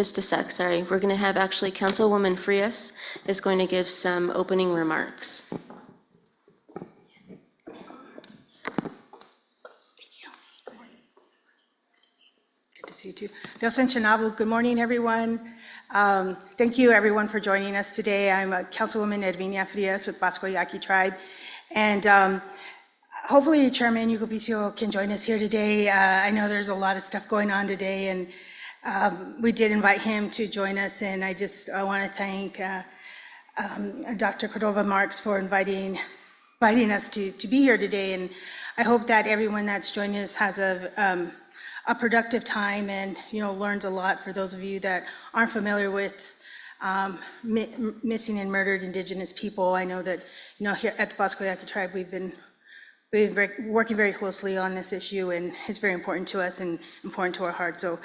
Just a sec, sorry. We're going to have actually Councilwoman Frias is going to give some opening remarks. Good to see you too. Good morning, everyone. Thank you, everyone, for joining us today. I'm Councilwoman Urbina Frias with Pascua Yaqui Tribe. And hopefully Chairman Yucopicio can join us here today. I know there's a lot of stuff going on today, and we did invite him to join us. And I want to thank Dr. Cordova Marks for inviting us to be here today. And I hope that everyone that's joining us has a productive time and learns a lot. For those of you that aren't familiar with missing and murdered Indigenous people, I know that here at the Pascua Yaqui Tribe we've been working very closely on this issue, and it's very important to us and important to our heart. So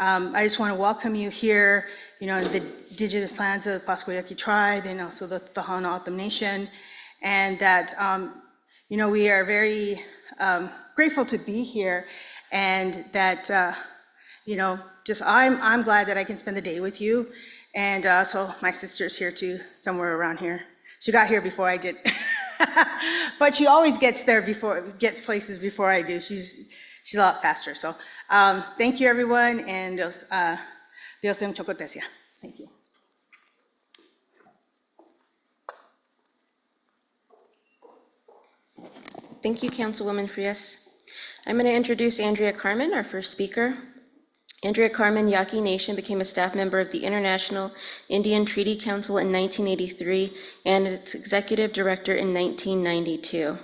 I just want to welcome you here, in the Indigenous lands of the Pascua Yaqui Tribe and also the Tohono Nation, and that we are very grateful to be here. And that, I'm glad that I can spend the day with you. And so my sister's here too, somewhere around here. She got here before I did. But she always gets places before I do. She's a lot faster. So thank you, everyone. And Dios en chocotesia. Thank you. Thank you, Councilwoman Frias. I'm going to introduce Andrea Carmen, our first speaker. Andrea Carmen, Yaqui Nation, became a staff member of the International Indian Treaty Council in 1983 and its executive director in 1992.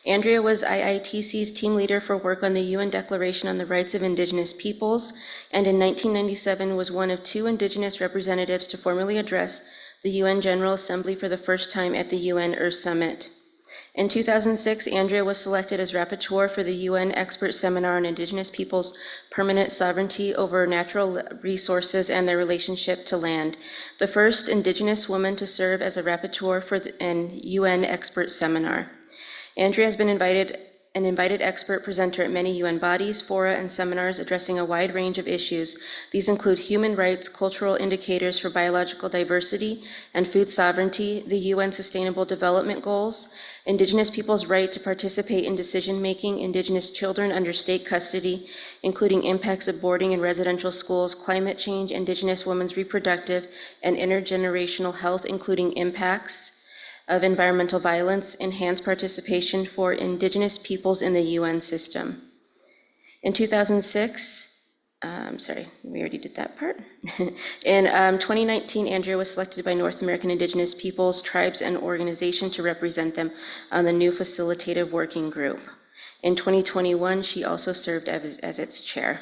Andrea was IITC's team leader for work on the UN Declaration on the Rights of Indigenous Peoples, and in 1997 was one of 2 Indigenous representatives to formally address the UN General Assembly for the first time at the UN Earth Summit. In 2006, Andrea was selected as rapporteur for the UN Expert Seminar on Indigenous Peoples' Permanent Sovereignty over Natural Resources and Their Relationship to Land, the first Indigenous woman to serve as a rapporteur for an UN Expert Seminar. Andrea has been an invited expert presenter at many UN bodies, fora, and seminars addressing a wide range of issues. These include human rights, cultural indicators for biological diversity and food sovereignty, the UN Sustainable Development Goals, Indigenous people's right to participate in decision-making, Indigenous children under state custody, including impacts of boarding in residential schools, climate change, Indigenous women's reproductive and intergenerational health, including impacts of environmental violence, enhanced participation for Indigenous peoples in the UN system. In 2006, we already did that part. In 2019, Andrea was selected by North American Indigenous peoples, tribes, and organizations to represent them on the new facilitative working group. In 2021, she also served as its chair.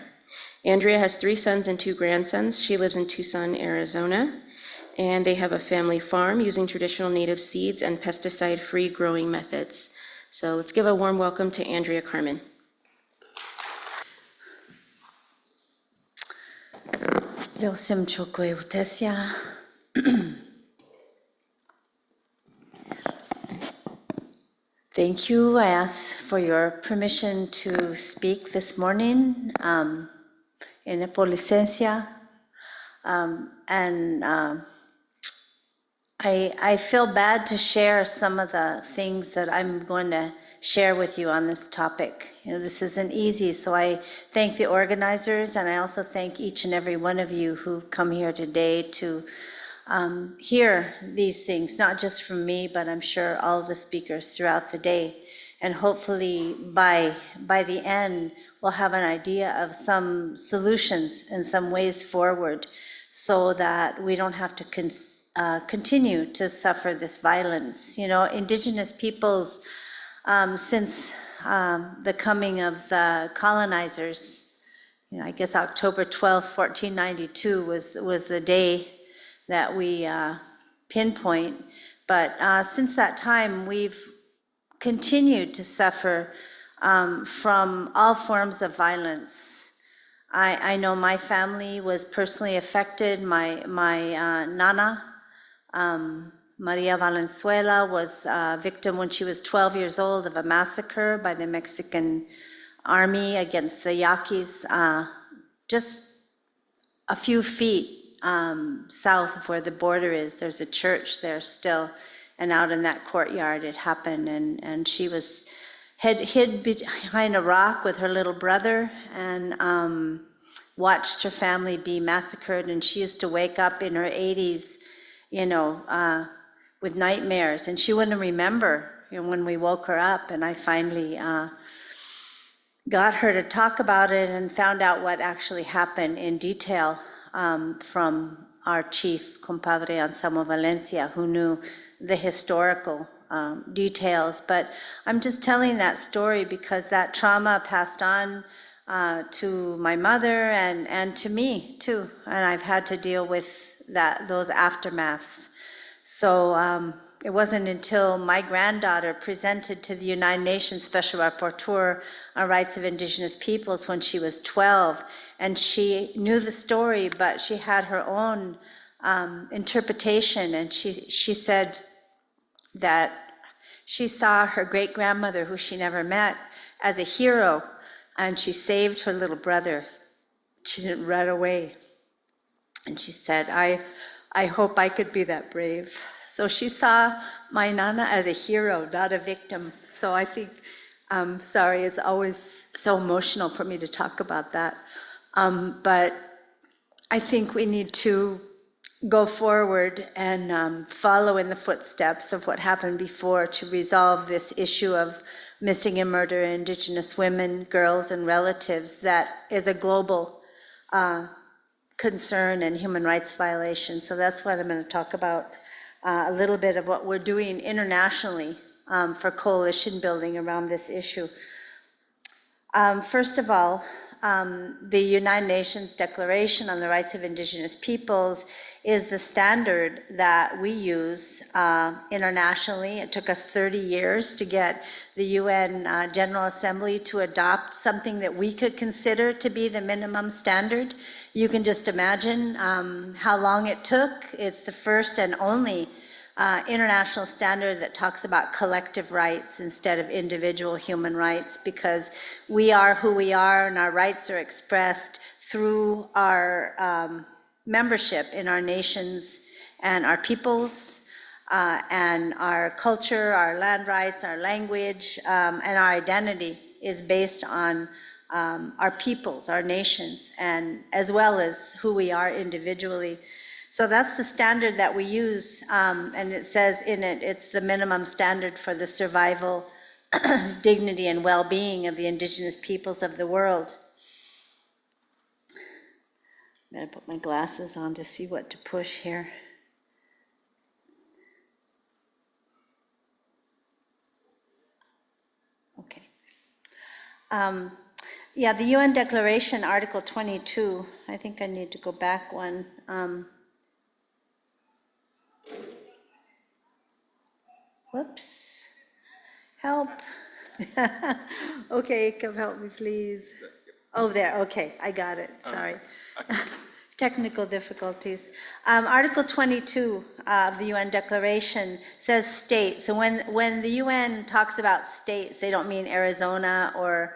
Andrea has 3 sons and 2 grandsons. She lives in Tucson, Arizona, and they have a family farm using traditional native seeds and pesticide-free growing methods. So let's give a warm welcome to Andrea Carmen. Thank you. I ask for your permission to speak this morning in a licencia. I feel bad to share some of the things that I'm going to share with you on this topic. This isn't easy, so I thank the organizers, and I also thank each and every one of you who come here today to hear these things, not just from me, but I'm sure all of the speakers throughout the day. And hopefully by the end, we'll have an idea of some solutions and some ways forward so that we don't have to continue to suffer this violence. Indigenous peoples, since the coming of the colonizers, I guess October 12th, 1492 was the day that we pinpoint. But since that time, we've continued to suffer from all forms of violence. I know my family was personally affected. My Nana, Maria Valenzuela, was a victim when she was 12 years old of a massacre by the Mexican army against the Yaquis, just a few feet south of where the border is. There's a church there still, and out in that courtyard it happened, and she was hid behind a rock with her little brother and watched her family be massacred, and she used to wake up in her 80s, with nightmares, and she wouldn't remember when we woke her up, and I finally got her to talk about it and found out what actually happened in detail from our chief, compadre Ansamo Valencia, who knew the historical details. But I'm just telling that story because that trauma passed on to my mother and to me too, and I've had to deal with those aftermaths. So it wasn't until my granddaughter presented to the United Nations Special Rapporteur on Rights of Indigenous Peoples when she was 12, and she knew the story, but she had her own interpretation, and she said that she saw her great-grandmother, who she never met, as a hero, and she saved her little brother. She didn't run away. And she said, I hope I could be that brave. So she saw my Nana as a hero, not a victim. So I think, sorry, it's always so emotional for me to talk about that. But I think we need to go forward and follow in the footsteps of what happened before to resolve this issue of missing and murder Indigenous women, girls, and relatives that is a global concern and human rights violation. So that's what I'm going to talk about, a little bit of what we're doing internationally for coalition building around this issue. First of all, the United Nations Declaration on the Rights of Indigenous Peoples is the standard that we use internationally. It took us 30 years to get the UN General Assembly to adopt something that we could consider to be the minimum standard. You can just imagine how long it took. It's the first and only international standard that talks about collective rights instead of individual human rights, because we are who we are and our rights are expressed through our membership in our nations and our peoples and our culture, our land rights, our language, and our identity is based on our peoples, our nations, and as well as who we are individually. So that's the standard that we use, and it says in it, it's the minimum standard for the survival, dignity, and well-being of the Indigenous peoples of the world. I'm gonna put my glasses on to see what to push here. Okay. Yeah, the UN Declaration, Article 22, I think I need to go back one. Whoops, help. Okay, come help me, please. Oh, there, okay, I got it, sorry. Technical difficulties. Article 22 of the UN Declaration says states. So when the UN talks about states, they don't mean Arizona or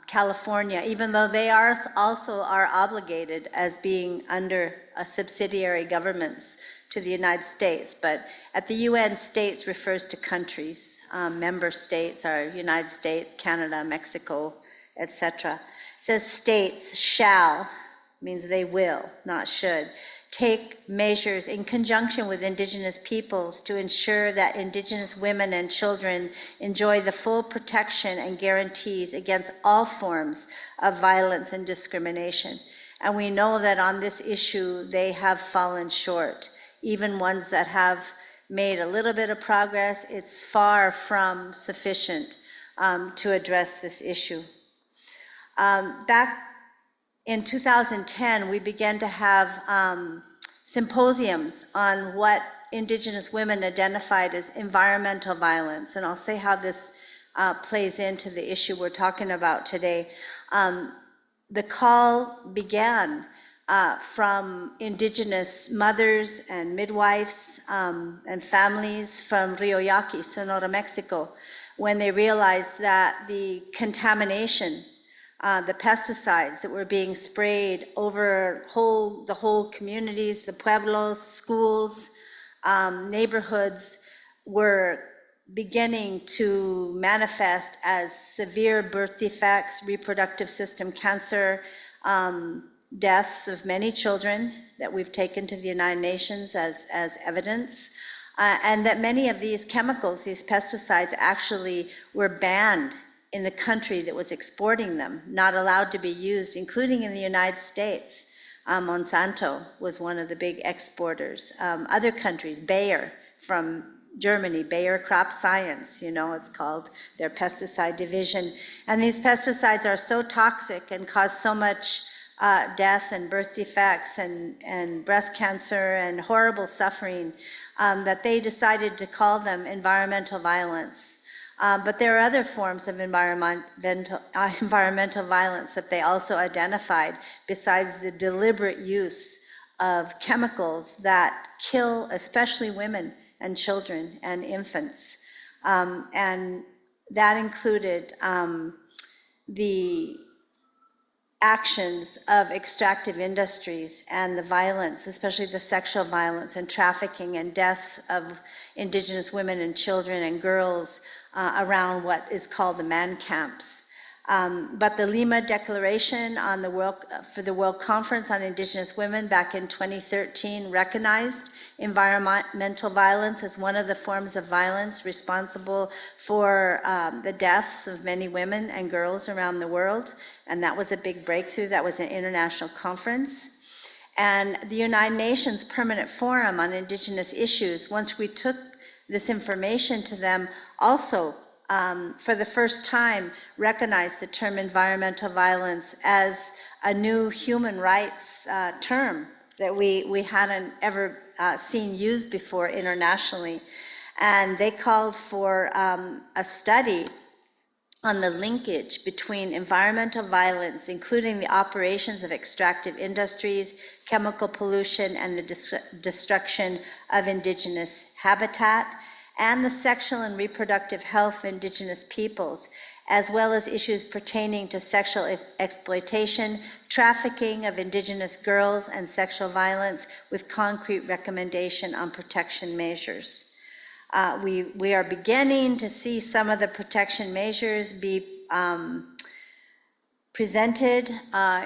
California, even though they also are obligated as being under a subsidiary governments to the United States. But at the UN, states refers to countries. Member states are United States, Canada, Mexico, etc. It says states shall, means they will, not should, take measures in conjunction with Indigenous peoples to ensure that Indigenous women and children enjoy the full protection and guarantees against all forms of violence and discrimination. And we know that on this issue, they have fallen short. Even ones that have made a little bit of progress, it's far from sufficient to address this issue. Back in 2010, we began to have symposiums on what Indigenous women identified as environmental violence, and I'll say how this plays into the issue we're talking about today. The call began from Indigenous mothers and midwives and families from Rio Yaqui, Sonora, Mexico, when they realized that the contamination the pesticides that were being sprayed over the whole communities, the pueblos, schools, neighborhoods were beginning to manifest as severe birth defects, reproductive system cancer, deaths of many children that we've taken to the United Nations as evidence, and that many of these chemicals, these pesticides, actually were banned in the country that was exporting them, not allowed to be used, including in the United States. Monsanto was one of the big exporters. Other countries, Bayer from Germany, Bayer Crop Science, it's called, their pesticide division. And these pesticides are so toxic and cause so much death and birth defects and breast cancer and horrible suffering that they decided to call them environmental violence. But there are other forms of environmental violence that they also identified, besides the deliberate use of chemicals that kill especially women and children and infants. And that included the actions of extractive industries and the violence, especially the sexual violence and trafficking and deaths of Indigenous women and children and girls around what is called the man camps. But the Lima Declaration on for the World Conference on Indigenous Women back in 2013 recognized environmental violence as one of the forms of violence responsible for the deaths of many women and girls around the world. And that was a big breakthrough. That was an international conference. And the United Nations Permanent Forum on Indigenous Issues, once we took this information to them, also for the first time recognized the term environmental violence as a new human rights term that we hadn't ever seen used before internationally. And they called for a study on the linkage between environmental violence, including the operations of extractive industries, chemical pollution, and the destruction of Indigenous habitat, and the sexual and reproductive health of Indigenous peoples, as well as issues pertaining to sexual exploitation, trafficking of Indigenous girls, and sexual violence, with concrete recommendation on protection measures. We are beginning to see some of the protection measures be presented,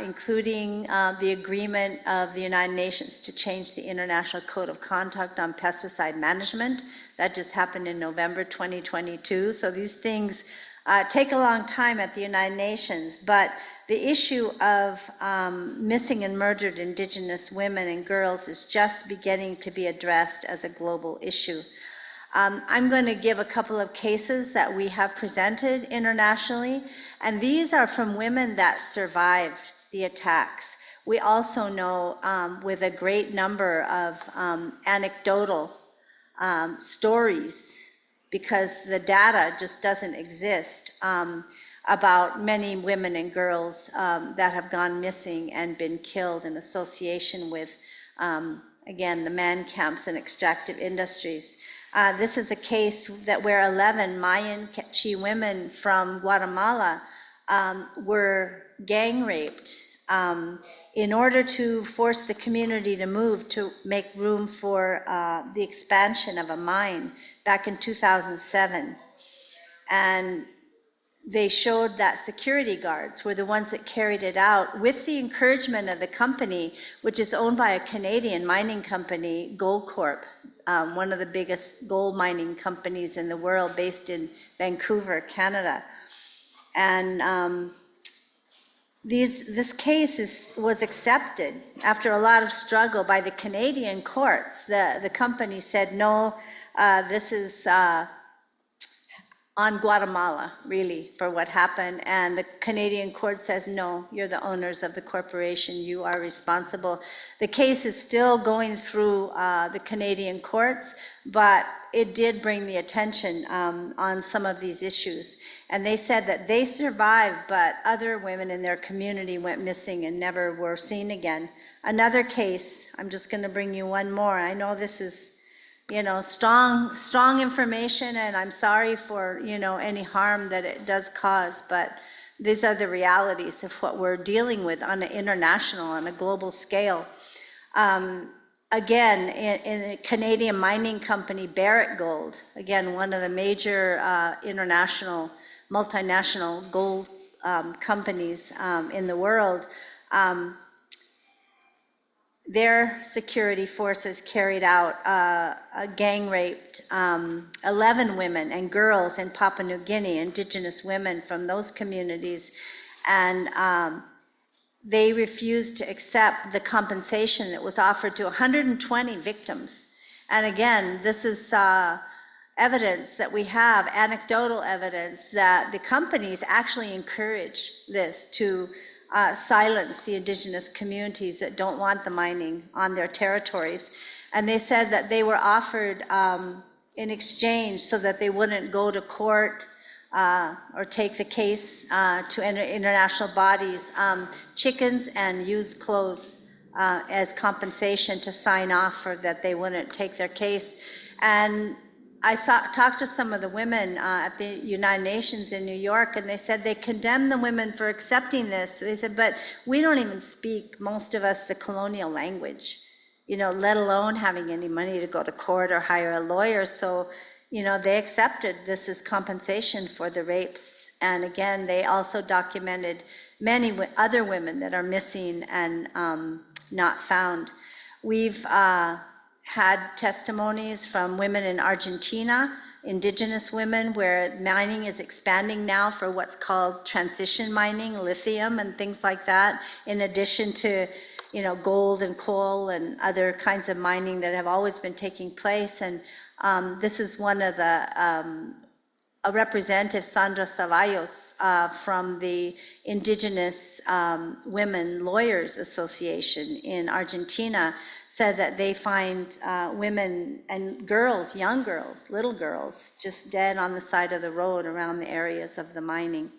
including the agreement of the United Nations to change the International Code of Conduct on Pesticide Management. That just happened in November 2022. So these things take a long time at the United Nations, but the issue of missing and murdered Indigenous women and girls is just beginning to be addressed as a global issue. I'm going to give a couple of cases that we have presented internationally, and these are from women that survived the attacks. We also know with a great number of anecdotal stories, because the data just doesn't exist, about many women and girls that have gone missing and been killed in association with, again, the man camps and extractive industries. This is a case where 11 Mayan Quechua women from Guatemala were gang raped in order to force the community to move to make room for the expansion of a mine back in 2007. And they showed that security guards were the ones that carried it out with the encouragement of the company, which is owned by a Canadian mining company, Goldcorp, one of the biggest gold mining companies in the world, based in Vancouver, Canada. And this case was accepted after a lot of struggle by the Canadian courts. The company said, no, this is on Guatemala, really, for what happened. And the Canadian court says, no, you're the owners of the corporation, you are responsible. The case is still going through the Canadian courts, but it did bring the attention on some of these issues. And they said that they survived, but other women in their community went missing and never were seen again. Another case, I'm just gonna bring you one more. I know this is, strong information, and I'm sorry for, any harm that it does cause, but these are the realities of what we're dealing with on an international, on a global scale. Again, in a Canadian mining company, Barrick Gold, again, one of the major international, multinational gold companies in the world, their security forces carried out gang raped 11 women and girls in Papua New Guinea, Indigenous women from those communities, and they refused to accept the compensation that was offered to 120 victims. And again, this is evidence that we have, anecdotal evidence, that the companies actually encourage this to silence the Indigenous communities that don't want the mining on their territories. And they said that they were offered in exchange so that they wouldn't go to court or take the case to international bodies, chickens and used clothes as compensation to sign off for that they wouldn't take their case. And I talked to some of the women at the United Nations in New York, and they said they condemned the women for accepting this. They said, but we don't even speak, most of us, the colonial language, you know, let alone having any money to go to court or hire a lawyer. So, you know, they accepted this as compensation for the rapes. And again, they also documented many other women that are missing and not found. We've had testimonies from women in Argentina, Indigenous women, where mining is expanding now for what's called transition mining, lithium and things like that, in addition to, you know, gold and coal and other kinds of mining that have always been taking place. And this is one of the, a representative, Sandra Ceballos, from the Indigenous Women Lawyers Association in Argentina, said that they find women and girls, young girls, little girls, just dead on the side of the road around the areas of the mining,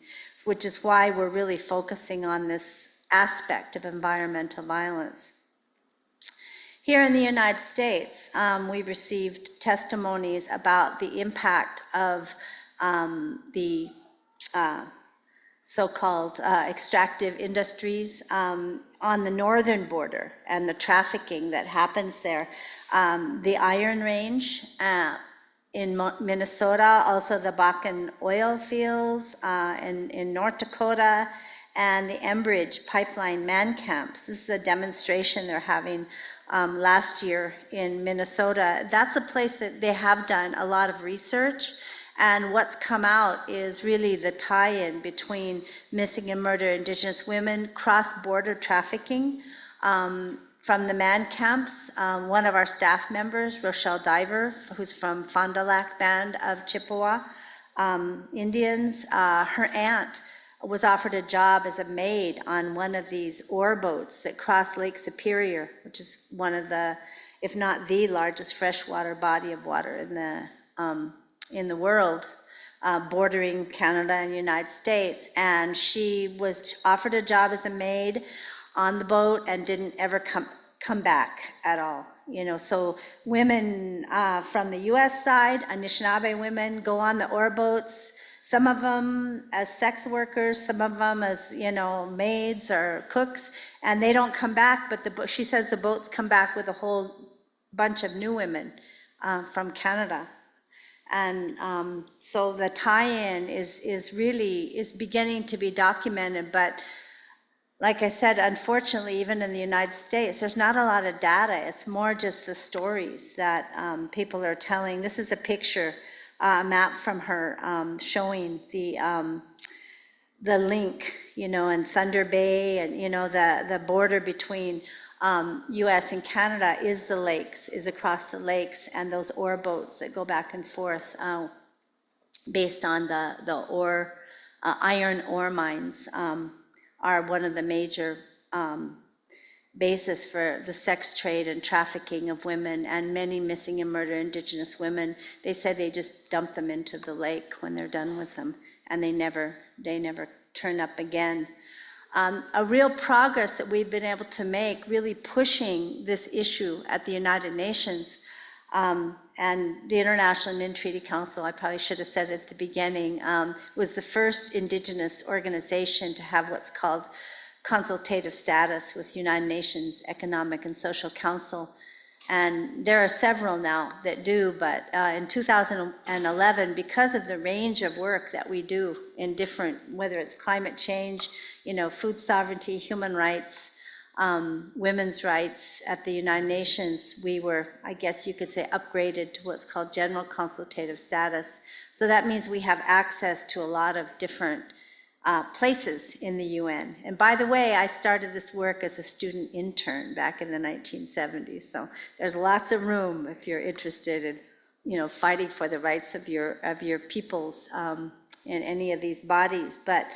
which is why we're really focusing on this aspect of environmental violence. Here in the United States, we've received testimonies about the impact of the so-called extractive industries on the northern border and the trafficking that happens there. The Iron Range in Minnesota, also the Bakken oil fields in North Dakota, and the Enbridge pipeline man camps. This is a demonstration they're having last year in Minnesota. That's a place that they have done a lot of research, and what's come out is really the tie-in between missing and murdered Indigenous women, cross-border trafficking from the man camps. One of our staff members, Rochelle Diver, who's from Fond du Lac Band of Chippewa Indians, her aunt was offered a job as a maid on one of these ore boats that cross Lake Superior, which is one of the, if not the largest freshwater body of water in the world, bordering Canada and the United States. And she was offered a job as a maid on the boat and didn't ever come back at all. You know, so women from the US side, Anishinaabe women, go on the ore boats, some of them as sex workers, some of them as, you know, maids or cooks, and they don't come back, but she says the boats come back with a whole bunch of new women from Canada. And so the tie-in is beginning to be documented, but like I said, unfortunately, even in the United States, there's not a lot of data. It's more just the stories that people are telling. This is a picture, a map from her showing the link, you know, and Thunder Bay, and, you know, the border between US and Canada is the lakes, is across the lakes, and those ore boats that go back and forth based on the ore, iron ore mines are one of the major basis for the sex trade and trafficking of women, and many missing and murdered Indigenous women. They said they just dump them into the lake when they're done with them, and they never turn up again. A real progress that we've been able to make, really pushing this issue at the United Nations, And the International Indian Treaty Council, I probably should have said at the beginning, was the first Indigenous organization to have what's called consultative status with United Nations Economic and Social Council. And there are several now that do, but in 2011, because of the range of work that we do in different, whether it's climate change, food sovereignty, human rights, women's rights at the United Nations, we were, I guess you could say, upgraded to what's called general consultative status. So that means we have access to a lot of different places in the UN. And by the way, I started this work as a student intern back in the 1970s. So there's lots of room if you're interested in, fighting for the rights of your peoples in any of these bodies. But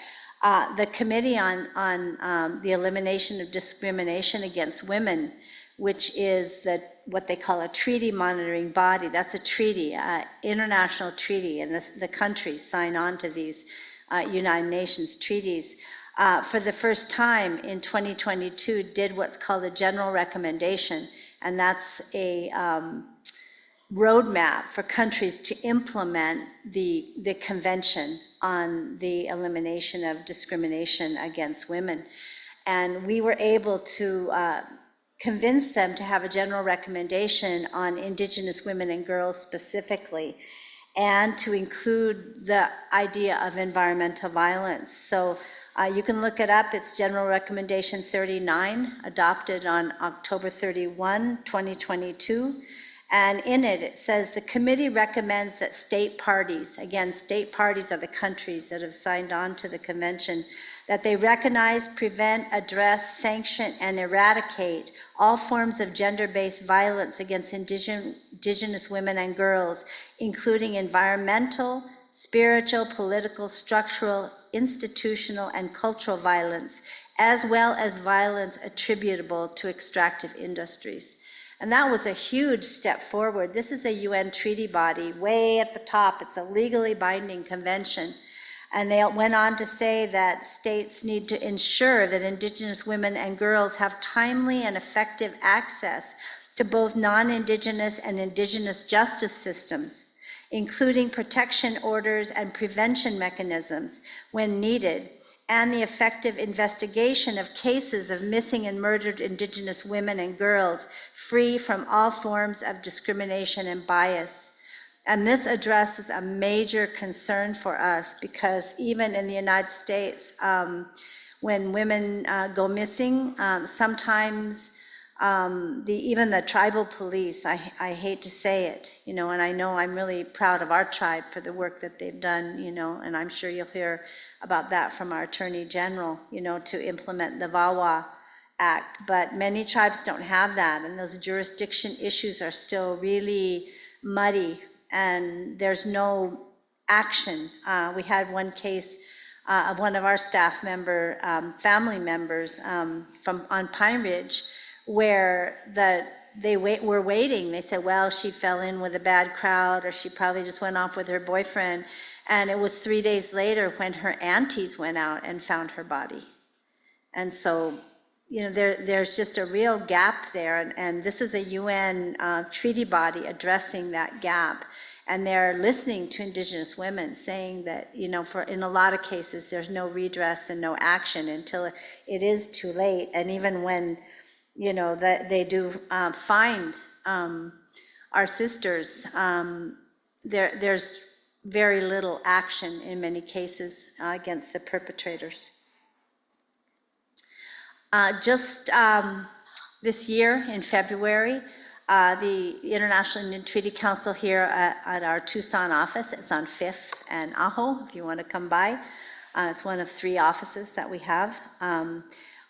the Committee on the Elimination of Discrimination Against Women, which is what they call a treaty monitoring body. That's a treaty, international treaty, and the countries sign on to these United Nations treaties. For the first time in 2022, did what's called a general recommendation, and that's a roadmap for countries to implement the Convention on the Elimination of Discrimination Against Women. And we were able to convince them to have a general recommendation on Indigenous women and girls specifically, and to include the idea of environmental violence. So you can look it up. It's General Recommendation 39, adopted on October 31, 2022. And in it, it says the committee recommends that state parties, again, state parties are the countries that have signed on to the convention, that they recognize, prevent, address, sanction, and eradicate all forms of gender-based violence against Indigenous women and girls, including environmental, spiritual, political, structural, institutional, and cultural violence, as well as violence attributable to extractive industries. And that was a huge step forward. This is a UN treaty body, way at the top. It's a legally binding convention. And they went on to say that states need to ensure that Indigenous women and girls have timely and effective access to both non-Indigenous and Indigenous justice systems, including protection orders and prevention mechanisms when needed, and the effective investigation of cases of missing and murdered Indigenous women and girls, free from all forms of discrimination and bias. And this addresses a major concern for us, because even in the United States, when women go missing, sometimes even the tribal police, I hate to say it, and I know I'm really proud of our tribe for the work that they've done, and I'm sure you'll hear about that from our Attorney General, to implement the VAWA Act. But many tribes don't have that, and those jurisdiction issues are still really muddy, and there's no action. We had one case of one of our staff member, family members on Pine Ridge, where they were waiting. They said, well, she fell in with a bad crowd, or she probably just went off with her boyfriend. And it was 3 days later when her aunties went out and found her body. And so, there's just a real gap there. And this is a UN treaty body addressing that gap. And they're listening to Indigenous women, saying that, in a lot of cases, there's no redress and no action until it is too late. And even when, that they do find our sisters, there's very little action in many cases against the perpetrators. Just this year in February, the International Indian Treaty Council here at our Tucson office, it's on 5th and Ajo, if you want to come by. It's one of 3 offices that we have.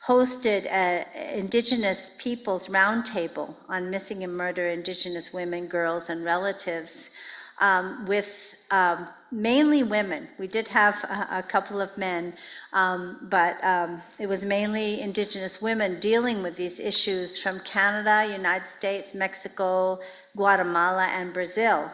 Hosted an Indigenous Peoples Roundtable on missing and murdered Indigenous women, girls, and relatives with mainly women. We did have a couple of men, but it was mainly Indigenous women dealing with these issues from Canada, United States, Mexico, Guatemala, and Brazil.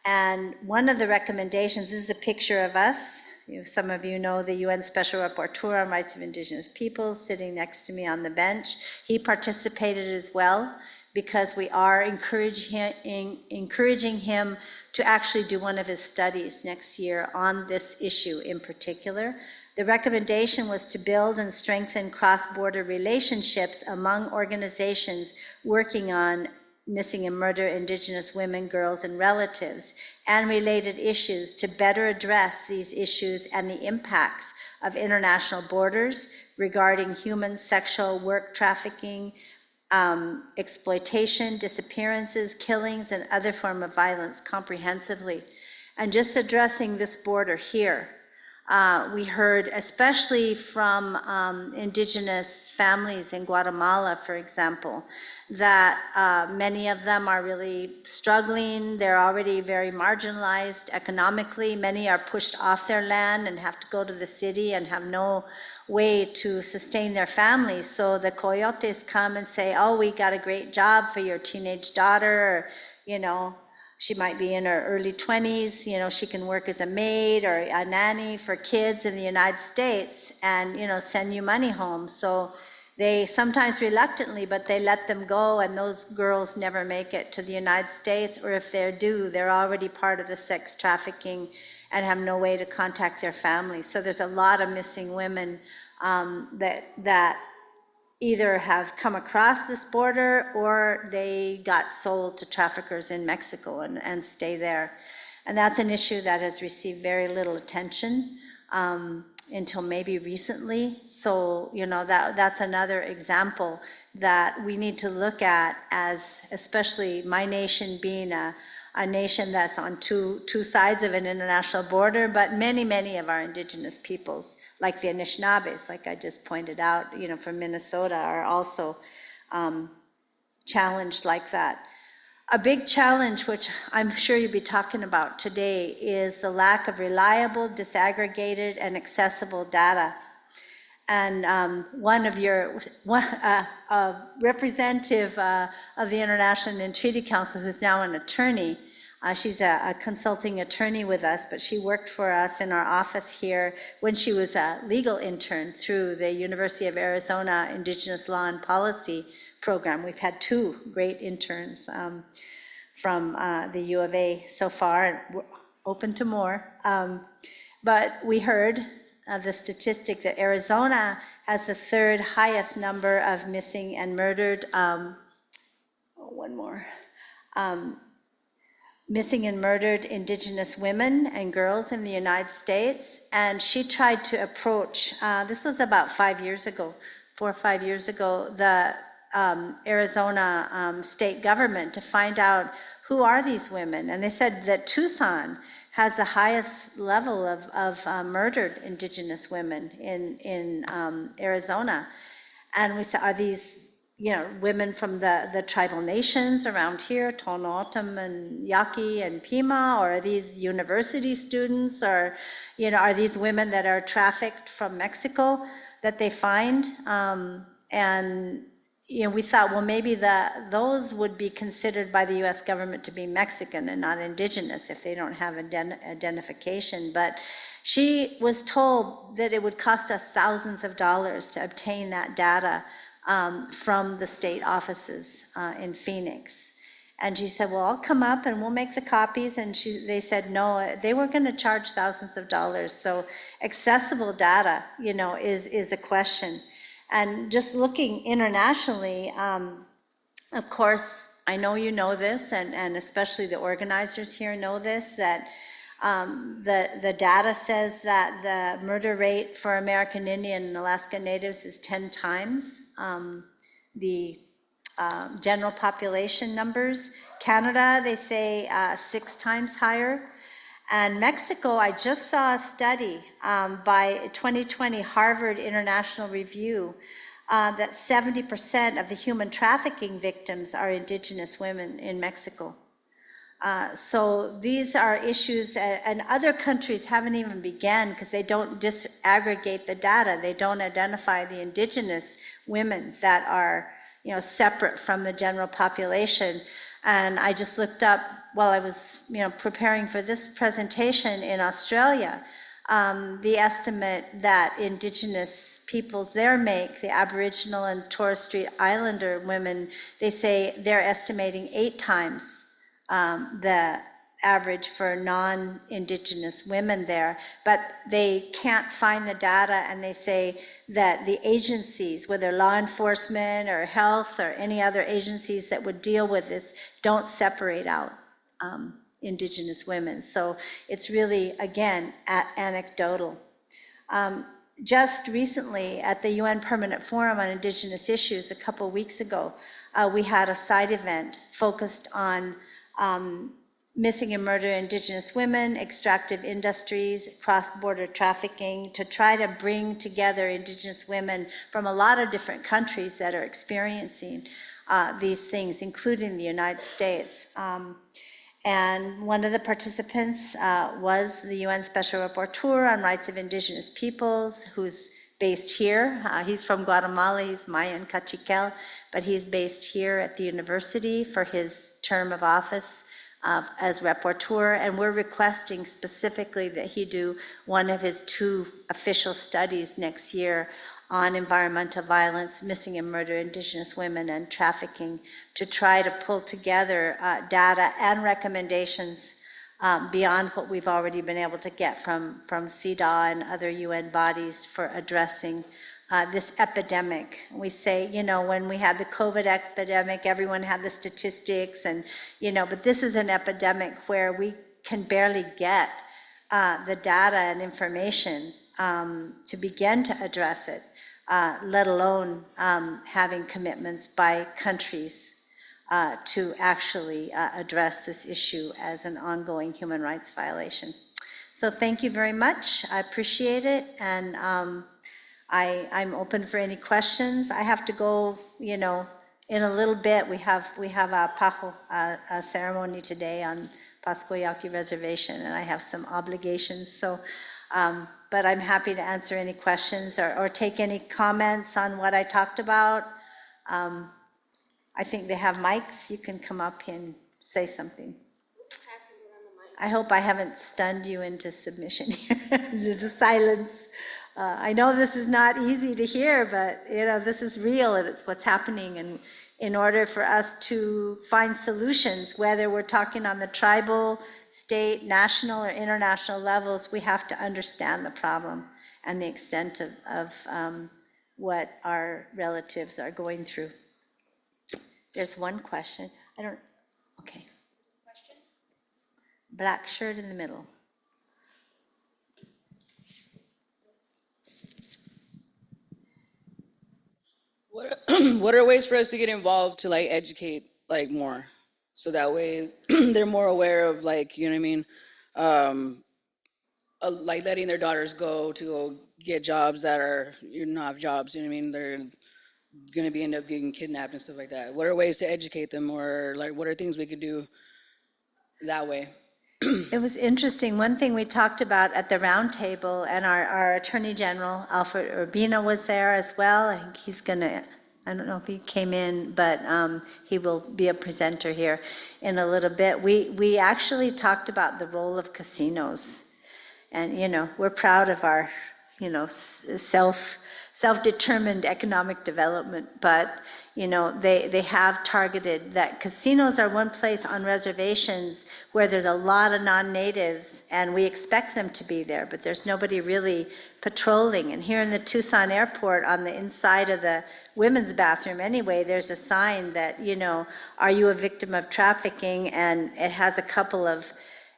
And one of the recommendations, this is a picture of us. Some of you know the UN Special Rapporteur on Rights of Indigenous Peoples sitting next to me on the bench. He participated as well, because we are encouraging him to actually do one of his studies next year on this issue in particular. The recommendation was to build and strengthen cross-border relationships among organizations working on missing and murdered Indigenous women, girls, and relatives, and related issues to better address these issues and the impacts of international borders regarding human sexual work trafficking, exploitation, disappearances, killings, and other forms of violence comprehensively. And just addressing this border here, we heard, especially from Indigenous families in Guatemala, for example, that many of them are really struggling. They're already very marginalized economically. Many are pushed off their land and have to go to the city and have no way to sustain their families. So the coyotes come and say, oh, we got a great job for your teenage daughter, or, she might be in her early 20s, she can work as a maid or a nanny for kids in the United States and, send you money home. So they sometimes reluctantly, but they let them go, and those girls never make it to the United States, or if they do, they're already part of the sex trafficking and have no way to contact their families. So there's a lot of missing women that either have come across this border or they got sold to traffickers in Mexico and stay there. And that's an issue that has received very little attention until maybe recently. So, that's another example that we need to look at, as especially my nation being a nation that's on two sides of an international border, but many of our Indigenous peoples, like the Anishinaabes, like I just pointed out, from Minnesota, are also challenged like that. A big challenge, which I'm sure you'll be talking about today, is the lack of reliable, disaggregated, and accessible data. And representative of the International Indian Treaty Council, who's now an attorney, she's a consulting attorney with us, but she worked for us in our office here when she was a legal intern through the University of Arizona Indigenous Law and Policy program. We've had 2 great interns from the U of A so far, and we're open to more. But we heard the statistic that Arizona has the 3rd highest number of missing and murdered, missing and murdered Indigenous women and girls in the United States. And she tried to approach, this was about 5 years ago, 4 or 5 years ago, the Arizona state government to find out who are these women. And they said that Tucson has the highest level of murdered Indigenous women in Arizona. And we said, are these women from the tribal nations around here, Tohono O'odham and Yaqui and Pima, or are these university students, or are these women that are trafficked from Mexico that they find? And we thought, well, maybe those would be considered by the U.S. government to be Mexican and not Indigenous if they don't have identification. But she was told that it would cost us thousands of dollars to obtain that data from the state offices in Phoenix. And she said, well, I'll come up and we'll make the copies. And they said, no, they were going to charge thousands of dollars. So accessible data, is a question. And just looking internationally, of course, I know you know this, and especially the organizers here know this, that the data says that the murder rate for American Indian and Alaska Natives is 10 times the general population numbers. Canada, they say 6 times higher. And Mexico, I just saw a study by 2020 Harvard International Review that 70% of the human trafficking victims are Indigenous women in Mexico. So these are issues, and other countries haven't even begun because they don't disaggregate the data. They don't identify the Indigenous women that are, separate from the general population. And I just looked up while I was, preparing for this presentation in Australia. the estimate that Indigenous peoples there make, the Aboriginal and Torres Strait Islander women, they say they're estimating 8 times the average for non-Indigenous women there, but they can't find the data, and they say that the agencies, whether law enforcement or health or any other agencies that would deal with this, don't separate out Indigenous women. So it's really, again, anecdotal. Just recently at the UN Permanent Forum on Indigenous Issues a couple weeks ago, we had a side event focused on missing and murdered Indigenous women, extractive industries, cross-border trafficking, to try to bring together Indigenous women from a lot of different countries that are experiencing these things, including the United States. And one of the participants was the UN Special Rapporteur on Rights of Indigenous Peoples, who's based here. He's from Guatemala, he's Mayan Cachiquel, but he's based here at the university for his term of office as rapporteur, and we're requesting specifically that he do one of his 2 official studies next year on environmental violence, missing and murdered Indigenous women, and trafficking, to try to pull together data and recommendations beyond what we've already been able to get from CEDAW and other UN bodies for addressing this epidemic. We say, you know, when we had the COVID epidemic, everyone had the statistics, and, you know, but this is an epidemic where we can barely get the data and information to begin to address it, let alone having commitments by countries to actually address this issue as an ongoing human rights violation. So thank you very much. I appreciate it, and I'm open for any questions. I have to go, you know, in a little bit. We have a pajo, a ceremony today on Pascua Yaqui Reservation, and I have some obligations. So, but I'm happy to answer any questions or take any comments on what I talked about. I think they have mics. You can come up and say something. I hope I haven't stunned you into submission here, into silence. I know this is not easy to hear, but, you know, this is real, and it's what's happening. And in order for us to find solutions, whether we're talking on the tribal, state, national, or international levels, we have to understand the problem and the extent of what our relatives are going through. There's one question. Okay. Question? Black shirt in the middle. What are ways for us to get involved to like educate like more, so that way they're more aware of, like, you know what I mean, like letting their daughters go get jobs that are not jobs, you know what I mean, they're gonna end up getting kidnapped and stuff like that. What are ways to educate them, or like what are things we could do that way? It was interesting. One thing we talked about at the round table, and our Attorney General, Alfred Urbina, was there as well. I think he's gonna, I don't know if he came in, but he will be a presenter here in a little bit. We actually talked about the role of casinos. And, you know, we're proud of our, you know, self-determined economic development, but, you know, they have targeted that casinos are one place on reservations where there's a lot of non-natives, and we expect them to be there, but there's nobody really patrolling. And here in the Tucson airport, on the inside of the women's bathroom anyway, there's a sign that, you know, are you a victim of trafficking? And it has a couple of,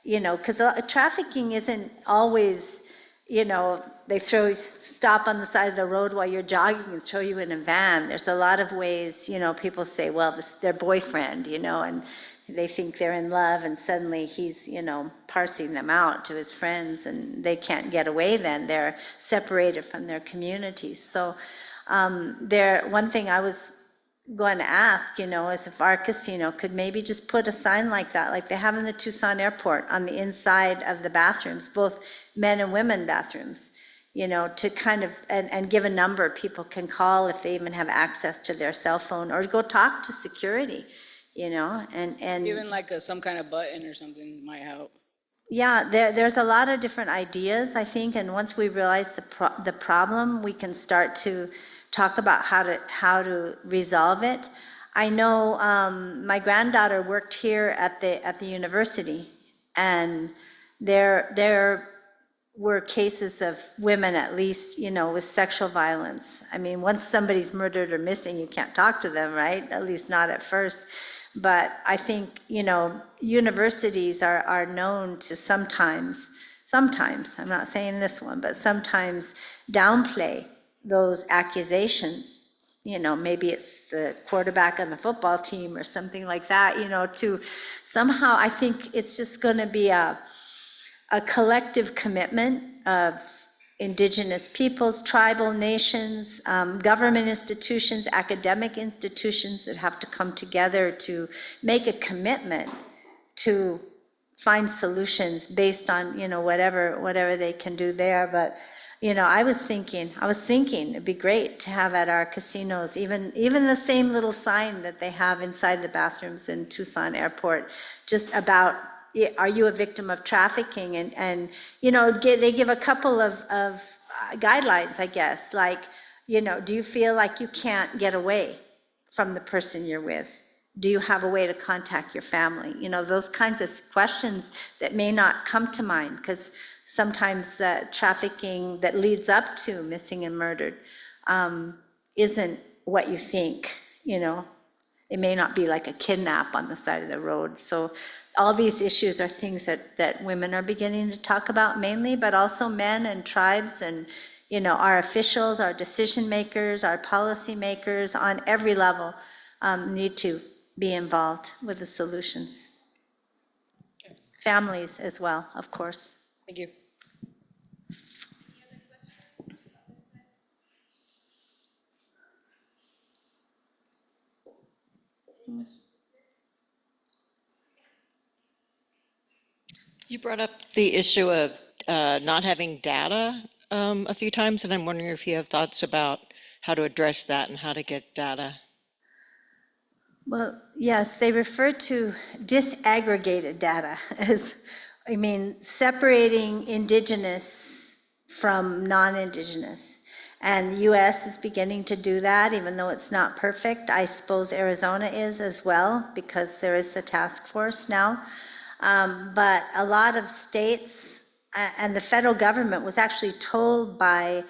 you know, because trafficking isn't always, you know, they stop on the side of the road while you're jogging and throw you in a van. There's a lot of ways, you know, people say, well, this is their boyfriend, you know, and they think they're in love, and suddenly he's, you know, parsing them out to his friends, and they can't get away then. They're separated from their communities. So one thing I was going to ask, you know, is if our casino could maybe just put a sign like that, like they have in the Tucson airport, on the inside of the bathrooms, both men and women bathrooms, you know, to kind of, and give a number people can call if they even have access to their cell phone, or go talk to security, you know, and Even like some kind of button or something might help. Yeah, there's a lot of different ideas, I think, and once we realize the problem, we can start to talk about how to resolve it. I know my granddaughter worked here at the university, and there were cases of women, at least, with sexual violence. I mean, once somebody's murdered or missing, you can't talk to them, right? At least not at first. But I think, universities are known to sometimes, I'm not saying this one, but sometimes downplay those accusations. Maybe it's the quarterback on the football team or something like that, to somehow, I think it's just going to be a collective commitment of Indigenous peoples, tribal nations, government institutions, academic institutions that have to come together to make a commitment to find solutions based on, whatever they can do there. But, I was thinking it'd be great to have at our casinos, even the same little sign that they have inside the bathrooms in Tucson Airport, just about, are you a victim of trafficking? And they give a couple of guidelines, I guess, like, do you feel like you can't get away from the person you're with? Do you have a way to contact your family? Those kinds of questions that may not come to mind, because sometimes the trafficking that leads up to missing and murdered isn't what you think. It may not be like a kidnap on the side of the road. So all these issues are things that women are beginning to talk about mainly, but also men and tribes and, our officials, our decision makers, our policy makers on every level need to be involved with the solutions. Families as well, of course. Thank you. You brought up the issue of not having data a few times, and I'm wondering if you have thoughts about how to address that and how to get data. Well, yes, they refer to disaggregated data as, separating Indigenous from non-Indigenous. And the US is beginning to do that, even though it's not perfect. I suppose Arizona is as well, because there is the task force now. But a lot of states and the federal government was actually told by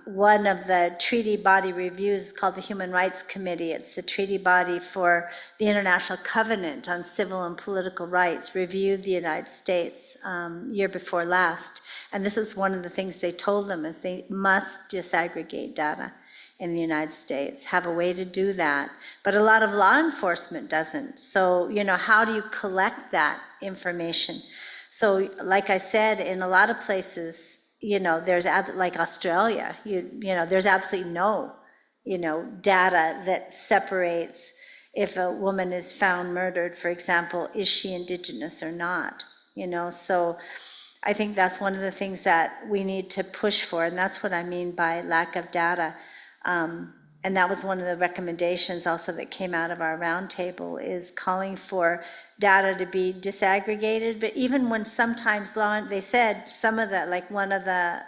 one of the treaty body reviews called the Human Rights Committee. It's the treaty body for the International Covenant on Civil and Political Rights, reviewed the United States year before last. And this is one of the things they told them, is they must disaggregate data in the United States, have a way to do that. But a lot of law enforcement doesn't. So, how do you collect that information? So, like I said, in a lot of places, there's like Australia, there's absolutely no, data that separates if a woman is found murdered, for example, is she Indigenous or not? So I think that's one of the things that we need to push for, and that's what I mean by lack of data. And that was one of the recommendations also that came out of our roundtable, is calling for data to be disaggregated. But even when sometimes they said, some of the, like one of the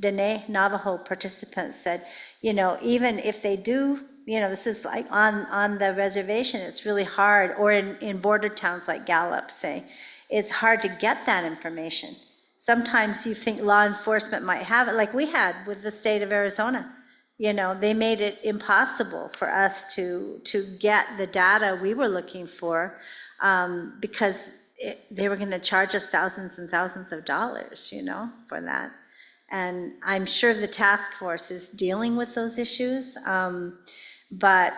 Dene Navajo participants said, even if they do, this is like on the reservation, it's really hard, or in border towns like Gallup, say, it's hard to get that information. Sometimes you think law enforcement might have it, like we had with the state of Arizona. They made it impossible for us to get the data we were looking for, because they were going to charge us thousands and thousands of dollars, for that. And I'm sure the task force is dealing with those issues, but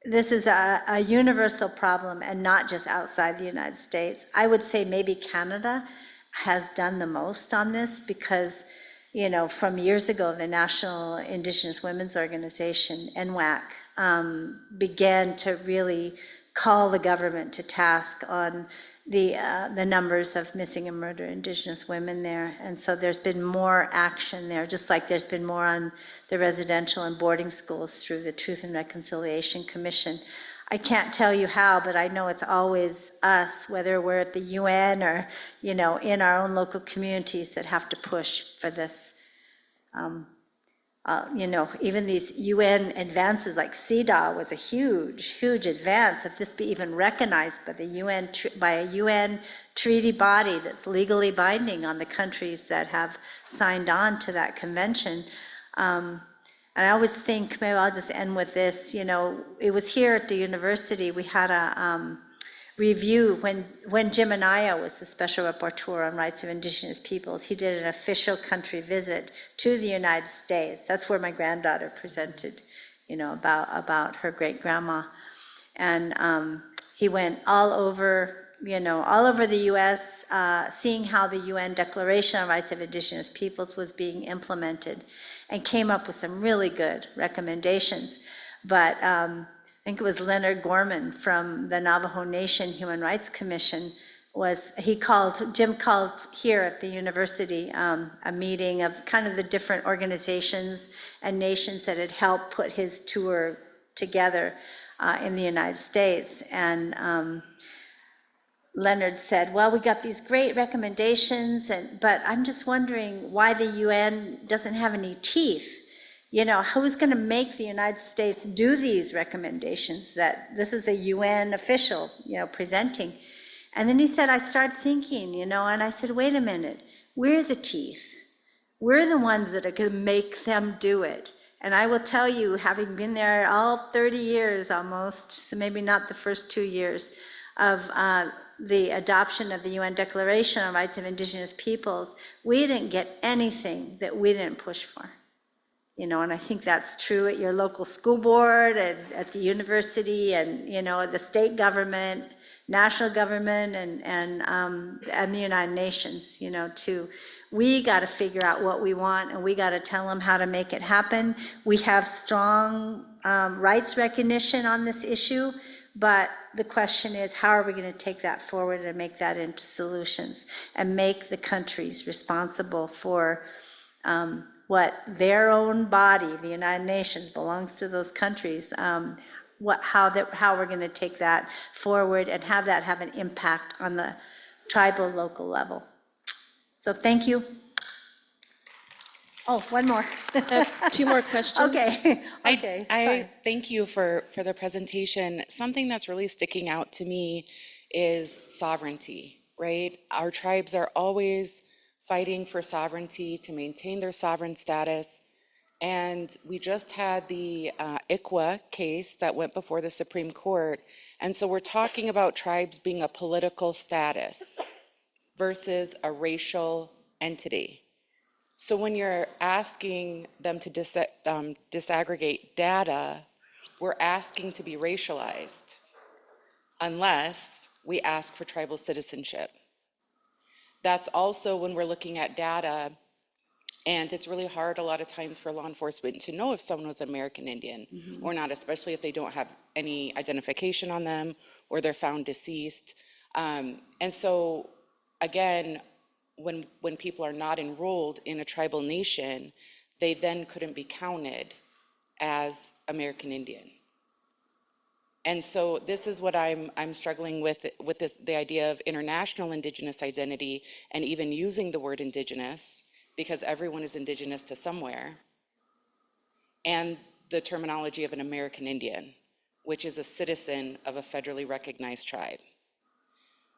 this is a universal problem and not just outside the United States. I would say maybe Canada has done the most on this, because from years ago, the National Indigenous Women's Organization, NWAC, began to really call the government to task on the numbers of missing and murdered Indigenous women there. And so there's been more action there, just like there's been more on the residential and boarding schools through the Truth and Reconciliation Commission. I can't tell you how, but I know it's always us, whether we're at the UN or, in our own local communities, that have to push for this. Even these UN advances like CEDAW was a huge, huge advance. If this be even recognized by the UN, by a UN treaty body that's legally binding on the countries that have signed on to that convention. And I always think, maybe I'll just end with this, it was here at the university, we had a review when Jim Anaya was the special rapporteur on rights of Indigenous peoples. He did an official country visit to the United States. That's where my granddaughter presented, about her great grandma. And he went all over the US, seeing how the UN Declaration on Rights of Indigenous Peoples was being implemented, and came up with some really good recommendations. But I think it was Leonard Gorman from the Navajo Nation Human Rights Commission Jim called here at the university a meeting of kind of the different organizations and nations that had helped put his tour together in the United States. And Leonard said, well, we got these great recommendations, but I'm just wondering why the UN doesn't have any teeth. Who's going to make the United States do these recommendations that this is a UN official, presenting? And then he said, I started thinking, and I said, wait a minute, we're the teeth. We're the ones that are going to make them do it. And I will tell you, having been there all 30 years almost, so maybe not the first 2 years of the adoption of the UN Declaration on Rights of Indigenous Peoples, we didn't get anything that we didn't push for. And I think that's true at your local school board and at the university and, the state government, national government, and the United Nations, too. We got to figure out what we want, and we got to tell them how to make it happen. We have strong rights recognition on this issue, but the question is, how are we going to take that forward and make that into solutions and make the countries responsible for what their own body, the United Nations, belongs to those countries, how we're going to take that forward and have that have an impact on the tribal local level. So thank you. Oh, one more. I have 2 more questions. Okay. I thank you for the presentation. Something that's really sticking out to me is sovereignty, right? Our tribes are always fighting for sovereignty, to maintain their sovereign status. And we just had the ICWA case that went before the Supreme Court. And so we're talking about tribes being a political status versus a racial entity. So when you're asking them to disaggregate data, we're asking to be racialized unless we ask for tribal citizenship. That's also when we're looking at data, and it's really hard a lot of times for law enforcement to know if someone was American Indian or not, especially if they don't have any identification on them or they're found deceased. And so again, when people are not enrolled in a tribal nation, they then couldn't be counted as American Indian. And so this is what I'm struggling with the idea of international Indigenous identity, and even using the word Indigenous, because everyone is Indigenous to somewhere, and the terminology of an American Indian, which is a citizen of a federally recognized tribe.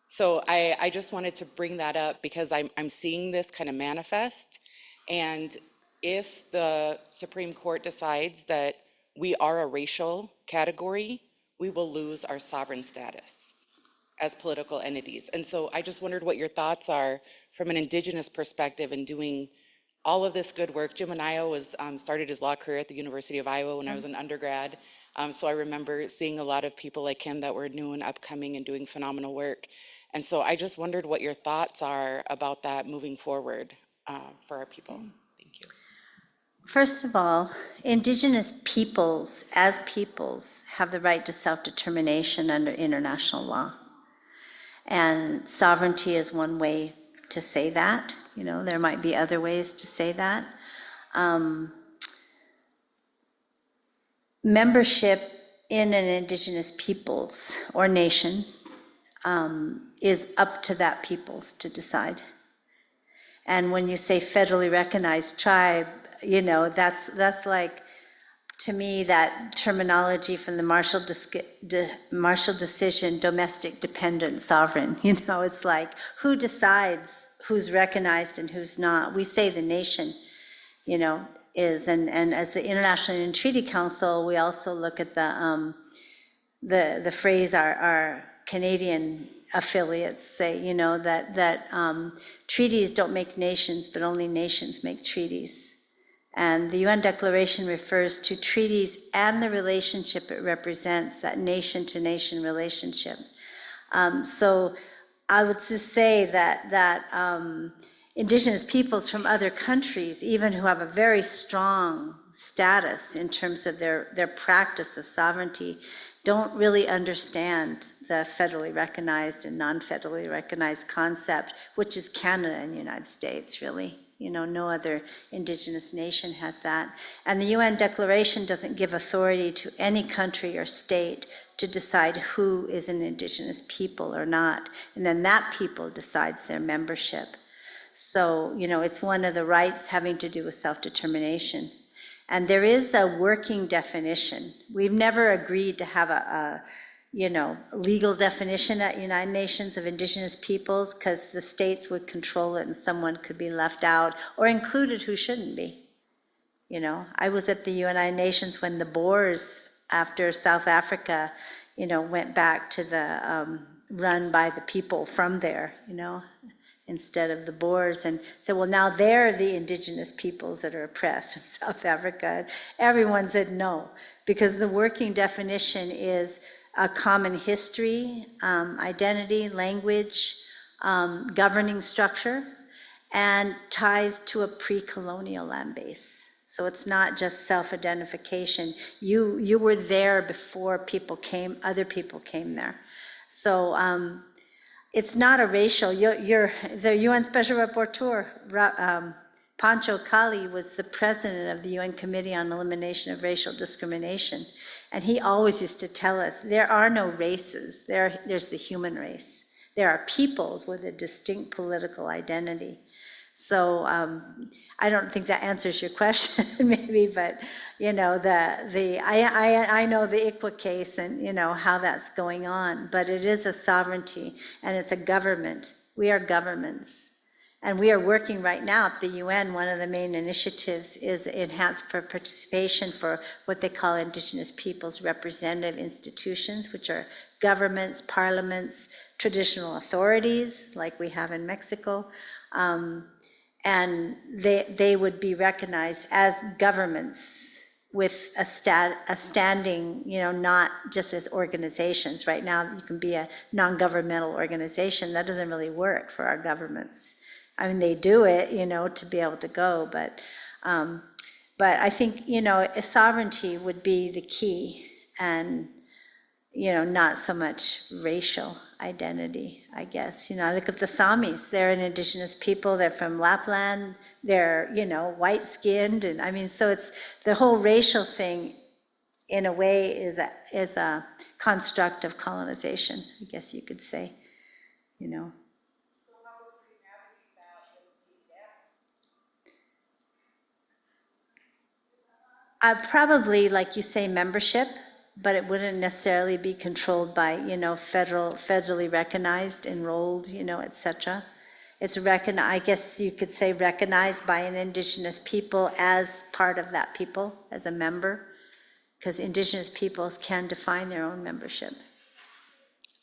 So I just wanted to bring that up because I'm seeing this kind of manifest. And if the Supreme Court decides that we are a racial category, we will lose our sovereign status as political entities. And so I just wondered what your thoughts are from an Indigenous perspective in doing all of this good work. Jim Anaya started his law career at the University of Iowa when I was an undergrad. So I remember seeing a lot of people like him that were new and upcoming and doing phenomenal work. And so I just wondered what your thoughts are about that moving forward for our people. Thank you. First of all, Indigenous peoples, as peoples, have the right to self-determination under international law. And sovereignty is one way to say that. There might be other ways to say that. Membership in an Indigenous peoples or nation is up to that peoples to decide. And when you say federally recognized tribe, you know, that's like, to me, that terminology from the Marshall decision, domestic dependent sovereign, you know, it's like, who decides who's recognized and who's not? We say the nation, you know, is, and as the International Indian Treaty Council, we also look at the phrase our Canadian affiliates say, you know, that treaties don't make nations, but only nations make treaties. And the UN Declaration refers to treaties and the relationship it represents, that nation-to-nation relationship. So I would just say that Indigenous peoples from other countries, even who have a very strong status in terms of their practice of sovereignty, don't really understand the federally recognized and non-federally recognized concept, which is Canada and the United States, really. You know, no other Indigenous nation has that. And the UN Declaration doesn't give authority to any country or state to decide who is an Indigenous people or not. And then that people decides their membership. So, you know, it's one of the rights having to do with self-determination. And there is a working definition. We've never agreed to have a legal definition at United Nations of Indigenous peoples, because the states would control it and someone could be left out or included who shouldn't be. You know, I was at the United Nations when the Boers, after South Africa, you know, went back to the run by the people from there, you know, instead of the Boers, and said, well, now they're the Indigenous peoples that are oppressed from South Africa. Everyone said no, because the working definition is a common history, identity, language, governing structure, and ties to a pre-colonial land base. So it's not just self-identification. You were there before people came, other people came there. So it's not a racial, the UN Special Rapporteur, Pancho Kali, was the president of the UN Committee on Elimination of Racial Discrimination. And he always used to tell us, there are no races, there's the human race. There are peoples with a distinct political identity. So I don't think that answers your question, maybe, but you know, I know the ICWA case and you know how that's going on, but it is a sovereignty and it's a government. We are governments. And we are working right now at the UN. One of the main initiatives is enhanced participation for what they call Indigenous peoples representative institutions, which are governments, parliaments, traditional authorities, like we have in Mexico. And they would be recognized as governments with a standing, you know, not just as organizations. Right now, you can be a non-governmental organization. That doesn't really work for our governments. I mean, they do it, you know, to be able to go, but I think, you know, sovereignty would be the key, and, you know, not so much racial identity, I guess. You know, I look at the Samis, they're an Indigenous people, they're from Lapland, they're, you know, white-skinned, and I mean, so it's, the whole racial thing, in a way, is a construct of colonization, I guess you could say, you know. Probably, like you say, membership, but it wouldn't necessarily be controlled by, you know, federally recognized, enrolled, you know, etc. It's recognized, I guess you could say, recognized by an Indigenous people as part of that people, as a member, because Indigenous peoples can define their own membership.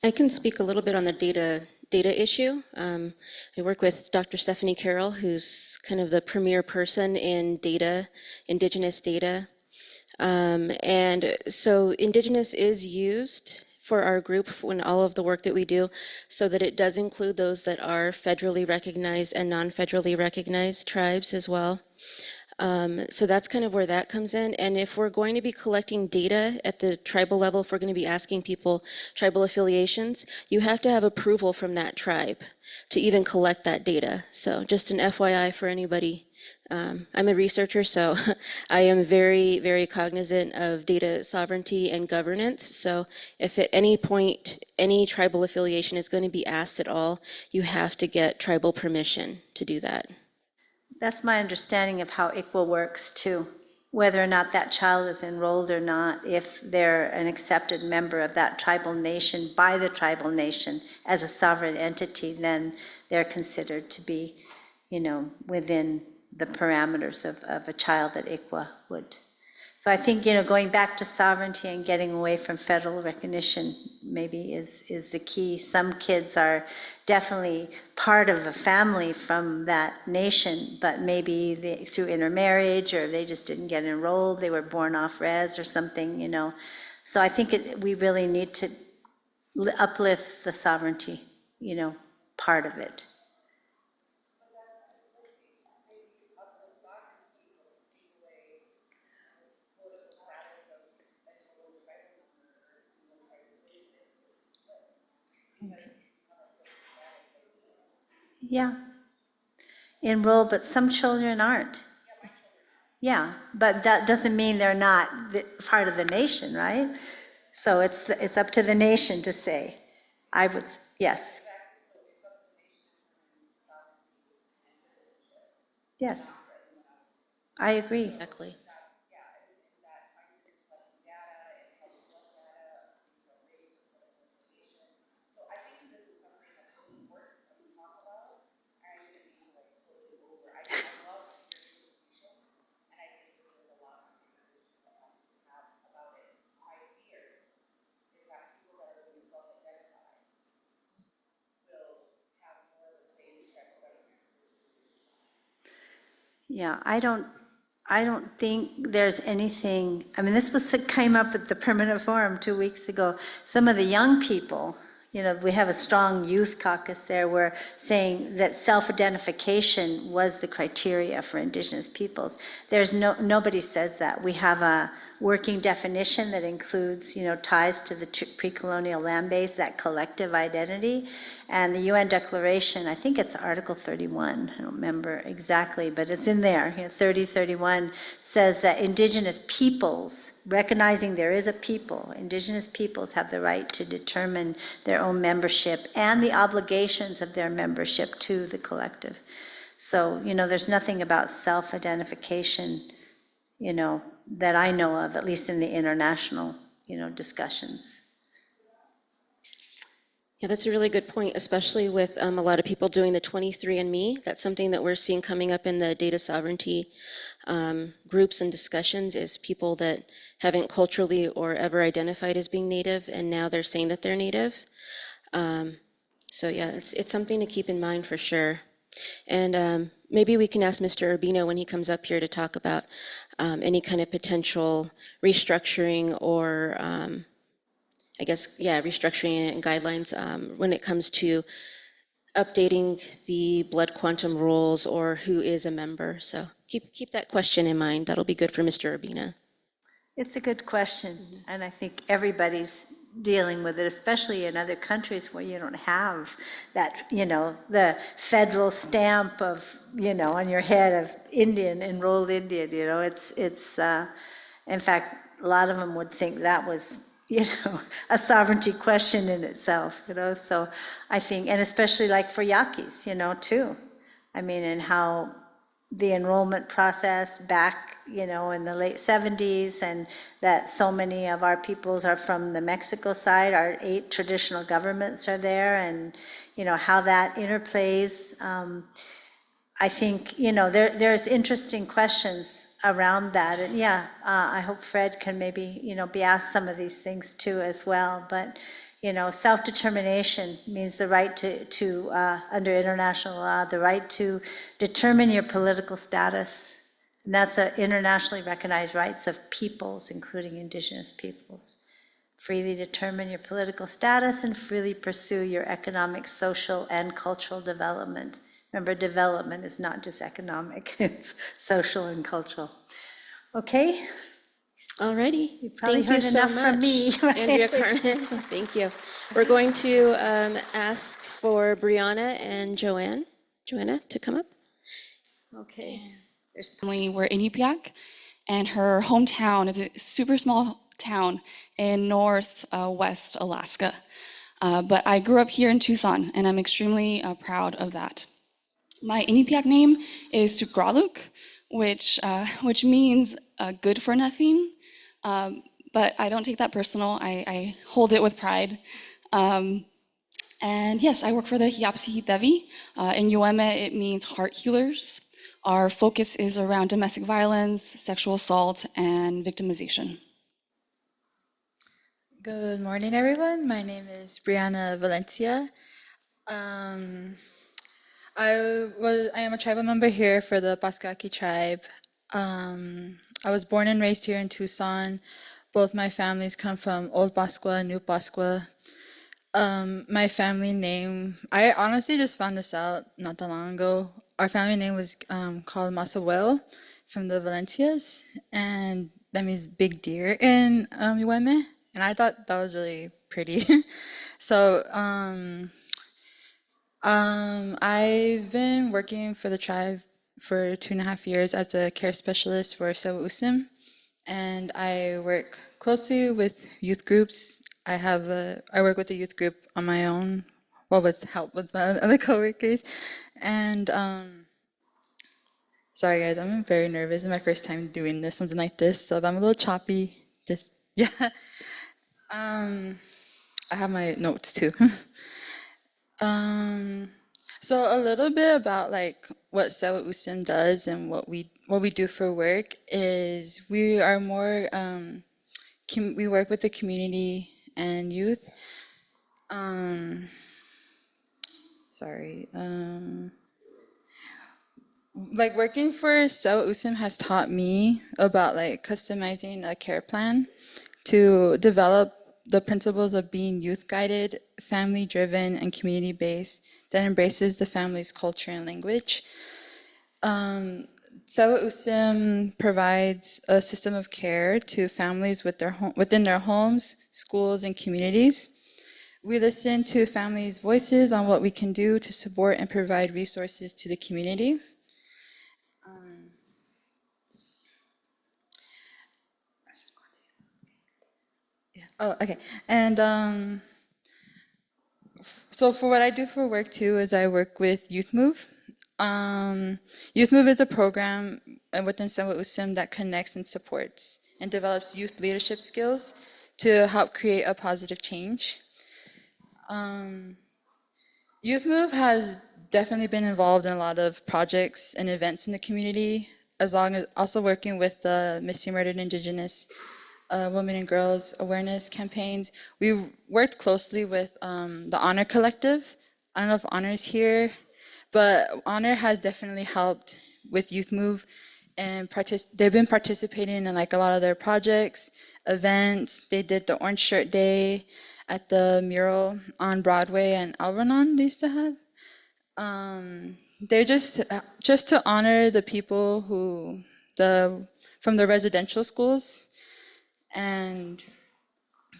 I can speak a little bit on the data issue. I work with Dr. Stephanie Carroll, who's kind of the premier person in data, Indigenous data. And so Indigenous is used for our group in all of the work that we do, so that it does include those that are federally recognized and non-federally recognized tribes as well. So that's kind of where that comes in. And if we're going to be collecting data at the tribal level, if we're going to be asking people tribal affiliations, you have to have approval from that tribe to even collect that data. So just an FYI for anybody I'm a researcher, so I am very, very cognizant of data sovereignty and governance. So if at any point any tribal affiliation is going to be asked at all, you have to get tribal permission to do that. That's my understanding of how ICWA works too. Whether or not that child is enrolled or not, if they're an accepted member of that tribal nation by the tribal nation as a sovereign entity, then they're considered to be, within the parameters of a child that ICWA would. So I think, going back to sovereignty and getting away from federal recognition maybe is the key. Some kids are definitely part of a family from that nation, but maybe through intermarriage, or they just didn't get enrolled, they were born off res or something, So I think we really need to uplift the sovereignty, part of it. Yeah. Enroll, but some children aren't. Yeah, but that doesn't mean they're not part of the nation, right? So it's up to the nation to say. Yes. Yes, I agree. Exactly. Yeah, I don't think there's anything, this came up at the permanent forum 2 weeks ago. Some of the young people, we have a strong youth caucus there, were saying that self-identification was the criteria for Indigenous peoples. Nobody says that. We have a working definition that includes, ties to the pre-colonial land base, that collective identity. And the UN Declaration, I think it's Article 31, I don't remember exactly, but it's in there, 3031, says that Indigenous peoples, recognizing there is a people, Indigenous peoples have the right to determine their own membership and the obligations of their membership to the collective. So, there's nothing about self-identification, that I know of, at least in the international, discussions. Yeah, that's a really good point, especially with a lot of people doing the 23andMe. That's something that we're seeing coming up in the data sovereignty groups and discussions, is people that haven't culturally or ever identified as being Native, and now they're saying that they're Native. So yeah, it's something to keep in mind for sure. And maybe we can ask Mr. Urbina when he comes up here to talk about any kind of potential restructuring or restructuring and guidelines when it comes to updating the blood quantum rules or who is a member. So keep that question in mind. That'll be good for Mr. Urbina. It's a good question, and I think everybody's dealing with it, especially in other countries where you don't have that, the federal stamp of, on your head of Indian, enrolled Indian, it's in fact, a lot of them would think that was, a sovereignty question in itself, so I think, and especially like for Yaquis, too. And how the enrollment process back, in the late 70s, and that so many of our peoples are from the Mexico side, our 8 traditional governments are there, and, how that interplays. I think, there's interesting questions around that, and I hope Fred can maybe, be asked some of these things too as well, but, self-determination means the right to under international law, the right to determine your political status. And that's an internationally recognized rights of peoples, including Indigenous peoples. Freely determine your political status and freely pursue your economic, social, and cultural development. Remember, development is not just economic, it's social and cultural. Okay? Alrighty. You probably Thank you heard so enough from me. much, Andrea Carmen. Thank you. We're going to ask for Brianna and Joanne to come up. Okay. family were Inupiaq, and her hometown is a super small town in northwest Alaska. But I grew up here in Tucson, and I'm extremely proud of that. My Inupiaq name is Sukraluk, which means good for nothing. But I don't take that personal. I hold it with pride. And yes, I work for the Hiapsi Devi. In Yoeme, it means heart healers. Our focus is around domestic violence, sexual assault, and victimization. Good morning, everyone. My name is Brianna Valencia. I am a tribal member here for the Pascua-Yaqui tribe. I was born and raised here in Tucson. Both my families come from Old Pascua and New Pascua. My family name, I honestly just found this out not that long ago. Our family name was called Masawel from the Valencias, and that means big deer in Ueme, and I thought that was really pretty. So I've been working for the tribe for 2.5 years as a care specialist for Sewausim, and I work closely with youth groups. I work with a youth group on my own, well, with help with the other coworkers. And sorry guys, I'm very nervous. It's my first time doing something like this, so if I'm a little choppy, just yeah. I have my notes too. So a little bit about like what Sewausim does and what we do for work is we are more we work with the community and youth. Sorry. Like working for Sewausim has taught me about like customizing a care plan to develop the principles of being youth-guided, family-driven, and community-based that embraces the family's culture and language. Sewausim provides a system of care to families within their homes, schools, and communities. We listen to families' voices on what we can do to support and provide resources to the community. Oh, okay. And so for what I do for work too is I work with Youth Move. Youth Move is a program within Sewausim that connects and supports and develops youth leadership skills to help create a positive change. Youth Move has definitely been involved in a lot of projects and events in the community, as long as also working with the Missing Murdered Indigenous women and girls awareness campaigns. We worked closely with the Honor Collective. I don't know if Honor is here, but Honor has definitely helped with Youth Move, and they've been participating in like a lot of their projects, events. They did the Orange Shirt Day at the mural on Broadway and Alvernon they used to have. They're just to honor the people from the residential schools, and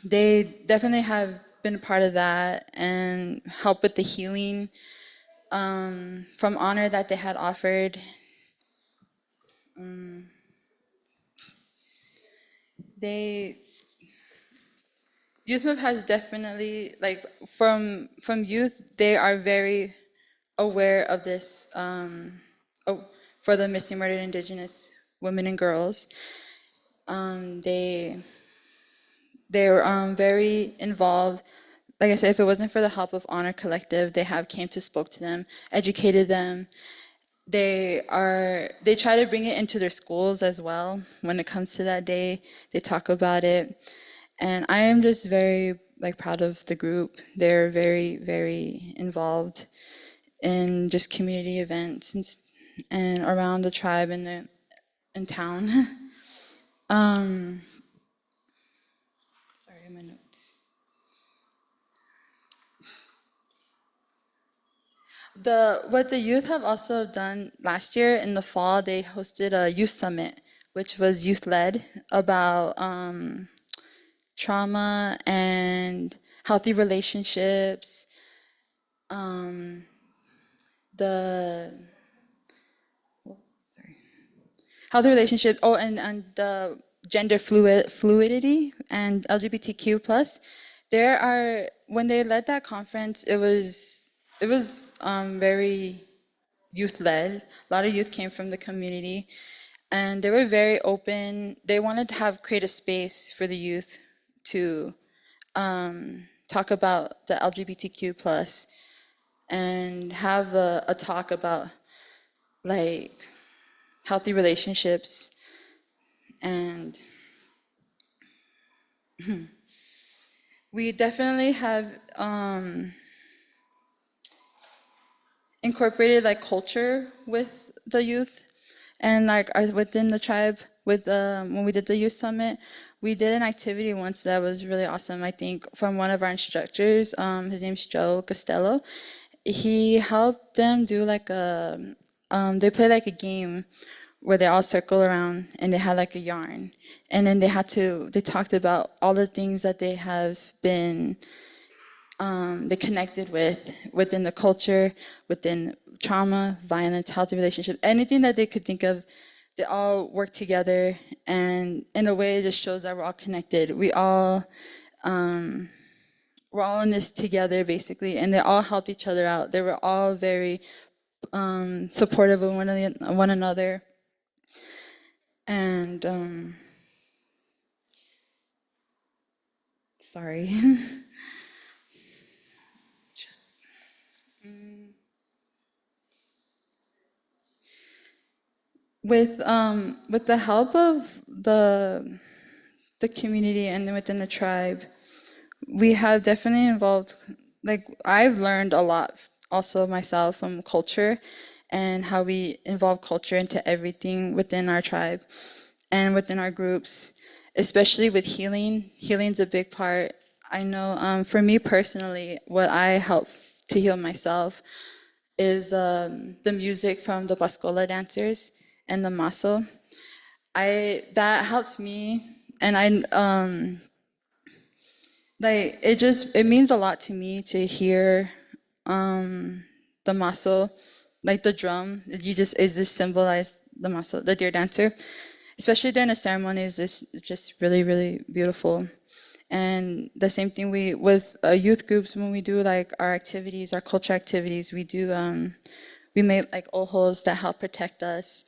they definitely have been a part of that and help with the healing from Honor that they had offered. Youth Move has definitely, like, from youth, they are very aware of this for the missing murdered Indigenous women and girls. They're very involved. Like I said, if it wasn't for the help of Honor Collective, they have came to spoke to them, educated them. They try to bring it into their schools as well. When it comes to that day, they talk about it. And I am just very proud of the group. They're very, very involved in just community events and around the tribe and in town. Sorry, my notes. What the youth have also done last year in the fall, they hosted a youth summit, which was youth-led about trauma and healthy relationships. The healthy relationships. Oh, and the gender fluidity and LGBTQ plus. There are, when they led that conference, it was very youth led. A lot of youth came from the community, and they were very open. They wanted to create a space for the youth to talk about the LGBTQ plus and have a talk about like healthy relationships. And we definitely have incorporated like culture with the youth, and like within the tribe with when we did the youth summit, we did an activity once that was really awesome. I think from one of our instructors, his name's Joe Costello. He helped them do like they played like a game where they all circle around and they had like a yarn, and then they talked about all the things that they have been they connected with within the culture, within trauma, violence, healthy relationships, anything that they could think of. They all work together, and in a way, it just shows that we're all connected. We're all in this together, basically, and they all helped each other out. They were all very supportive of one another, and sorry. With the help of the community and within the tribe, we have definitely involved, like I've learned a lot also myself from culture and how we involve culture into everything within our tribe and within our groups, especially with healing. Healing's a big part. I know for me personally, what I help to heal myself is the music from the Pascola dancers and the maso. That helps me, and like it means a lot to me to hear the maso, like the drum. It just symbolize the maso, the deer dancer, especially during the ceremonies. It's just really, really beautiful. And the same thing with youth groups, when we do like our activities, our culture activities, we make like ojos that help protect us,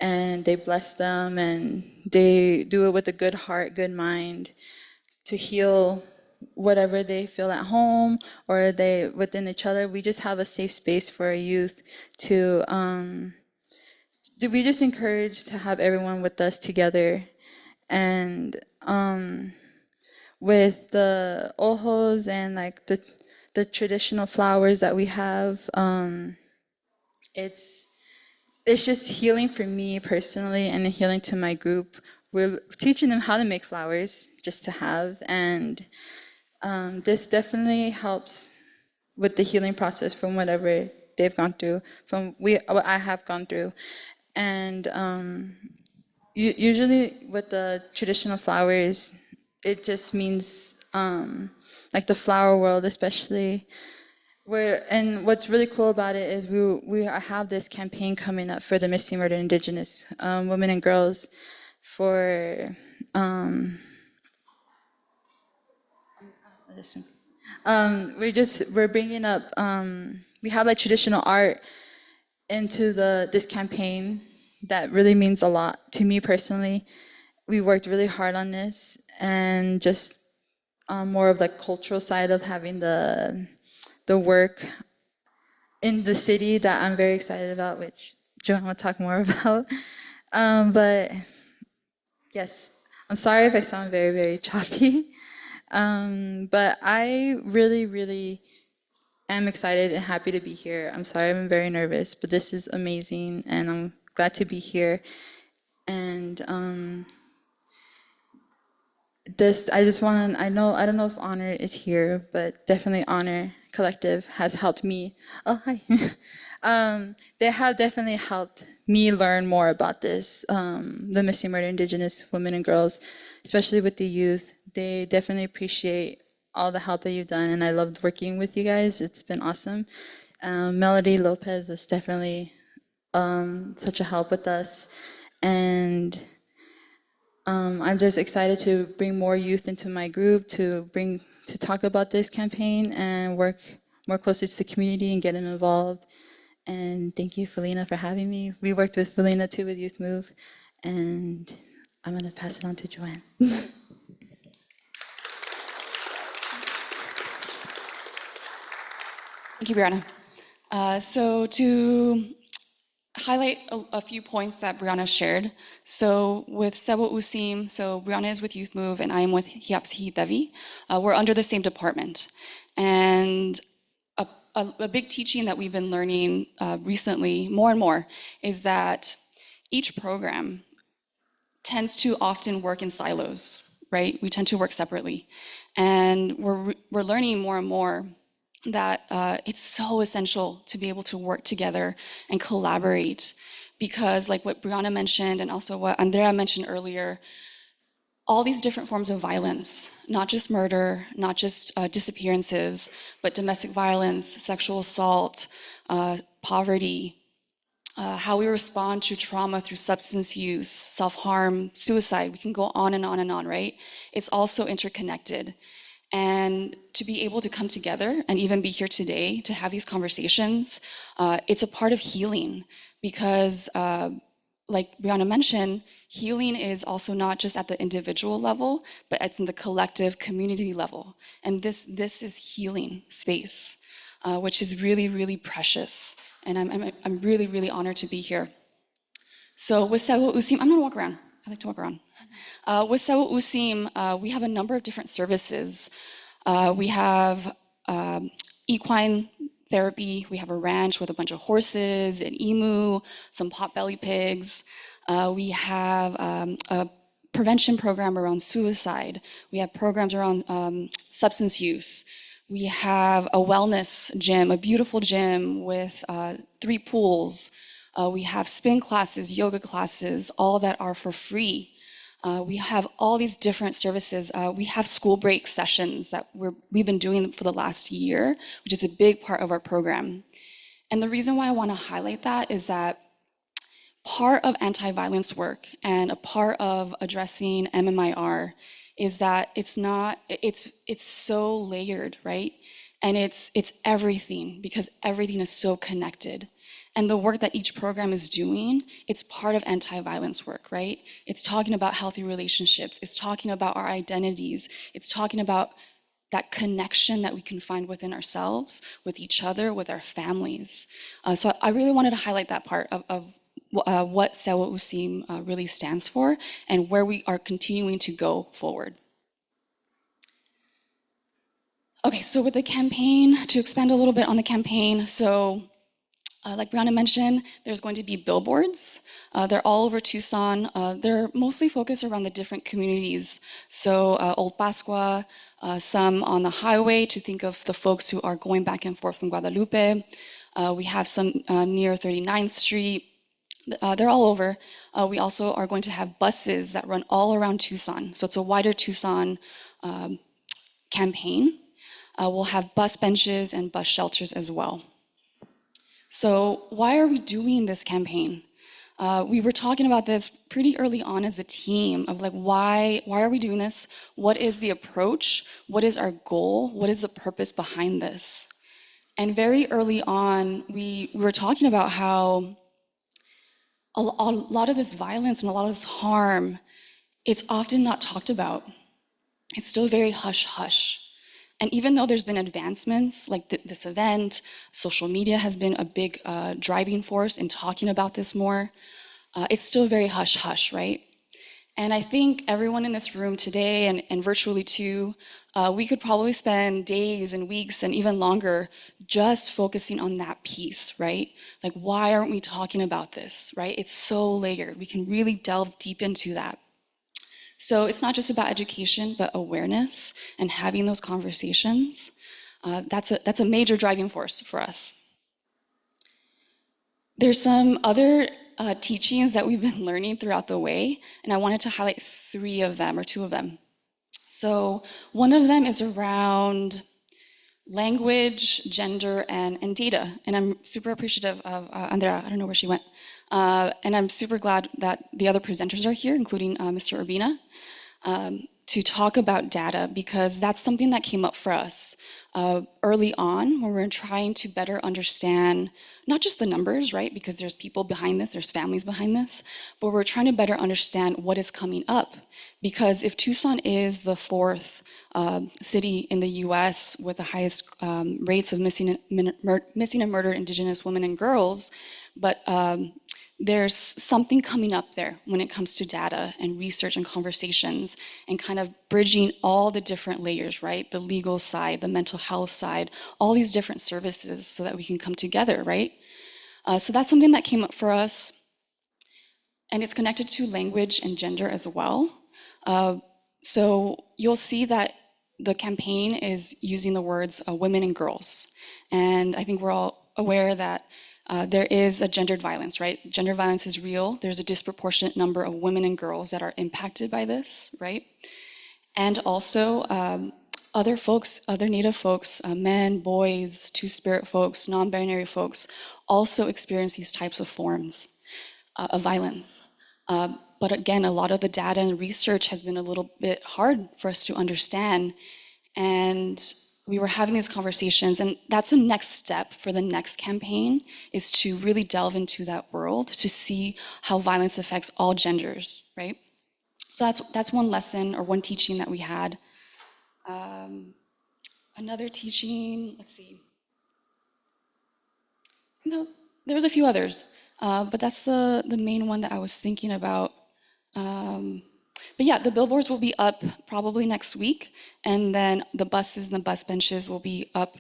and they bless them, and they do it with a good heart, good mind to heal whatever they feel at home or they within each other. We just have a safe space for our youth to we just encourage to have everyone with us together. And with the ojos and like the traditional flowers that we have, it's just healing for me personally and healing to my group. We're teaching them how to make flowers just to have, and this definitely helps with the healing process from whatever they've gone through, what I have gone through. And usually with the traditional flowers, it just means like the flower world, especially. And what's really cool about it is we have this campaign coming up for the missing murdered Indigenous women and girls for listen. We're bringing up we have like traditional art into this campaign that really means a lot to me personally. We worked really hard on this, and just more of the cultural side of having the work in the city that I'm very excited about, which Joanne will talk more about. But yes, I'm sorry if I sound very, very choppy. But I really, really am excited and happy to be here. I'm sorry I'm very nervous, but this is amazing, and I'm glad to be here. And I just want to, I don't know if Honor is here, but definitely Honor Collective has helped me. Oh, hi. They have definitely helped me learn more about this, the missing murdered Indigenous women and girls, especially with the youth. They definitely appreciate all the help that you've done, and I loved working with you guys. It's been awesome. Melody Lopez is definitely such a help with us. And I'm just excited to bring more youth into my group, to talk about this campaign and work more closely to the community and get them involved. And thank you, Felina, for having me. We worked with Felina too with Youth Move, and I'm gonna pass it on to Joanne. Thank you, Brianna. So to highlight a few points that Brianna shared. So with Sewo Usim, so Brianna is with Youth Move and I am with Hiapsi Devi. We're under the same department. And a big teaching that we've been learning recently, more and more, is that each program tends to often work in silos, right? We tend to work separately. And we're learning more and more that it's so essential to be able to work together and collaborate, because like what Brianna mentioned and also what Andrea mentioned earlier, all these different forms of violence, not just murder, not just disappearances, but domestic violence, sexual assault, poverty, how we respond to trauma through substance use, self-harm, suicide, we can go on and on and on, right? It's also interconnected. And to be able to come together and even be here today to have these conversations, it's a part of healing, because like Brianna mentioned, healing is also not just at the individual level, but it's in the collective community level. And this is healing space, which is really, really precious. And I'm really, really honored to be here. So with Sewo Usim, I'm gonna walk around. I like to walk around. With Sewo Usim, we have a number of different services. We have equine therapy. We have a ranch with a bunch of horses, an emu, some potbelly pigs. We have a prevention program around suicide. We have programs around substance use. We have a wellness gym, a beautiful gym with 3 pools. We have spin classes, yoga classes, all that are for free. We have all these different services. We have school break sessions that we've been doing for the last year, which is a big part of our program. And the reason why I want to highlight that is that part of anti-violence work and a part of addressing MMIR is that it's so layered, right? And it's everything, because everything is so connected. And the work that each program is doing, it's part of anti-violence work, right? It's talking about healthy relationships. It's talking about our identities. It's talking about that connection that we can find within ourselves, with each other, with our families. So I really wanted to highlight that part of what Sewo Usim really stands for and where we are continuing to go forward. Okay, so with the campaign, to expand a little bit on the campaign, so like Brianna mentioned, there's going to be billboards. They're all over Tucson. They're mostly focused around the different communities. So Old Pascua, some on the highway to think of the folks who are going back and forth from Guadalupe. We have some near 39th Street. They're all over. We also are going to have buses that run all around Tucson. So it's a wider Tucson campaign. We'll have bus benches and bus shelters as well. So why are we doing this campaign? We were talking about this pretty early on as a team of like, why are we doing this? What is the approach? What is our goal? What is the purpose behind this? And very early on, we were talking about how a lot of this violence and a lot of this harm, it's often not talked about. It's still very hush-hush. And even though there's been advancements like this event, social media has been a big driving force in talking about this more, it's still very hush-hush, right? And I think everyone in this room today and virtually too, we could probably spend days and weeks and even longer just focusing on that piece, right? Like, why aren't we talking about this, right? It's so layered. We can really delve deep into that. So it's not just about education, but awareness and having those conversations. That's a major driving force for us. There's some other teachings that we've been learning throughout the way, and I wanted to highlight 3 of them or 2 of them. So one of them is around language, gender, and data. And I'm super appreciative of Andrea, I don't know where she went. And I'm super glad that the other presenters are here, including Mr. Urbina, to talk about data, because that's something that came up for us early on when we were trying to better understand not just the numbers, right? Because there's people behind this, there's families behind this, but we're trying to better understand what is coming up. Because if Tucson is the fourth city in the US with the highest rates of missing and murdered Indigenous women and girls, but there's something coming up there when it comes to data and research and conversations and kind of bridging all the different layers, right? The legal side, the mental health side, all these different services so that we can come together, right? So that's something that came up for us. And it's connected to language and gender as well. So you'll see that the campaign is using the words women and girls. And I think we're all aware that there is a gendered violence, right? Gender violence is real. There's a disproportionate number of women and girls that are impacted by this, right? And also other folks, other Native folks, men, boys, Two-Spirit folks, non-binary folks also experience these types of forms of violence. But again, a lot of the data and research has been a little bit hard for us to understand. And we were having these conversations, and that's the next step for the next campaign, is to really delve into that world to see how violence affects all genders, right? So that's one lesson or one teaching that we had. Another teaching, let's see. No, there was a few others, but that's the main one that I was thinking about. But yeah, the billboards will be up probably next week, and then the buses and the bus benches will be up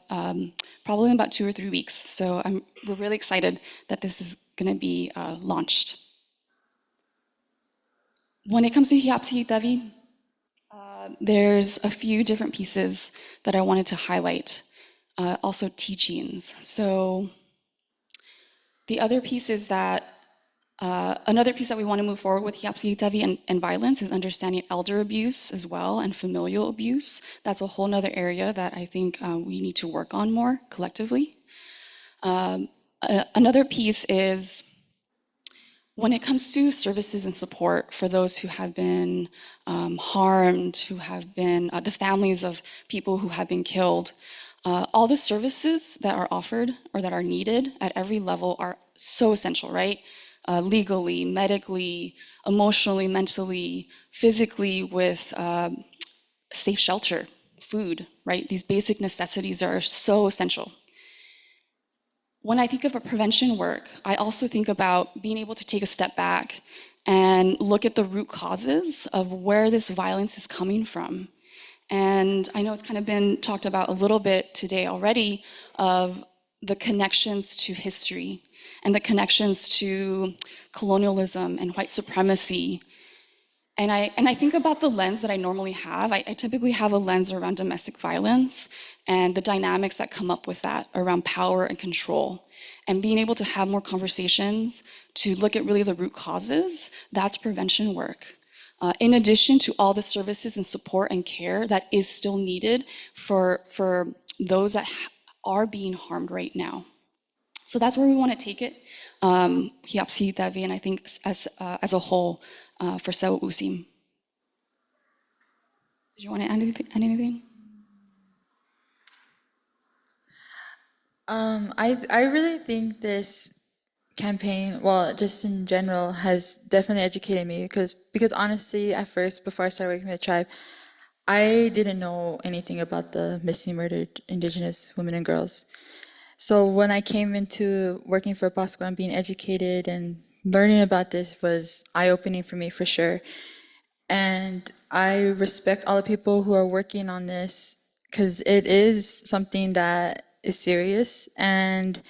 probably in about 2 or 3 weeks. So we're really excited that this is going to be launched. When it comes to Hiapsi there's a few different pieces that I wanted to highlight, also teachings. So the other piece is that another piece that we want to move forward with Hiapsi and violence is understanding elder abuse as well and familial abuse. That's a whole nother area that I think we need to work on more collectively. Another piece is when it comes to services and support for those who have been harmed, who have been the families of people who have been killed, all the services that are offered or that are needed at every level are so essential, right? Legally, medically, emotionally, mentally, physically, with safe shelter, food, right? These basic necessities are so essential. When I think of a prevention work, I also think about being able to take a step back and look at the root causes of where this violence is coming from. And I know it's kind of been talked about a little bit today already of the connections to history and the connections to colonialism and white supremacy. And I think about the lens that I normally have. I typically have a lens around domestic violence and the dynamics that come up with that around power and control. And being able to have more conversations to look at really the root causes, that's prevention work. In addition to all the services and support and care that is still needed for those that are being harmed right now. So that's where we want to take it, Hiapsi Tavi, and I think as a whole for Sewa Usim. Did you want to add anything? I really think this campaign, well, just in general, has definitely educated me because honestly, at first, before I started working with the tribe, I didn't know anything about the missing, murdered Indigenous women and girls. So when I came into working for Pasco and being educated and learning about this was eye-opening for me for sure. And I respect all the people who are working on this because it is something that is serious and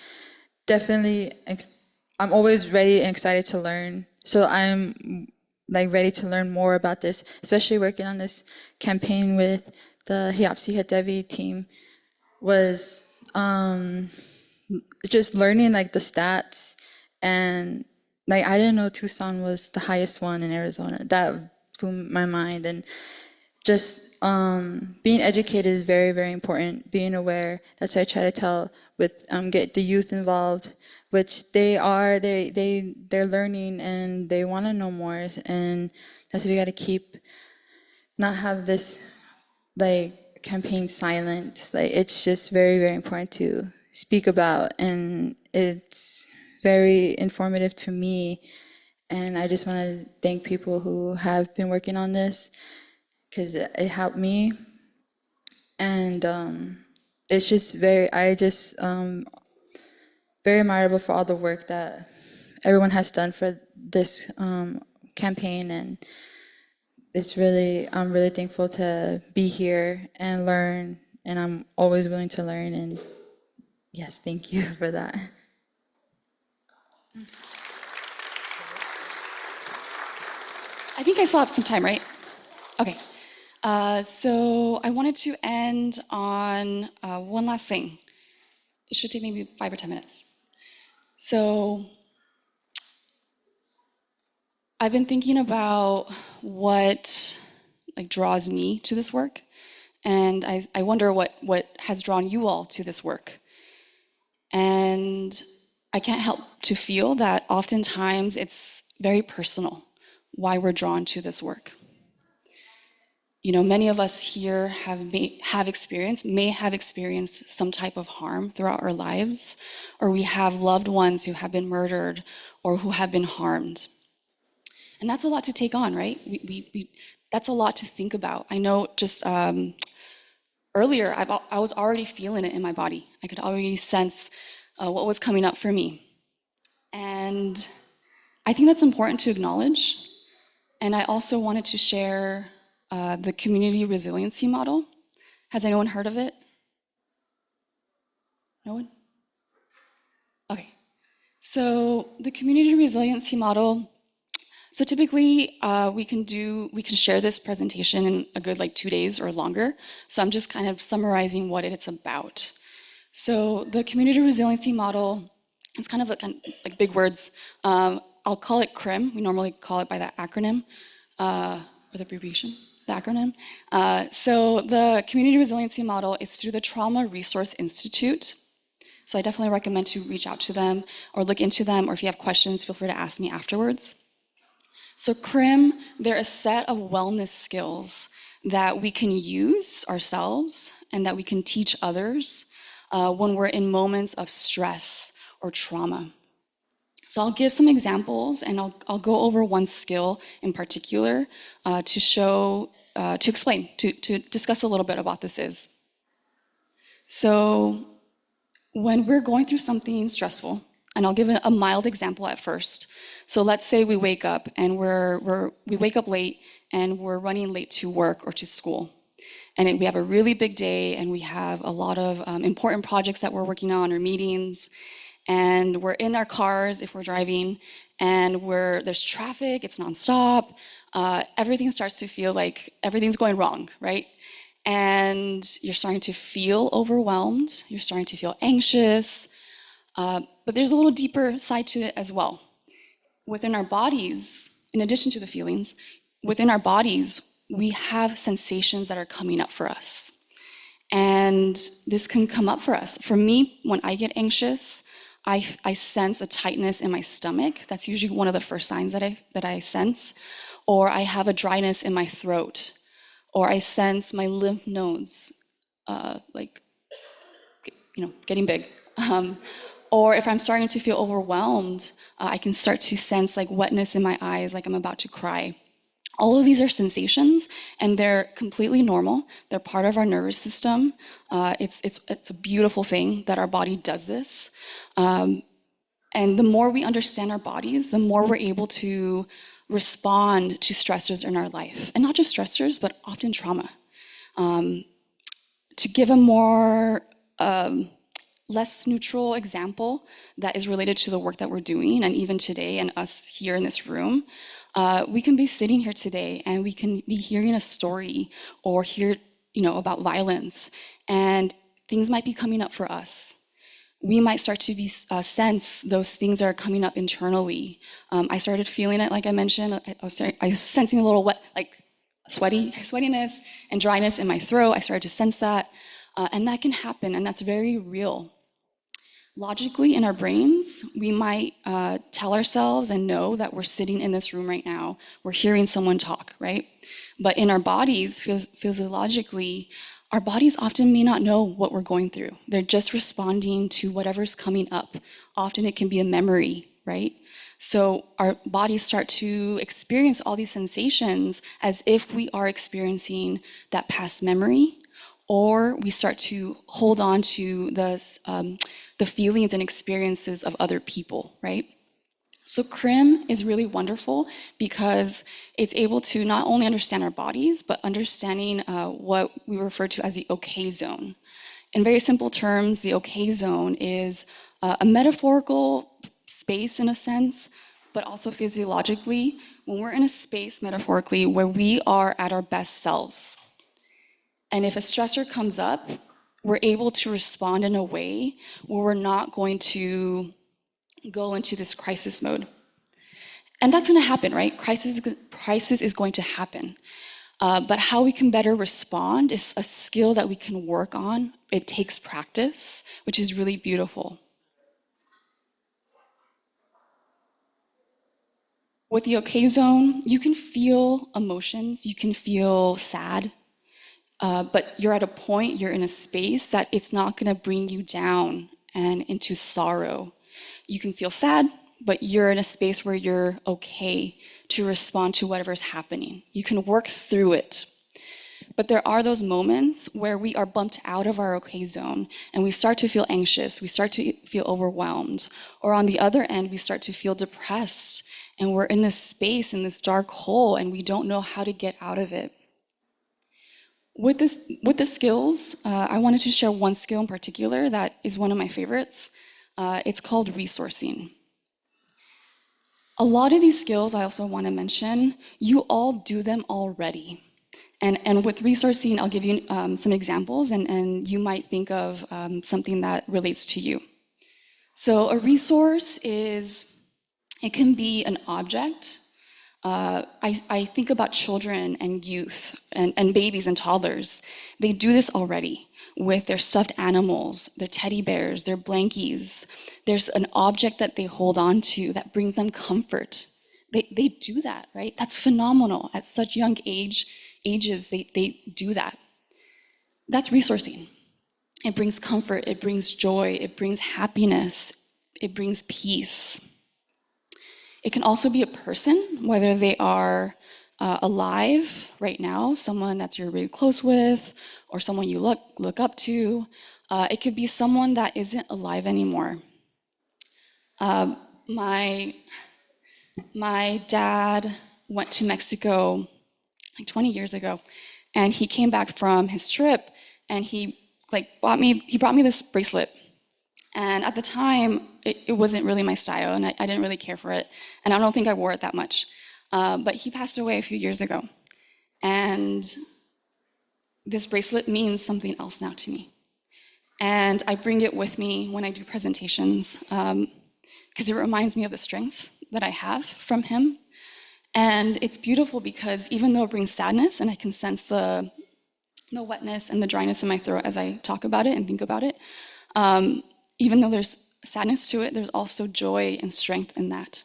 definitely I'm always ready and excited to learn. So I'm like ready to learn more about this, especially working on this campaign with the Hiapsi Hatevi team was just learning like the stats and like I didn't know Tucson was the highest one in Arizona. That blew my mind. And just being educated is very, very important. Being aware. That's what I try to tell with get the youth involved, which they are. They're learning and they want to know more. And that's what we got to keep. Not have this like campaign silent. Like it's just very, very important to speak about, and it's very informative to me. And I just want to thank people who have been working on this because it helped me. And it's just very admirable for all the work that everyone has done for this campaign. And I'm really thankful to be here and learn. And I'm always willing to learn. And yes, thank you for that. I think I still have some time, right? Okay. So I wanted to end on one last thing. It should take maybe 5 or 10 minutes. So I've been thinking about what draws me to this work, and I wonder what has drawn you all to this work. And I can't help to feel that oftentimes it's very personal why we're drawn to this work. You know, many of us here may have experienced some type of harm throughout our lives, or we have loved ones who have been murdered or who have been harmed. And that's a lot to take on, right? That's a lot to think about. I know just earlier, I was already feeling it in my body. I could already sense what was coming up for me. And I think that's important to acknowledge. And I also wanted to share the community resiliency model. Has anyone heard of it? No one? Okay. So the community resiliency model, so typically we can share this presentation in a good 2 days or longer. So I'm just kind of summarizing what it's about. So the community resiliency model, it's kind of like big words. I'll call it CRIM. We normally call it by that acronym, or the abbreviation, the acronym. So the community resiliency model is through the Trauma Resource Institute. So I definitely recommend to reach out to them or look into them, or if you have questions, feel free to ask me afterwards. So CRIM, they're a set of wellness skills that we can use ourselves and that we can teach others when we're in moments of stress or trauma. So I'll give some examples, and I'll go over one skill in particular to discuss a little bit about this is. So when we're going through something stressful, and I'll give a mild example at first. So let's say we wake up and we wake up late and we're running late to work or to school. And we have a really big day and we have a lot of important projects that we're working on or meetings. And we're in our cars if we're driving, and there's traffic, it's nonstop. Everything starts to feel like everything's going wrong, right? And you're starting to feel overwhelmed, you're starting to feel anxious, but there's a little deeper side to it as well. Within our bodies, in addition to the feelings, within our bodies, we have sensations that are coming up for us. And this can come up for us. For me, when I get anxious, I sense a tightness in my stomach. That's usually one of the first signs that I sense. Or I have a dryness in my throat. Or I sense my lymph nodes, getting big. Or if I'm starting to feel overwhelmed, I can start to sense wetness in my eyes, like I'm about to cry. All of these are sensations, and they're completely normal. They're part of our nervous system. It's a beautiful thing that our body does this. And the more we understand our bodies, the more we're able to respond to stressors in our life. And not just stressors, but often trauma. To give a more less neutral example that is related to the work that we're doing, and even today, and us here in this room, we can be sitting here today and we can be hearing a story or hear, about violence, and things might be coming up for us. We might start to sense those things that are coming up internally. I started feeling it, like I mentioned. I was sensing a little wet, sweatiness and dryness in my throat. I started to sense that. And that can happen, and that's very real. Logically, in our brains, we might tell ourselves and know that we're sitting in this room right now, we're hearing someone talk, right? But in our bodies, physiologically, our bodies often may not know what we're going through. They're just responding to whatever's coming up. Often it can be a memory, right? So our bodies start to experience all these sensations as if we are experiencing that past memory, or we start to hold on to the feelings and experiences of other people, right? So CRIM is really wonderful because it's able to not only understand our bodies, but understanding what we refer to as the okay zone. In very simple terms, the okay zone is a metaphorical space in a sense, but also physiologically, when we're in a space metaphorically where we are at our best selves. And if a stressor comes up, we're able to respond in a way where we're not going to go into this crisis mode. And that's going to happen, right? Crisis is going to happen. But how we can better respond is a skill that we can work on. It takes practice, which is really beautiful. With the okay zone, you can feel emotions, you can feel sad, but you're at a point, you're in a space that it's not going to bring you down and into sorrow. You can feel sad, but you're in a space where you're okay to respond to whatever's happening. You can work through it. But there are those moments where we are bumped out of our okay zone and we start to feel anxious, we start to feel overwhelmed, or on the other end, we start to feel depressed and we're in this space, in this dark hole, and we don't know how to get out of it. With the skills, I wanted to share one skill in particular that is one of my favorites. It's called resourcing. A lot of these skills I also want to mention, you all do them already. And with resourcing, I'll give you some examples, and you might think of something that relates to you. So a resource it can be an object. I think about children and youth and babies and toddlers. They do this already with their stuffed animals, their teddy bears, their blankies. There's an object that they hold on to that brings them comfort. They do that, right? That's phenomenal. At such young ages, they do that. That's resourcing. It brings comfort, it brings joy, it brings happiness, it brings peace. It can also be a person, whether they are alive right now, someone that you're really close with, or someone you look up to. It could be someone that isn't alive anymore. My dad went to Mexico like 20 years ago, and he came back from his trip, and he brought me this bracelet. And at the time, it wasn't really my style, and I didn't really care for it. And I don't think I wore it that much. But he passed away a few years ago. And this bracelet means something else now to me. And I bring it with me when I do presentations, because it reminds me of the strength that I have from him. And it's beautiful because even though it brings sadness, and I can sense the wetness and the dryness in my throat as I talk about it and think about it, even though there's sadness to it, there's also joy and strength in that.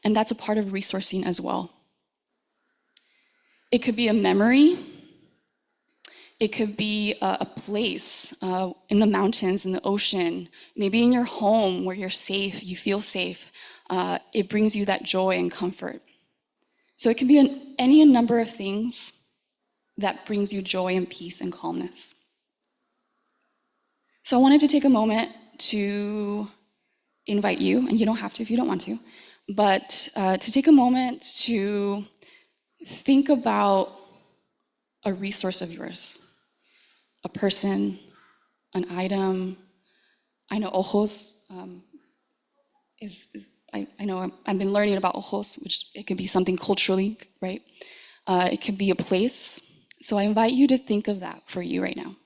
And that's a part of resourcing as well. It could be a memory. It could be a place in the mountains, in the ocean, maybe in your home where you're safe, you feel safe. It brings you that joy and comfort. So it can be any number of things that brings you joy and peace and calmness. So I wanted to take a moment to invite you, and you don't have to if you don't want to, but to take a moment to think about a resource of yours, a person, an item. I know ojos I know I've been learning about ojos, which it could be something culturally, right? It could be a place. So I invite you to think of that for you right now.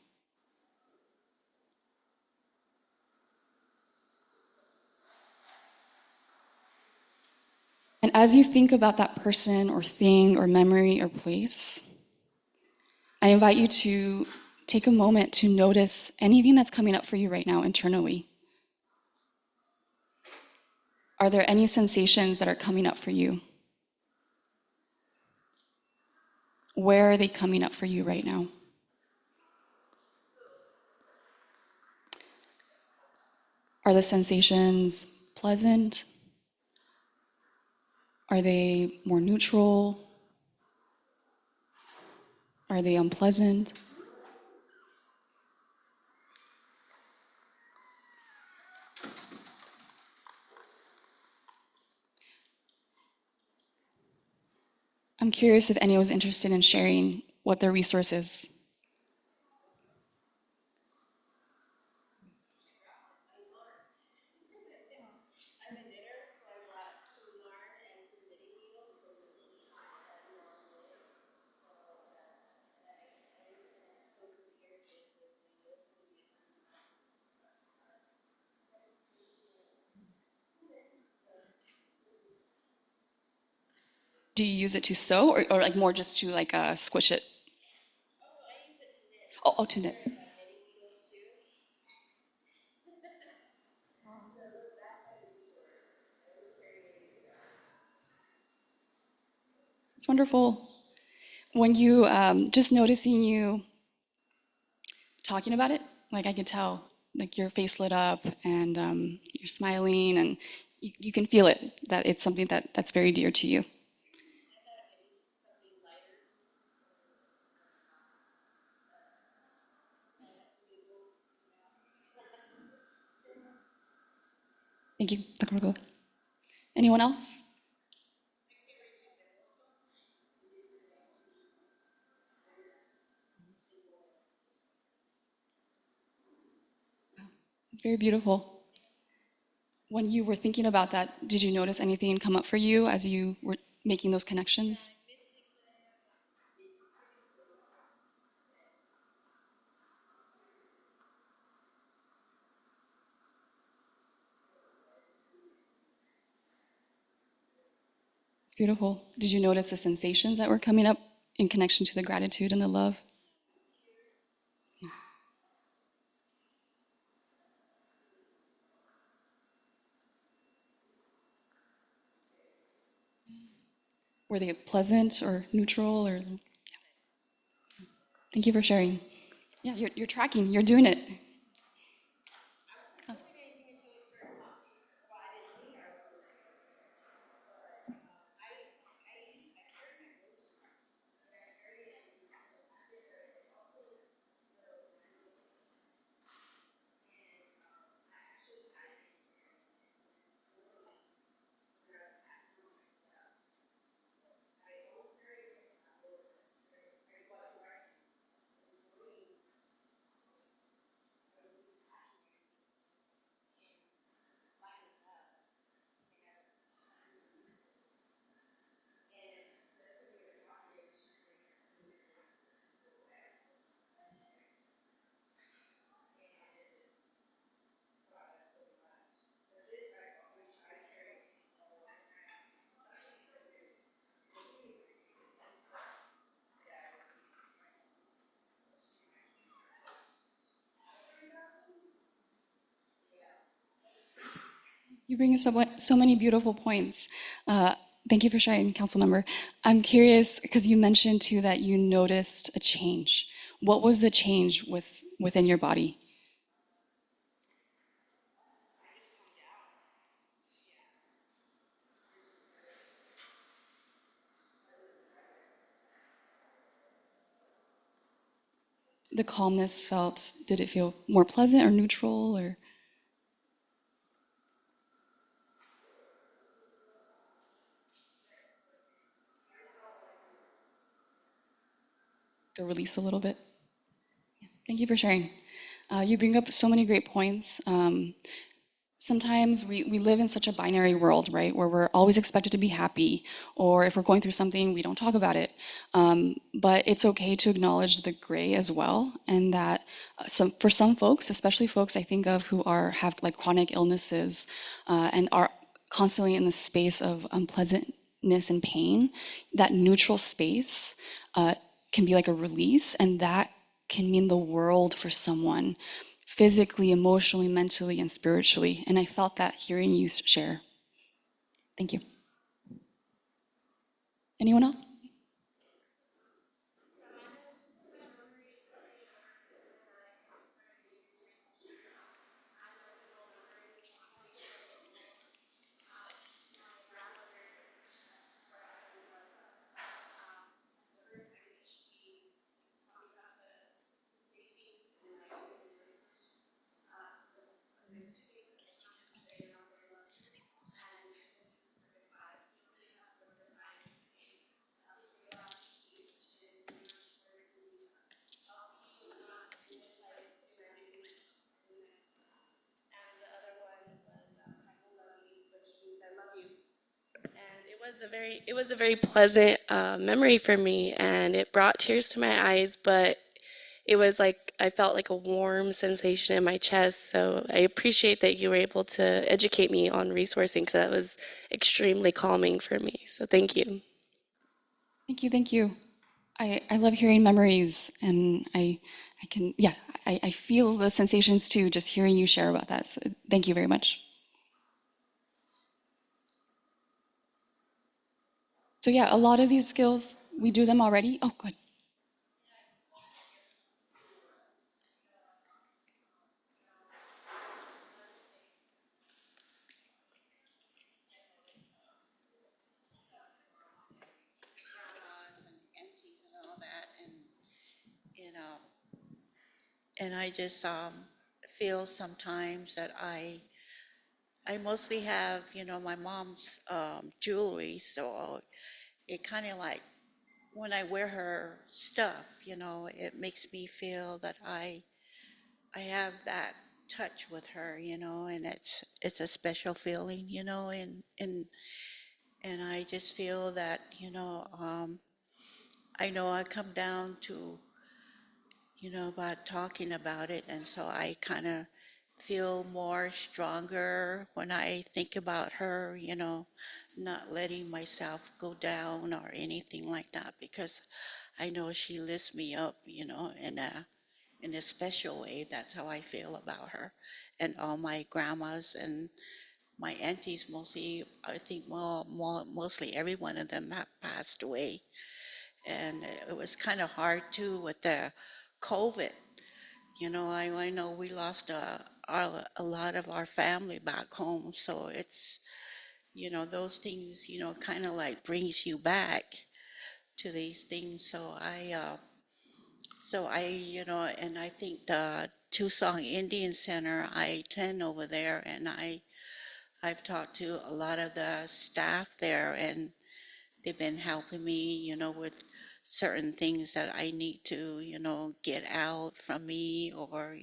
And as you think about that person or thing or memory or place, I invite you to take a moment to notice anything that's coming up for you right now internally. Are there any sensations that are coming up for you? Where are they coming up for you right now? Are the sensations pleasant? Are they more neutral? Are they unpleasant? I'm curious if anyone was interested in sharing what their resource is. Do you use it to sew or like more just to like squish it? Oh, to knit. It's wonderful. When you, just noticing you talking about it, like I could tell, like your face lit up and you're smiling and you can feel it, that it's something that's very dear to you. Thank you, Dr. Rugolo. Anyone else? It's very beautiful. When you were thinking about that, did you notice anything come up for you as you were making those connections? It's beautiful. Did you notice the sensations that were coming up in connection to the gratitude and the love? Were they pleasant or neutral or? Thank you for sharing. Yeah, you're tracking, you're doing it. You bring us so many beautiful points. Thank you for sharing, Council Member. I'm curious, because you mentioned too that you noticed a change. What was the change within your body? The calmness felt, did it feel more pleasant or neutral or? To release a little bit? Thank you for sharing. You bring up so many great points. Sometimes we live in such a binary world, right, where we're always expected to be happy, or if we're going through something, we don't talk about it. But it's okay to acknowledge the gray as well, and that for some folks, especially folks I think of who have like chronic illnesses and are constantly in the space of unpleasantness and pain, that neutral space can be like a release, and that can mean the world for someone, physically, emotionally, mentally, and spiritually. And I felt that hearing you share. Thank you. Anyone else? It was a very pleasant memory for me, and it brought tears to my eyes, but it was like I felt like a warm sensation in my chest. So I appreciate that you were able to educate me on resourcing because that was extremely calming for me. So thank you. Thank you, thank you. I love hearing memories, and I can, yeah, I feel the sensations too, just hearing you share about that. So thank you very much. So yeah, a lot of these skills, we do them already. Oh, good. And aunties and all that, and you know, and I just feel sometimes that I mostly have my mom's jewelry, so it kind of like when I wear her stuff, it makes me feel that I have that touch with her, and it's a special feeling, and I just feel that I know I come down to about talking about it, and so I kind of feel more stronger when I think about her, not letting myself go down or anything like that, because I know she lifts me up, in a special way. That's how I feel about her, and all my grandmas and my aunties. Mostly, I think, mostly every one of them have passed away, and it was kind of hard too with the COVID. I know we lost a lot of our family back home, so it's, those things, kind of like brings you back to these things. And I think the Tucson Indian Center, I attend over there, and I've talked to a lot of the staff there, and they've been helping me, with certain things that I need to, get out from me, or,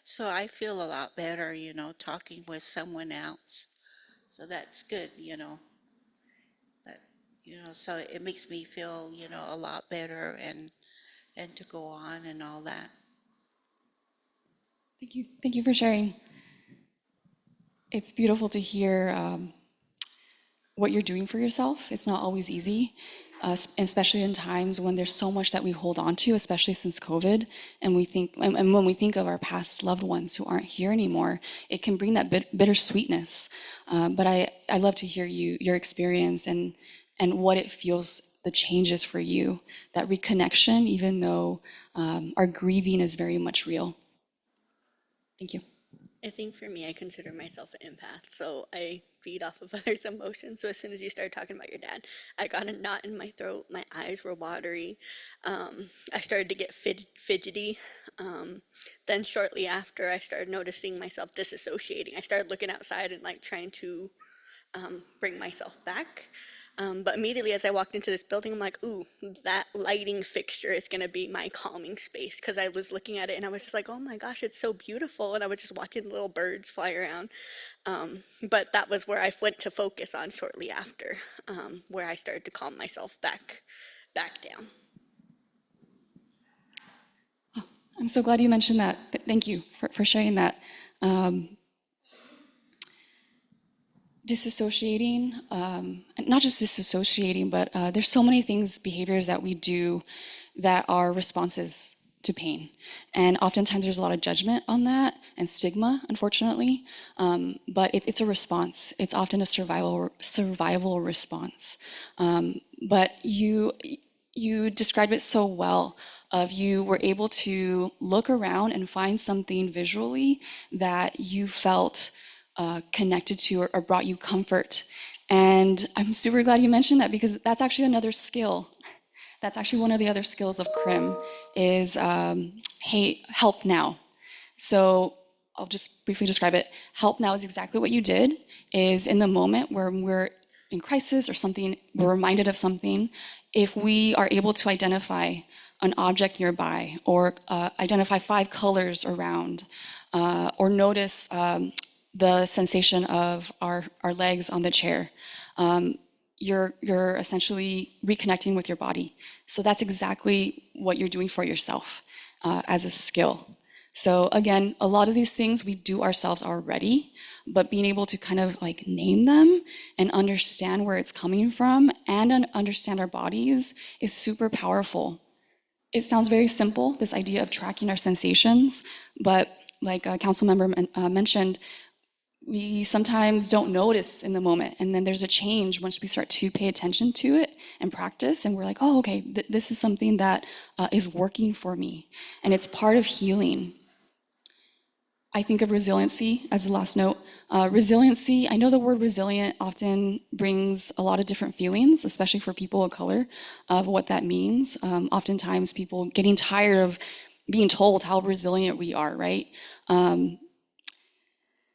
so I feel a lot better, talking with someone else. So that's good, that, so it makes me feel, a lot better, and to go on and all that. Thank you. Thank you for sharing. It's beautiful to hear what you're doing for yourself. It's not always easy, especially in times when there's so much that we hold on to, especially since COVID. And and when we think of our past loved ones who aren't here anymore, it can bring that bittersweetness. But I love to hear your experience and what it feels, the changes for you, that reconnection, even though our grieving is very much real. Thank you. I think for me, I consider myself an empath, so I feed off of others' emotions. So as soon as you started talking about your dad, I got a knot in my throat. My eyes were watery. I started to get fidgety. Then shortly after, I started noticing myself disassociating. I started looking outside and like trying to bring myself back. But immediately as I walked into this building, I'm like, ooh, that lighting fixture is going to be my calming space. Because I was looking at it and I was just like, oh my gosh, it's so beautiful. And I was just watching little birds fly around. But that was where I went to focus on shortly after, where I started to calm myself back down. I'm so glad you mentioned that. Thank you for sharing that. disassociating, not just disassociating, but there's so many things, behaviors that we do that are responses to pain. And oftentimes there's a lot of judgment on that and stigma, unfortunately. But it's a response. It's often a survival response. But you described it so well. Of you were able to look around and find something visually that you felt connected to or brought you comfort. And I'm super glad you mentioned that, because that's actually another skill. That's actually one of the other skills of CRIM is, hey, help now. So I'll just briefly describe it. Help now is exactly what you did, is in the moment where we're in crisis or something, we're reminded of something, if we are able to identify an object nearby or identify 5 colors around or notice the sensation of our legs on the chair, you're essentially reconnecting with your body. So that's exactly what you're doing for yourself as a skill. So again, a lot of these things we do ourselves already, but being able to kind of like name them and understand where it's coming from and understand our bodies is super powerful. It sounds very simple, this idea of tracking our sensations, but like a council member mentioned, we sometimes don't notice in the moment, and then there's a change once we start to pay attention to it and practice, and we're like, oh, okay, this is something that is working for me, and it's part of healing. I think of resiliency as the last note. Resiliency, I know the word resilient often brings a lot of different feelings, especially for people of color, of what that means. Oftentimes people getting tired of being told how resilient we are, right?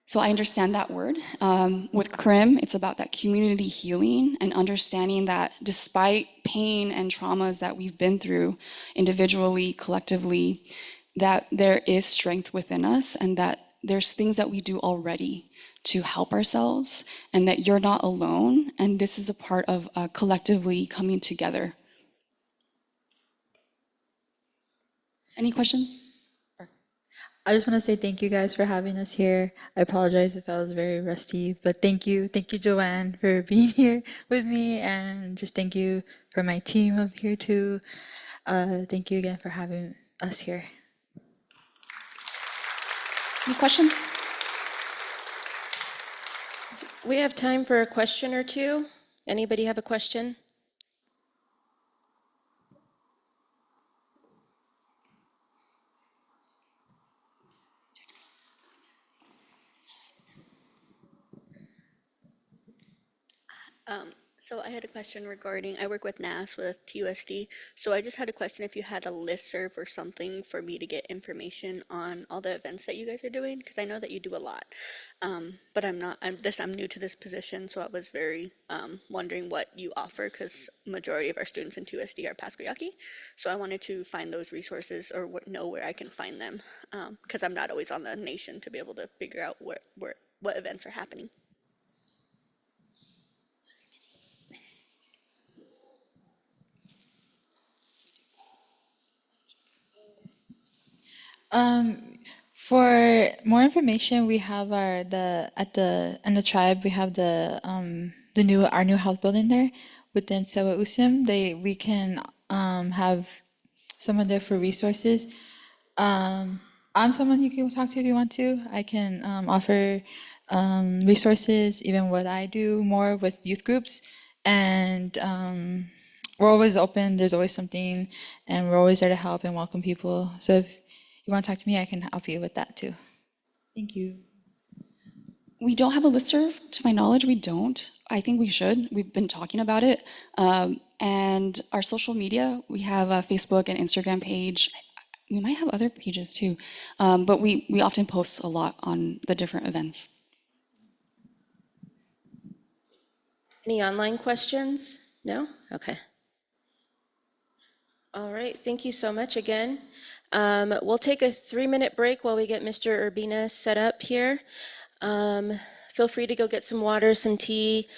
So I understand that word. With CRIM, it's about that community healing and understanding that despite pain and traumas that we've been through individually, collectively, that there is strength within us and that there's things that we do already to help ourselves and that you're not alone. And this is a part of collectively coming together. Any questions? I just want to say thank you guys for having us here. I apologize if I was very rusty, but thank you, Joanne, for being here with me, and just thank you for my team up here too. Thank you again for having us here. Any questions? We have time for a question or two. Anybody have a question? So I had a question regarding, I work with NAS with TUSD. So I just had a question if you had a listserv or something for me to get information on all the events that you guys are doing, because I know that you do a lot. But I'm new to this position, so I was very wondering what you offer, because majority of our students in TUSD are Paskoyaki. So I wanted to find those resources or know where I can find them, because I'm not always on the nation to be able to figure out what events are happening. For more information, we have in the tribe we have our new health building there within Symposium. We can have someone there for resources. I'm someone you can talk to if you want to. I can offer resources, even what I do more with youth groups, and we're always open. There's always something, and we're always there to help and welcome people. So if you want to talk to me, I can help you with that too. Thank you. We don't have a listserv, to my knowledge, we don't. I think we should. We've been talking about it. And our social media, we have a Facebook and Instagram page. We might have other pages too, but we often post a lot on the different events. Any online questions? No? Okay. All right, thank you so much again. We'll take a 3-minute break while we get Mr. Urbina set up here. Feel free to go get some water, some tea.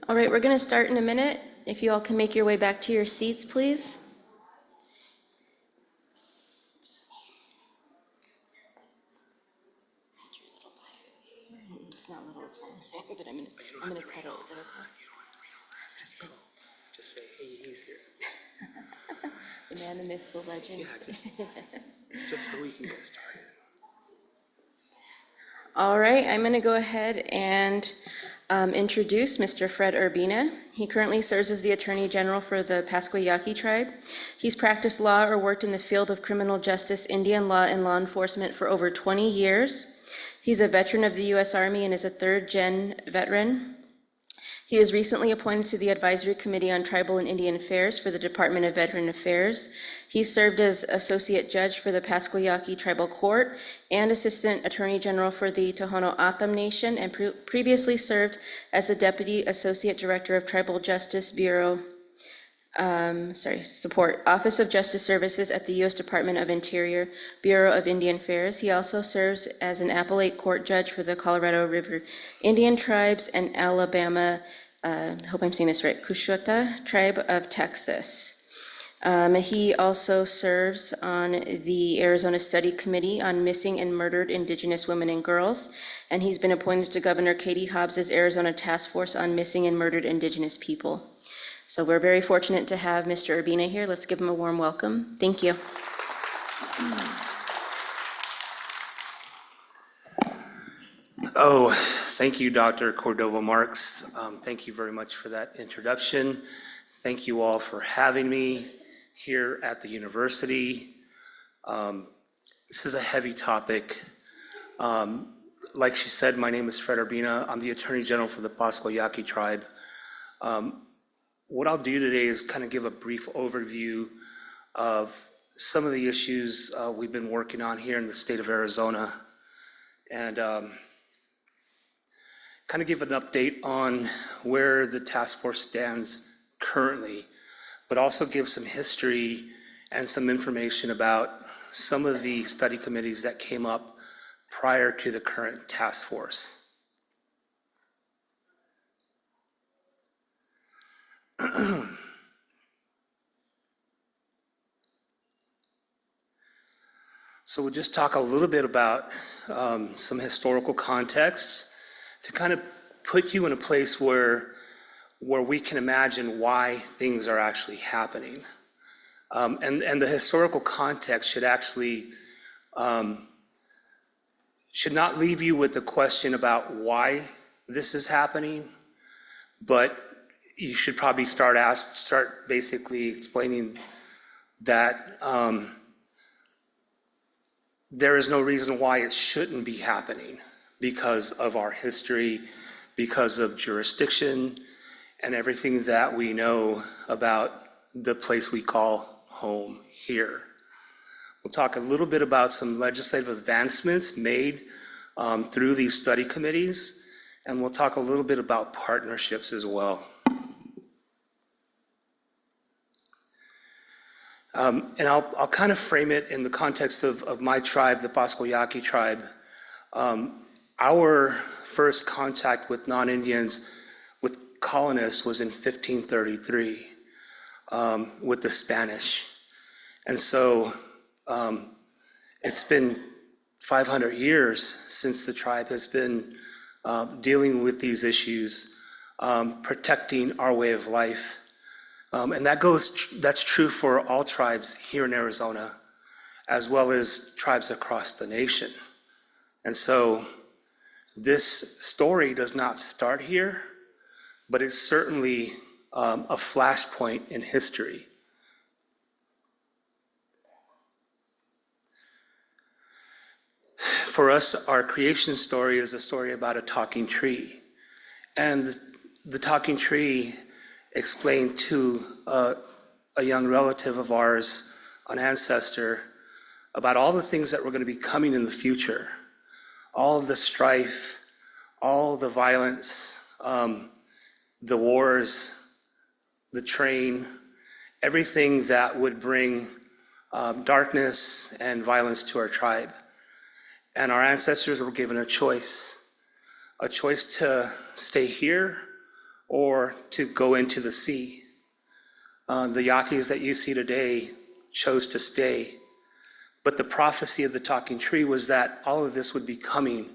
All right, we're gonna start in a minute. If you all can make your way back to your seats, please. It's not little. it's fine. But I'm gonna cut it. Is that okay? Just say, hey, he's here. The man, the myth, the legend. Yeah, just so we can get started. All right, I'm going to go ahead and introduce Mr. Fred Urbina. He currently serves as the Attorney General for the Pasquayaqui tribe. He's practiced law or worked in the field of criminal justice, Indian law, and law enforcement for over 20 years. He's a veteran of the U.S. Army and is a third-gen veteran. He was recently appointed to the Advisory Committee on Tribal and Indian Affairs for the Department of Veteran Affairs. He served as Associate Judge for the Pasquayaqui Tribal Court and Assistant Attorney General for the Tohono O'odham Nation, and previously served as the Deputy Associate Director of Tribal Justice Bureau, Support, Office of Justice Services at the U.S. Department of Interior, Bureau of Indian Affairs. He also serves as an appellate court judge for the Colorado River Indian Tribes and Alabama, hope I'm saying this right, Coushatta Tribe of Texas. He also serves on the Arizona Study Committee on Missing and Murdered Indigenous Women and Girls, and he's been appointed to Governor Katie Hobbs's Arizona Task Force on Missing and Murdered Indigenous People. So we're very fortunate to have Mr. Urbina here. Let's give him a warm welcome. Thank you. Oh, thank you, Dr. Cordova Marks. Thank you very much for that introduction. Thank you all for having me here at the university. This is a heavy topic. Like she said, my name is Fred Urbina. I'm the Attorney General for the Pasquayaqui tribe. What I'll do today is kind of give a brief overview of some of the issues we've been working on here in the state of Arizona, and kind of give an update on where the task force stands currently, but also give some history and some information about some of the study committees that came up prior to the current task force. So we'll just talk a little bit about some historical context to kind of put you in a place where we can imagine why things are actually happening. And the historical context should actually should not leave you with the question about why this is happening, but you should probably start basically explaining that there is no reason why it shouldn't be happening because of our history, because of jurisdiction, and everything that we know about the place we call home here. We'll talk a little bit about some legislative advancements made through these study committees, and we'll talk a little bit about partnerships as well. And I'll kind of frame it in the context of my tribe, the Pasquayaqui tribe. Our first contact with non-Indians, with colonists, was in 1533 with the Spanish. And so it's been 500 years since the tribe has been dealing with these issues, protecting our way of life. And that's true for all tribes here in Arizona, as well as tribes across the nation. And so this story does not start here, but it's certainly a flashpoint in history. For us, our creation story is a story about a talking tree. And the talking tree explained to a young relative of ours, an ancestor, about all the things that were going to be coming in the future. All the strife, all the violence, the wars, the train, everything that would bring darkness and violence to our tribe. And our ancestors were given a choice to stay here or to go into the sea. The Yaquis that you see today chose to stay. But the prophecy of the talking tree was that all of this would be coming.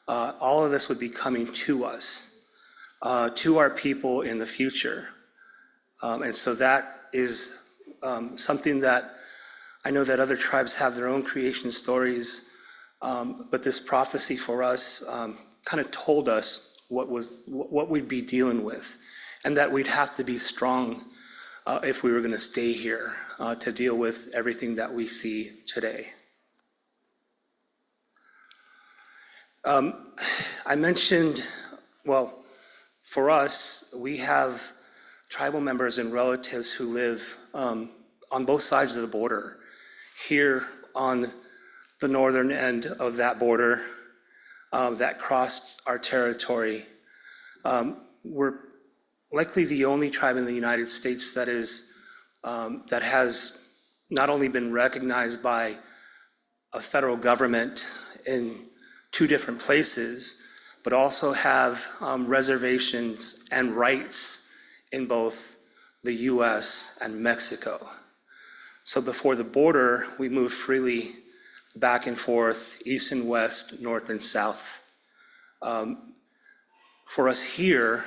all of this would be coming to us, to our people in the future. And so that is something that I know that other tribes have their own creation stories, but this prophecy for us kind of told us what we'd be dealing with, and that we'd have to be strong if we were going to stay here to deal with everything that we see today. I mentioned, well, for us, we have tribal members and relatives who live on both sides of the border. Here on the northern end of that border that crossed our territory, we're likely the only tribe in the United States that has not only been recognized by a federal government in 2 different places, but also have reservations and rights in both the US and Mexico. So before the border, we move freely back and forth, east and west, north and south. For us here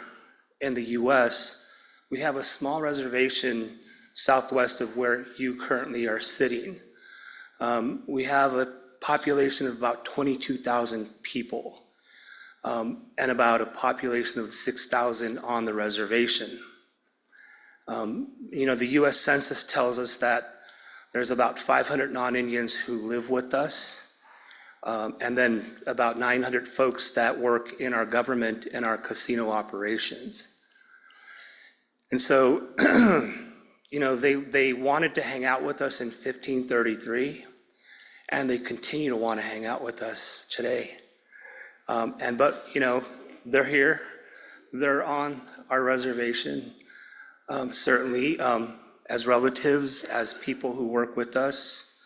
in the US, we have a small reservation southwest of where you currently are sitting. We have a population of about 22,000 people, and about a population of 6,000 on the reservation. The US Census tells us that there's about 500 non-Indians who live with us, and then about 900 folks that work in our government and our casino operations. And so, they wanted to hang out with us in 1533, and they continue to want to hang out with us today. But they're here, they're on our reservation, certainly as relatives, as people who work with us.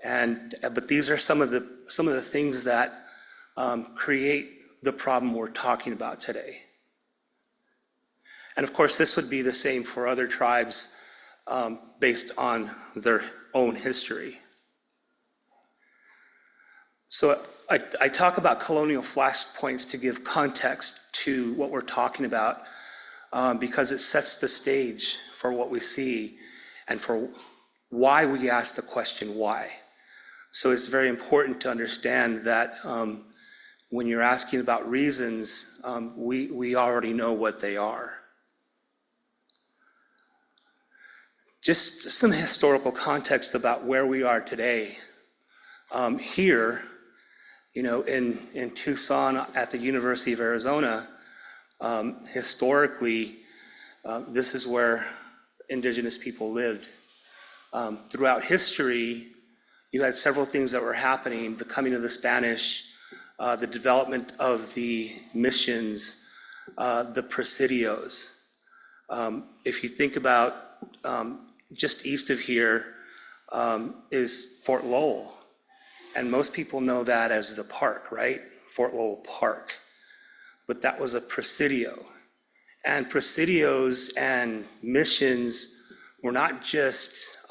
But these are some of the things that create the problem we're talking about today. And of course, this would be the same for other tribes based on their own history. So I talk about colonial flashpoints to give context to what we're talking about, because it sets the stage for what we see and for why we ask the question why. So it's very important to understand that when you're asking about reasons, we already know what they are. Just some historical context about where we are today. Here, in Tucson at the University of Arizona, historically, this is where Indigenous people lived. Throughout history, you had several things that were happening: the coming of the Spanish, the development of the missions, the presidios. If you think about just east of here is Fort Lowell. And most people know that as the park, right? Fort Lowell Park. But that was a presidio. And presidios and missions were not just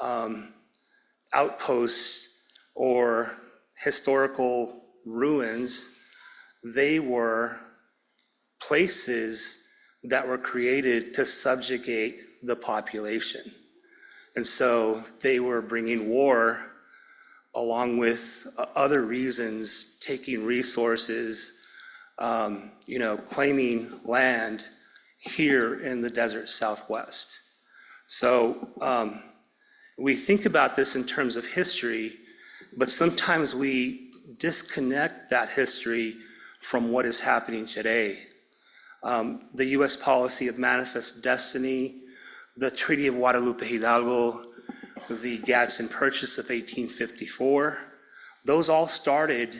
outposts or historical ruins. They were places that were created to subjugate the population. And so they were bringing war along with other reasons, taking resources, claiming land here in the desert Southwest. So we think about this in terms of history, but sometimes we disconnect that history from what is happening today. The US policy of manifest destiny, the Treaty of Guadalupe Hidalgo, the Gadsden Purchase of 1854, those all started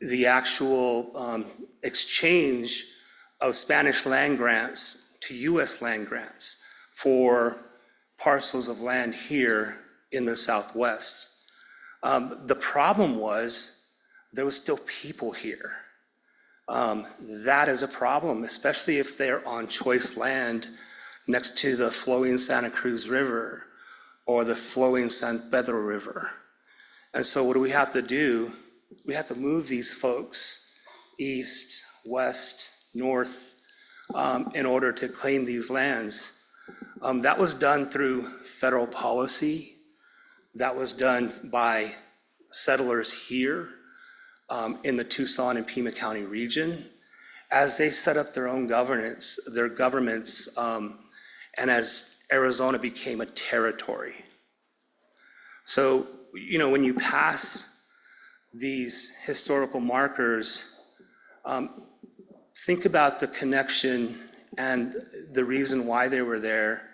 the actual exchange of Spanish land grants to US land grants for parcels of land here in the Southwest. The problem was there was still people here. That is a problem, especially if they're on choice land next to the flowing Santa Cruz River or the flowing San Pedro River. And so what do we have to do? we had to move these folks east, west, north, in order to claim these lands. That was done through federal policy. That was done by settlers here in the Tucson and Pima County region as they set up their own governance, their governments, and as Arizona became a territory. So, you know, when you pass these historical markers, think about the connection and the reason why they were there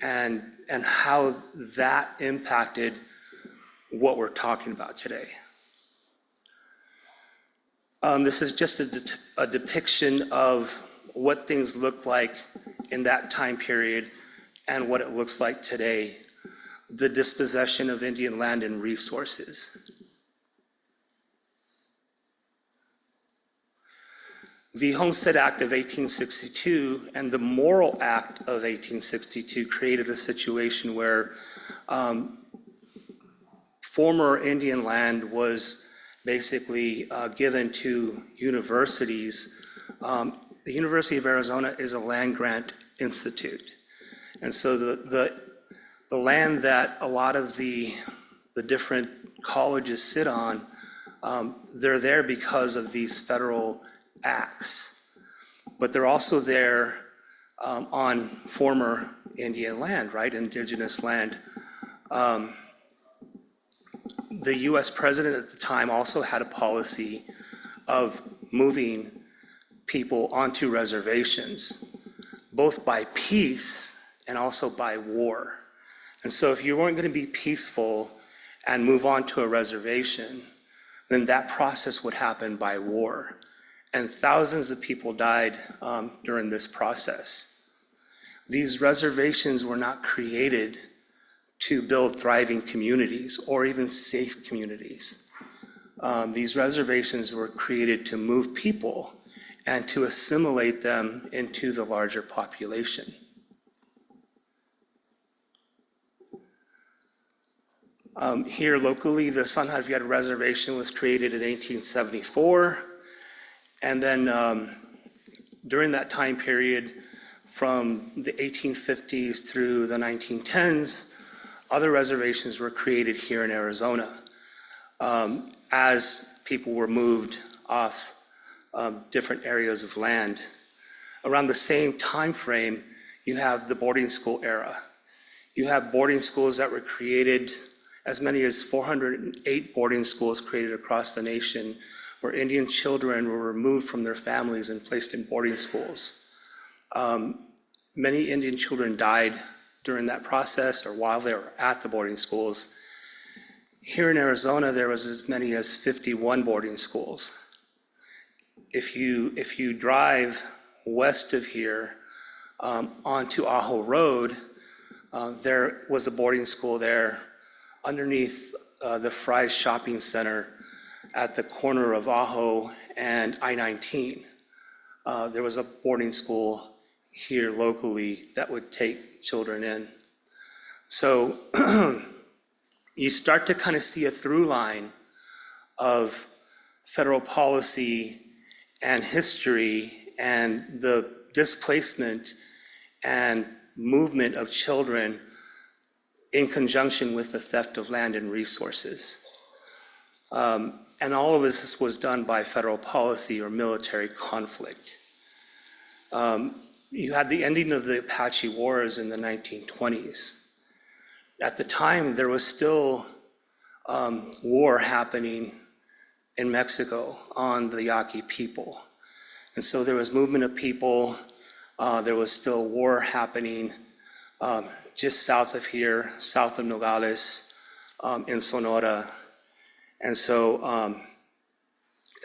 and how that impacted what we're talking about today. This is just a depiction of what things looked like in that time period and what it looks like today, the dispossession of Indian land and resources. The Homestead Act of 1862 and the Morrill Act of 1862 created a situation where former Indian land was basically given to universities. The University of Arizona is a land grant institute. And so the land that a lot of the different colleges sit on, they're there because of these federal acts. But they're also there on former Indian land, right? Indigenous land. The US president at the time also had a policy of moving people onto reservations, both by peace and also by war. And so if you weren't going to be peaceful and move on to a reservation, then that process would happen by war. And thousands of people died during this process. These reservations were not created to build thriving communities or even safe communities. These reservations were created to move people and to assimilate them into the larger population. Here locally, the San Javier Reservation was created in 1874. And then during that time period, from the 1850s through the 1910s, other reservations were created here in Arizona as people were moved off different areas of land. Around the same time frame, you have the boarding school era. You have boarding schools that were created, as many as 408 boarding schools created across the nation, where Indian children were removed from their families and placed in boarding schools. Many Indian children died during that process or while they were at the boarding schools. Here in Arizona, there was as many as 51 boarding schools. If you drive west of here onto Ajo Road, there was a boarding school there underneath the Fry's Shopping Center at the corner of Ajo and I-19. There was a boarding school here locally that would take children in. So you start to kind of see a through line of federal policy and history and the displacement and movement of children in conjunction with the theft of land and resources. And all of this was done by federal policy or military conflict. You had the ending of the Apache Wars in the 1920s. At the time, there was still war happening in Mexico on the Yaqui people. And so there was movement of people. There was still war happening just south of here, south of Nogales, in Sonora. And so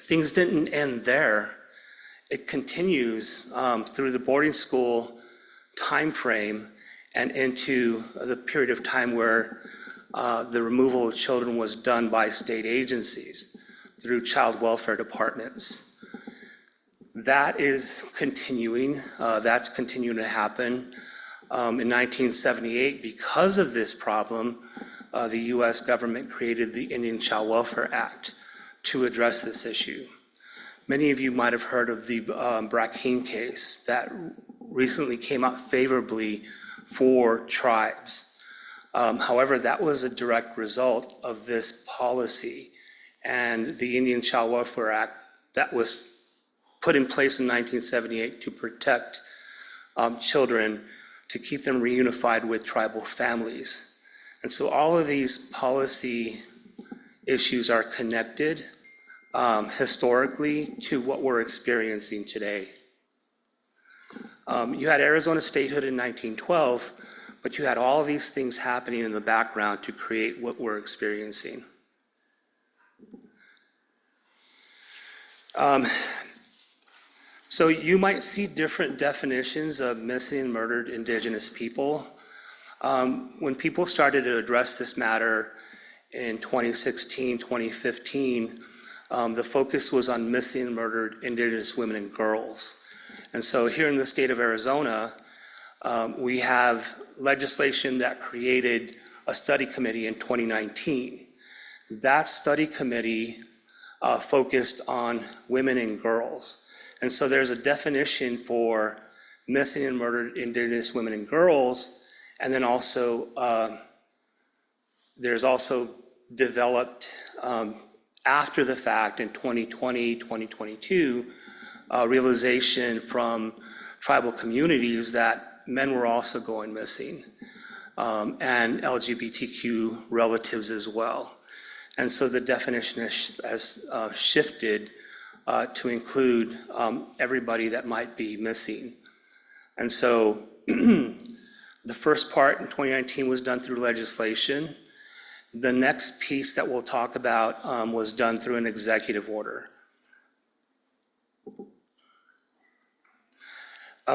things didn't end there. It continues through the boarding school time frame and into the period of time where the removal of children was done by state agencies through child welfare departments. That is continuing. That's continuing to happen. In 1978, because of this problem, the US government created the Indian Child Welfare Act to address this issue. Many of you might have heard of the Brackeen case that recently came out favorably for tribes. However, that was a direct result of this policy and the Indian Child Welfare Act that was put in place in 1978 to protect children, to keep them reunified with tribal families. And so all of these policy issues are connected historically to what we're experiencing today. You had Arizona statehood in 1912, but you had all these things happening in the background to create what we're experiencing. So you might see different definitions of missing and murdered Indigenous people. When people started to address this matter in 2016, 2015, the focus was on missing and murdered Indigenous women and girls. And so here in the state of Arizona, we have legislation that created a study committee in 2019. That study committee focused on women and girls. And so there's a definition for missing and murdered Indigenous women and girls, and then also there's also developed after the fact in 2020, 2022, realization from tribal communities that men were also going missing, and LGBTQ relatives as well. And so the definition has shifted to include everybody that might be missing. And so the first part in 2019 was done through legislation. The next piece that we'll talk about was done through an executive order.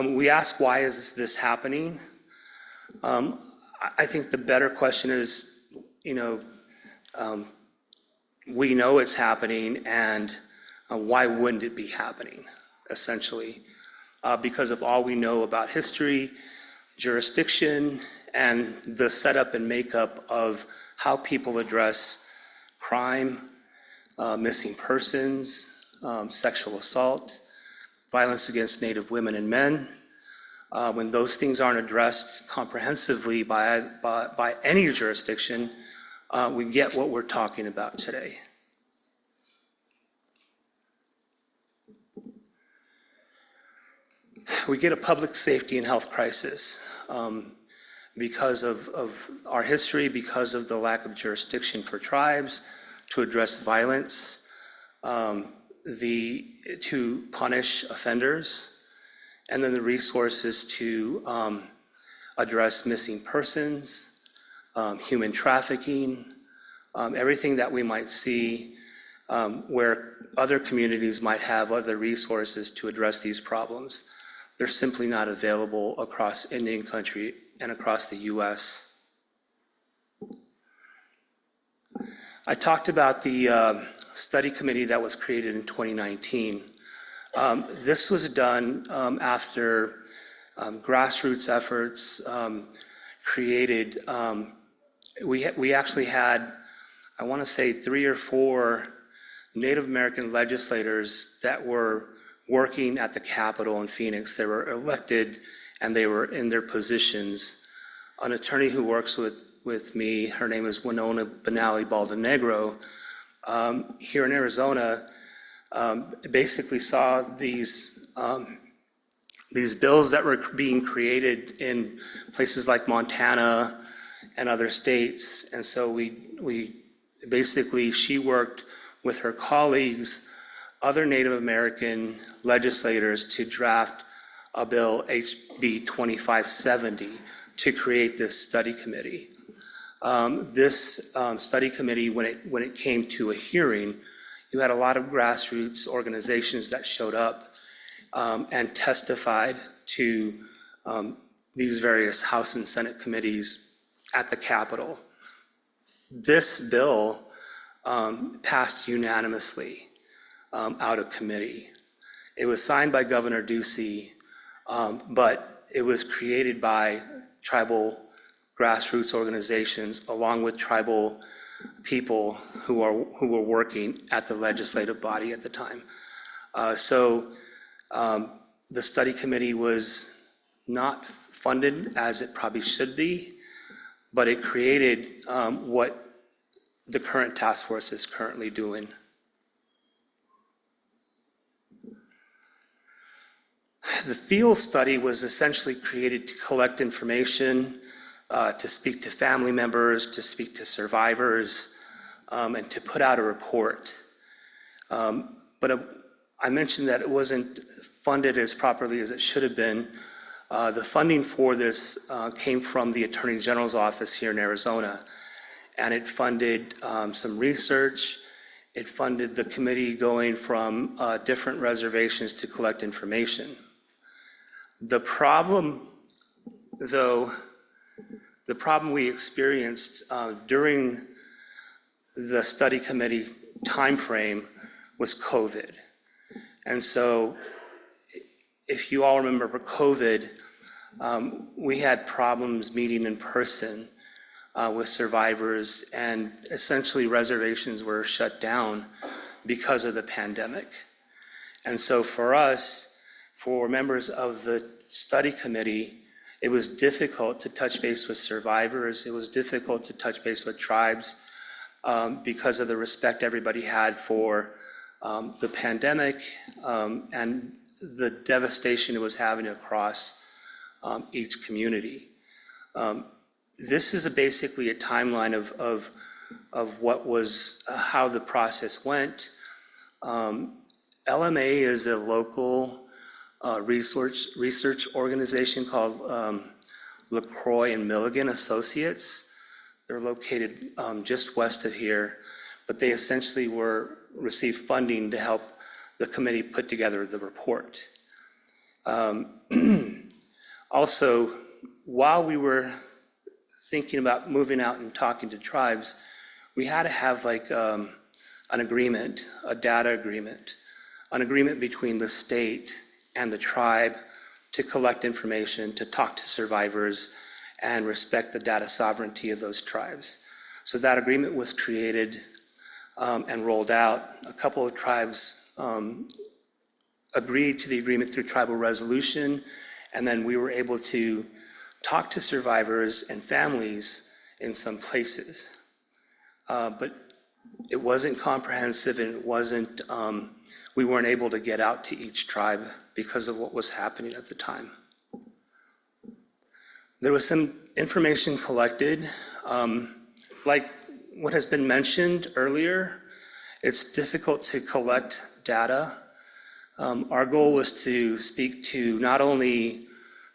We ask, why is this happening? I think the better question is, we know it's happening, and why wouldn't it be happening, essentially? Because of all we know about history, jurisdiction, and the setup and makeup of how people address crime, missing persons, sexual assault, violence against Native women and men. When those things aren't addressed comprehensively by any jurisdiction, we get what we're talking about today. We get a public safety and health crisis because of our history, because of the lack of jurisdiction for tribes to address violence, to punish offenders, and then the resources to address missing persons, human trafficking, everything that we might see where other communities might have other resources to address these problems. They're simply not available across Indian country and across the US. I talked about the study committee that was created in 2019. This was done after grassroots efforts created. We actually had, I want to say, 3 or 4 Native American legislators that were working at the Capitol in Phoenix. They were elected and they were in their positions. An attorney who works with me, her name is Winona Benally Baldenegro, here in Arizona, basically saw these bills that were being created in places like Montana and other states. And so she worked with her colleagues, other Native American legislators, to draft a bill, HB 2570, to create this study committee. This study committee, when it came to a hearing, you had a lot of grassroots organizations that showed up and testified to these various House and Senate committees at the Capitol. This bill passed unanimously out of committee. It was signed by Governor Ducey, but it was created by tribal grassroots organizations along with tribal people who were working at the legislative body at the time. So the study committee was not funded as it probably should be, but it created what the current task force is currently doing. The field study was essentially created to collect information, to speak to family members, to speak to survivors, and to put out a report. But I mentioned that it wasn't funded as properly as it should have been. The funding for this came from the Attorney General's office here in Arizona, and it funded some research. It funded the committee going from different reservations to collect information. The problem, though, the problem we experienced during the study committee timeframe was COVID. And so if you all remember COVID, we had problems meeting in person with survivors, and essentially reservations were shut down because of the pandemic. And so for us, for members of the study committee, it was difficult to touch base with survivors. It was difficult to touch base with tribes because of the respect everybody had for the pandemic and the devastation it was having across each community. This is basically a timeline of what was, how the process went. LMA is a local research organization called LaCroix and Milligan Associates. They're located just west of here, but they essentially received funding to help the committee put together the report. Also, while we were thinking about moving out and talking to tribes, we had to have like an agreement, a data agreement, an agreement between the state and the tribe to collect information, to talk to survivors, and respect the data sovereignty of those tribes. So that agreement was created and rolled out. A couple of tribes agreed to the agreement through tribal resolution, and then we were able to talk to survivors and families in some places. But it wasn't comprehensive, and it wasn't, we weren't able to get out to each tribe because of what was happening at the time. There was some information collected. Like what has been mentioned earlier, it's difficult to collect data. Our goal was to speak to not only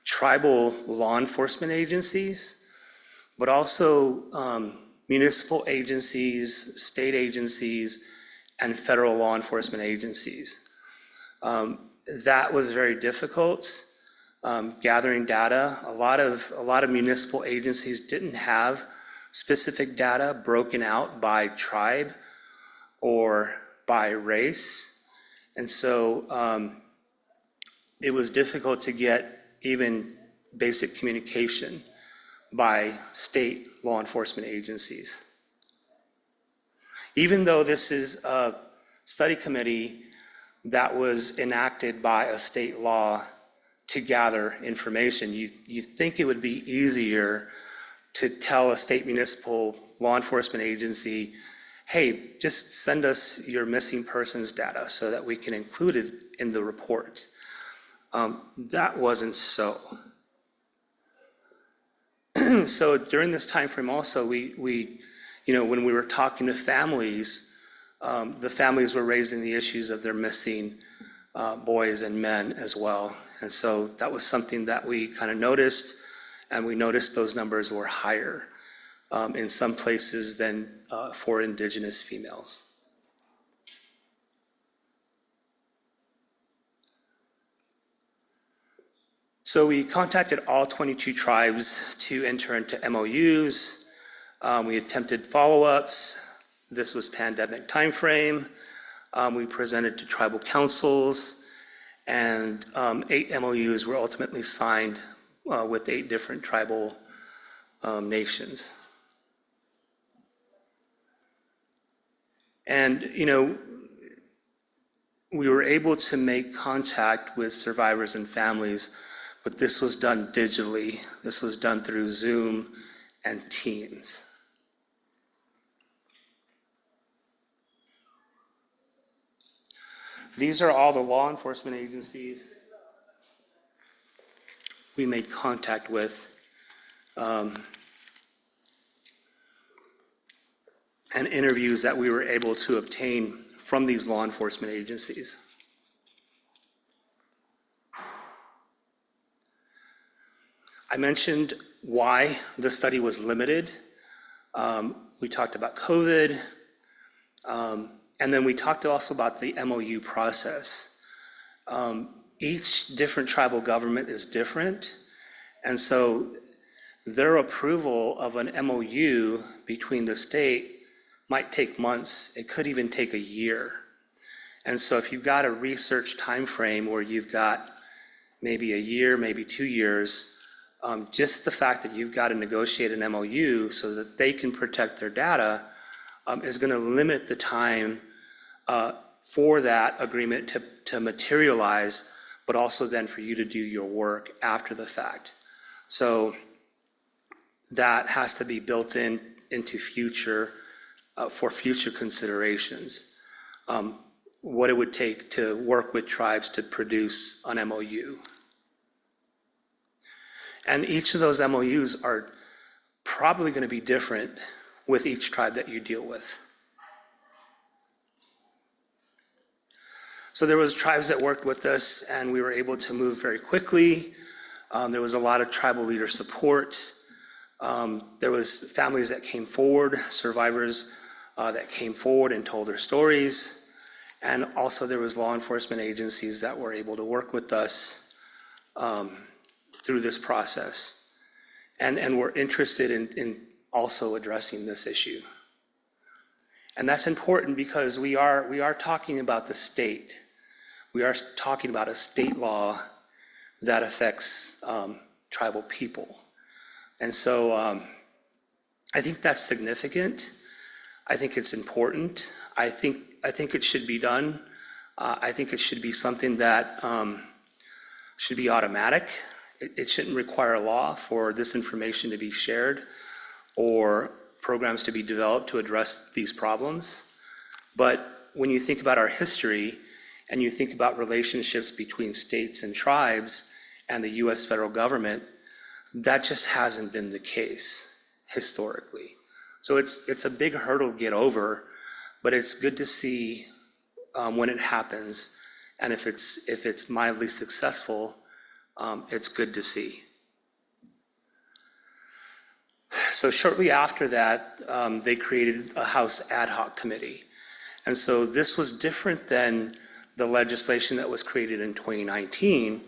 tribal law enforcement agencies, but also municipal agencies, state agencies, and federal law enforcement agencies. That was very difficult, gathering data. A lot of municipal agencies didn't have specific data broken out by tribe or by race. And so it was difficult to get even basic communication by state law enforcement agencies. Even though this is a study committee that was enacted by a state law to gather information, you think it would be easier to tell a state municipal law enforcement agency, hey, just send us your missing persons data so that we can include it in the report. That wasn't so. So during this time frame also, we when we were talking to families, the families were raising the issues of their missing boys and men as well. And so that was something that we kind of noticed, and we noticed those numbers were higher in some places than for Indigenous females. So we contacted all 22 tribes to enter into MOUs. We attempted follow-ups. This was pandemic timeframe. We presented to tribal councils, and 8 MOUs were ultimately signed with 8 different tribal nations. And, we were able to make contact with survivors and families, but this was done digitally. This was done through Zoom and Teams. These are all the law enforcement agencies we made contact with. And interviews that we were able to obtain from these law enforcement agencies. I mentioned why the study was limited. We talked about COVID, and then we talked also about the MOU process. Each different tribal government is different, and so their approval of an MOU between the state might take months. It could even take a year. And so if you've got a research time frame where you've got maybe a year, maybe 2 years, just the fact that you've got to negotiate an MOU so that they can protect their data is going to limit the time for that agreement to materialize, but also then for you to do your work after the fact. So that has to be built into future for future considerations, what it would take to work with tribes to produce an MOU. And each of those MOUs are probably going to be different with each tribe that you deal with. So there was tribes that worked with us, and we were able to move very quickly. There was a lot of tribal leader support. There was families that came forward, survivors that came forward and told their stories. And also there was law enforcement agencies that were able to work with us through this process. And were interested in also addressing this issue. And that's important because we are talking about the state. We are talking about a state law that affects tribal people. And so I think that's significant. I think it's important. I think it should be done. I think it should be something that should be automatic. It shouldn't require a law for this information to be shared or programs to be developed to address these problems. But when you think about our history and you think about relationships between states and tribes and the US federal government, that just hasn't been the case historically. So it's a big hurdle to get over, but it's good to see when it happens, and if it's mildly successful, it's good to see. So shortly after that, they created a House ad hoc committee. And so this was different than the legislation that was created in 2019.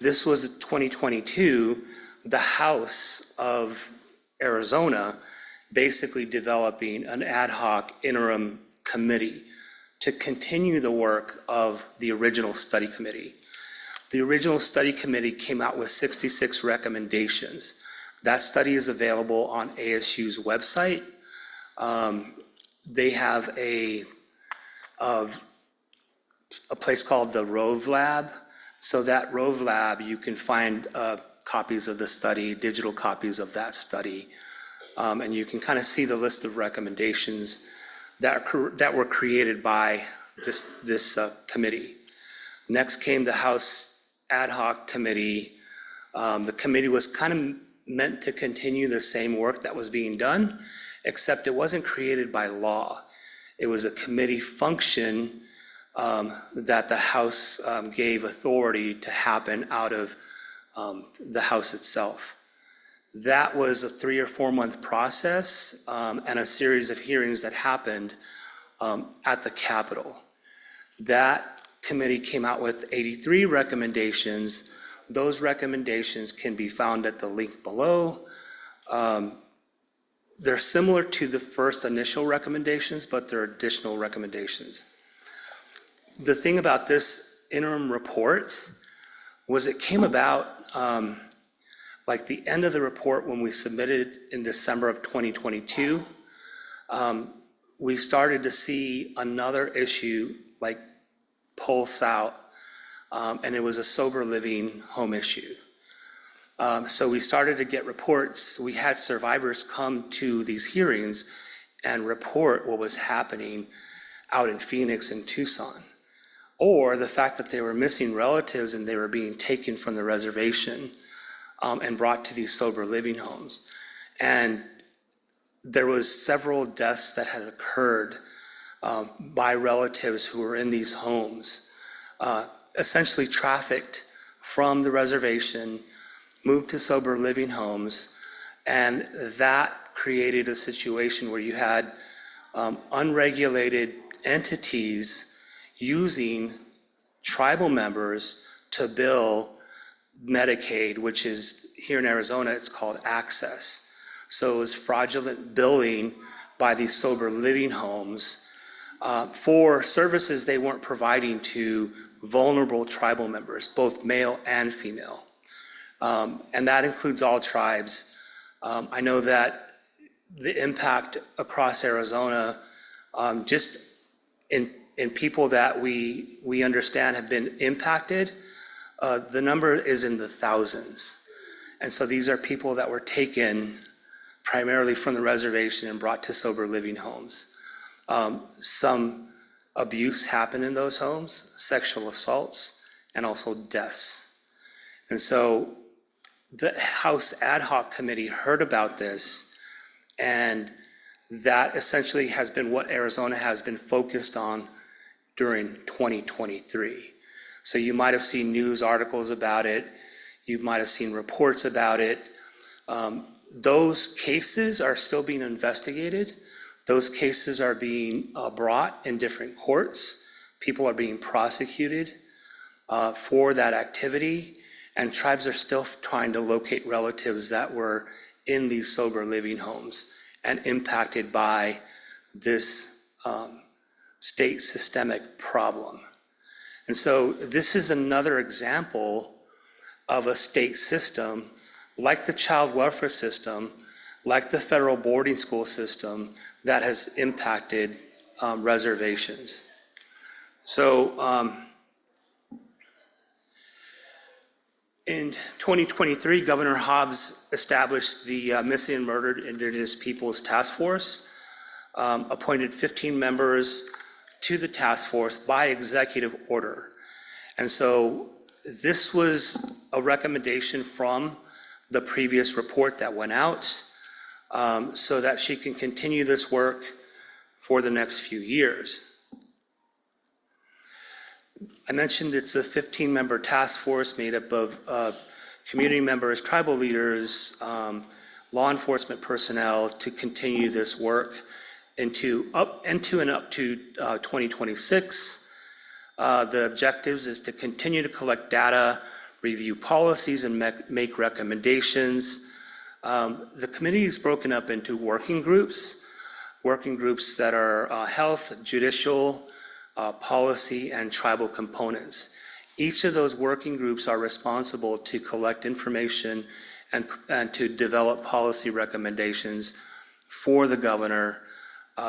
This was 2022, the House of Arizona basically developing an ad hoc interim committee to continue the work of the original study committee. The original study committee came out with 66 recommendations. That study is available on ASU's website. They have a place called the Rove Lab. So that Rove Lab, you can find copies of the study, digital copies of that study, and you can kind of see the list of recommendations that were created by this committee. Next came the House Ad Hoc Committee. The committee was kind of meant to continue the same work that was being done, except it wasn't created by law. It was a committee function that the House gave authority to happen out of the House itself. That was a 3 or 4 month process and a series of hearings that happened at the Capitol. That committee came out with 83 recommendations. Those recommendations can be found at the link below. They're similar to the first initial recommendations, but they're additional recommendations. The thing about this interim report was it came about like the end of the report when we submitted in December of 2022. we started to see another issue like pulse out, and it was a sober living home issue. So we started to get reports. We had survivors come to these hearings and report what was happening out in Phoenix and Tucson, or the fact that they were missing relatives and they were being taken from the reservation and brought to these sober living homes. And there was several deaths that had occurred by relatives who were in these homes, essentially trafficked from the reservation, moved to sober living homes, and that created a situation where you had unregulated entities using tribal members to bill Medicaid, which is here in Arizona, it's called Access. So it was fraudulent billing by these sober living homes for services they weren't providing to vulnerable tribal members, both male and female. And that includes all tribes. I know that the impact across Arizona, just in people that we understand have been impacted, the number is in the thousands. And so these are people that were taken primarily from the reservation and brought to sober living homes. Some abuse happened in those homes, sexual assaults, and also deaths. And so the House Ad Hoc Committee heard about this, and that essentially has been what Arizona has been focused on during 2023. So you might have seen news articles about it, you might have seen reports about it. Those cases are still being investigated. Those cases are being brought in different courts. People are being prosecuted for that activity, and tribes are still trying to locate relatives that were in these sober living homes and impacted by this state systemic problem. And so this is another example of a state system like the child welfare system, like the federal boarding school system that has impacted reservations. So in 2023, Governor Hobbs established the Missing and Murdered Indigenous Peoples Task Force, appointed 15 members to the task force by executive order. And so this was a recommendation from the previous report that went out so that she can continue this work for the next few years. I mentioned it's a 15-member task force made up of community members, tribal leaders, law enforcement personnel to continue this work up to 2026. The objectives is to continue to collect data, review policies, and make recommendations. The committee is broken up into working groups that are health, judicial, policy, and tribal components. Each of those working groups are responsible to collect information and to develop policy recommendations for the governor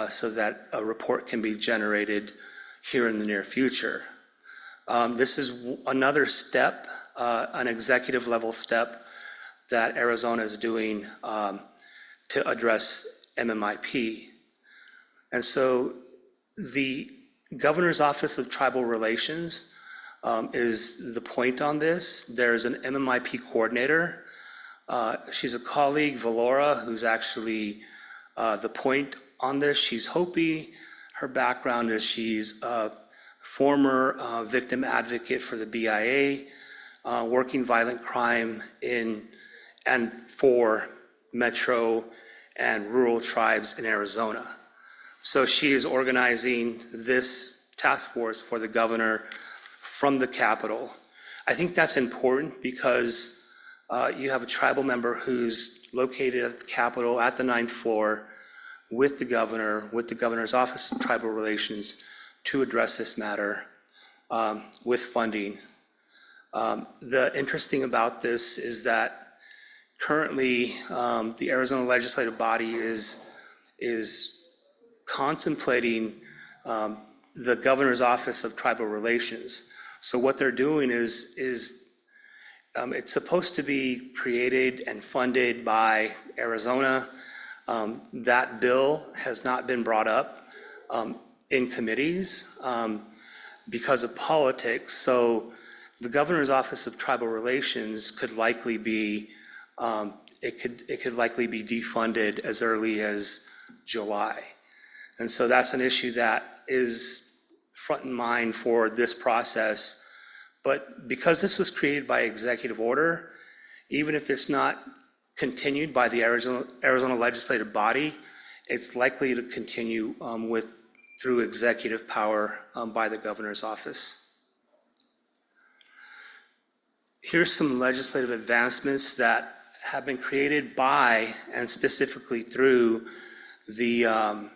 so that a report can be generated here in the near future. This is another step, an executive level step that Arizona is doing to address MMIP. And so the Governor's Office of Tribal Relations is the point on this. There's an MMIP coordinator. She's a colleague, Valora, who's actually the point on this. She's Hopi. Her background is she's a former victim advocate for the BIA, working violent crime in and for metro and rural tribes in Arizona. So she is organizing this task force for the governor from the Capitol. I think that's important because you have a tribal member who's located at the Capitol at the 9th floor with the governor's Office of Tribal Relations to address this matter with funding. The interesting about this is that currently the Arizona legislative body is contemplating the Governor's Office of Tribal Relations. So what they're doing is it's supposed to be created and funded by Arizona. That bill has not been brought up in committees because of politics. So the Governor's Office of Tribal Relations could likely be it could likely be defunded as early as July. And so that's an issue that is front in mind for this process. But because this was created by executive order, even if it's not continued by the Arizona legislative body, it's likely to continue through executive power by the governor's office. Here's some legislative advancements that have been created by and specifically through the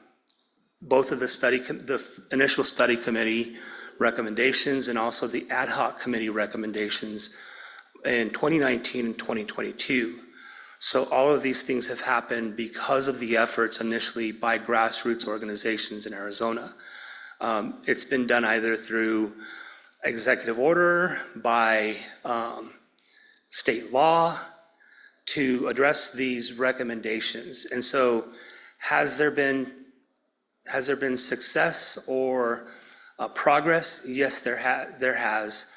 both of the initial study committee recommendations and also the ad hoc committee recommendations in 2019 and 2022. So all of these things have happened because of the efforts initially by grassroots organizations in Arizona. It's been done either through executive order, by state law, to address these recommendations. And so has there been success or progress? Yes, there has.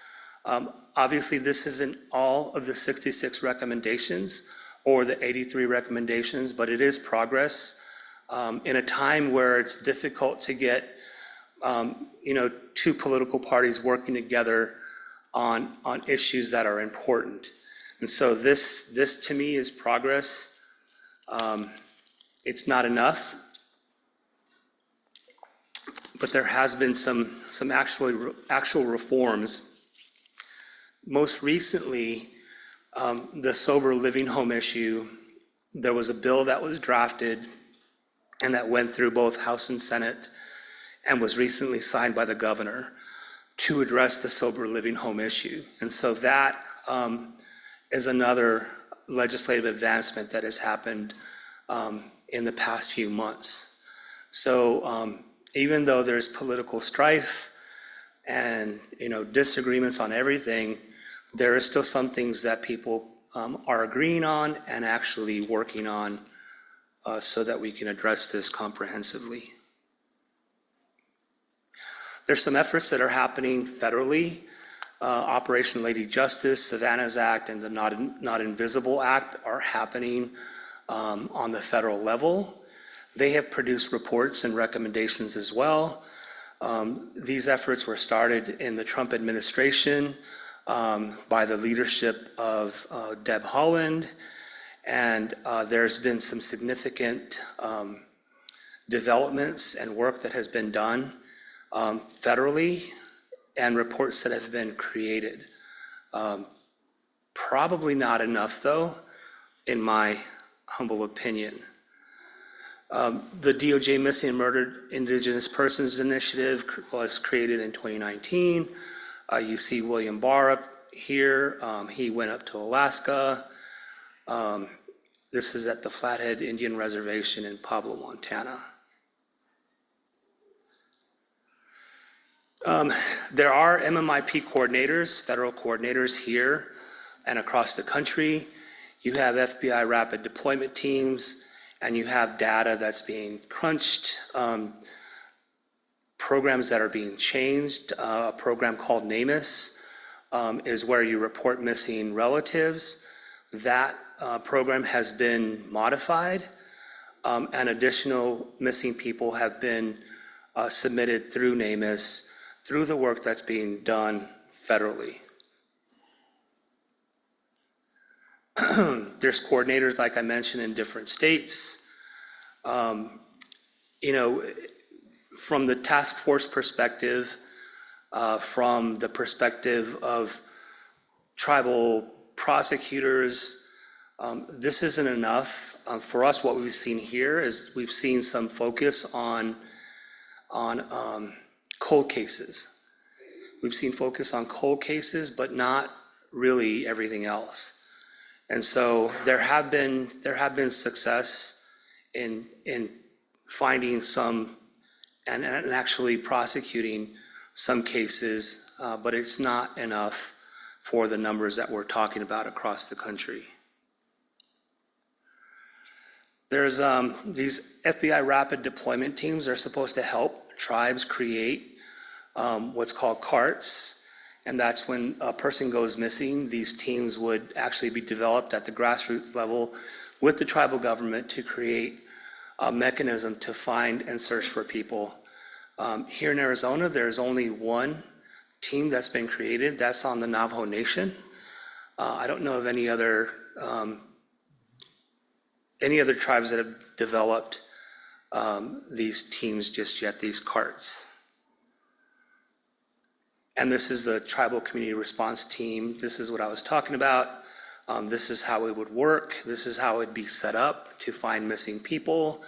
Obviously, this isn't all of the 66 recommendations or the 83 recommendations, but it is progress in a time where it's difficult to get two political parties working together on issues that are important. And so this to me is progress. It's not enough, but there has been some actual reforms. Most recently, the sober living home issue, there was a bill that was drafted and that went through both House and Senate and was recently signed by the governor to address the sober living home issue. And so that is another legislative advancement that has happened in the past few months. So even though there's political strife and disagreements on everything, there are still some things that people are agreeing on and actually working on so that we can address this comprehensively. There's some efforts that are happening federally. Operation Lady Justice, Savannah's Act, and the Not Invisible Act are happening on the federal level. They have produced reports and recommendations as well. These efforts were started in the Trump administration by the leadership of Deb Haaland, and there's been some significant developments and work that has been done federally and reports that have been created. Probably not enough, though, in my humble opinion. The DOJ Missing and Murdered Indigenous Persons Initiative was created in 2019. You see William Barr up here. He went up to Alaska. This is at the Flathead Indian Reservation in Pueblo, Montana. There are MMIP coordinators, federal coordinators here and across the country. You have FBI rapid deployment teams, and you have data that's being crunched, programs that are being changed. A program called NamUs is where you report missing relatives. That program has been modified, and additional missing people have been submitted through NamUs through the work that's being done federally. There's coordinators, like I mentioned, in different states. From the task force perspective, from the perspective of tribal prosecutors, this isn't enough. For us, what we've seen here is we've seen some focus on cold cases. We've seen focus on cold cases, but not really everything else. And so there have been success in finding some and actually prosecuting some cases, but it's not enough for the numbers that we're talking about across the country. There's these FBI rapid deployment teams are supposed to help tribes create what's called CARTs, and that's when a person goes missing. These teams would actually be developed at the grassroots level with the tribal government to create a mechanism to find and search for people. Here in Arizona, there's only one team that's been created. That's on the Navajo Nation. I don't know of any other tribes that have developed these teams just yet, these CARTs. And this is the Tribal Community Response Team. This is what I was talking about. This is how it would work. This is how it would be set up to find missing people.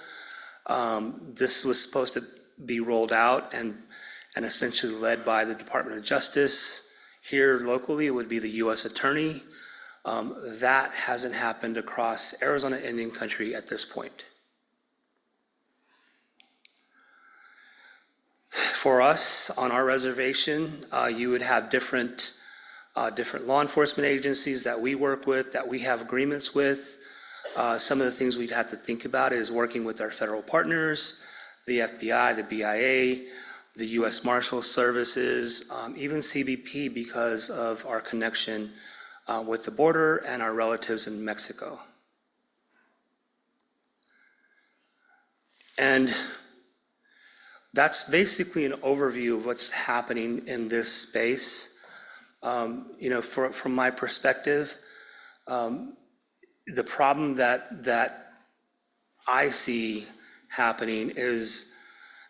This was supposed to be rolled out and essentially led by the Department of Justice. Here locally, it would be the U.S. Attorney. That hasn't happened across Arizona Indian Country at this point. For us, on our reservation, you would have different law enforcement agencies that we work with, that we have agreements with. Some of the things we'd have to think about is working with our federal partners, the FBI, the BIA, the U.S. Marshal Services, even CBP because of our connection with the border and our relatives in Mexico. And that's basically an overview of what's happening in this space. From my perspective, the problem that I see happening is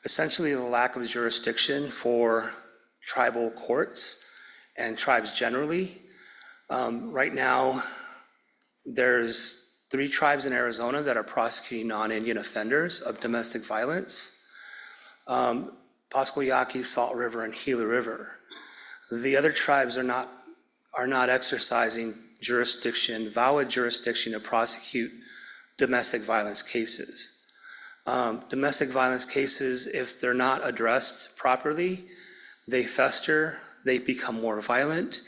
essentially the lack of jurisdiction for tribal courts and tribes generally. Right now, there's 3 tribes in Arizona that are prosecuting non-Indian offenders of domestic violence. Pascua Yaqui, Salt River, and Gila River. The other tribes are not exercising jurisdiction, valid jurisdiction to prosecute domestic violence cases. Domestic violence cases, if they're not addressed properly, they fester, they become more violent,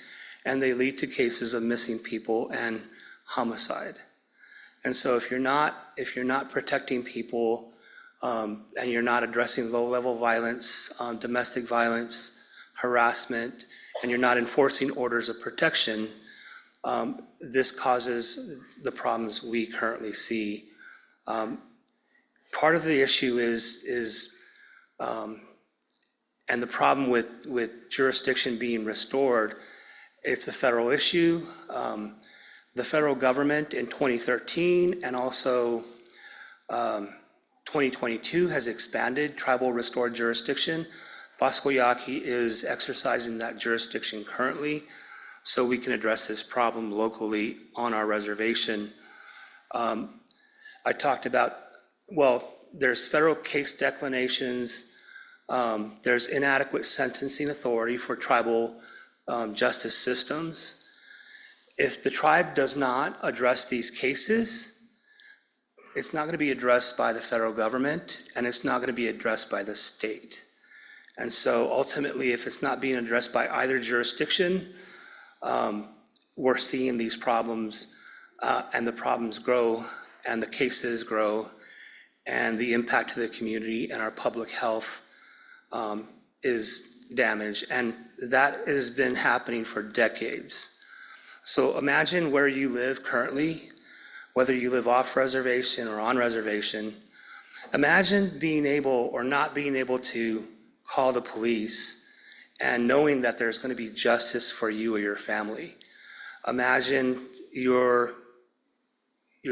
and they lead to cases of missing people and homicide. And so if you're not protecting people and you're not addressing low-level violence, domestic violence, harassment, and you're not enforcing orders of protection, this causes the problems we currently see. Part of the issue is and the problem with jurisdiction being restored, it's a federal issue. The federal government in 2013 and also 2022 has expanded tribal restored jurisdiction. Pascua Yaqui is exercising that jurisdiction currently, so we can address this problem locally on our reservation. I talked about, there's federal case declinations, there's inadequate sentencing authority for tribal justice systems. If the tribe does not address these cases, it's not going to be addressed by the federal government, and it's not going to be addressed by the state. And so ultimately, if it's not being addressed by either jurisdiction, we're seeing these problems, and the problems grow, and the cases grow, and the impact to the community and our public health is damaged. And that has been happening for decades. So imagine where you live currently, whether you live off reservation or on reservation. Imagine being able or not being able to call the police and knowing that there's going to be justice for you or your family. Imagine your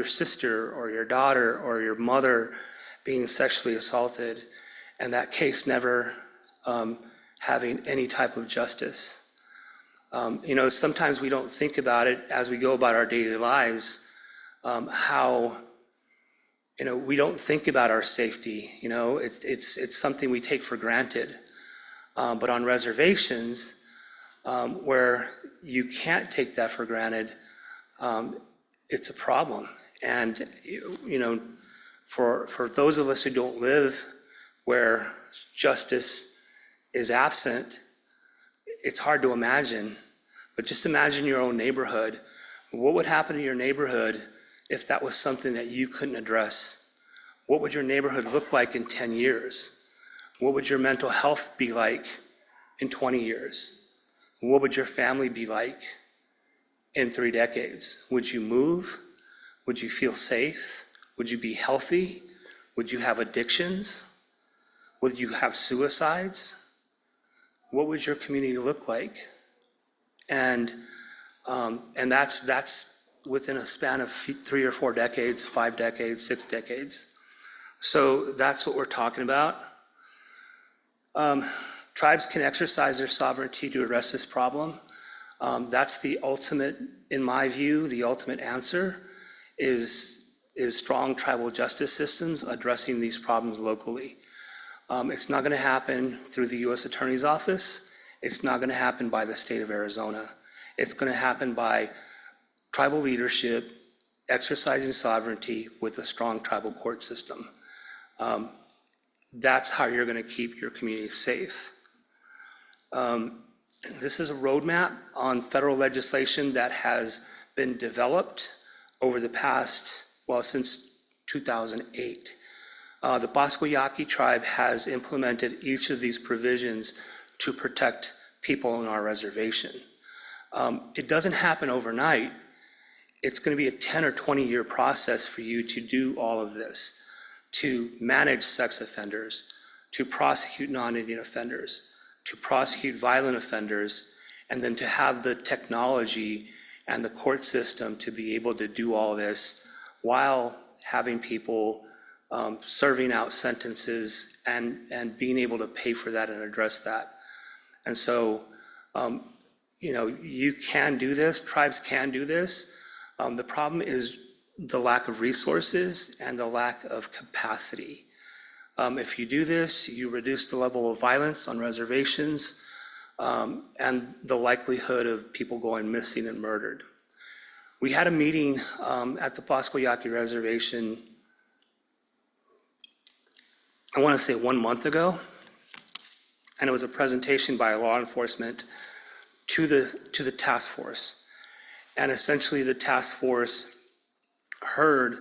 sister or your daughter or your mother being sexually assaulted and that case never having any type of justice. Sometimes we don't think about it as we go about our daily lives, how we don't think about our safety. It's something we take for granted. But on reservations, where you can't take that for granted, it's a problem. And for those of us who don't live where justice is absent, it's hard to imagine. But just imagine your own neighborhood. What would happen to your neighborhood if that was something that you couldn't address? What would your neighborhood look like in 10 years? What would your mental health be like in 20 years? What would your family be like in 3 decades? Would you move? Would you feel safe? Would you be healthy? Would you have addictions? Would you have suicides? What would your community look like? And that's within a span of 3 or 4 decades, 5 decades, 6 decades. So that's what we're talking about. Tribes can exercise their sovereignty to address this problem. That's the ultimate, in my view, the ultimate answer is strong tribal justice systems addressing these problems locally. It's not going to happen through the U.S. Attorney's Office. It's not going to happen by the state of Arizona. It's going to happen by tribal leadership exercising sovereignty with a strong tribal court system. That's how you're going to keep your community safe. This is a roadmap on federal legislation that has been developed over the past, well, since 2008. The Pascua Yaqui tribe has implemented each of these provisions to protect people on our reservation. It doesn't happen overnight. It's going to be a 10 or 20-year process for you to do all of this, to manage sex offenders, to prosecute non-Indian offenders, to prosecute violent offenders, and then to have the technology and the court system to be able to do all this while having people serving out sentences and being able to pay for that and address that. And so, you can do this, tribes can do this. The problem is the lack of resources and the lack of capacity. If you do this, you reduce the level of violence on reservations and the likelihood of people going missing and murdered. We had a meeting at the Pascua Yaqui Reservation, I want to say 1 month ago, and it was a presentation by law enforcement to the task force. And essentially the task force heard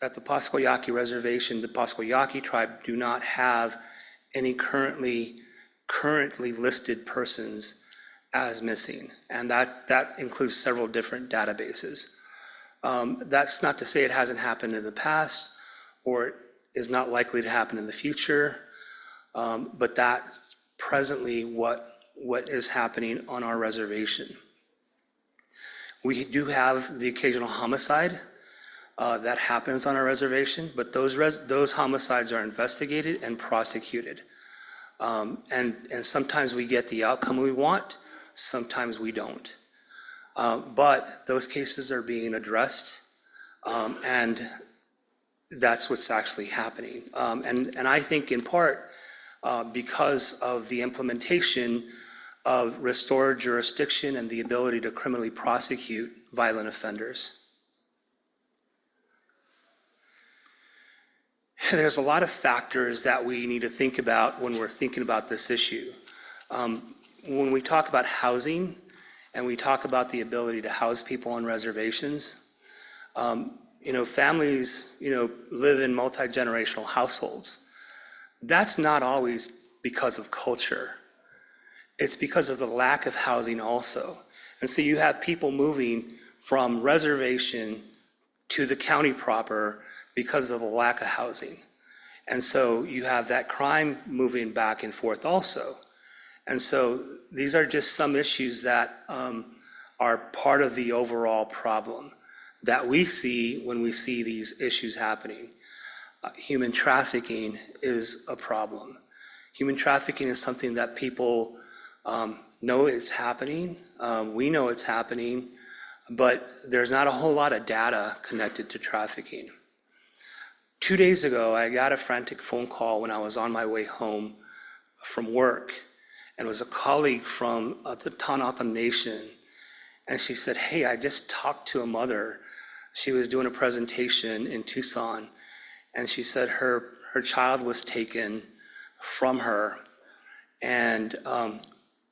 that the Pascua Yaqui Reservation, the Pascua Yaqui tribe, do not have any currently listed persons as missing. And that includes several different databases. That's not to say it hasn't happened in the past or is not likely to happen in the future, but that's presently what is happening on our reservation. We do have the occasional homicide that happens on our reservation, but those homicides are investigated and prosecuted. And sometimes we get the outcome we want, sometimes we don't. But those cases are being addressed, and that's what's actually happening. And I think in part because of the implementation of restored jurisdiction and the ability to criminally prosecute violent offenders. There's a lot of factors that we need to think about when we're thinking about this issue. When we talk about housing and we talk about the ability to house people on reservations, families, live in multi-generational households. That's not always because of culture. It's because of the lack of housing also. And so you have people moving from reservation to the county proper because of the lack of housing. And so you have that crime moving back and forth also. And so these are just some issues that are part of the overall problem that we see when we see these issues happening. Human trafficking is a problem. Human trafficking is something that people know it's happening. We know it's happening, but there's not a whole lot of data connected to trafficking. 2 days ago, I got a frantic phone call when I was on my way home from work, and it was a colleague from the Tanatam Nation, and she said, "Hey, I just talked to a mother. She was doing a presentation in Tucson, and she said her child was taken from her. And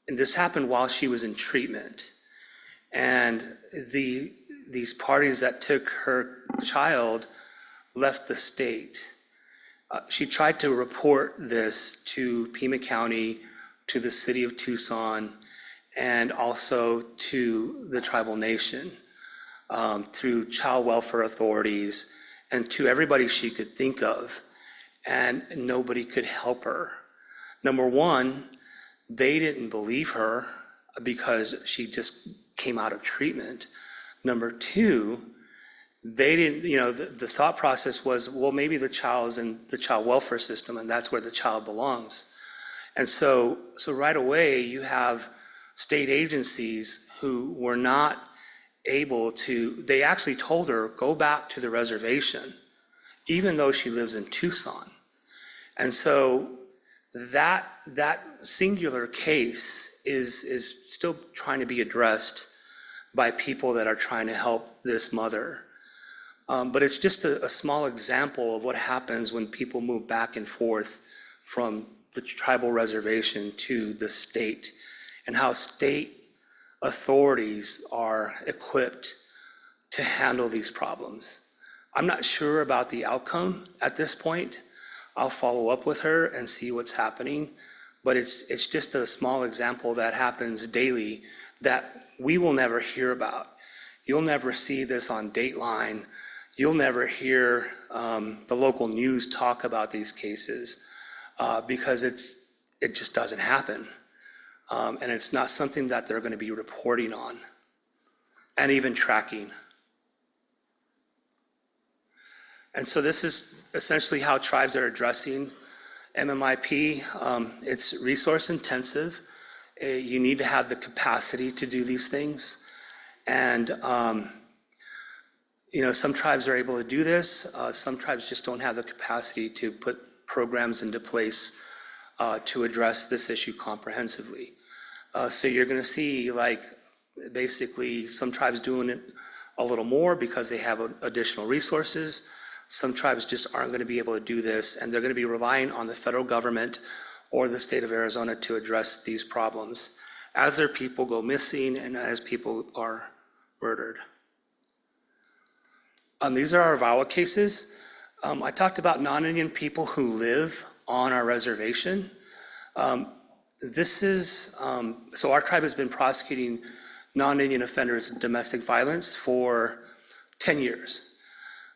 this happened while she was in treatment. And these parties that took her child left the state. She tried to report this to Pima County, to the city of Tucson, and also to the tribal nation, through child welfare authorities, and to everybody she could think of, and nobody could help her. Number one, they didn't believe her because she just came out of treatment. Number two, they didn't, the thought process was, well, maybe the child is in the child welfare system and that's where the child belongs. And so right away you have state agencies who were not able to, they actually told her, go back to the reservation, even though she lives in Tucson. And so that singular case is still trying to be addressed by people that are trying to help this mother. But it's just a small example of what happens when people move back and forth from the tribal reservation to the state, and how state authorities are equipped to handle these problems. I'm not sure about the outcome at this point. I'll follow up with her and see what's happening, but it's just a small example that happens daily that we will never hear about. You'll never see this on Dateline. You'll never hear the local news talk about these cases because it just doesn't happen. And it's not something that they're going to be reporting on and even tracking. And so this is essentially how tribes are addressing MMIP. It's resource intensive. You need to have the capacity to do these things. And some tribes are able to do this. Some tribes just don't have the capacity to put programs into place to address this issue comprehensively. So you're going to see, basically some tribes doing it a little more because they have additional resources. Some tribes just aren't going to be able to do this, and they're going to be relying on the federal government or the state of Arizona to address these problems as their people go missing and as people are murdered. These are our VAWA cases. I talked about non-Indian people who live on our reservation. So our tribe has been prosecuting non-Indian offenders of domestic violence for 10 years.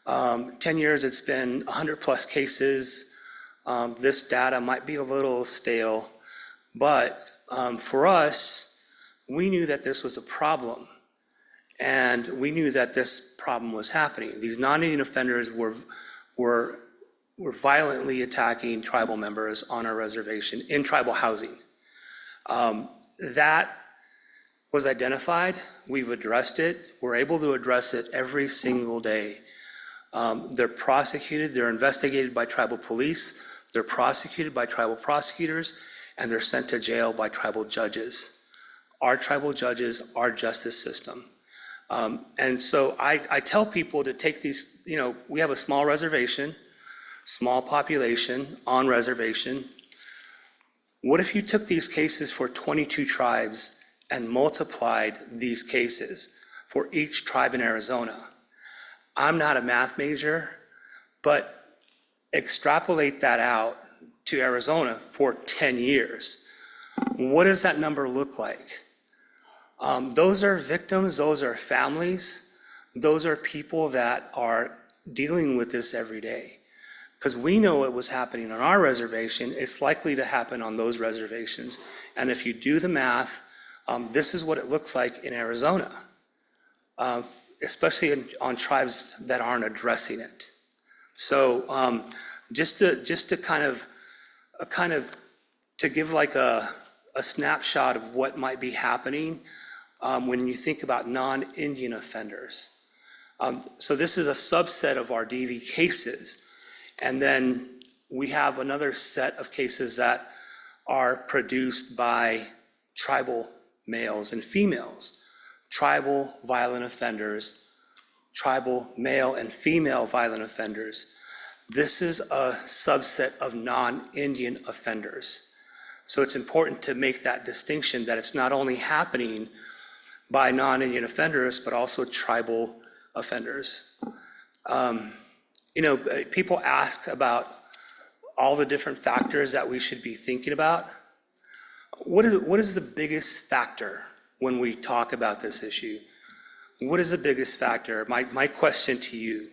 10 years, it's been 100 plus cases. This data might be a little stale, but for us, we knew that this was a problem. And we knew that this problem was happening. These non-Indian offenders were violently attacking tribal members on our reservation in tribal housing. That was identified. We've addressed it. We're able to address it every single day. They're prosecuted, they're investigated by tribal police, they're prosecuted by tribal prosecutors, and they're sent to jail by tribal judges. Our tribal judges, our justice system. And so I tell people to take these, we have a small reservation, small population on reservation. What if you took these cases for 22 tribes and multiplied these cases for each tribe in Arizona? I'm not a math major, but extrapolate that out to Arizona for 10 years. What does that number look like? Those are victims, those are families, those are people that are dealing with this every day. Because we know it was happening on our reservation, it's likely to happen on those reservations. And if you do the math, this is what it looks like in Arizona, especially on tribes that aren't addressing it. So just to kind of to give like a snapshot of what might be happening when you think about non-Indian offenders. So this is a subset of our DV cases. And then we have another set of cases that are produced by tribal males and females, tribal violent offenders, tribal male and female violent offenders. This is a subset of non-Indian offenders. So it's important to make that distinction that it's not only happening by non-Indian offenders, but also tribal offenders. You know, people ask about all the different factors that we should be thinking about. What is the biggest factor when we talk about this issue? What is the biggest factor? My question to you.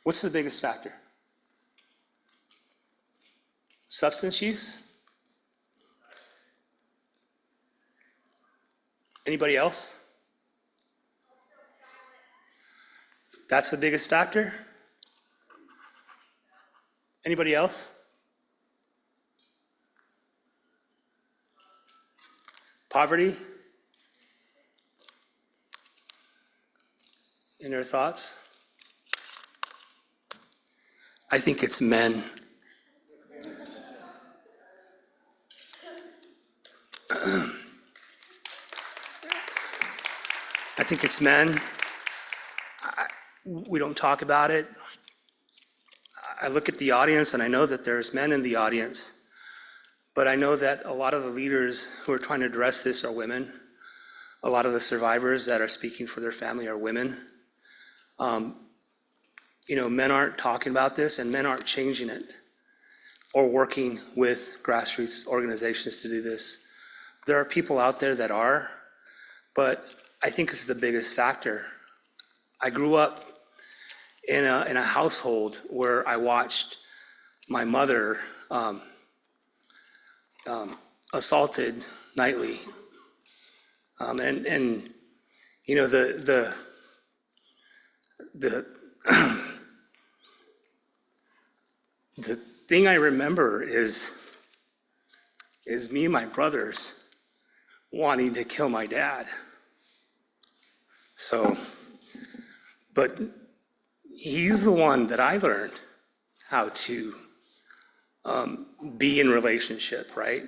What's the biggest factor? Substance use? Anybody else? That's the biggest factor? Anybody else? Poverty? In your thoughts? I think it's men. I think it's men. We don't talk about it. I look at the audience and I know that there's men in the audience, but I know that a lot of the leaders who are trying to address this are women. A lot of the survivors that are speaking for their family are women. You know, men aren't talking about this and men aren't changing it or working with grassroots organizations to do this. There are people out there that are, but I think it's the biggest factor. I grew up in a household where I watched my mother assaulted nightly, and you know the the thing I remember is me and my brothers wanting to kill my dad. So, but he's the one that I learned how to be in relationship, right?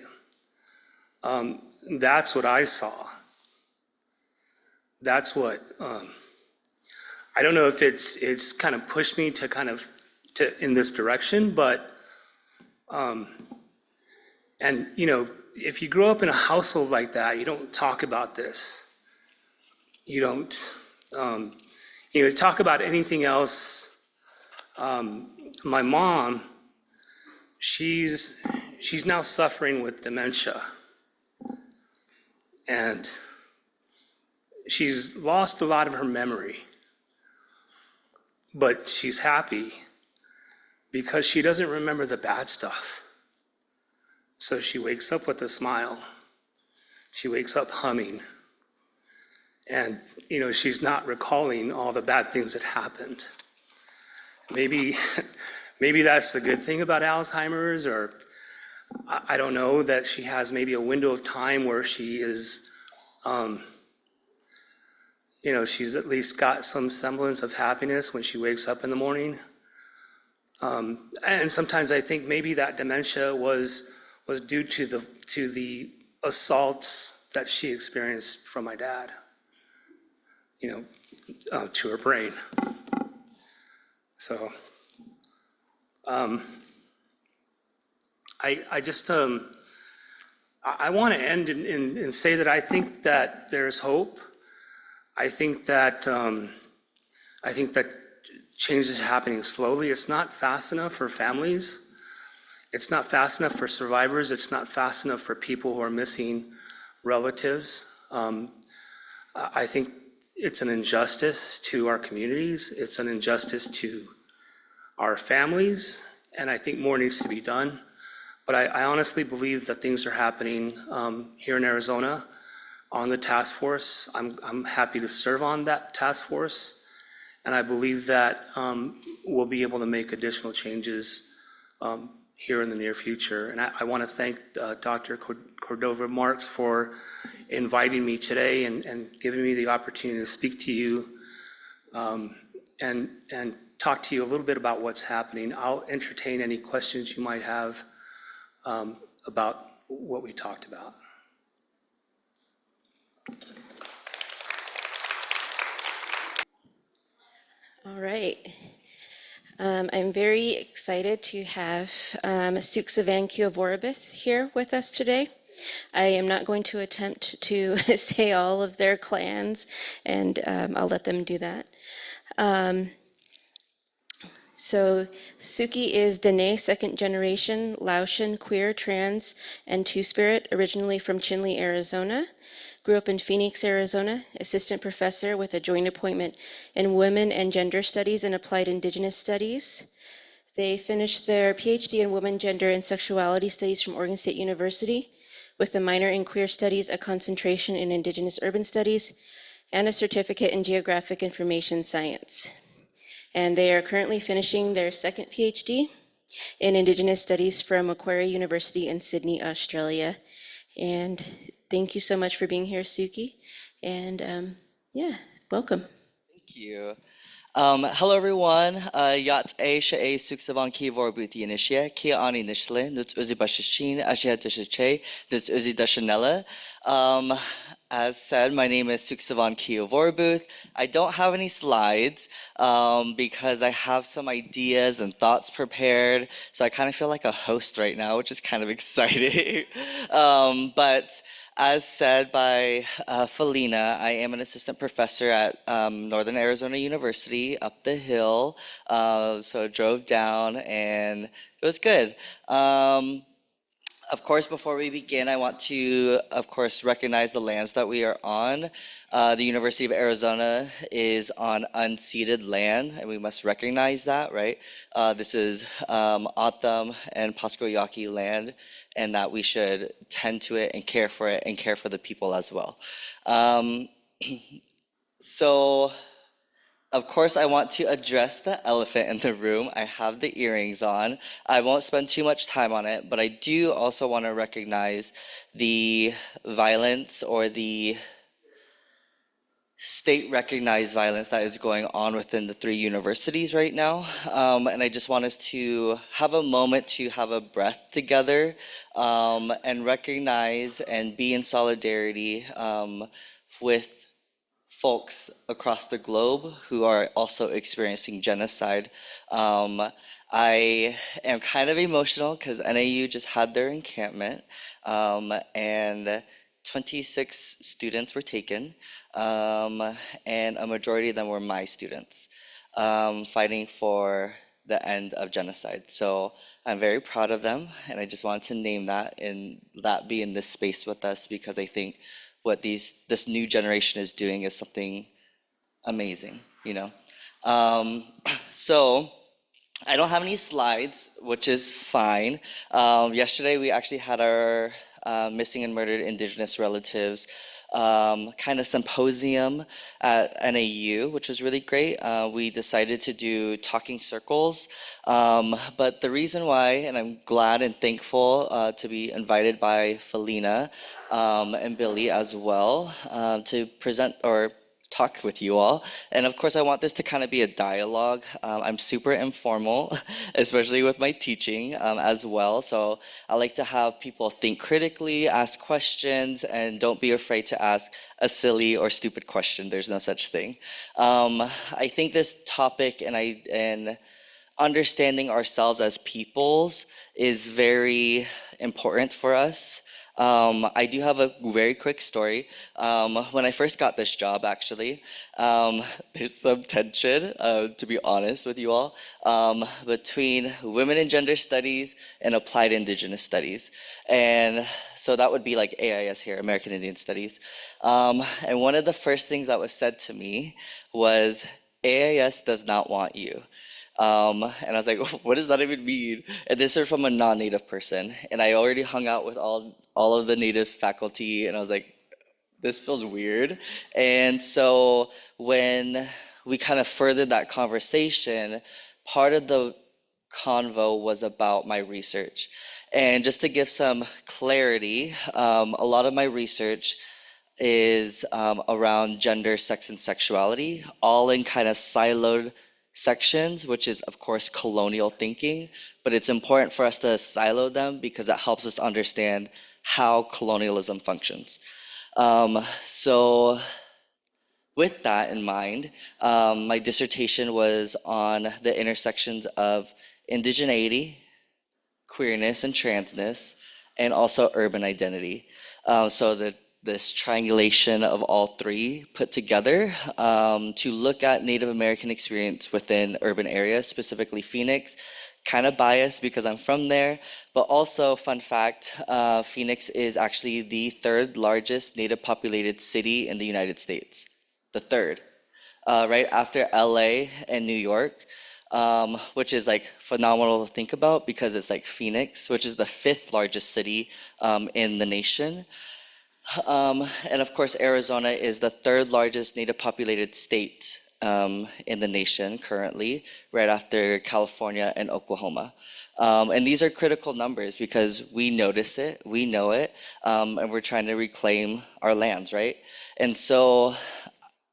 That's what I saw. That's what, I don't know if it's kind of pushed me to in this direction, but, and you know, if you grow up in a household like that, you don't talk about this. You don't, you know, talk about anything else. My mom, she's now suffering with dementia. And she's lost a lot of her memory. But she's happy because she doesn't remember the bad stuff. So she wakes up with a smile. She wakes up humming. And, you know, she's not recalling all the bad things that happened. Maybe that's the good thing about Alzheimer's, or I don't know, that she has maybe a window of time where she is, you know, she's at least got some semblance of happiness when she wakes up in the morning. And sometimes I think maybe that dementia was due to the assaults that she experienced from my dad, you know, to her brain. So, I just, I want to end and say that I think that there's hope. I think that change is happening slowly. It's not fast enough for families. It's not fast enough for survivors. It's not fast enough for people who are missing relatives. I think it's an injustice to our communities. It's an injustice to our families, and I think more needs to be done. But I honestly believe that things are happening here in Arizona on the task force. I'm happy to serve on that task force, and I believe that we'll be able to make additional changes here in the near future. And I want to thank Dr. Cordova Marks for inviting me today and giving me the opportunity to speak to you. And talk to you a little bit about what's happening. I'll entertain any questions you might have about what we talked about. All right. I'm very excited to have Souksavanh Keovorabouth here with us today. I am not going to attempt to say all of their clans, and I'll let them do that. So Suki is Dene, second generation, Laotian, queer, trans, and two-spirit, originally from Chinle, Arizona. Grew up in Phoenix, Arizona, assistant professor with a joint appointment in Women and Gender Studies and Applied Indigenous Studies. They finished their PhD in Women, Gender, and Sexuality Studies from Oregon State University, with a minor in Queer Studies, a concentration in Indigenous Urban Studies, and a certificate in Geographic Information Science. And they are currently finishing their second PhD in Indigenous Studies from Macquarie University in Sydney, Australia. And thank you so much for being here, Suki. And yeah, welcome. Thank you. Hello everyone. Yat A Sha'e Souksavanh Keovorabouth Initiate, Kia Ani Nishle, Nuts Uzi Bashashin, Ashia Tishache, Nuts Uzi Dashanella. As said, my name is Souksavanh Keovorabouth. I don't have any slides because I have some ideas and thoughts prepared. So I kind of feel like a host right now, which is kind of exciting. But as said by Felina, I am an assistant professor at Northern Arizona University up the hill. So I drove down and it was good. Of course, before we begin, I want to, of course, recognize the lands that we are on. The University of Arizona is on unceded land, and we must recognize that, right? This is O'odham and Pasquayaqui land, and that we should tend to it and care for the people as well. So, of course, I want to address the elephant in the room. I have the earrings on. I won't spend too much time on it, but I do also want to recognize the violence or the state-recognized violence that is going on within the three universities right now. And I just want us to have a moment to have a breath together and recognize and be in solidarity with folks across the globe who are also experiencing genocide. I am kind of emotional because NAU just had their encampment and 26 students were taken and a majority of them were my students fighting for the end of genocide. So I'm very proud of them and I just wanted to name that and that be in this space with us because I think what this new generation is doing is something amazing, you know. So I don't have any slides, which is fine. Yesterday we actually had our missing and murdered Indigenous relatives kind of symposium at NAU, which was really great. We decided to do talking circles, but the reason why, and I'm glad and thankful to be invited by Felina and Billy as well to present or talk with you all. And of course, I want this to kind of be a dialogue. I'm super informal, especially with my teaching as well. So I like to have people think critically, ask questions, and don't be afraid to ask a silly or stupid question. There's no such thing. I think this topic and understanding ourselves as peoples is very important for us. I do have a very quick story. When I first got this job, actually, there's some tension, to be honest with you all, between women and gender studies and applied Indigenous studies. And so that would be like AIS here, American Indian Studies. And one of the first things that was said to me was, AIS does not want you. And I was like, what does that even mean? And this is from a non-native person. And I already hung out with all of the native faculty, and I was like, this feels weird. And so when we kind of furthered that conversation, part of the convo was about my research. And just to give some clarity, a lot of my research is around gender, sex, and sexuality, all in kind of siloed sections, which is, of course, colonial thinking, but it's important for us to silo them because that helps us understand how colonialism functions. So with that in mind, my dissertation was on the intersections of indigeneity, queerness and transness, and also urban identity. So this triangulation of all three put together to look at Native American experience within urban areas, specifically Phoenix. Kind of biased because I'm from there, but also, fun fact, Phoenix is actually the third largest Native populated city in the United States. The third, right after LA and New York, which is like phenomenal to think about because it's like Phoenix, which is the fifth largest city in the nation. And of course, Arizona is the third largest native populated state in the nation currently, right after California and Oklahoma. And these are critical numbers because we notice it, we know it, and we're trying to reclaim our lands, right? And so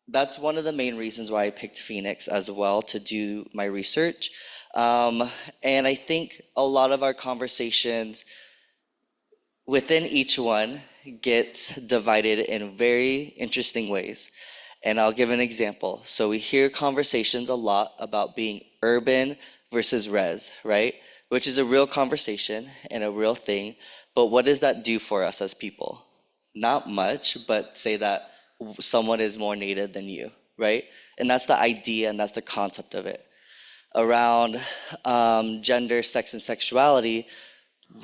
that's one of the main reasons why I picked Phoenix as well to do my research. And I think a lot of our conversations within each one gets divided in very interesting ways. And I'll give an example. So we hear conversations a lot about being urban versus res, right? Which is a real conversation and a real thing. But what does that do for us as people? Not much, but say that someone is more native than you, right? And that's the idea and that's the concept of it. Around gender, sex, and sexuality,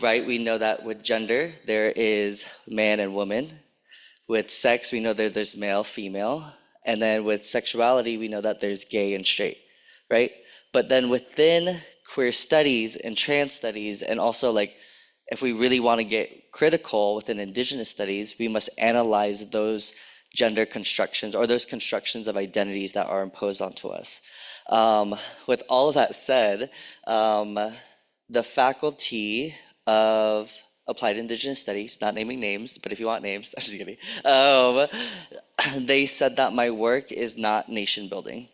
right? We know that with gender, there is man and woman. With sex, we know that there's male, female. And then with sexuality, we know that there's gay and straight, right? But then within queer studies and trans studies, and also like if we really want to get critical within Indigenous studies, we must analyze those gender constructions or those constructions of identities that are imposed onto us. With all of that said, the faculty of Applied Indigenous Studies, not naming names, but if you want names, I'm just kidding. They said that my work is not nation building,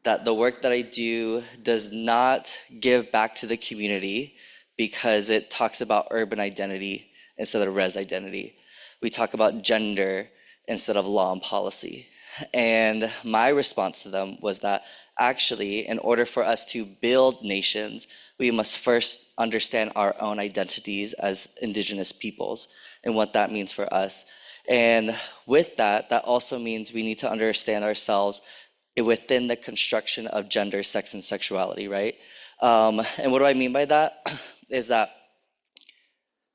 that the work that I do does not give back to the community because it talks about urban identity instead of res identity. We talk about gender instead of law and policy. And my response to them was that actually, in order for us to build nations, we must first understand our own identities as Indigenous peoples and what that means for us. And with that, that also means we need to understand ourselves within the construction of gender, sex, and sexuality, right? And what do I mean by that? Is that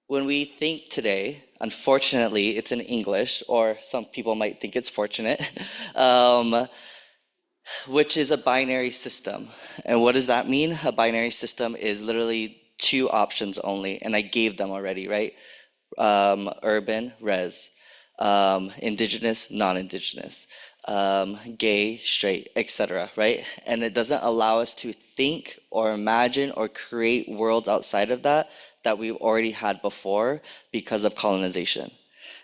when we think today, unfortunately, it's in English, or some people might think it's fortunate, which is a binary system. And what does that mean? A binary system is literally two options only, and I gave them already, right? Urban, res, Indigenous, non-Indigenous, gay, straight, etc., right? And it doesn't allow us to think or imagine or create worlds outside of that we've already had before because of colonization.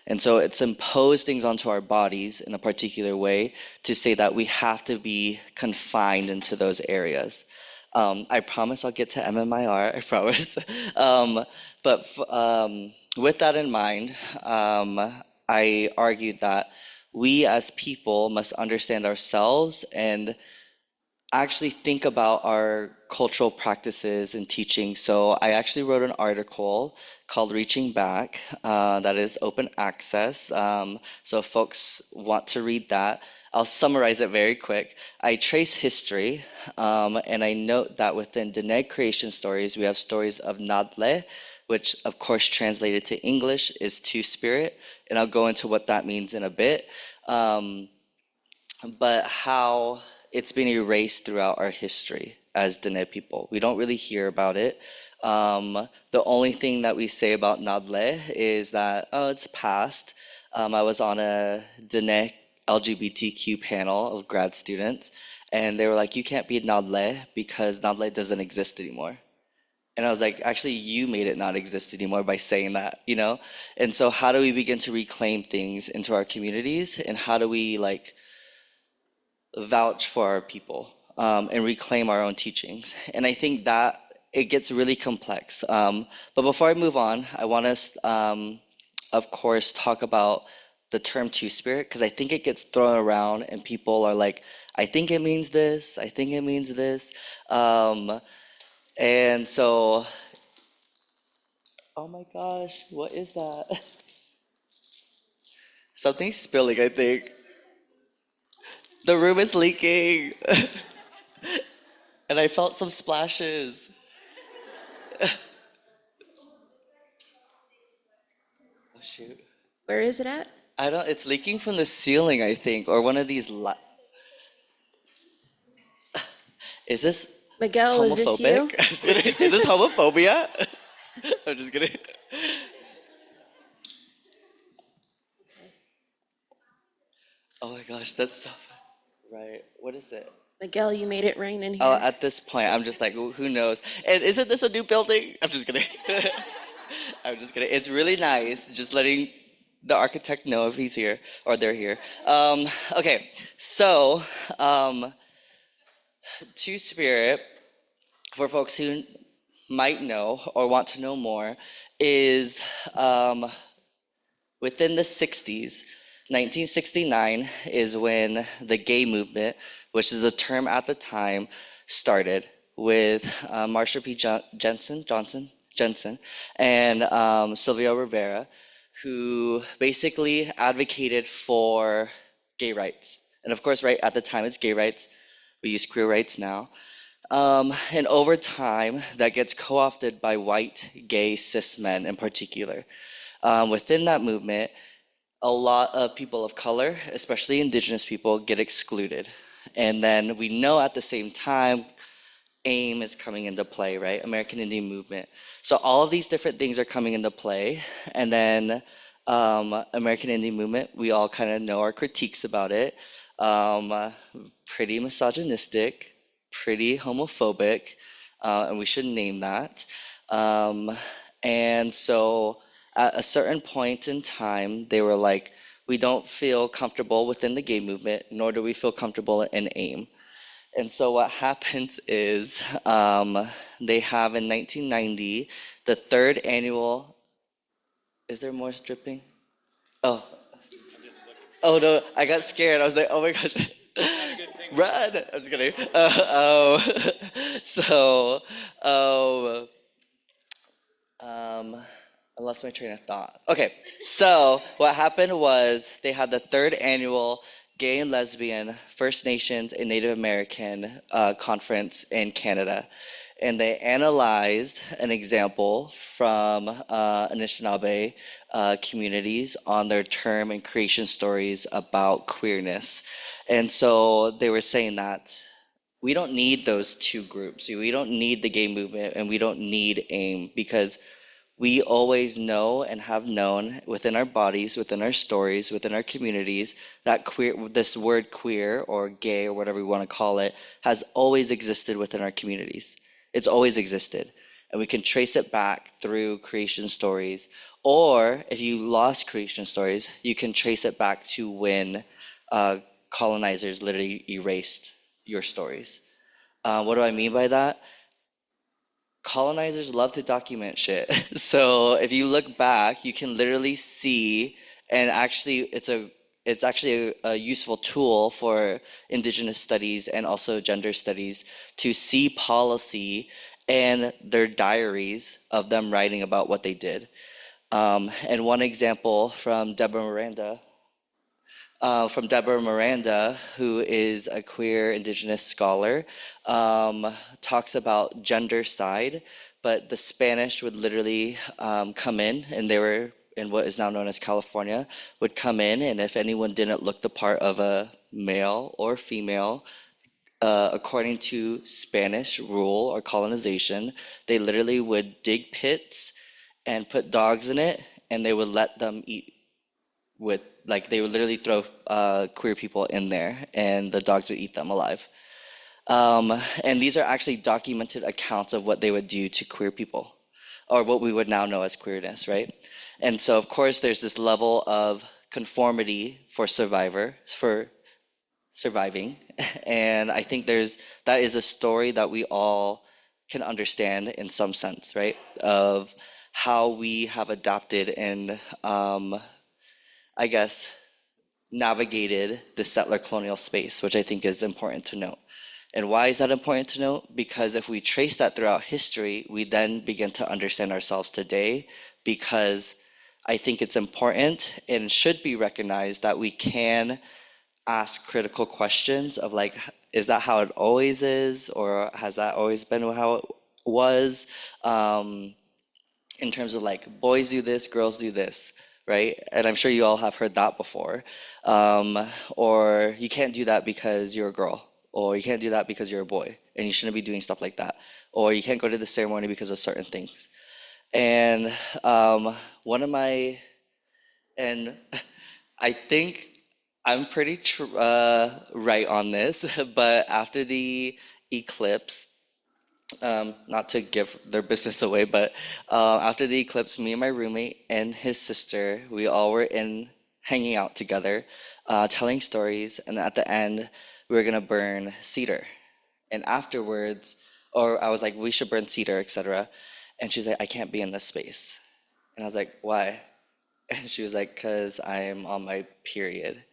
And so it's imposed things onto our bodies in a particular way to say that we have to be confined into those areas. I promise I'll get to MMIR, I promise. With that in mind, I argued that we as people must understand ourselves and actually think about our cultural practices and teaching. So I actually wrote an article called Reaching Back that is open access. So if folks want to read that, I'll summarize it very quick. I trace history and I note that within Dene creation stories, we have stories of Nadle, which of course translated to English is two-spirit. And I'll go into what that means in a bit. But how it's been erased throughout our history as Dene people. We don't really hear about it. The only thing that we say about Nadle is that, oh, it's past. I was on a Dene LGBTQ panel of grad students, and they were like, you can't be Nadle because Nadle doesn't exist anymore. And I was like, actually, you made it not exist anymore by saying that, you know? And so how do we begin to reclaim things into our communities, and how do we like vouch for our people? and reclaim our own teachings. And I think that it gets really complex. But before I move on, I want to, of course, talk about the term two-spirit, because I think it gets thrown around and people are like, I think it means this, I think it means this. And so, oh my gosh, what is that? Something's spilling, I think. The room is leaking. And I felt some splashes. Oh shoot. Where is it at? I don't, it's leaking from the ceiling, I think, or one of these is this Miguel, is this you? homophobic? I'm just kidding. Is this homophobia? I'm just kidding. Oh my gosh, that's so fun. Right. What is it? Miguel, you made it rain in Oh, here. at this point, I'm just like, who knows? And isn't this a new building? I'm just kidding. I'm just kidding. It's really nice, just letting the architect know if he's here or they're here. Okay, so Two Spirit, for folks who might know or want to know more, is within the 60s. 1969 is when the gay movement, which is the term at the time, started with Marsha P. Jensen, and Sylvia Rivera, who basically advocated for gay rights. And of course, right at the time, it's gay rights. We use queer rights now. And over time, that gets co-opted by white, gay, cis men in particular. Within that movement, a lot of people of color, especially Indigenous people, get excluded. And then we know at the same time, AIM is coming into play, right? American Indian Movement. So all of these different things are coming into play. And then American Indian Movement, we all kind of know our critiques about it. Pretty misogynistic, pretty homophobic, and we should name that. And so at a certain point in time, they were like, we don't feel comfortable within the gay movement, nor do we feel comfortable in AIM. And so what happens is they have in 1990 the third annual. Is there more dripping? Oh. Oh no, I got scared. I was like, oh my gosh. Run! I'm just kidding. So, I lost my train of thought. Okay, so what happened was they had the third annual Gay and Lesbian First Nations and Native American conference in Canada. And they analyzed an example from Anishinaabe communities on their term and creation stories about queerness. And so they were saying that we don't need those two groups. We don't need the gay movement and we don't need AIM because we always know and have known within our bodies, within our stories, within our communities, that queer, this word queer or gay or whatever we want to call it, has always existed within our communities. It's always existed. And we can trace it back through creation stories. Or if you lost creation stories, you can trace it back to when colonizers literally erased your stories. What do I mean by that? Colonizers love to document shit. So if you look back, you can literally see, and actually it's actually a useful tool for Indigenous studies and also gender studies to see policy and their diaries of them writing about what they did. And one example from Deborah Miranda, who is a queer Indigenous scholar, talks about gendercide, but the Spanish would literally come in, and they were in what is now known as California, would come in, and if anyone didn't look the part of a male or female, according to Spanish rule or colonization, they literally would dig pits and put dogs in it, and they would let them eat with, like, they would literally throw queer people in there and the dogs would eat them alive. And these are actually documented accounts of what they would do to queer people, or what we would now know as queerness, right? And so of course there's this level of conformity for surviving. And I think that is a story that we all can understand in some sense, right? Of how we have adapted and I guess navigated the settler colonial space, which I think is important to note. And why is that important to note? Because if we trace that throughout history, we then begin to understand ourselves today, because I think it's important and should be recognized that we can ask critical questions of like, is that how it always is? Or has that always been how it was? In terms of like, boys do this, girls do this, right? And I'm sure you all have heard that before. Or you can't do that because you're a girl, or you can't do that because you're a boy, and you shouldn't be doing stuff like that. Or you can't go to the ceremony because of certain things. And one of my, and I think I'm pretty right on this, but after the eclipse, not to give their business away, but after the eclipse, me and my roommate and his sister, we all were in hanging out together, telling stories, and at the end, we were gonna burn cedar. And afterwards, or I was like, we should burn cedar, etc. And she's like, I can't be in this space. And I was like, why? And she was like, because I'm on my period. And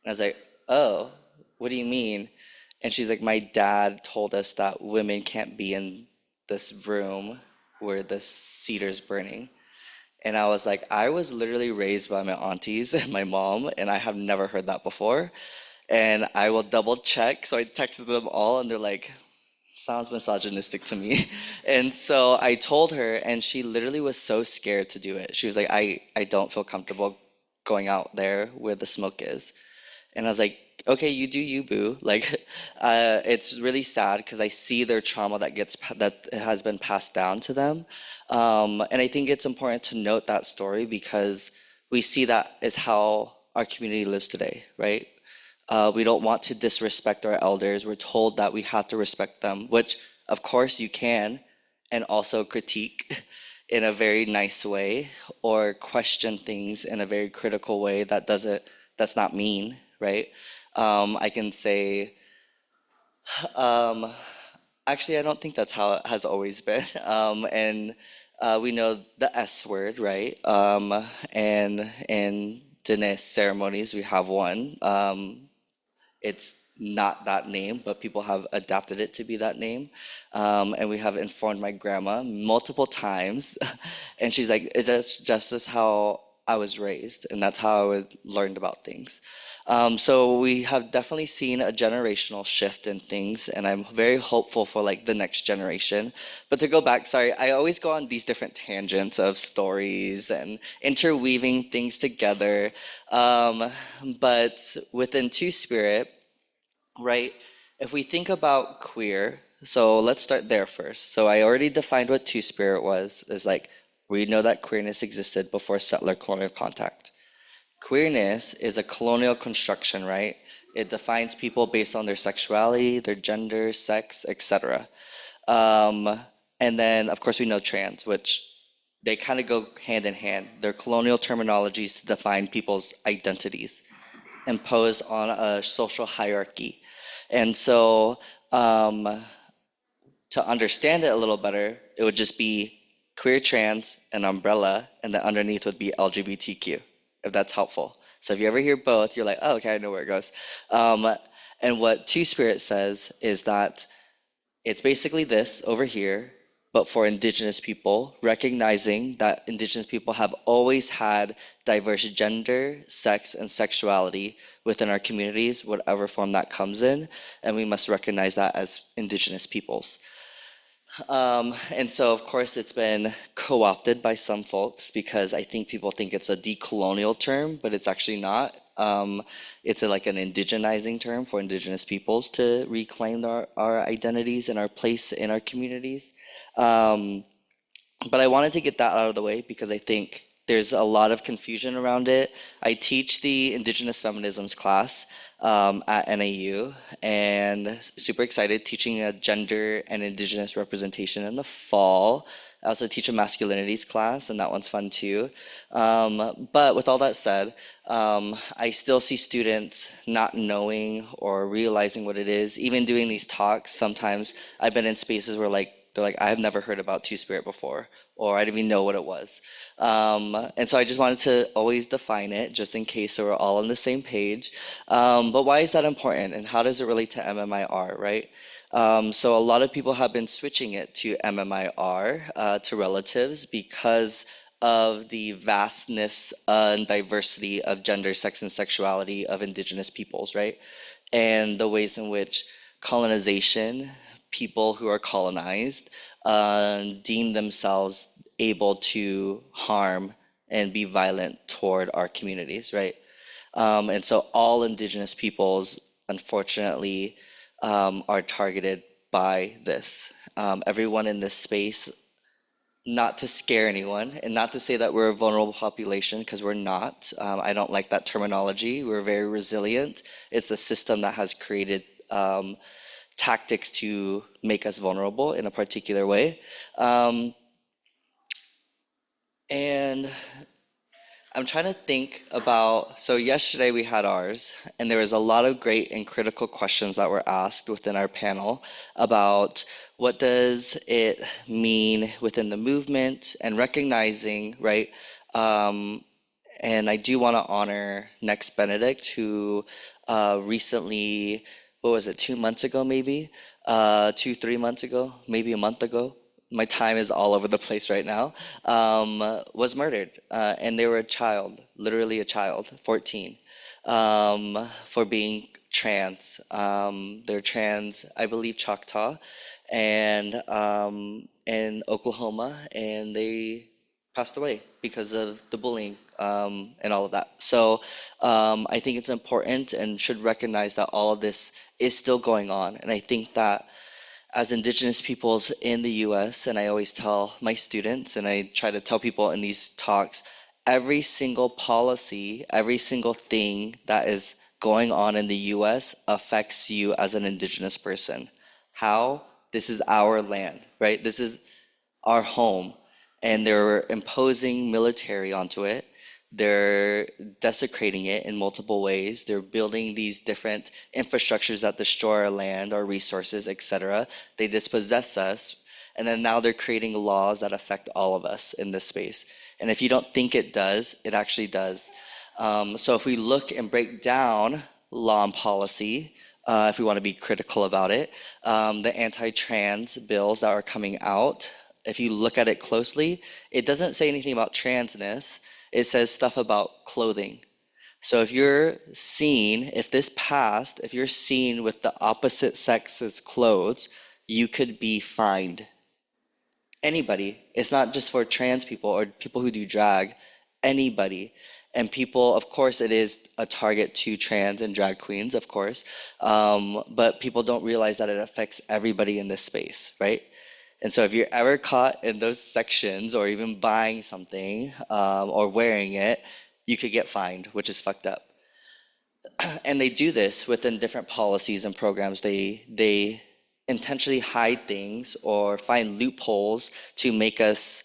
I was like, oh, what do you mean? And she's like, my dad told us that women can't be in this room where the cedar's burning. And I was like, I was literally raised by my aunties and my mom, and I have never heard that before. And I will double check. So I texted them all, and they're like, sounds misogynistic to me. And so I told her, and she literally was so scared to do it. She was like, I don't feel comfortable going out there where the smoke is. And I was like, okay, you do you, boo. Like, it's really sad because I see their trauma that has been passed down to them. And I think it's important to note that story because we see that is how our community lives today, right? We don't want to disrespect our elders. We're told that we have to respect them, which of course you can, and also critique in a very nice way or question things in a very critical way that's not mean, right? I can say, um, actually, I don't think that's how it has always been. And we know the S word, right? And in Diné ceremonies, we have one. It's not that name, but people have adapted it to be that name. And we have informed my grandma multiple times. And she's like, it's just as how I was raised, and that's how I learned about things. So we have definitely seen a generational shift in things, and I'm very hopeful for like the next generation. But to go back, sorry, I always go on these different tangents of stories and interweaving things together. But within Two Spirit, right? If we think about queer, so let's start there first. So I already defined what Two Spirit was, is like we know that queerness existed before settler colonial contact. Queerness is a colonial construction, right? It defines people based on their sexuality, their gender, sex, etc. And then, of course, we know trans, which they kind of go hand in hand. They're colonial terminologies to define people's identities imposed on a social hierarchy. And so, to understand it a little better, it would just be queer, trans, an umbrella, and then underneath would be LGBTQ, if that's helpful. So if you ever hear both, you're like, oh, okay, I know where it goes. And what Two Spirit says is that it's basically this over here, but for Indigenous people, recognizing that Indigenous people have always had diverse gender, sex, and sexuality within our communities, whatever form that comes in, and we must recognize that as Indigenous peoples. And so, of course, it's been co-opted by some folks because I think people think it's a decolonial term, but it's actually not. It's like an indigenizing term for Indigenous peoples to reclaim our identities and our place in our communities. But I wanted to get that out of the way because I think There's a lot of confusion around it. I teach the Indigenous Feminisms class at NAU, and super excited teaching a gender and Indigenous representation in the fall. I also teach a masculinities class, and that one's fun too. But with all that said, I still see students not knowing or realizing what it is. Even doing these talks, sometimes I've been in spaces where they're like, I have never heard about Two-Spirit before, or I didn't even know what it was. And so I just wanted to always define it, just in case so we're all on the same page. But why is that important, and how does it relate to MMIR, right? So a lot of people have been switching it to MMIR, to relatives, because of the vastness and diversity of gender, sex, and sexuality of Indigenous peoples, right? And the ways in which colonization, people who are colonized, deem themselves able to harm and be violent toward our communities, right? And so all Indigenous peoples, unfortunately, are targeted by this. Everyone in this space, not to scare anyone and not to say that we're a vulnerable population, because we're not. I don't like that terminology. We're very resilient. It's the system that has created tactics to make us vulnerable in a particular way. And I'm trying to think about, so yesterday we had ours, and there was a lot of great and critical questions that were asked within our panel about what does it mean within the movement and recognizing, right? And I do want to honor Next Benedict, who recently, what was it, 2 months ago maybe? 3 months ago, maybe a month ago. My time is all over the place right now, was murdered. And they were a child, literally a child, 14, for being trans. They're trans, I believe, Choctaw, and in Oklahoma, and they passed away because of the bullying and all of that. So I think it's important and should recognize that all of this is still going on. And I think that as Indigenous peoples in the US, and I always tell my students, and I try to tell people in these talks, every single policy, every single thing that is going on in the US affects you as an Indigenous person. How? This is our land, right? This is our home, and they're imposing military onto it. They're desecrating it in multiple ways. They're building these different infrastructures that destroy our land, our resources, etc. They dispossess us, and then now they're creating laws that affect all of us in this space. And if you don't think it does, it actually does. So if we look and break down law and policy, if we want to be critical about it, the anti-trans bills that are coming out, if you look at it closely, it doesn't say anything about transness. It says stuff about clothing. So if you're seen, if this passed, if you're seen with the opposite sex's clothes, you could be fined. Anybody. It's not just for trans people or people who do drag. Anybody. And people, of course, it is a target to trans and drag queens, of course. But people don't realize that it affects everybody in this space, right? And so if you're ever caught in those sections or even buying something or wearing it, you could get fined, which is fucked up. And they do this within different policies and programs. They intentionally hide things or find loopholes to make us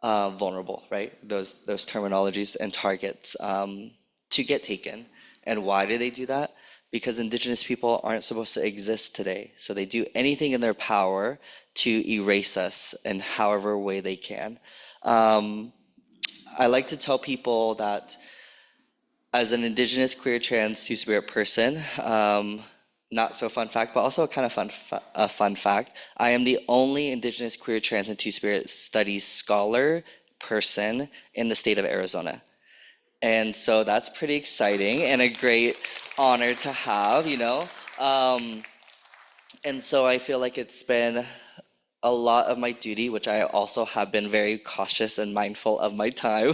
vulnerable, right? Those terminologies and targets to get taken. And why do they do that? Because Indigenous people aren't supposed to exist today. So they do anything in their power to erase us in however way they can. I like to tell people that as an Indigenous, queer, trans, two-spirit person, not so fun fact, but also a kind of fun fact, I am the only Indigenous, queer, trans, and two-spirit studies scholar person in the state of Arizona. And so that's pretty exciting and a great honor to have, you know. And so I feel like it's been a lot of my duty, which I also have been very cautious and mindful of my time,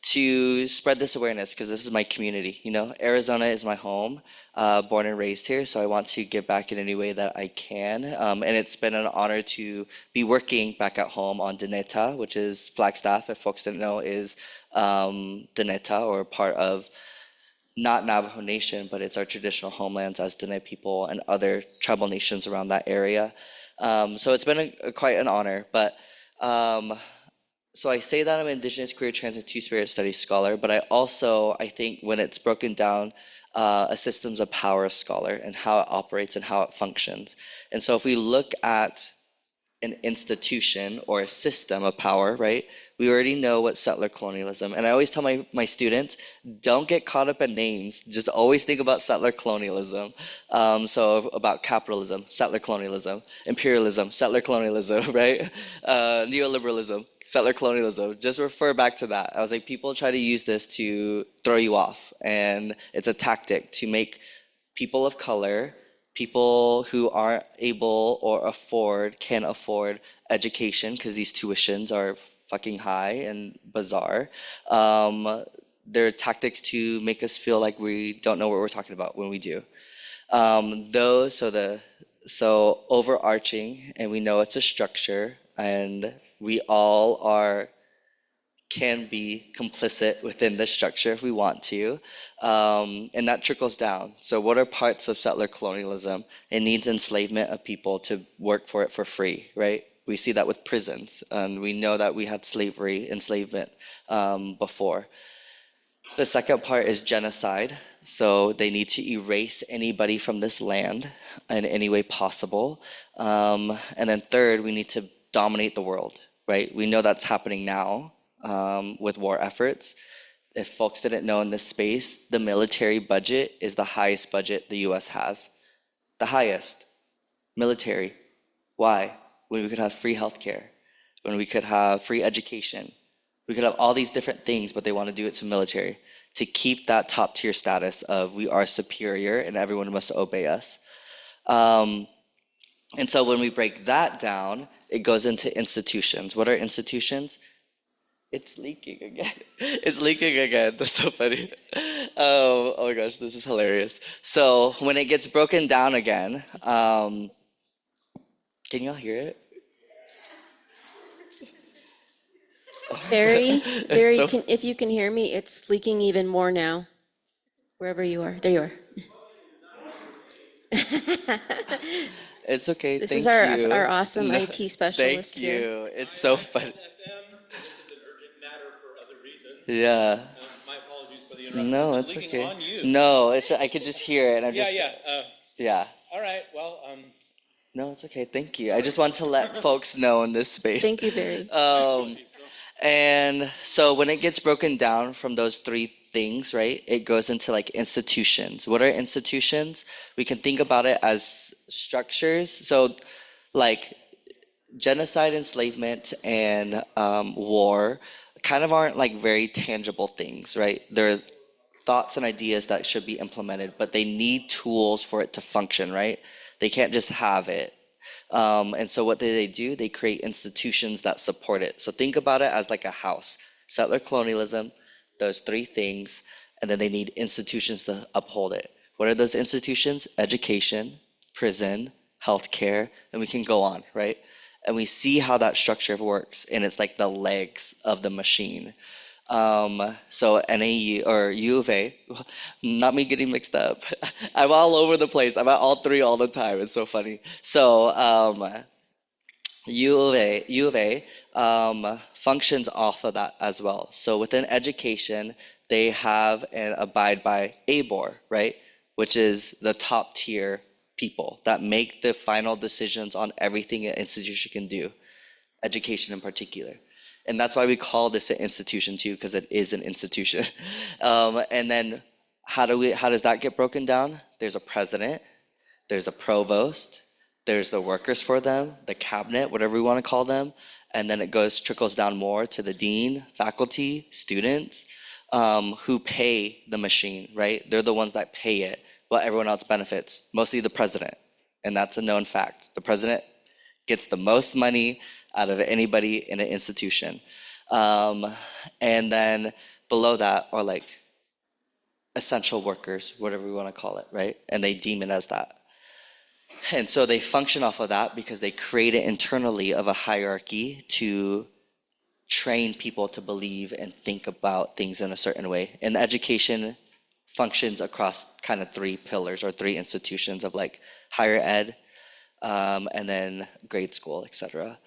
to spread this awareness, because this is my community. Arizona is my home, born and raised here, so I want to give back in any way that I can. And it's been an honor to be working back at home on Dineta, which is Flagstaff, if folks didn't know, is Dineta, or part of not Navajo Nation, but it's our traditional homelands as Dene people and other tribal nations around that area. So it's been quite an honor. But so I say that I'm an Indigenous, Queer, Trans, and Two-Spirit Studies scholar, but I think when it's broken down, a systems of power scholar and how it operates and how it functions. And so if we look at an institution or a system of power, right? We already know what settler colonialism, and I always tell my students, don't get caught up in names, just always think about settler colonialism. So about capitalism, settler colonialism, imperialism, settler colonialism, right? Neoliberalism, settler colonialism, just refer back to that. I was like, people try to use this to throw you off, and it's a tactic to make people of color, people who aren't able or can afford education, because these tuitions are fucking high and bizarre. There are tactics to make us feel like we don't know what we're talking about when we do. So overarching, and we know it's a structure, and we all can be complicit within the structure if we want to, and that trickles down. So what are parts of settler colonialism? It needs enslavement of people to work for it for free, right? We see that with prisons, and we know that we had enslavement before. The second part is genocide. So they need to erase anybody from this land in any way possible. And then third, we need to dominate the world, right? We know that's happening now with war efforts. If folks didn't know in this space, the military budget is the highest budget the US has. The highest. Military. Why? When we could have free healthcare, when we could have free education, we could have all these different things, but they want to do it to military to keep that top tier status of we are superior and everyone must obey us. And so when we break that down, it goes into institutions. What are institutions? It's leaking again. It's leaking again. That's so funny. Oh my gosh, this is hilarious. So when it gets broken down again, can y'all hear it? Barry, It's so if you can hear me, it's leaking even more now, wherever you are. There you are. It's okay. This is Thank you. our awesome No, IT specialist thank here. you. It's so fun. Yeah. My apologies for the interruption. No, Is it's it leaking okay. on you? No, I could just hear it, and I'm Yeah, just. yeah. Yeah. All right. Well, No, it's okay. Thank you. I just want to let folks know in this space. Thank you, Barry. And so when it gets broken down from those three things, right, it goes into like institutions. What are institutions? We can think about it as structures. So like genocide, enslavement, and war kind of aren't like very tangible things, right? They're thoughts and ideas that should be implemented, but they need tools for it to function, right? They can't just have it. And so what do? They create institutions that support it. So think about it as like a house. Settler colonialism, those three things, and then they need institutions to uphold it. What are those institutions? Education, prison, healthcare, and we can go on, right? And we see how that structure works, and it's like the legs of the machine. So NAU or U of A, not me getting mixed up. I'm all over the place. I'm at all three all the time. It's so funny. So U of A functions off of that as well. So within education, they have and abide by ABOR, right? Which is the top tier people that make the final decisions on everything an institution can do, education in particular. And that's why we call this an institution too, because it is an institution. And then how does that get broken down? There's a president, there's a provost, there's the workers for them, the cabinet, whatever we want to call them, and then it trickles down more to the dean, faculty, students, who pay the machine, right? They're the ones that pay it, while everyone else benefits, mostly the president. And that's a known fact. The president gets the most money out of anybody in an institution. And then Below that are like essential workers, whatever we want to call it, right? And they deem it as that. And so they function off of that because they create it internally of a hierarchy to train people to believe and think about things in a certain way. And education functions across kind of three pillars or three institutions of like higher ed, and then grade school, etc.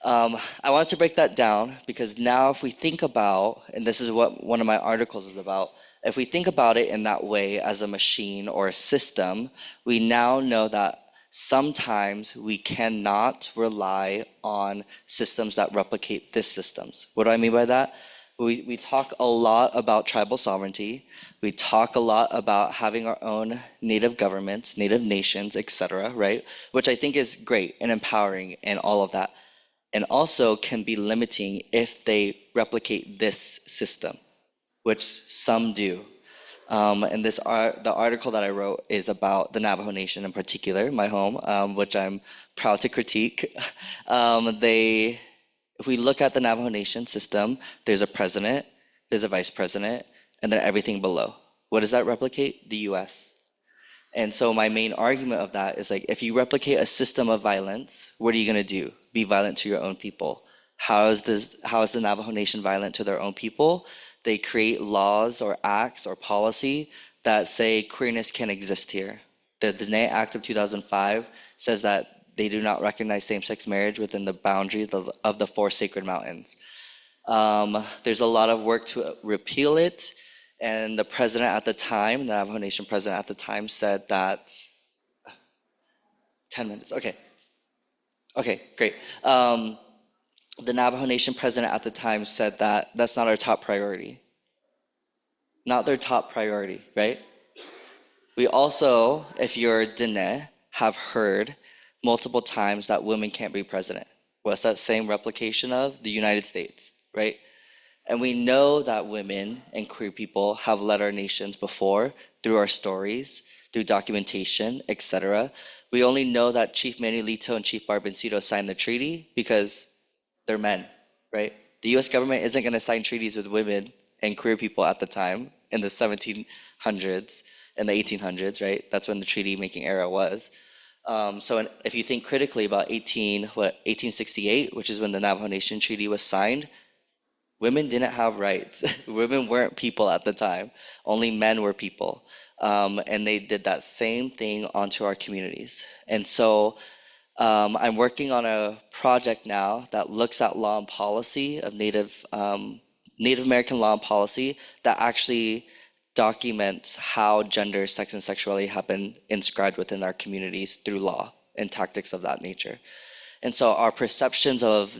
I wanted to break that down because now if we think about, and this is what one of my articles is about, if we think about it in that way as a machine or a system, we now know that sometimes we cannot rely on systems that replicate these systems. What do I mean by that? We talk a lot about tribal sovereignty. We talk a lot about having our own native governments, native nations, etc., right? Which I think is great and empowering and all of that. And also can be limiting if they replicate this system, which some do. And the article that I wrote is about the Navajo Nation in particular, my home, which I'm proud to critique. If we look at the Navajo Nation system, there's a president, there's a vice president, and then everything below. What does that replicate? The US. And so my main argument of that is like, if you replicate a system of violence, what are you gonna do? Be violent to your own people. How is the Navajo Nation violent to their own people? They create laws or acts or policy that say queerness can't exist here. The Dene Act of 2005 says that they do not recognize same-sex marriage within the boundaries of the 4 sacred mountains. There's a lot of work to repeal it. And the president at the time, the Navajo Nation president at the time said that, 10 minutes, okay. Okay, great. The Navajo Nation president at the time said that that's not our top priority. Not their top priority, right? We also, if you're Dene, have heard multiple times that women can't be president. What's that same replication of? The United States, right? And we know that women and queer people have led our nations before through our stories, through documentation, etc. We only know that Chief Manuelito and Chief Barboncito signed the treaty because they're men, right? The US government isn't going to sign treaties with women and queer people at the time in the 1700s and the 1800s, right? That's when the treaty making era was. So if you think critically about 1868, which is when the Navajo Nation Treaty was signed, women didn't have rights. Women weren't people at the time. Only men were people. And they did that same thing onto our communities. And so I'm working on a project now that looks at law and policy of Native American law and policy that actually documents how gender, sex, and sexuality have been inscribed within our communities through law and tactics of that nature. And so our perceptions of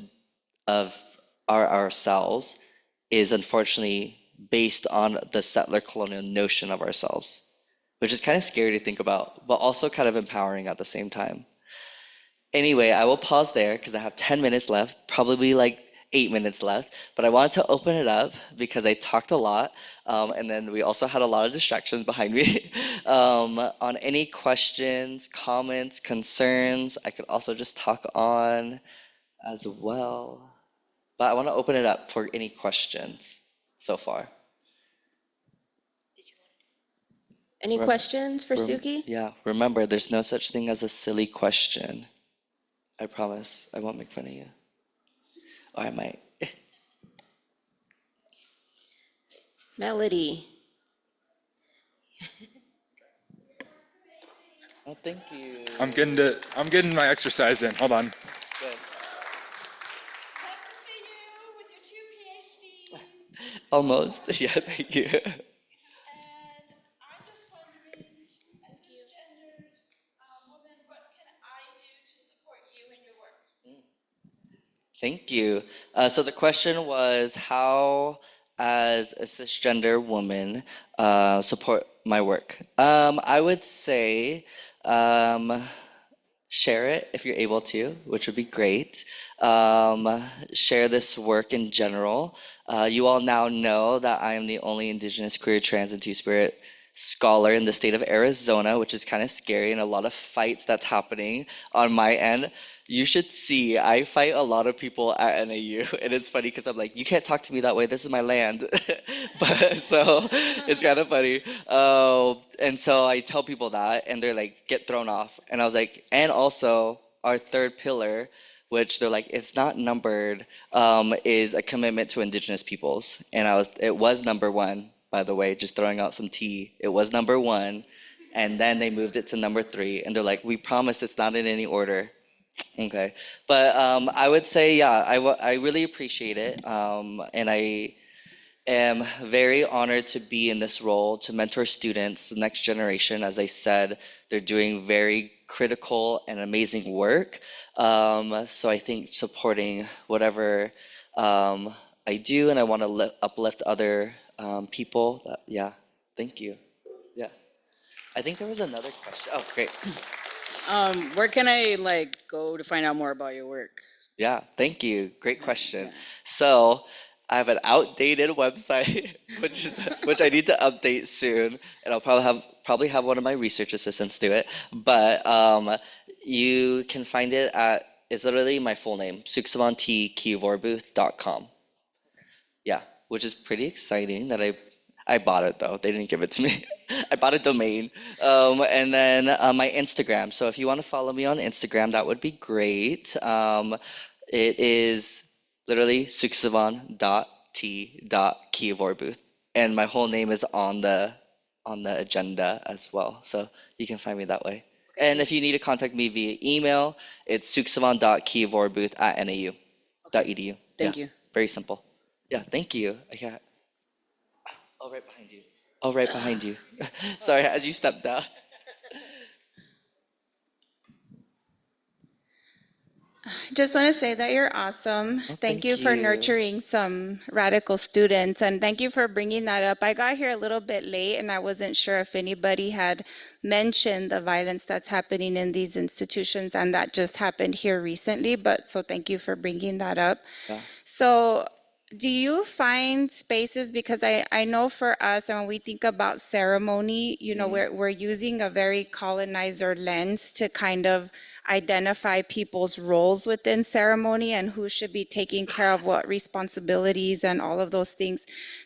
ourselves is unfortunately based on the settler colonial notion of ourselves, which is kind of scary to think about, but also kind of empowering at the same time. Anyway, I will pause there because I have 10 minutes left, probably like 8 minutes left, but I wanted to open it up because I talked a lot, and then we also had a lot of distractions behind me. On any questions, comments, concerns, I could also just talk on as well. But I want to open it up for any questions so far. Any questions for Suki? Yeah, remember, there's no such thing as a silly question. I promise I won't make fun of you. Or I might. Melody. Oh, thank you. I'm getting my exercise in. Hold on. Good. Almost. Yeah, thank you. Thank you. So the question was how, as a cisgender woman, support my work. I would say share it if you're able to, which would be great. Share this work in general. You all now know that I am the only Indigenous, queer, trans, and two-spirit scholar in the state of Arizona, which is kind of scary and a lot of fights that's happening on my end. You should see, I fight a lot of people at NAU, and it's funny because I'm like, you can't talk to me that way. This is my land. But so it's kind of funny. And so I tell people that, and they're like, get thrown off. And I was like, and also our third pillar, which they're like, it's not numbered, is a commitment to Indigenous peoples. And it was number one, by the way, just throwing out some tea. It was number one, and then they moved it to number three, and they're like, we promise it's not in any order. Okay, but I would say, yeah, I really appreciate it, and I am very honored to be in this role to mentor students, the next generation. As I said, they're doing very critical and amazing work. So I think supporting whatever I do, and I want to uplift other people. Yeah, thank you. Yeah, I think there was another question. Oh, great. Where can I like go to find out more about your work? Yeah, thank you. Great question. So I have an outdated website, which I need to update soon, and I'll probably have one of my research assistants do it. But you can find it at, it's literally my full name, Keovorabouth.com. Yeah, which is pretty exciting that I bought it though. They didn't give it to me. I bought a domain. And then my Instagram. So if you want to follow me on Instagram, that would be great. It is literally Souksavanh.t.Keovorabouth. And my whole name is on the agenda as well. So you can find me that way. And if you need to contact me via email, it's souksavanh.keovorabouth@nau.edu. Thank you. Very simple. Yeah, thank you. I got. Oh, right behind you. Oh, right behind you. Sorry, as you stepped down. Just want to say that you're awesome. Thank you for nurturing some radical students, and thank you for bringing that up. I got here a little bit late, and I wasn't sure if anybody had mentioned the violence that's happening in these institutions, and that just happened here recently, but so thank you for bringing that up. Yeah. So do you find spaces, because I know for us, and when we think about ceremony, you know, we're using a very colonizer lens to kind of identify people's roles within ceremony and who should be taking care of what responsibilities and all of those things.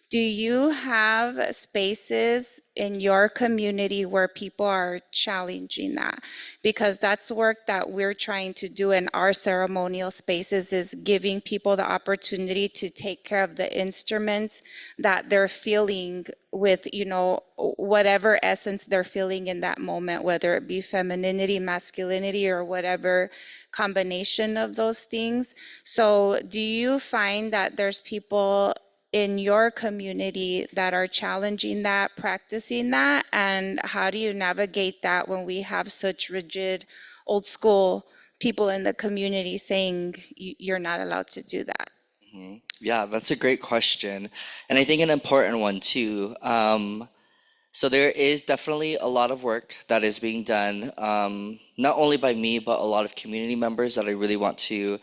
Do you have spaces in your community where people are challenging that? Because that's work that we're trying to do in our ceremonial spaces, is giving people the opportunity to take care of the instruments that they're feeling with, you know, whatever essence they're feeling in that moment, whether it be femininity, masculinity, or whatever combination of those things. So do you find that there's people in your community that are challenging that, practicing that? And how do you navigate that when we have such rigid, old school people in the community saying you're not allowed to do that? Yeah, that's a great question. And I think an important one too. So there is definitely a lot of work that is being done, not only by me, but a lot of community members that I really want to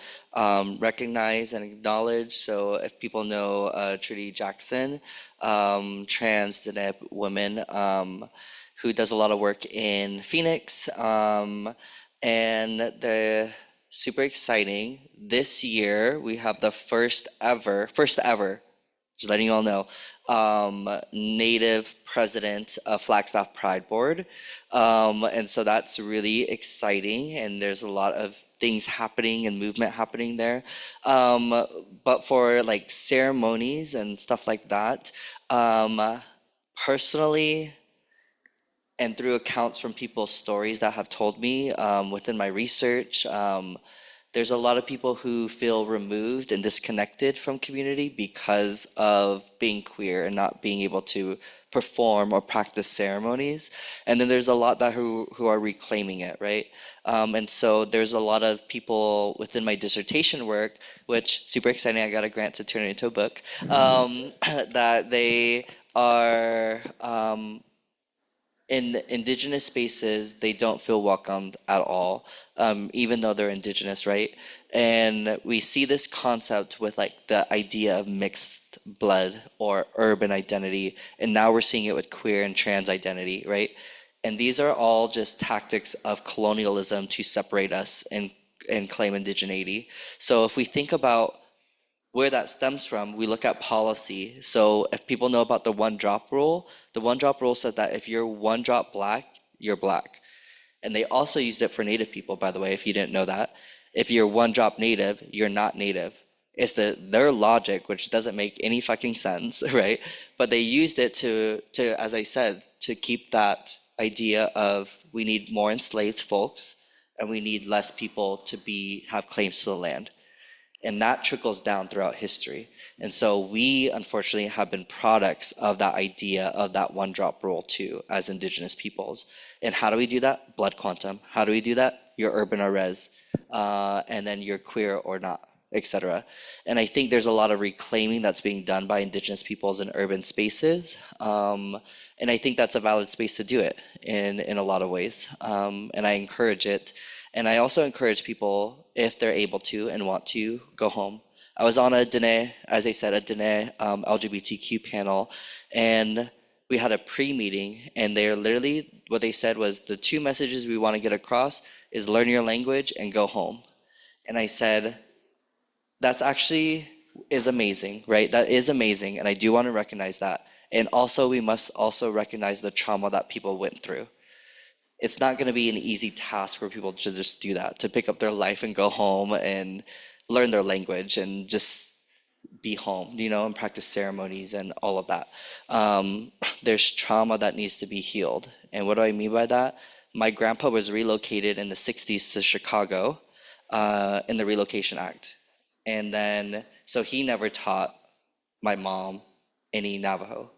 recognize and acknowledge. So if people know Trudy Jackson, trans Daneb woman, who does a lot of work in Phoenix, and the super exciting. This year we have the first ever, just letting you all know, Native president of Flagstaff Pride Board. And so that's really exciting, and there's a lot of things happening and movement happening there. But for like ceremonies and stuff like that, personally, and through accounts from people's stories that have told me within my research, there's a lot of people who feel removed and disconnected from community because of being queer and not being able to perform or practice ceremonies. And then there's a lot that who are reclaiming it, right? And so there's a lot of people within my dissertation work, which super exciting, I got a grant to turn it into a book, that they are in Indigenous spaces, they don't feel welcomed at all, even though they're Indigenous, right? And we see this concept with like the idea of mixed blood or urban identity, and now we're seeing it with queer and trans identity, right? And these are all just tactics of colonialism to separate us and claim indigeneity. So if we think about where that stems from, we look at policy. So if people know about the one drop rule, the one drop rule said that if you're one drop black, you're black. And they also used it for Native people, by the way, if you didn't know that. If you're one drop Native, you're not Native. It's their logic, which doesn't make any fucking sense, right? But they used it to, as I said, to keep that idea of we need more enslaved folks and we need less people to have claims to the land. And that trickles down throughout history. And so we, unfortunately, have been products of that idea of that one drop rule too, as Indigenous peoples. And how do we do that? Blood quantum. How do we do that? You're urban or res, and then you're queer or not, etc. And I think there's a lot of reclaiming that's being done by Indigenous peoples in urban spaces. And I think that's a valid space to do it in a lot of ways. And I encourage it. And I also encourage people, if they're able to and want to, go home. I was on a Dene, as I said, a Dene LGBTQ panel, and we had a pre-meeting, and they're literally, what they said was, the two messages we want to get across is learn your language and go home. And I said, that's actually is amazing, right? That is amazing, and I do want to recognize that. And also, we must also recognize the trauma that people went through. It's not going to be an easy task for people to just do that, to pick up their life and go home and learn their language and just be home, and practice ceremonies and all of that. There's trauma that needs to be healed. And what do I mean by that? My grandpa was relocated in the 60s to Chicago in the Relocation Act. And then, so he never taught my mom any Navajo.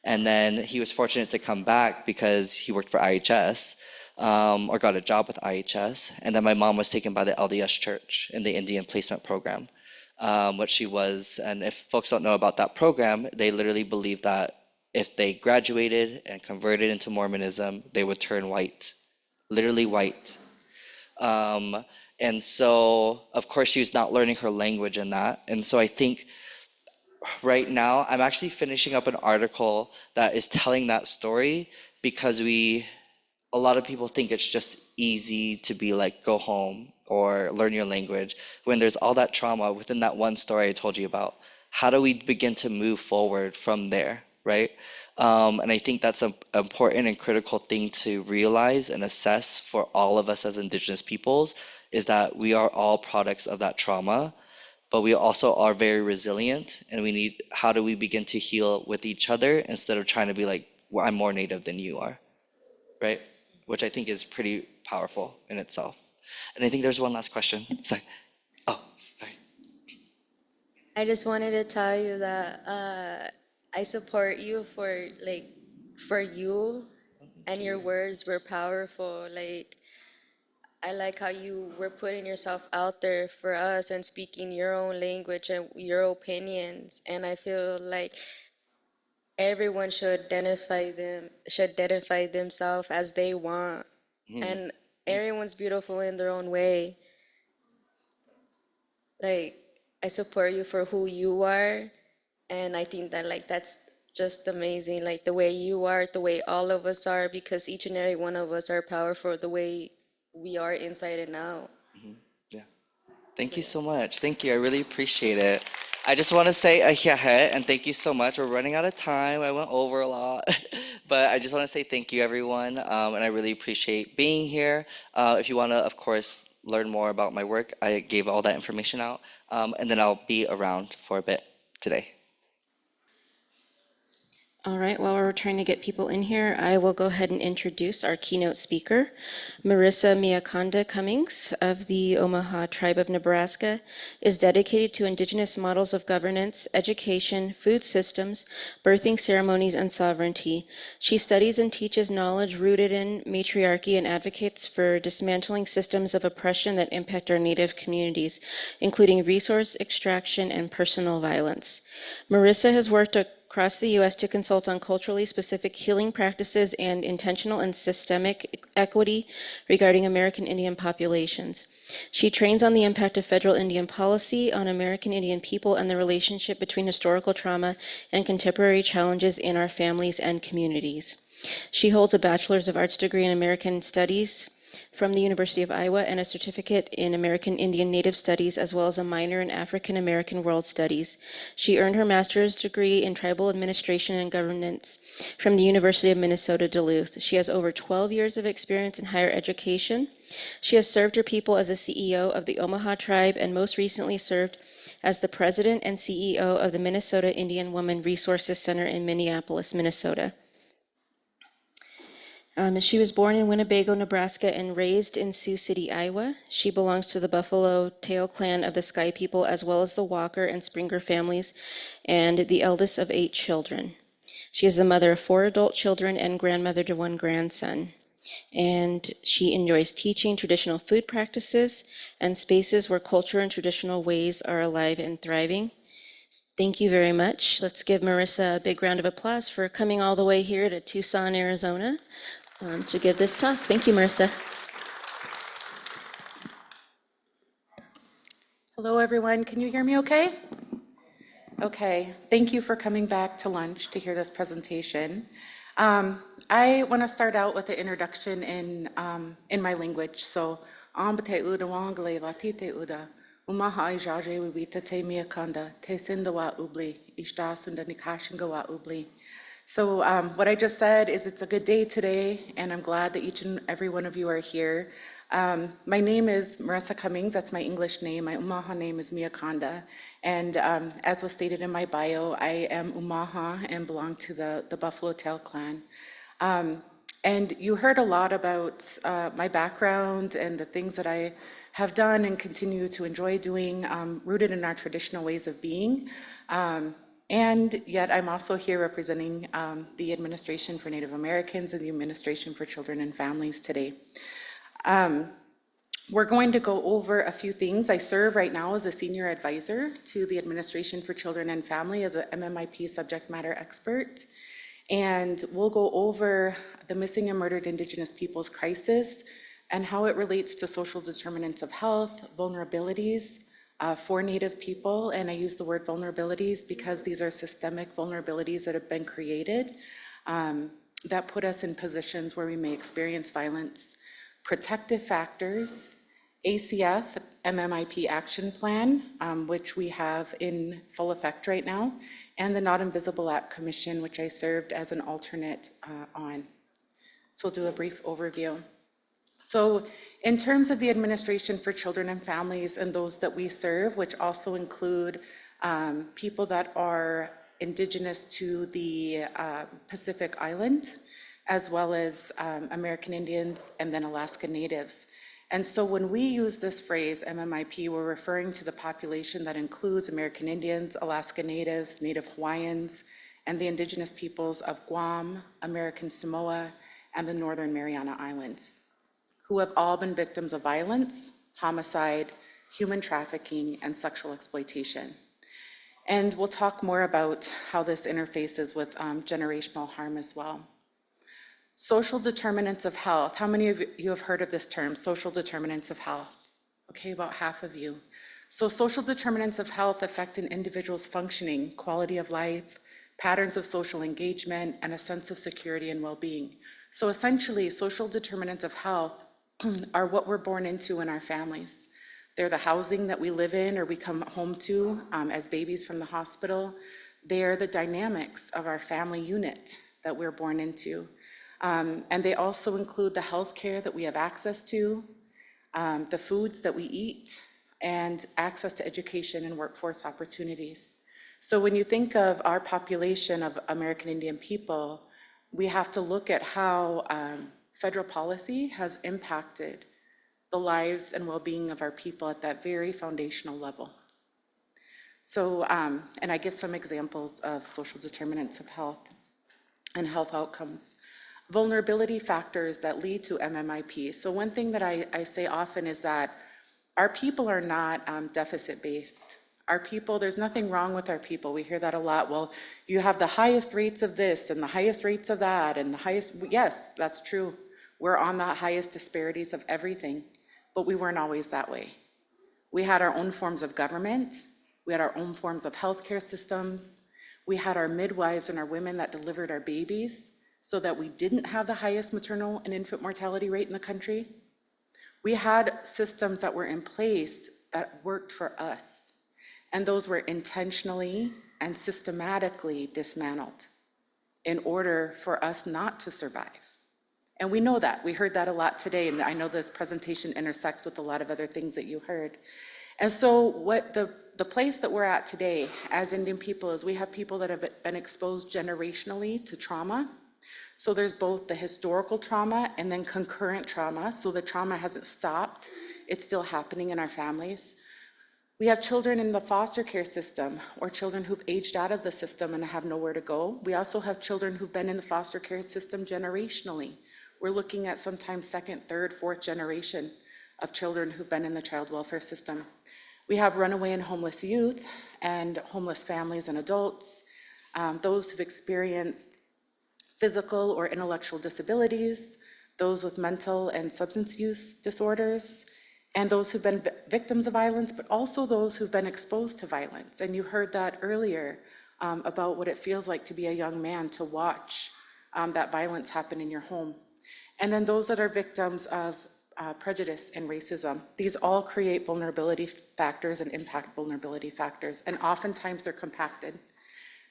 And then he was fortunate to come back because he worked for IHS or got a job with IHS. And then my mom was taken by the LDS Church in the Indian Placement Program, which she was. And if folks don't know about that program, they literally believed that if they graduated and converted into Mormonism, they would turn white, literally white. And so, of course, she was not learning her language in that. And so I think right now, I'm actually finishing up an article that is telling that story because a lot of people think it's just easy to be like, go home or learn your language when there's all that trauma within that one story I told you about. How do we begin to move forward from there, right? And I think that's an important and critical thing to realize and assess for all of us as Indigenous peoples is that we are all products of that trauma. But we also are very resilient, and how do we begin to heal with each other instead of trying to be like, well, I'm more Native than you are, right? Which I think is pretty powerful in itself. And I think there's one last question. Sorry. Oh, sorry. I just wanted to tell you that I support you for you, and your words were powerful. I like how you were putting yourself out there for us and speaking your own language and your opinions. And I feel like everyone should identify themselves as they want. And everyone's beautiful in their own way. I support you for who you are. And I think that that's just amazing. The way you are, the way all of us are, because each and every one of us are powerful the way we are inside and out. Yeah. Thank you so much. Thank you. I really appreciate it. I just want to say ahiahe and thank you so much. We're running out of time. I went over a lot, but I just want to say thank you, everyone. And I really appreciate being here. If you want to, of course, learn more about my work, I gave all that information out. And then I'll be around for a bit today. All right, while we're trying to get people in here, I will go ahead and introduce our keynote speaker. Marisa Miakonda Cummings of the Omaha Tribe of Nebraska is dedicated to Indigenous models of governance, education, food systems, birthing ceremonies, and sovereignty. She studies and teaches knowledge rooted in matriarchy and advocates for dismantling systems of oppression that impact our Native communities, including resource extraction and personal violence. Marisa has worked across the U.S. to consult on culturally specific healing practices and intentional and systemic equity regarding American Indian populations. She trains on the impact of federal Indian policy on American Indian people and the relationship between historical trauma and contemporary challenges in our families and communities. She holds a Bachelor's of Arts degree in American Studies from the University of Iowa and a certificate in American Indian Native Studies, as well as a minor in African American World Studies. She earned her master's degree in Tribal Administration and Governance from the University of Minnesota Duluth. She has over 12 years of experience in higher education. She has served her people as a CEO of the Omaha Tribe and most recently served as the president and CEO of the Minnesota Indian Women Resources Center in Minneapolis, Minnesota. She was born in Winnebago, Nebraska, and raised in Sioux City, Iowa. She belongs to the Buffalo Tail Clan of the Sky People, as well as the Walker and Springer families, and the eldest of 8 children. She is the mother of 4 adult children and grandmother to 1 grandson. And she enjoys teaching traditional food practices and spaces where culture and traditional ways are alive and thriving. Thank you very much. Let's give Marisa a big round of applause for coming all the way here to Tucson, Arizona, to give this talk. Thank you, Marisa. Hello, everyone. Can you hear me okay? Okay. Thank you for coming back to lunch to hear this presentation. I want to start out with an introduction in my language. So, Ambate uda wangle latite uda, umaha jaje wibita te Miakonda, te sindawa ubli, ishta sunda nikashingawa ubli. So what I just said is it's a good day today, and I'm glad that each and every one of you are here. My name is Marisa Cummings. That's my English name. My Umaha name is Miakonda. And as was stated in my bio, I am Umaha and belong to the Buffalo Tail Clan. And you heard a lot about my background and the things that I have done and continue to enjoy doing, rooted in our traditional ways of being. And yet I'm also here representing the Administration for Native Americans and the Administration for Children and Families today. We're going to go over a few things. I serve right now as a senior advisor to the Administration for Children and Family as a MMIP subject matter expert. And we'll go over the missing and murdered Indigenous peoples crisis and how it relates to social determinants of health, vulnerabilities, for Native people, and I use the word vulnerabilities because these are systemic vulnerabilities that have been created that put us in positions where we may experience violence. Protective factors, ACF, MMIP action plan, which we have in full effect right now, and the Not Invisible Act Commission, which I served as an alternate on. So we'll do a brief overview. So in terms of the Administration for Children and Families and those that we serve, which also include people that are Indigenous to the Pacific Island, as well as American Indians and then Alaska Natives. And so when we use this phrase, MMIP, we're referring to the population that includes American Indians, Alaska Natives, Native Hawaiians, and the Indigenous peoples of Guam, American Samoa, and the Northern Mariana Islands, who have all been victims of violence, homicide, human trafficking, and sexual exploitation. And we'll talk more about how this interfaces with generational harm as well. Social determinants of health. How many of you have heard of this term, social determinants of health? Okay, about half of you. So social determinants of health affect an individual's functioning, quality of life, patterns of social engagement, and a sense of security and well-being. So essentially, social determinants of health are what we're born into in our families. They're the housing that we live in or we come home to as babies from the hospital. They're the dynamics of our family unit that we're born into. And they also include the health care that we have access to, the foods that we eat, and access to education and workforce opportunities. So when you think of our population of American Indian people, we have to look at how federal policy has impacted the lives and well-being of our people at that very foundational level. So, and I give some examples of social determinants of health and health outcomes. Vulnerability factors that lead to MMIP. So one thing that I say often is that our people are not deficit-based. Our people, there's nothing wrong with our people. We hear that a lot. Well, you have the highest rates of this and the highest rates of that and the highest, yes, that's true. We're on the highest disparities of everything, but we weren't always that way. We had our own forms of government. We had our own forms of healthcare systems. We had our midwives and our women that delivered our babies so that we didn't have the highest maternal and infant mortality rate in the country. We had systems that were in place that worked for us, and those were intentionally and systematically dismantled in order for us not to survive. And we know that. We heard that a lot today, and I know this presentation intersects with a lot of other things that you heard. And so what the place that we're at today as Indian people is we have people that have been exposed generationally to trauma. So there's both the historical trauma and then concurrent trauma. So the trauma hasn't stopped. It's still happening in our families. We have children in the foster care system or children who've aged out of the system and have nowhere to go. We also have children who've been in the foster care system generationally. We're looking at sometimes second, third, fourth generation of children who've been in the child welfare system. We have runaway and homeless youth and homeless families and adults, those who've experienced physical or intellectual disabilities, those with mental and substance use disorders, and those who've been victims of violence, but also those who've been exposed to violence. And you heard that earlier about what it feels like to be a young man, to watch that violence happen in your home. And then those that are victims of prejudice and racism. These all create vulnerability factors and impact vulnerability factors, and oftentimes they're compacted.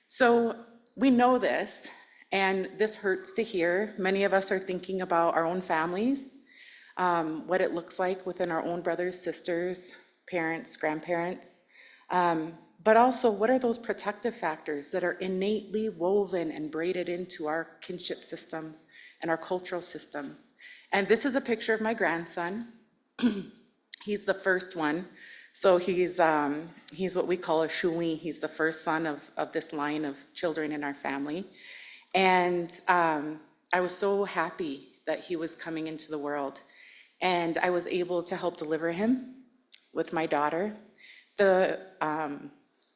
So we know this, and this hurts to hear. Many of us are thinking about our own families, what it looks like within our own brothers, sisters, parents, grandparents, but also what are those protective factors that are innately woven and braided into our kinship systems and our cultural systems. And this is a picture of my grandson. He's the first one. So he's what we call a shui. He's the first son of this line of children in our family. And I was so happy that he was coming into the world. And I was able to help deliver him with my daughter.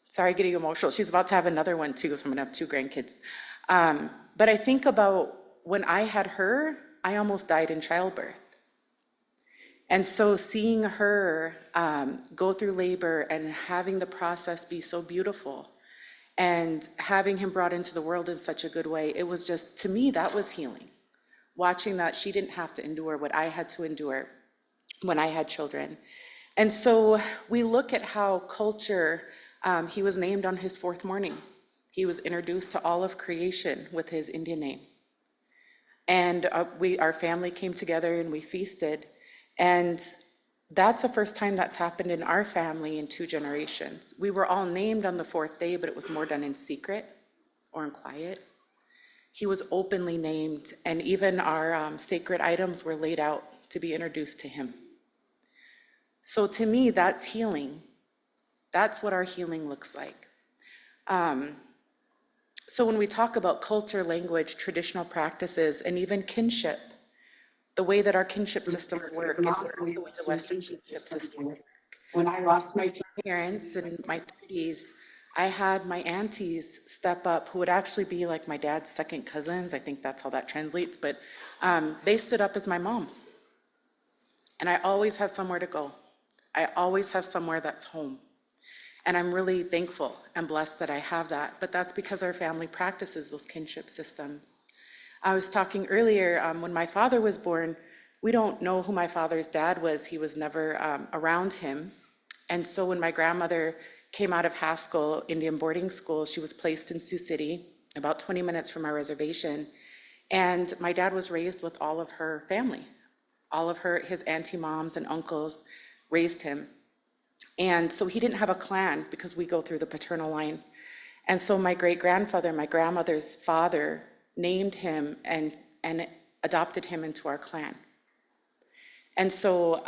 Sorry, getting emotional. She's about to have another one too, so I'm gonna have 2 grandkids. But I think about when I had her, I almost died in childbirth. And so seeing her go through labor and having the process be so beautiful and having him brought into the world in such a good way, it was just, to me, that was healing. Watching that she didn't have to endure what I had to endure when I had children. And so we look at how culture, he was named on his 4th morning. He was introduced to all of creation with his Indian name. And our family came together and we feasted. And that's the first time that's happened in our family in 2 generations. We were all named on the 4th day, but it was more done in secret or in quiet. He was openly named, and even our sacred items were laid out to be introduced to him. So to me, that's healing. That's what our healing looks like. So when we talk about culture, language, traditional practices, and even kinship, the way that our kinship systems work is not the way the Western kinship system works. When I lost my parents in my 30s, I had my aunties step up, who would actually be like my dad's second cousins. I think that's how that translates, but they stood up as my moms. And I always have somewhere to go. I always have somewhere that's home. And I'm really thankful and blessed that I have that, but that's because our family practices those kinship systems. I was talking earlier, when my father was born, we don't know who my father's dad was. He was never around him. And so when my grandmother came out of Haskell Indian boarding school, she was placed in Sioux City, about 20 minutes from our reservation. And my dad was raised with all of her family. All of his auntie moms and uncles raised him. And so he didn't have a clan because we go through the paternal line. And so my great-grandfather, my grandmother's father, named him and adopted him into our clan. And so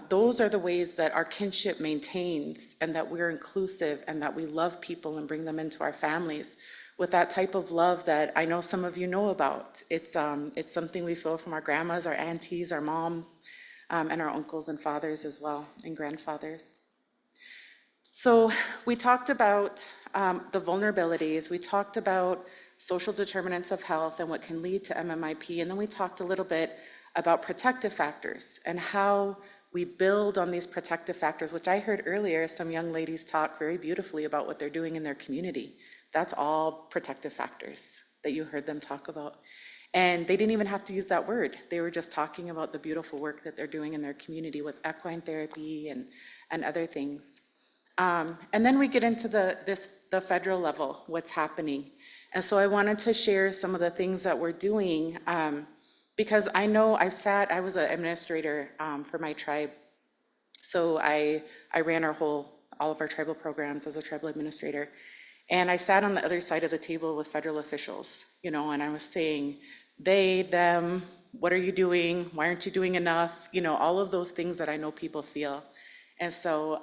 those are the ways that our kinship maintains, and that we're inclusive, and that we love people and bring them into our families with that type of love that I know some of you know about. It's something we feel from our grandmas, our aunties, our moms, and our uncles and fathers as well, and grandfathers. So we talked about the vulnerabilities, we talked about social determinants of health and what can lead to MMIP, and then we talked a little bit about protective factors and how we build on these protective factors, which I heard earlier some young ladies talk very beautifully about what they're doing in their community. That's all protective factors that you heard them talk about. And they didn't even have to use that word. They were just talking about the beautiful work that they're doing in their community with equine therapy and other things. And then we get into the federal level, what's happening. And so I wanted to share some of the things that we're doing, because I know I was an administrator for my tribe. So I ran all of our tribal programs as a tribal administrator. And I sat on the other side of the table with federal officials, and I was saying, they, them, what are you doing? Why aren't you doing enough? All of those things that I know people feel. And so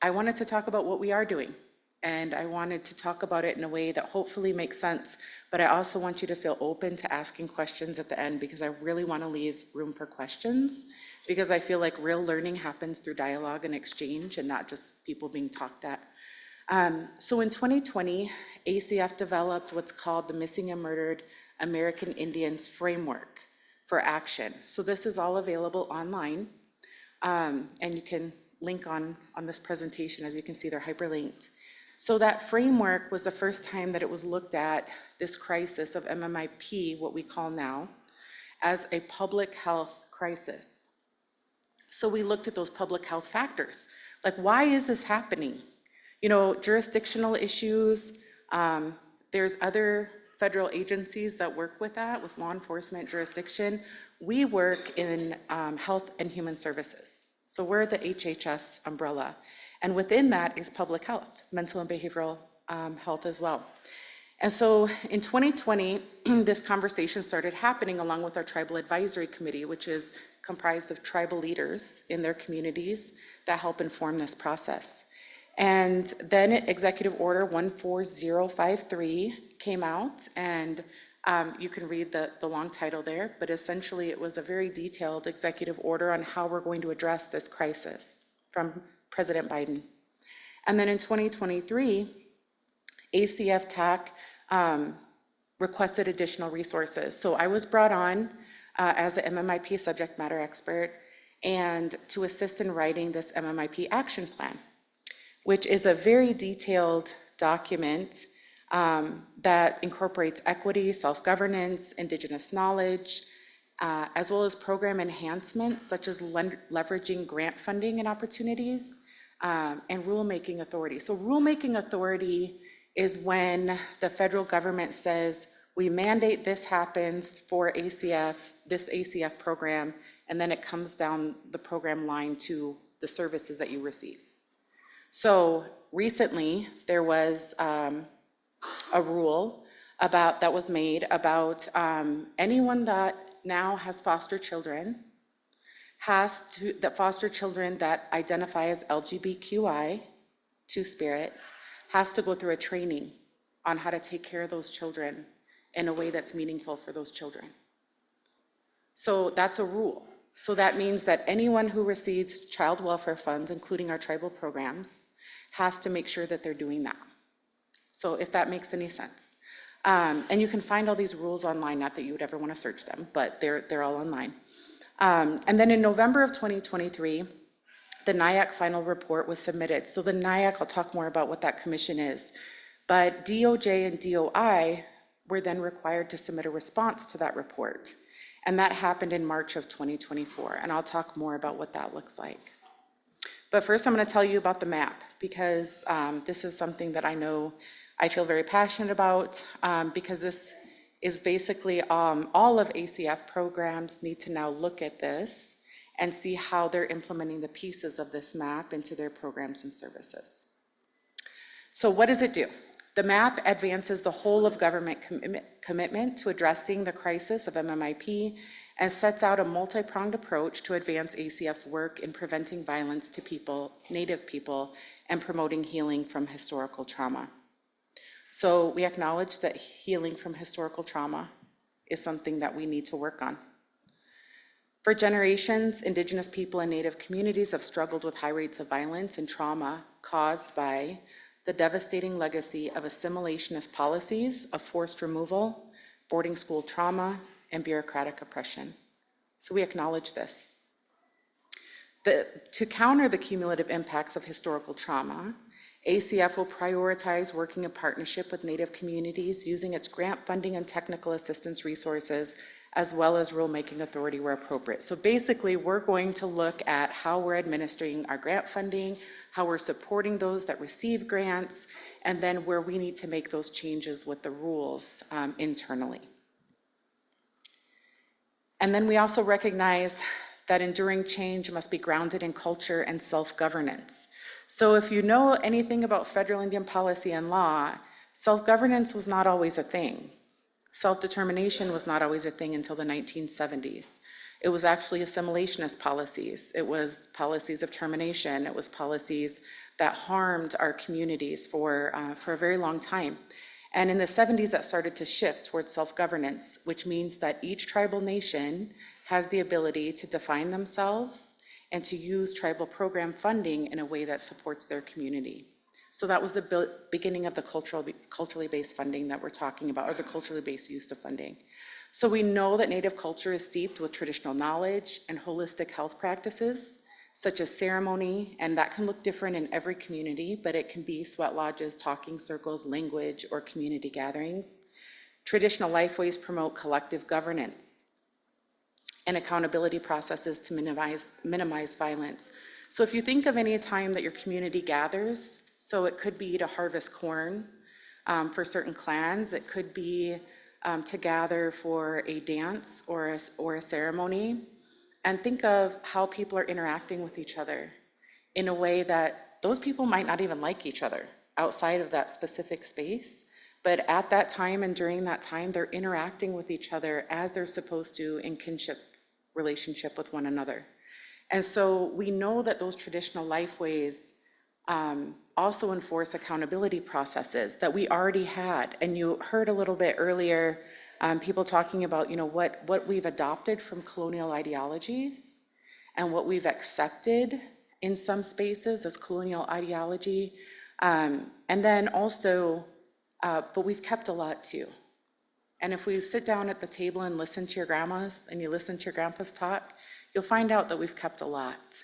I wanted to talk about what we are doing. And I wanted to talk about it in a way that hopefully makes sense, but I also want you to feel open to asking questions at the end, because I really want to leave room for questions, because I feel like real learning happens through dialogue and exchange and not just people being talked at. So in 2020, ACF developed what's called the Missing and Murdered American Indians Framework for Action. So this is all available online, and you can link on this presentation. As you can see, they're hyperlinked. So that framework was the first time that it was looked at, this crisis of MMIP, what we call now, as a public health crisis. So we looked at those public health factors. Like, why is this happening? Jurisdictional issues. There's other federal agencies that work with that, with law enforcement jurisdiction. We work in health and human services. So we're the HHS umbrella. And within that is public health, mental and behavioral health as well. And so in 2020, this conversation started happening along with our Tribal Advisory Committee, which is comprised of tribal leaders in their communities that help inform this process. And then Executive Order 14053 came out, and you can read the long title there, but essentially it was a very detailed executive order on how we're going to address this crisis from President Biden. And then in 2023, ACF TAC requested additional resources. So I was brought on as an MMIP subject matter expert and to assist in writing this MMIP action plan, which is a very detailed document that incorporates equity, self-governance, Indigenous knowledge, as well as program enhancements such as leveraging grant funding and opportunities, and rulemaking authority. So rulemaking authority is when the federal government says, we mandate this happens for ACF, this ACF program, and then it comes down the program line to the services that you receive. So recently, there was a rule that was made about anyone that now has foster children foster children that identify as LGBTQI, Two-Spirit, has to go through a training on how to take care of those children in a way that's meaningful for those children. So that's a rule. So that means that anyone who receives child welfare funds, including our tribal programs, has to make sure that they're doing that. So if that makes any sense. And you can find all these rules online, not that you would ever want to search them, but they're all online. And then in November of 2023, the NIAC final report was submitted. So the NIAC, I'll talk more about what that commission is, but DOJ and DOI were then required to submit a response to that report. And that happened in March of 2024. And I'll talk more about what that looks like. But first I'm going to tell you about the map, because this is something that I know I feel very passionate about, because this is basically all of ACF programs need to now look at this and see how they're implementing the pieces of this map into their programs and services. So what does it do? The map advances the whole of government commitment to addressing the crisis of MMIP and sets out a multi-pronged approach to advance ACF's work in preventing violence to people, Native people, and promoting healing from historical trauma. So we acknowledge that healing from historical trauma is something that we need to work on. For generations, Indigenous people and Native communities have struggled with high rates of violence and trauma caused by the devastating legacy of assimilationist policies of forced removal, boarding school trauma, and bureaucratic oppression. So we acknowledge this. To counter the cumulative impacts of historical trauma, ACF will prioritize working in partnership with Native communities using its grant funding and technical assistance resources, as well as rulemaking authority where appropriate. So basically, we're going to look at how we're administering our grant funding, how we're supporting those that receive grants, and then where we need to make those changes with the rules internally. And then we also recognize that enduring change must be grounded in culture and self-governance. So if you know anything about federal Indian policy and law, self-governance was not always a thing. Self-determination was not always a thing until the 1970s. It was actually assimilationist policies. It was policies of termination. It was policies that harmed our communities for a very long time. And in the 70s, that started to shift towards self-governance, which means that each tribal nation has the ability to define themselves and to use tribal program funding in a way that supports their community. So that was the beginning of the culturally based funding that we're talking about, or the culturally based use of funding. So we know that Native culture is steeped with traditional knowledge and holistic health practices, such as ceremony, and that can look different in every community, but it can be sweat lodges, talking circles, language, or community gatherings. Traditional lifeways promote collective governance and accountability processes to minimize violence. So if you think of any time that your community gathers, so it could be to harvest corn for certain clans, it could be to gather for a dance or a ceremony, and think of how people are interacting with each other in a way that those people might not even like each other outside of that specific space, but at that time and during that time, they're interacting with each other as they're supposed to in kinship relationship with one another. And so we know that those traditional lifeways also enforce accountability processes that we already had. And you heard a little bit earlier, people talking about, what we've adopted from colonial ideologies and what we've accepted in some spaces as colonial ideology. And then also, but we've kept a lot too. And if we sit down at the table and listen to your grandmas and you listen to your grandpas talk, you'll find out that we've kept a lot.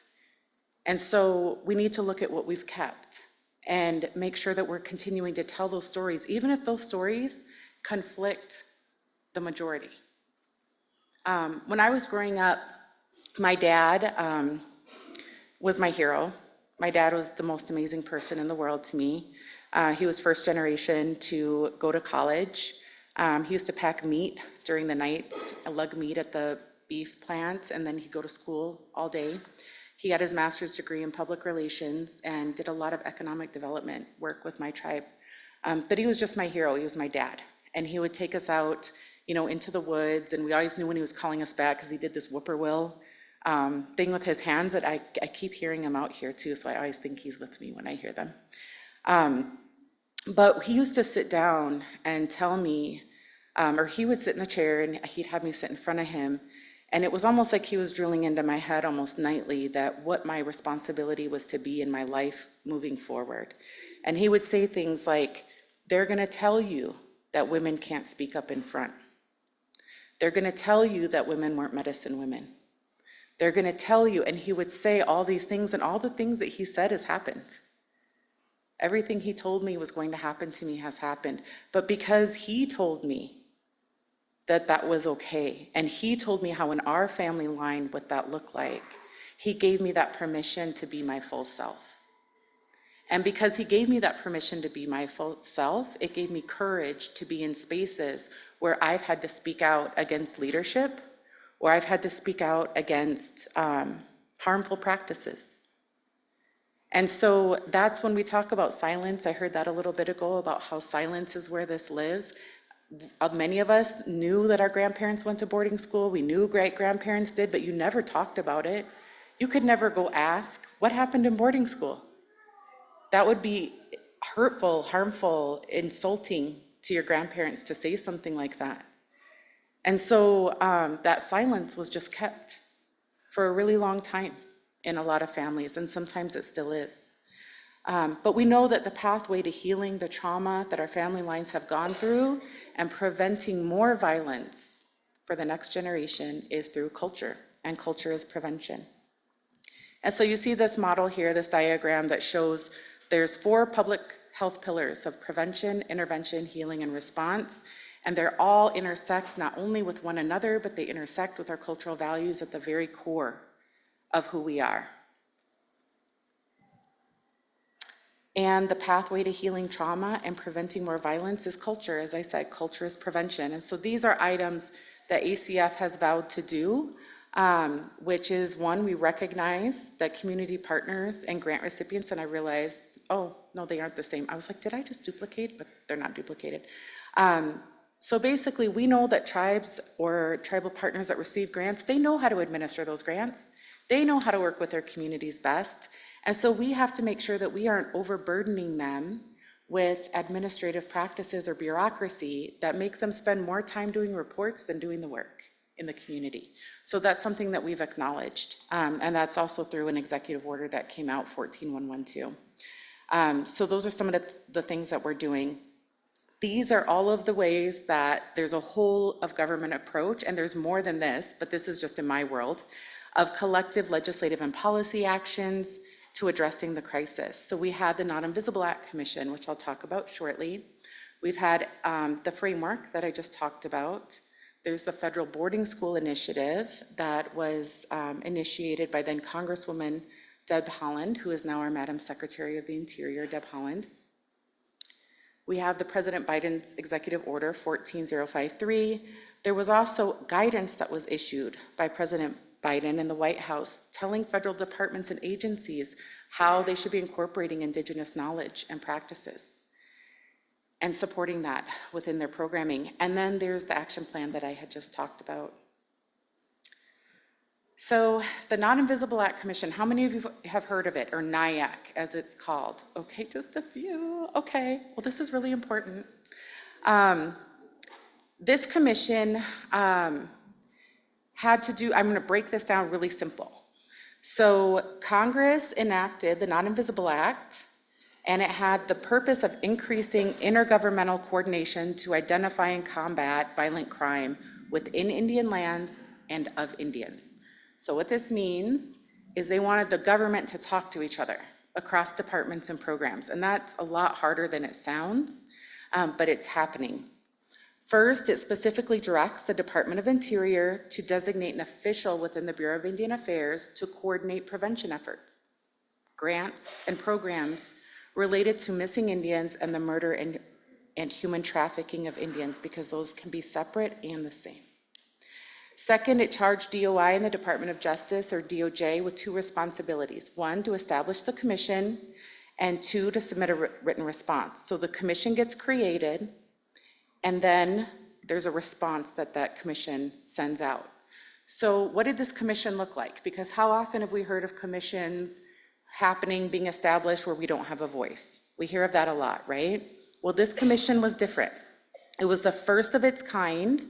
And so we need to look at what we've kept and make sure that we're continuing to tell those stories, even if those stories conflict the majority. When I was growing up, my dad was my hero. My dad was the most amazing person in the world to me. He was first generation to go to college. He used to pack meat during the nights, lug meat at the beef plant, and then he'd go to school all day. He got his master's degree in public relations and did a lot of economic development work with my tribe. But he was just my hero. He was my dad. And he would take us out, into the woods, and we always knew when he was calling us back because he did this whippoorwill thing with his hands that I keep hearing him out here too, so I always think he's with me when I hear them. But he used to sit down and tell me, or he would sit in a chair and he'd have me sit in front of him. And it was almost like he was drilling into my head almost nightly that what my responsibility was to be in my life moving forward. And he would say things like, they're gonna tell you that women can't speak up in front. They're gonna tell you that women weren't medicine women. They're gonna tell you, and he would say all these things, and all the things that he said has happened. Everything he told me was going to happen to me has happened. But because he told me that that was okay, and he told me how in our family line what that looked like, he gave me that permission to be my full self. And because he gave me that permission to be my full self, it gave me courage to be in spaces where I've had to speak out against leadership, or I've had to speak out against harmful practices. And so that's when we talk about silence. I heard that a little bit ago about how silence is where this lives. Many of us knew that our grandparents went to boarding school. We knew great-grandparents did, but you never talked about it. You could never go ask, what happened in boarding school? That would be hurtful, harmful, insulting to your grandparents to say something like that. And so that silence was just kept. for a really long time in a lot of families, and sometimes it still is. But we know that the pathway to healing the trauma that our family lines have gone through and preventing more violence for the next generation is through culture, and culture is prevention. And so you see this model here, this diagram that shows there's 4 public health pillars of prevention, intervention, healing, and response. And they're all intersect not only with one another, but they intersect with our cultural values at the very core of who we are. And the pathway to healing trauma and preventing more violence is culture. As I said, culture is prevention. And so these are items that ACF has vowed to do, which is, one, we recognize that community partners and grant recipients, and I realized, oh, no, they aren't the same. I was like, did I just duplicate? But they're not duplicated. So basically, we know that tribes or tribal partners that receive grants, they know how to administer those grants. They know how to work with their communities best. And so we have to make sure that we aren't overburdening them with administrative practices or bureaucracy that makes them spend more time doing reports than doing the work in the community. So that's something that we've acknowledged. And that's also through an executive order that came out, 14112. So those are some of the things that we're doing. These are all of the ways that there's a whole of government approach, and there's more than this, but this is just in my world, of collective legislative and policy actions to addressing the crisis. So we had the Not Invisible Act Commission, which I'll talk about shortly. We've had the framework that I just talked about. There's the Federal Boarding School Initiative that was initiated by then Congresswoman Deb Haaland, who is now our Madam Secretary of the Interior, Deb Haaland. We have the President Biden's Executive Order 14053. There was also guidance that was issued by President Biden and the White House telling federal departments and agencies how they should be incorporating Indigenous knowledge and practices and supporting that within their programming. And then there's the action plan that I had just talked about. So the Not Invisible Act Commission, how many of you have heard of it, or NIAC as it's called? Okay, just a few. Okay, well, this is really important. This commission had to do, I'm going to break this down really simple. So Congress enacted the Not Invisible Act, and it had the purpose of increasing intergovernmental coordination to identify and combat violent crime within Indian lands and of Indians. So what this means is they wanted the government to talk to each other across departments and programs, and that's a lot harder than it sounds, but it's happening. First, it specifically directs the Department of Interior to designate an official within the Bureau of Indian Affairs to coordinate prevention efforts, grants, and programs related to missing Indians and the murder and human trafficking of Indians, because those can be separate and the same. Second, it charged DOI and the Department of Justice, or DOJ, with 2 responsibilities. 1, to establish the commission, and 2, to submit a written response. So the commission gets created, and then there's a response that that commission sends out. So what did this commission look like? Because how often have we heard of commissions happening, being established where we don't have a voice? We hear of that a lot, right? Well, this commission was different. It was the first of its kind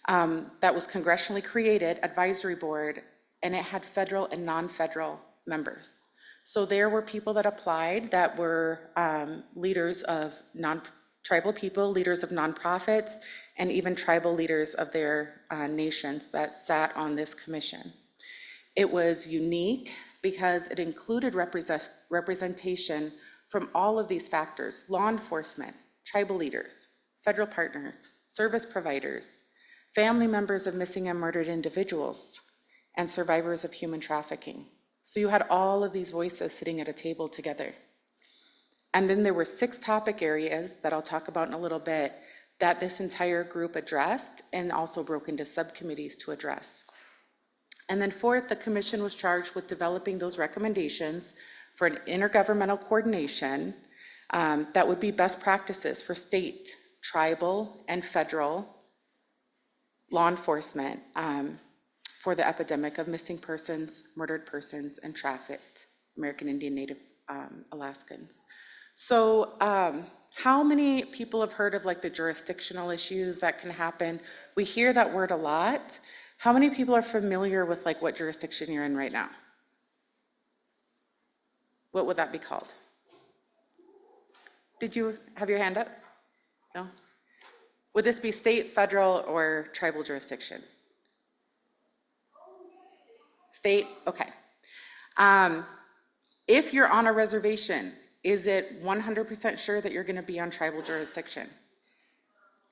that was congressionally created, advisory board, and it had federal and non-federal members. So there were people that applied that were leaders of tribal people, leaders of nonprofits, and even tribal leaders of their nations that sat on this commission. It was unique because it included representation from all of these factors: law enforcement, tribal leaders, federal partners, service providers, family members of missing and murdered individuals, and survivors of human trafficking. So you had all of these voices sitting at a table together. And then there were 6 topic areas that I'll talk about in a little bit that this entire group addressed, and also broke into subcommittees to address. And then 4th, the commission was charged with developing those recommendations for an intergovernmental coordination that would be best practices for state, tribal, and federal law enforcement for the epidemic of missing persons, murdered persons, and trafficked American Indian Native Alaskans. So how many people have heard of like the jurisdictional issues that can happen? We hear that word a lot. How many people are familiar with like what jurisdiction you're in right now? What would that be called? Did you have your hand up? No? Would this be state, federal, or tribal jurisdiction? State, okay. If you're on a reservation, is it 100% sure that you're gonna be on tribal jurisdiction?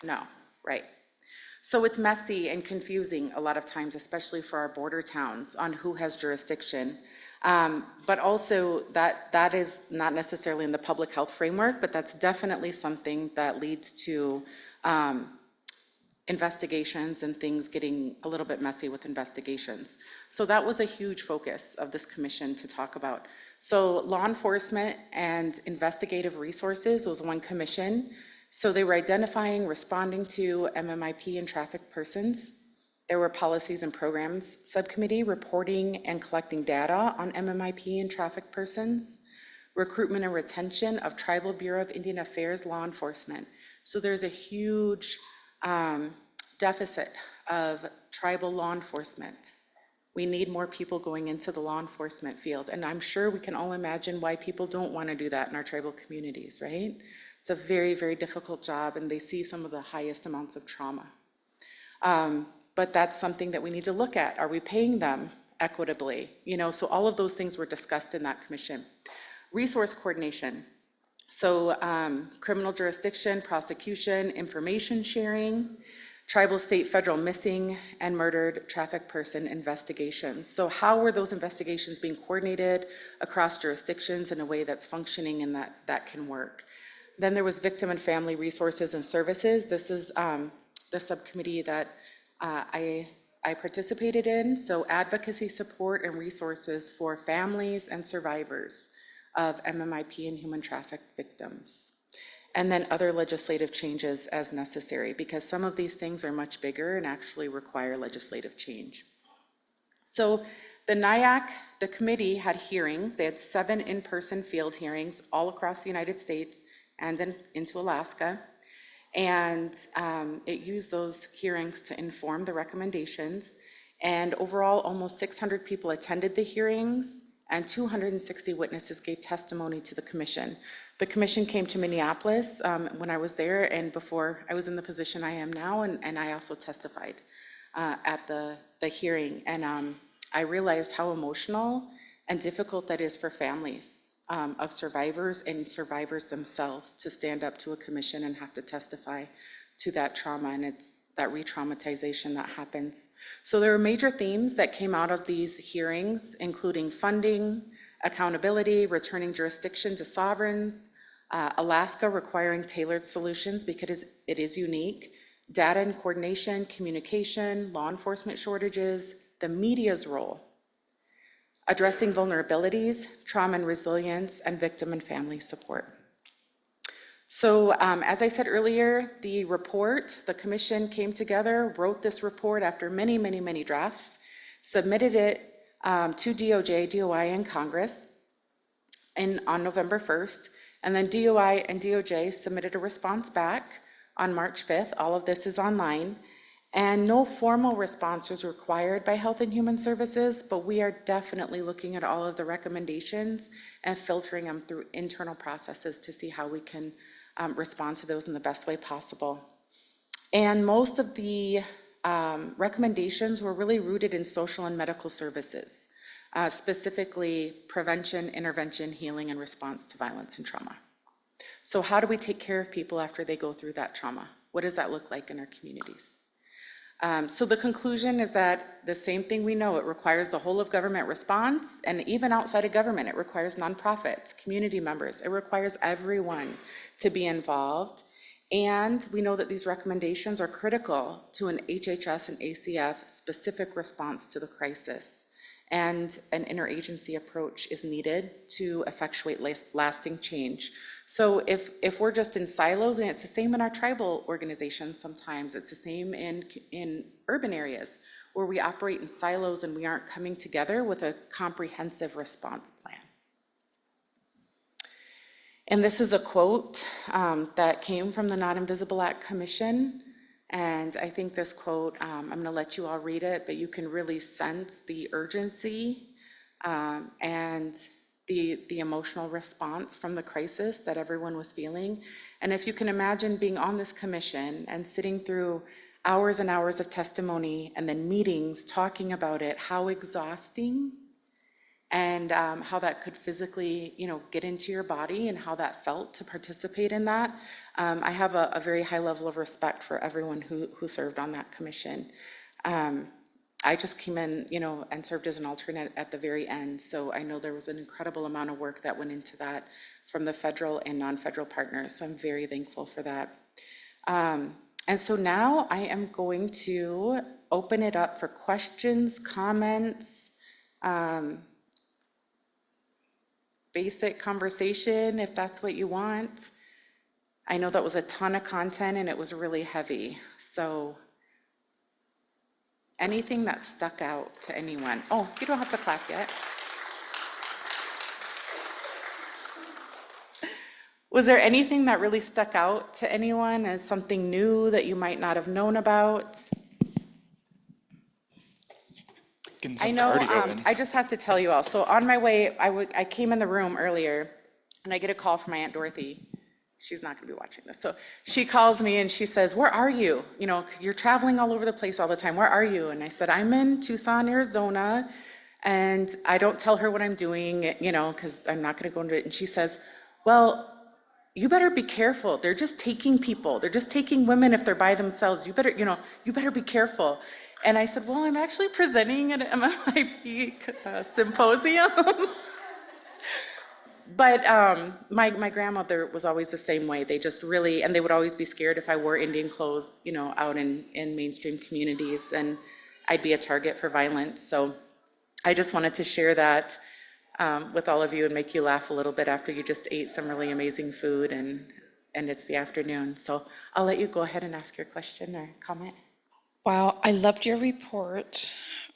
No, right. So it's messy and confusing a lot of times, especially for our border towns, on who has jurisdiction. But also that is not necessarily in the public health framework, but that's definitely something that leads to investigations and things getting a little bit messy with investigations. So that was a huge focus of this commission to talk about. So law enforcement and investigative resources was one commission. So they were identifying, responding to MMIP and trafficked persons. There were policies and programs subcommittee reporting and collecting data on MMIP and trafficked persons. Recruitment and retention of Tribal Bureau of Indian Affairs law enforcement. So there's a huge deficit of tribal law enforcement. We need more people going into the law enforcement field. And I'm sure we can all imagine why people don't want to do that in our tribal communities, right? It's a very, very difficult job, and they see some of the highest amounts of trauma. But that's something that we need to look at. Are we paying them equitably? You know, so all of those things were discussed in that commission. Resource coordination. So criminal jurisdiction, prosecution, information sharing, tribal, state, federal missing and murdered trafficked person investigations. So how were those investigations being coordinated across jurisdictions in a way that's functioning and that can work? Then there was victim and family resources and services. This is the subcommittee that I participated in. So advocacy, support, and resources for families and survivors of MMIP and human trafficked victims. And then other legislative changes as necessary, because some of these things are much bigger and actually require legislative change. So the NIAC, the committee, had hearings. They had 7 in-person field hearings all across the United States and into Alaska. And it used those hearings to inform the recommendations. And overall, almost 600 people attended the hearings, and 260 witnesses gave testimony to the commission. The commission came to Minneapolis when I was there, and before I was in the position I am now, and I also testified at the hearing. And I realized how emotional and difficult that is for families of survivors and survivors themselves to stand up to a commission and have to testify to that trauma, and it's that re-traumatization that happens. So there are major themes that came out of these hearings, including funding, accountability, returning jurisdiction to sovereigns, Alaska requiring tailored solutions because it is unique, data and coordination, communication, law enforcement shortages, the media's role, addressing vulnerabilities, trauma and resilience, and victim and family support. So as I said earlier, the report, the commission came together, wrote this report after many, many, many drafts, submitted it to DOJ, DOI, and Congress on November 1st, and then DOI and DOJ submitted a response back on March 5th. All of this is online, and no formal response was required by Health and Human Services, but we are definitely looking at all of the recommendations and filtering them through internal processes to see how we can respond to those in the best way possible. And most of the recommendations were really rooted in social and medical services, specifically prevention, intervention, healing, and response to violence and trauma. So how do we take care of people after they go through that trauma? What does that look like in our communities? So the conclusion is that the same thing we know, it requires the whole of government response, and even outside of government, it requires nonprofits, community members, it requires everyone to be involved. And we know that these recommendations are critical to an HHS and ACF specific response to the crisis. And an interagency approach is needed to effectuate lasting change. So if we're just in silos, and it's the same in our tribal organizations sometimes, it's the same in urban areas where we operate in silos and we aren't coming together with a comprehensive response plan. And this is a quote that came from the Not Invisible Act Commission. And I think this quote, I'm going to let you all read it, but you can really sense the urgency and the emotional response from the crisis that everyone was feeling. And if you can imagine being on this commission and sitting through hours and hours of testimony and then meetings talking about it, how exhausting and how that could physically, get into your body and how that felt to participate in that. I have a very high level of respect for everyone who served on that commission. I just came in, and served as an alternate at the very end. So I know there was an incredible amount of work that went into that from the federal and non-federal partners. So I'm very thankful for that. And so now I am going to open it up for questions, comments, basic conversation, if that's what you want. I know that was a ton of content and it was really heavy. So anything that stuck out to anyone? Oh, you don't have to clap yet. Was there anything that really stuck out to anyone as something new that you might not have known about? Getting some I know, party going. I just have to tell you all, so on my way, I came in the room earlier and I get a call from my Aunt Dorothy. She's not gonna be watching this. So she calls me and she says, "Where are you? You're traveling all over the place all the time. Where are you?" And I said, "I'm in Tucson, Arizona." And I don't tell her what I'm doing, because I'm not gonna go into it. And she says, "Well, you better be careful. They're just taking people. They're just taking women if they're by themselves. You better be careful." And I said, "Well, I'm actually presenting at an MMIP symposium." But my grandmother was always the same way. They just really, and they would always be scared if I wore Indian clothes, out in mainstream communities, and I'd be a target for violence. So I just wanted to share that with all of you and make you laugh a little bit after you just ate some really amazing food and it's the afternoon. So I'll let you go ahead and ask your question or comment. Wow, I loved your report.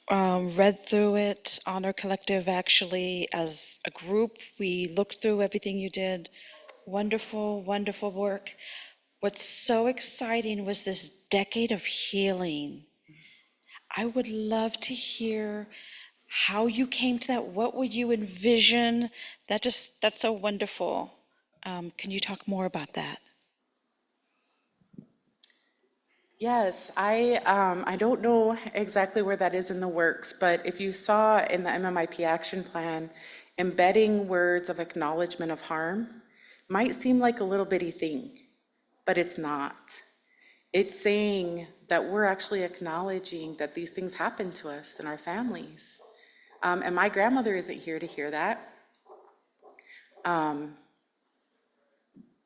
Read through it. Honor Collective, actually, as a group, we looked through everything you did. Wonderful, wonderful work. What's so exciting was this decade of healing. I would love to hear how you came to that. What would you envision? That's so wonderful. Can you talk more about that? Yes, I don't know exactly where that is in the works, but if you saw in the MMIP action plan, embedding words of acknowledgement of harm might seem like a little bitty thing, but it's not. It's saying that we're actually acknowledging that these things happen to us and our families. And my grandmother isn't here to hear that.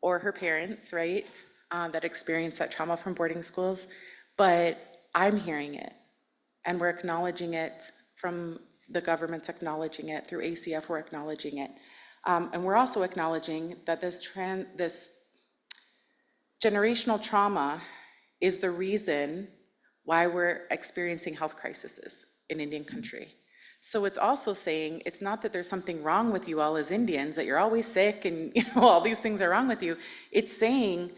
Or her parents, right? That experienced that trauma from boarding schools. But I'm hearing it, and we're acknowledging it from the government's acknowledging it, through ACF we're acknowledging it. And we're also acknowledging that this generational trauma is the reason why we're experiencing health crises in Indian country. So it's also saying, it's not that there's something wrong with you all as Indians, that you're always sick and all these things are wrong with you. It's saying,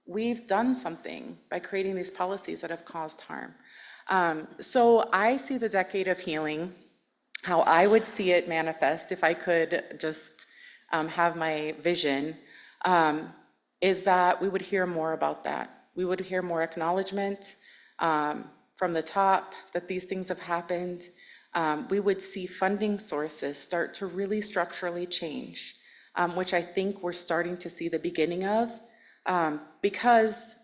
we've done something by creating these policies that have caused harm. So I see the decade of healing, how I would see it manifest if I could just have my vision, is that we would hear more about that. We would hear more acknowledgement from the top that these things have happened. We would see funding sources start to really structurally change, which I think we're starting to see the beginning of, because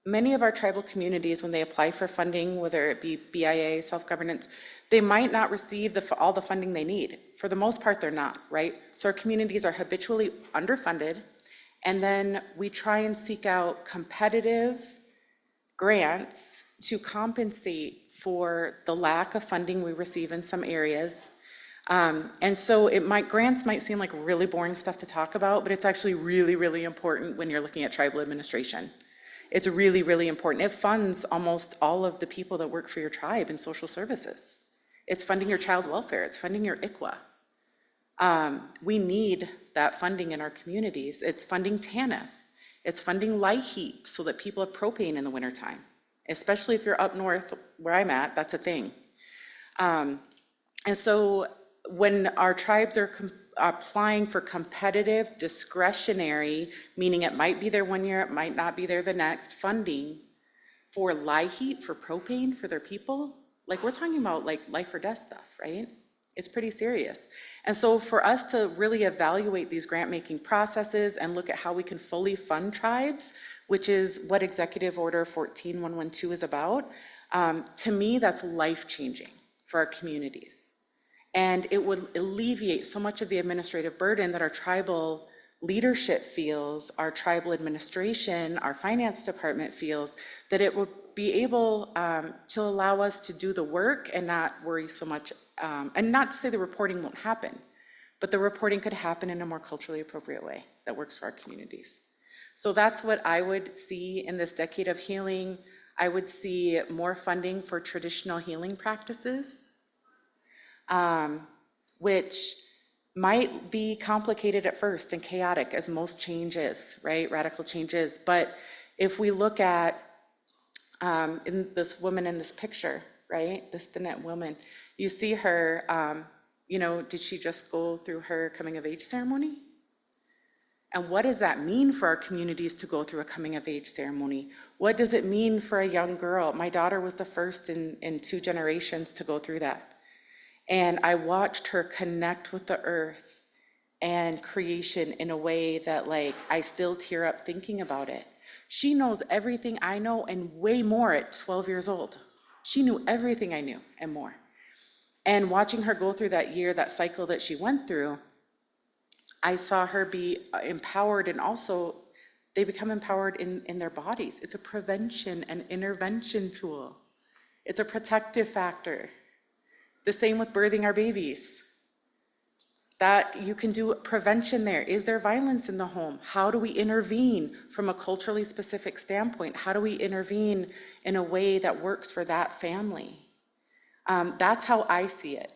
many of our tribal communities, when they apply for funding, whether it be BIA, self-governance, they might not receive all the funding they need. For the most part, they're not, right? So our communities are habitually underfunded, and then we try and seek out competitive grants to compensate for the lack of funding we receive in some areas. And so grants might seem like really boring stuff to talk about, but it's actually really, really important when you're looking at tribal administration. It's really, really important. It funds almost all of the people that work for your tribe in social services. It's funding your child welfare. It's funding your ICWA. We need that funding in our communities. It's funding TANF. It's funding LIHEAP so that people have propane in the wintertime, especially if you're up north where I'm at, that's a thing. And so when our tribes are applying for competitive, discretionary, meaning it might be there one year, it might not be there the next, funding for LIHEAP, for propane for their people, like we're talking about like life or death stuff, right? It's pretty serious. And so for us to really evaluate these grant-making processes and look at how we can fully fund tribes, which is what Executive Order 14112 is about, to me, that's life-changing for our communities. And it would alleviate so much of the administrative burden that our tribal leadership feels, our tribal administration, our finance department feels, that it would be able to allow us to do the work and not worry so much, and not to say the reporting won't happen, but the reporting could happen in a more culturally appropriate way that works for our communities. So that's what I would see in this decade of healing. I would see more funding for traditional healing practices, which might be complicated at first and chaotic, as most change is, right? Radical change is. But if we look at in this woman in this picture, right? This Danette woman, you see her, you know, did she just go through her coming of age ceremony? And what does that mean for our communities to go through a coming of age ceremony? What does it mean for a young girl? My daughter was the first in 2 generations to go through that. And I watched her connect with the earth and creation in a way that, like, I still tear up thinking about it. She knows everything I know and way more at 12 years old. She knew everything I knew and more. And watching her go through that year, that cycle that she went through, I saw her be empowered, and also they become empowered in their bodies. It's a prevention and intervention tool. It's a protective factor. The same with birthing our babies. That you can do prevention there. Is there violence in the home? How do we intervene from a culturally specific standpoint? How do we intervene in a way that works for that family? That's how I see it.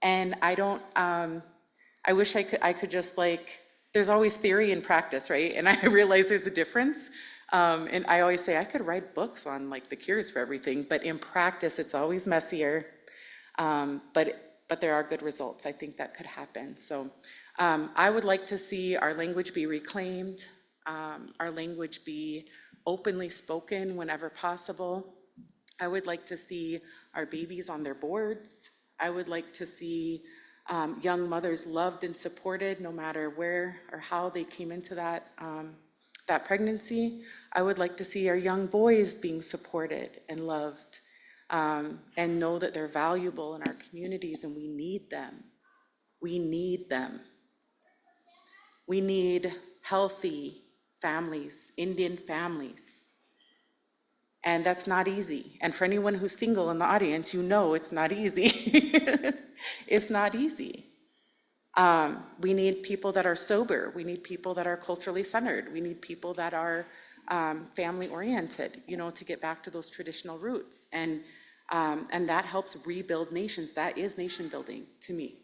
And I don't, I wish I could just, like, there's always theory and practice, right? And I realize there's a difference. And I always say I could write books on, like, the cures for everything, but in practice, it's always messier. But there are good results. I think that could happen. So I would like to see our language be reclaimed, our language be openly spoken whenever possible. I would like to see our babies on their boards. I would like to see young mothers loved and supported no matter where or how they came into that pregnancy. I would like to see our young boys being supported and loved, and know that they're valuable in our communities, and we need them. We need them. We need healthy families, Indian families. And that's not easy. And for anyone who's single in the audience, you know it's not easy. It's not easy. We need people that are sober. We need people that are culturally centered. We need people that are family oriented, you know, to get back to those traditional roots. And that helps rebuild nations. That is nation building to me.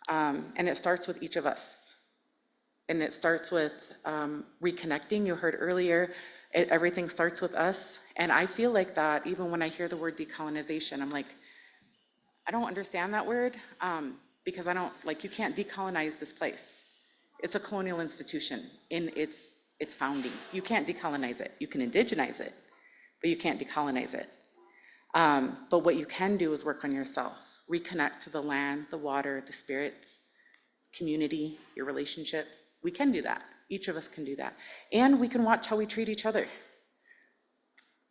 And it starts with each of us. And it starts with reconnecting. You heard earlier, everything starts with us. And I feel like that even when I hear the word decolonization, I'm like, I don't understand that word because I don't, like, you can't decolonize this place. It's a colonial institution in its founding. You can't decolonize it. You can indigenize it, but you can't decolonize it. But what you can do is work on yourself, reconnect to the land, the water, the spirits, community, your relationships. We can do that. Each of us can do that. And we can watch how we treat each other.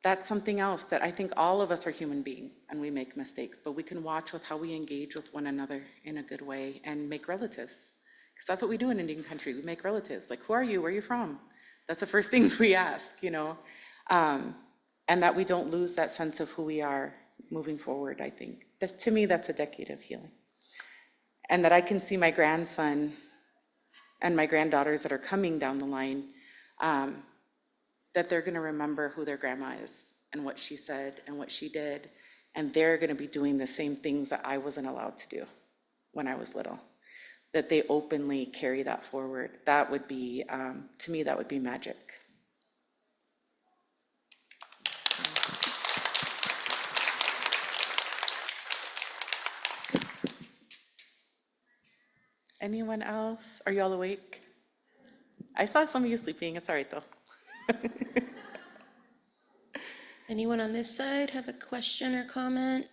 That's something else that I think all of us are human beings and we make mistakes, but we can watch with how we engage with one another in a good way and make relatives. Because that's what we do in Indian country. We make relatives. Like, who are you? Where are you from? That's the first things we ask, you know. And that we don't lose that sense of who we are moving forward, I think. To me, that's a decade of healing. And that I can see my grandson and my granddaughters that are coming down the line, that they're gonna remember who their grandma is and what she said and what she did. And they're gonna be doing the same things that I wasn't allowed to do when I was little. that they openly carry that forward. That would be, to me, that would be magic. Anyone else? Are you all awake? I saw some of you sleeping. It's all right, though. Anyone on this side have a question or comment?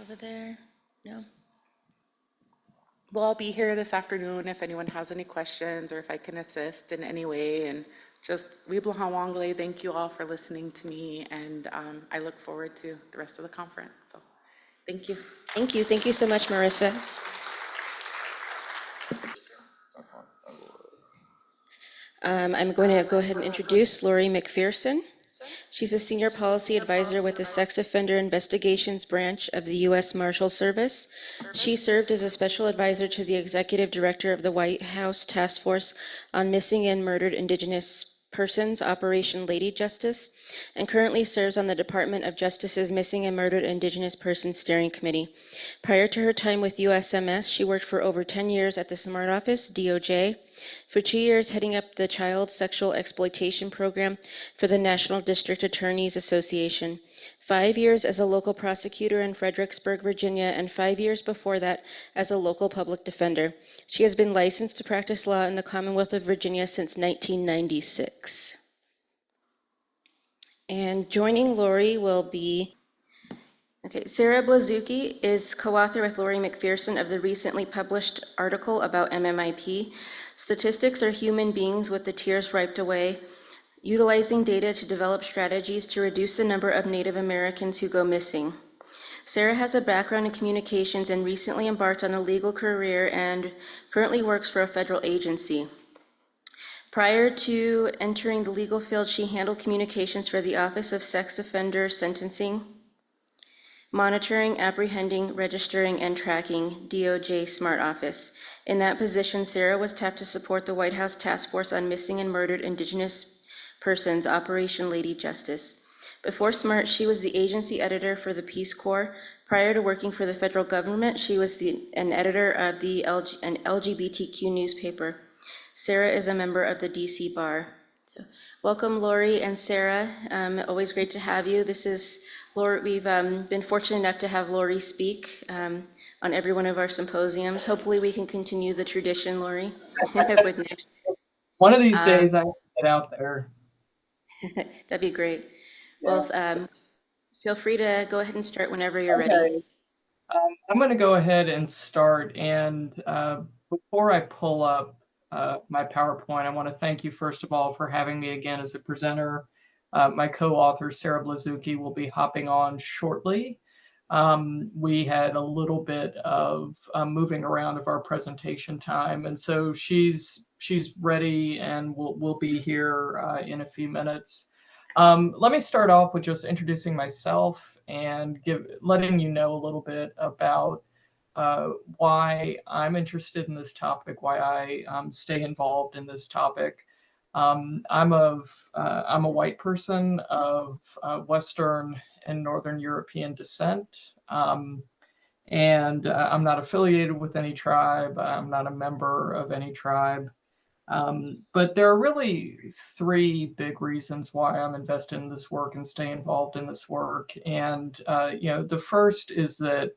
Over there? No? We'll all be here this afternoon if anyone has any questions or if I can assist in any way. And just, Wiblahawangle, thank you all for listening to me. And I look forward to the rest of the conference. So thank you. Thank you. Thank you so much, Marisa. I'm going to go ahead and introduce Lori McPherson. She's a senior policy advisor with the Sex Offender Investigations Branch of the U.S. Marshals Service. She served as a special advisor to the executive director of the White House Task Force on Missing and Murdered Indigenous Persons, Operation Lady Justice, and currently serves on the Department of Justice's Missing and Murdered Indigenous Persons Steering Committee. Prior to her time with USMS, she worked for over 10 years at the SMART Office, DOJ, for 2 years heading up the Child Sexual Exploitation Program for the National District Attorneys Association, 5 years as a local prosecutor in Fredericksburg, Virginia, and 5 years before that as a local public defender. She has been licensed to practice law in the Commonwealth of Virginia since 1996. And joining Lori will be Sarah Blazuki is co-author with Lori McPherson of the recently published article about MMIP, Statistics Are Human Beings with the Tears Wiped Away, Utilizing Data to Develop Strategies to Reduce the Number of Native Americans Who Go Missing. Sarah has a background in communications and recently embarked on a legal career and currently works for a federal agency. Prior to entering the legal field, she handled communications for the Office of Sex Offender Sentencing, Monitoring, Apprehending, Registering, and Tracking, DOJ SMART Office. In that position, Sarah was tapped to support the White House Task Force on Missing and Murdered Indigenous Persons, Operation Lady Justice. Before SMART, she was the agency editor for the Peace Corps. Prior to working for the federal government, she was an editor of an LGBTQ newspaper. Sarah is a member of the DC Bar. So, welcome, Lori and Sarah. Always great to have you. This is Lori. We've been fortunate enough to have Lori speak on every one of our symposiums. Hopefully, we can continue the tradition, Lori. One of these days, I will get out there. That'd be great. Yeah. Well, feel free to go ahead and start whenever you're ready. I'm going to go ahead and start. And before I pull up my PowerPoint, I want to thank you, first of all, for having me again as a presenter. My co-author, Sarah Blazuki, will be hopping on shortly. We had a little bit of moving around of our presentation time, and so she's ready and will be here in a few minutes. Let me start off with just introducing myself and letting you know a little bit about why I'm interested in this topic, why I stay involved in this topic. I'm a white person of Western and Northern European descent, and I'm not affiliated with any tribe. I'm not a member of any tribe. But there are really three big reasons why I'm invested in this work and stay involved in this work. And, the first is that,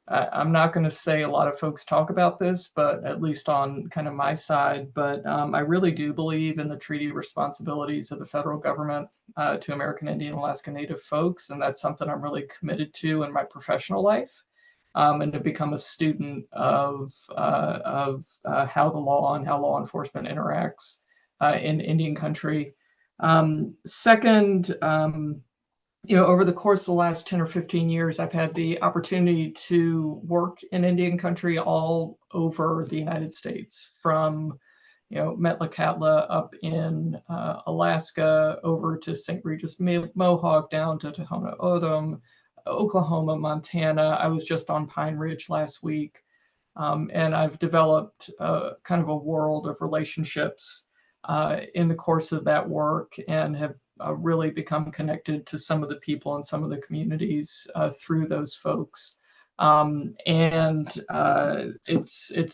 I'm not going to say a lot of folks talk about this, but at least on kind of my side, but I really do believe in the treaty responsibilities of the federal government to American Indian, Alaska Native folks. And that's something I'm really committed to in my professional life. And to become a student of how the law and how law enforcement interacts in Indian country. Second, over the course of the last 10 or 15 years, I've had the opportunity to work in Indian country all over the United States, from Metlakatla up in Alaska, over to St. Regis Mohawk, down to Tohono O'odham, Oklahoma, Montana. I was just on Pine Ridge last week, and I've developed kind of a world of relationships in the course of that work, and have really become connected to some of the people and some of the communities through those folks. It's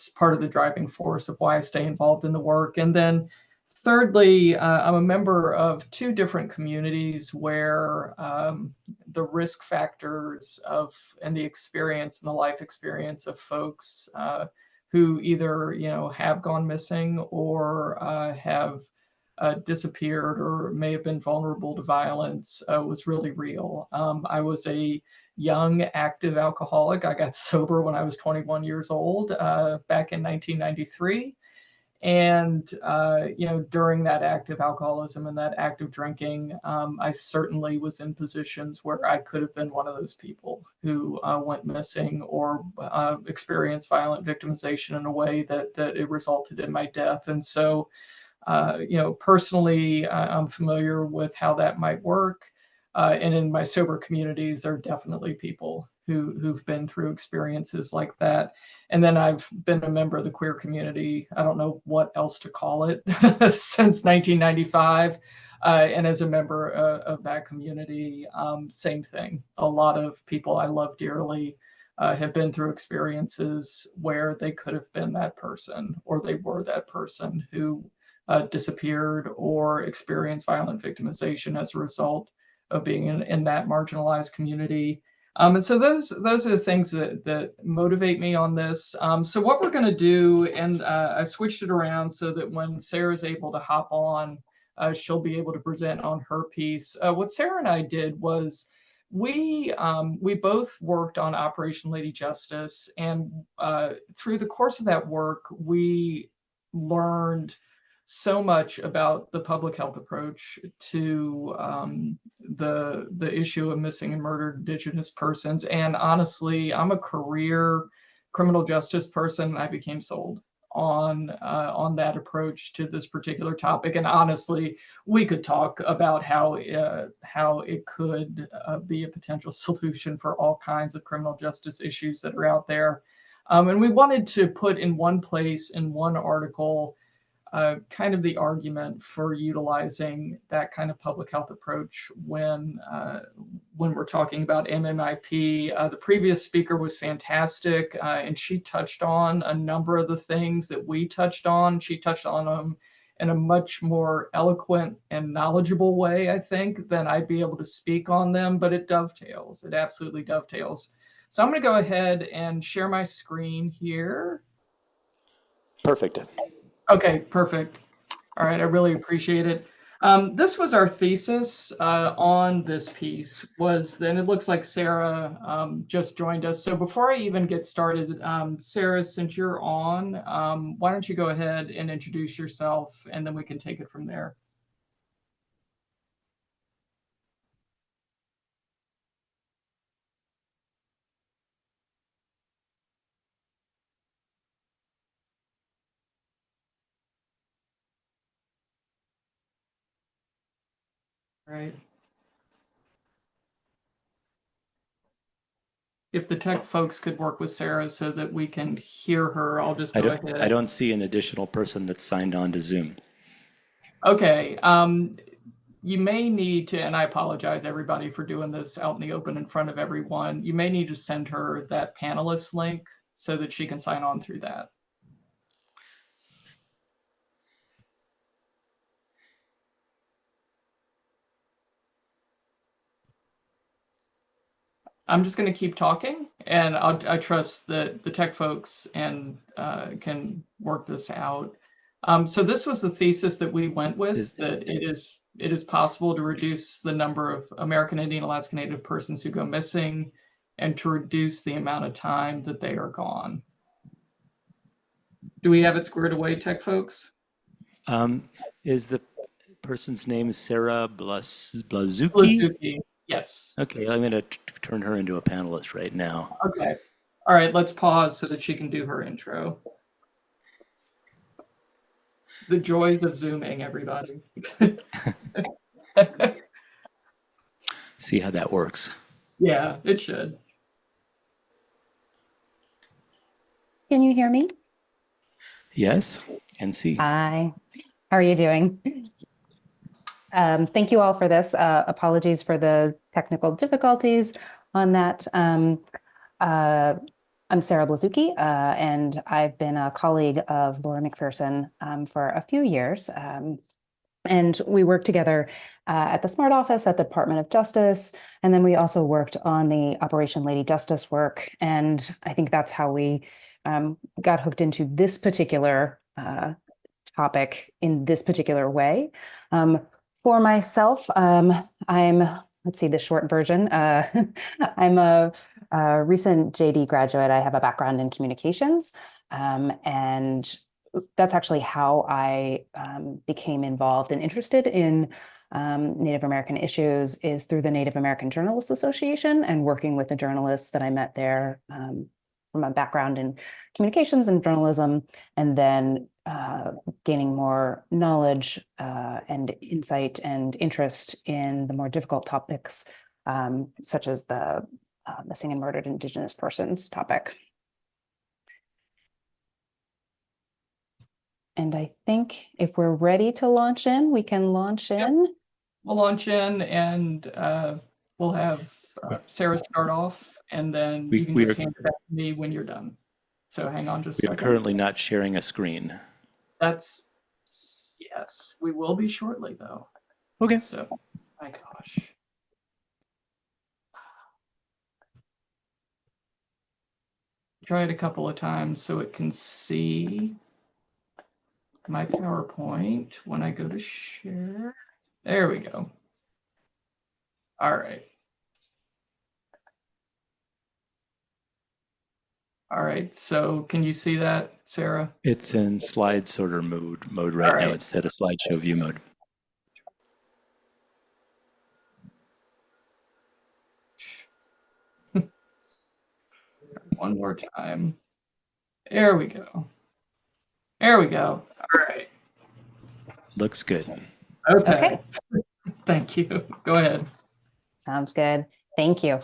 part of the driving force of why I stay involved in the work. And then thirdly, I'm a member of 2 different communities where the risk factors and the experience and the life experience of folks who either have gone missing or have disappeared or may have been vulnerable to violence was really real. I was a young active alcoholic. I got sober when I was 21 years old back in 1993. And, during that active alcoholism and that active drinking, I certainly was in positions where I could have been one of those people who went missing or experienced violent victimization in a way that it resulted in my death. And so, personally, I'm familiar with how that might work. And in my sober communities, there are definitely people who've been through experiences like that. And then I've been a member of the queer community, I don't know what else to call it, since 1995. And as a member of that community, same thing. A lot of people I love dearly have been through experiences where they could have been that person, or they were that person who disappeared or experienced violent victimization as a result of being in that marginalized community. And so those are the things that motivate me on this. So what we're going to do, and I switched it around so that when Sarah's able to hop on, she'll be able to present on her piece. What Sarah and I did was we both worked on Operation Lady Justice, and through the course of that work, we learned so much about the public health approach to the issue of missing and murdered Indigenous persons. And honestly, I'm a career criminal justice person. I became sold on that approach to this particular topic. And honestly, we could talk about how it could be a potential solution for all kinds of criminal justice issues that are out there. And we wanted to put in one place, in one article, kind of the argument for utilizing that kind of public health approach when we're talking about MMIP. The previous speaker was fantastic, and she touched on a number of the things that we touched on. She touched on them in a much more eloquent and knowledgeable way, I think, than I'd be able to speak on them, but it dovetails. It absolutely dovetails. So I'm going to go ahead and share my screen here. Perfect. Okay, perfect. All right, I really appreciate it. This was our thesis on this piece, and it looks like Sarah just joined us. So before I even get started, Sarah, since you're on, why don't you go ahead and introduce yourself, and then we can take it from there. Right. If the tech folks could work with Sarah so that we can hear her, I'll just go ahead. I don't see an additional person that's signed on to Zoom. Okay. You may need to, and I apologize everybody for doing this out in the open in front of everyone. You may need to send her that panelist link so that she can sign on through that. I'm just going to keep talking, and I trust that the tech folks can work this out. So this was the thesis that we went with, that it is possible to reduce the number of American Indian Alaska Native persons who go missing and to reduce the amount of time that they are gone. Do we have it squared away, tech folks? Is the person's name Sarah Blazuki? Blazuki, yes. Okay, I'm going to turn her into a panelist right now. Okay. All right, let's pause so that she can do her intro. The joys of Zooming, everybody. See how that works. Yeah, it should. Can you hear me? Yes, and see. Hi, how are you doing? Thank you all for this. Apologies for the technical difficulties on that. I'm Sarah Blazuki, and I've been a colleague of Laura McPherson for a few years. And we worked together at the SMART office at the Department of Justice. And then we also worked on the Operation Lady Justice work. And I think that's how we got hooked into this particular topic in this particular way. For myself, let's see the short version. I'm a recent JD graduate. I have a background in communications, and that's actually how I became involved and interested in Native American issues is through the Native American Journalists Association and working with the journalists that I met there from a background in communications and journalism, and then gaining more knowledge and insight and interest in the more difficult topics, such as the missing and murdered Indigenous persons topic. And I think if we're ready to launch in, we can launch in. Yep. We'll launch in and we'll have Sarah start off, and then you can just hand it back to me when you're done. So hang on just a We are second. currently not sharing a screen. That's, yes, we will be shortly though. Okay. So, my gosh. Try it a couple of times so it can see my PowerPoint when I go to share. There we go. All right. All right, so can you see that, Sarah? It's in slide sorter mode right now instead of slideshow view mode. One more time. There we go. There we go. All right. Looks good. Okay. Thank you. Go ahead. Sounds good. Thank you.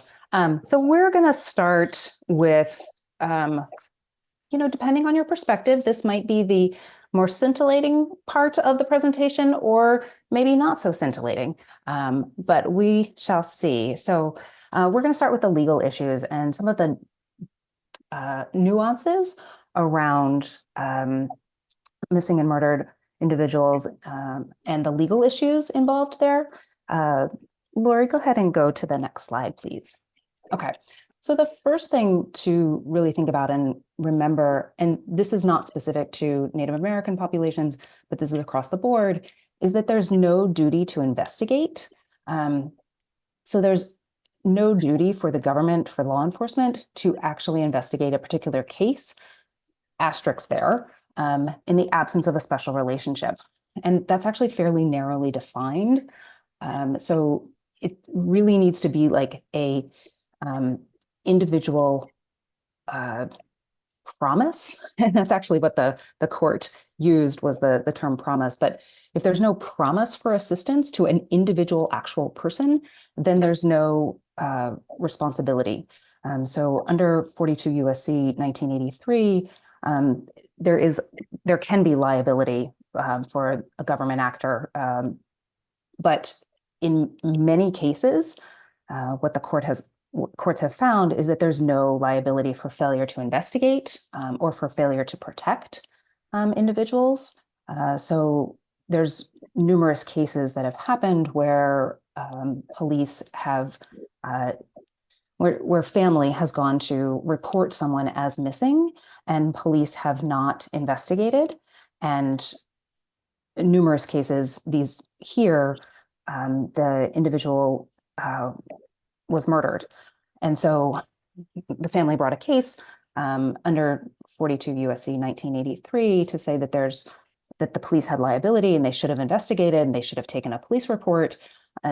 So we're going to start with, depending on your perspective, this might be the more scintillating part of the presentation or maybe not so scintillating, but we shall see. So we're going to start with the legal issues and some of the nuances around missing and murdered individuals and the legal issues involved there. Lori, go ahead and go to the next slide, please. Okay, so the first thing to really think about and remember, and this is not specific to Native American populations, but this is across the board, is that there's no duty to investigate. So there's no duty for the government, for law enforcement, to actually investigate a particular case, asterisk there, in the absence of a special relationship. And that's actually fairly narrowly defined. So it really needs to be like a individual promise. And that's actually what the court used, was the term promise. But if there's no promise for assistance to an individual actual person, then there's no responsibility. So under 42 USC 1983, there can be liability for a government actor, but in many cases, what courts have found is that there's no liability for failure to investigate or for failure to protect individuals. So there's numerous cases that have happened where police have, where family has gone to report someone as missing and police have not investigated. And in numerous cases, the individual was murdered. And so the family brought a case under 42 USC 1983 to say that the police had liability and they should have investigated and they should have taken a police report.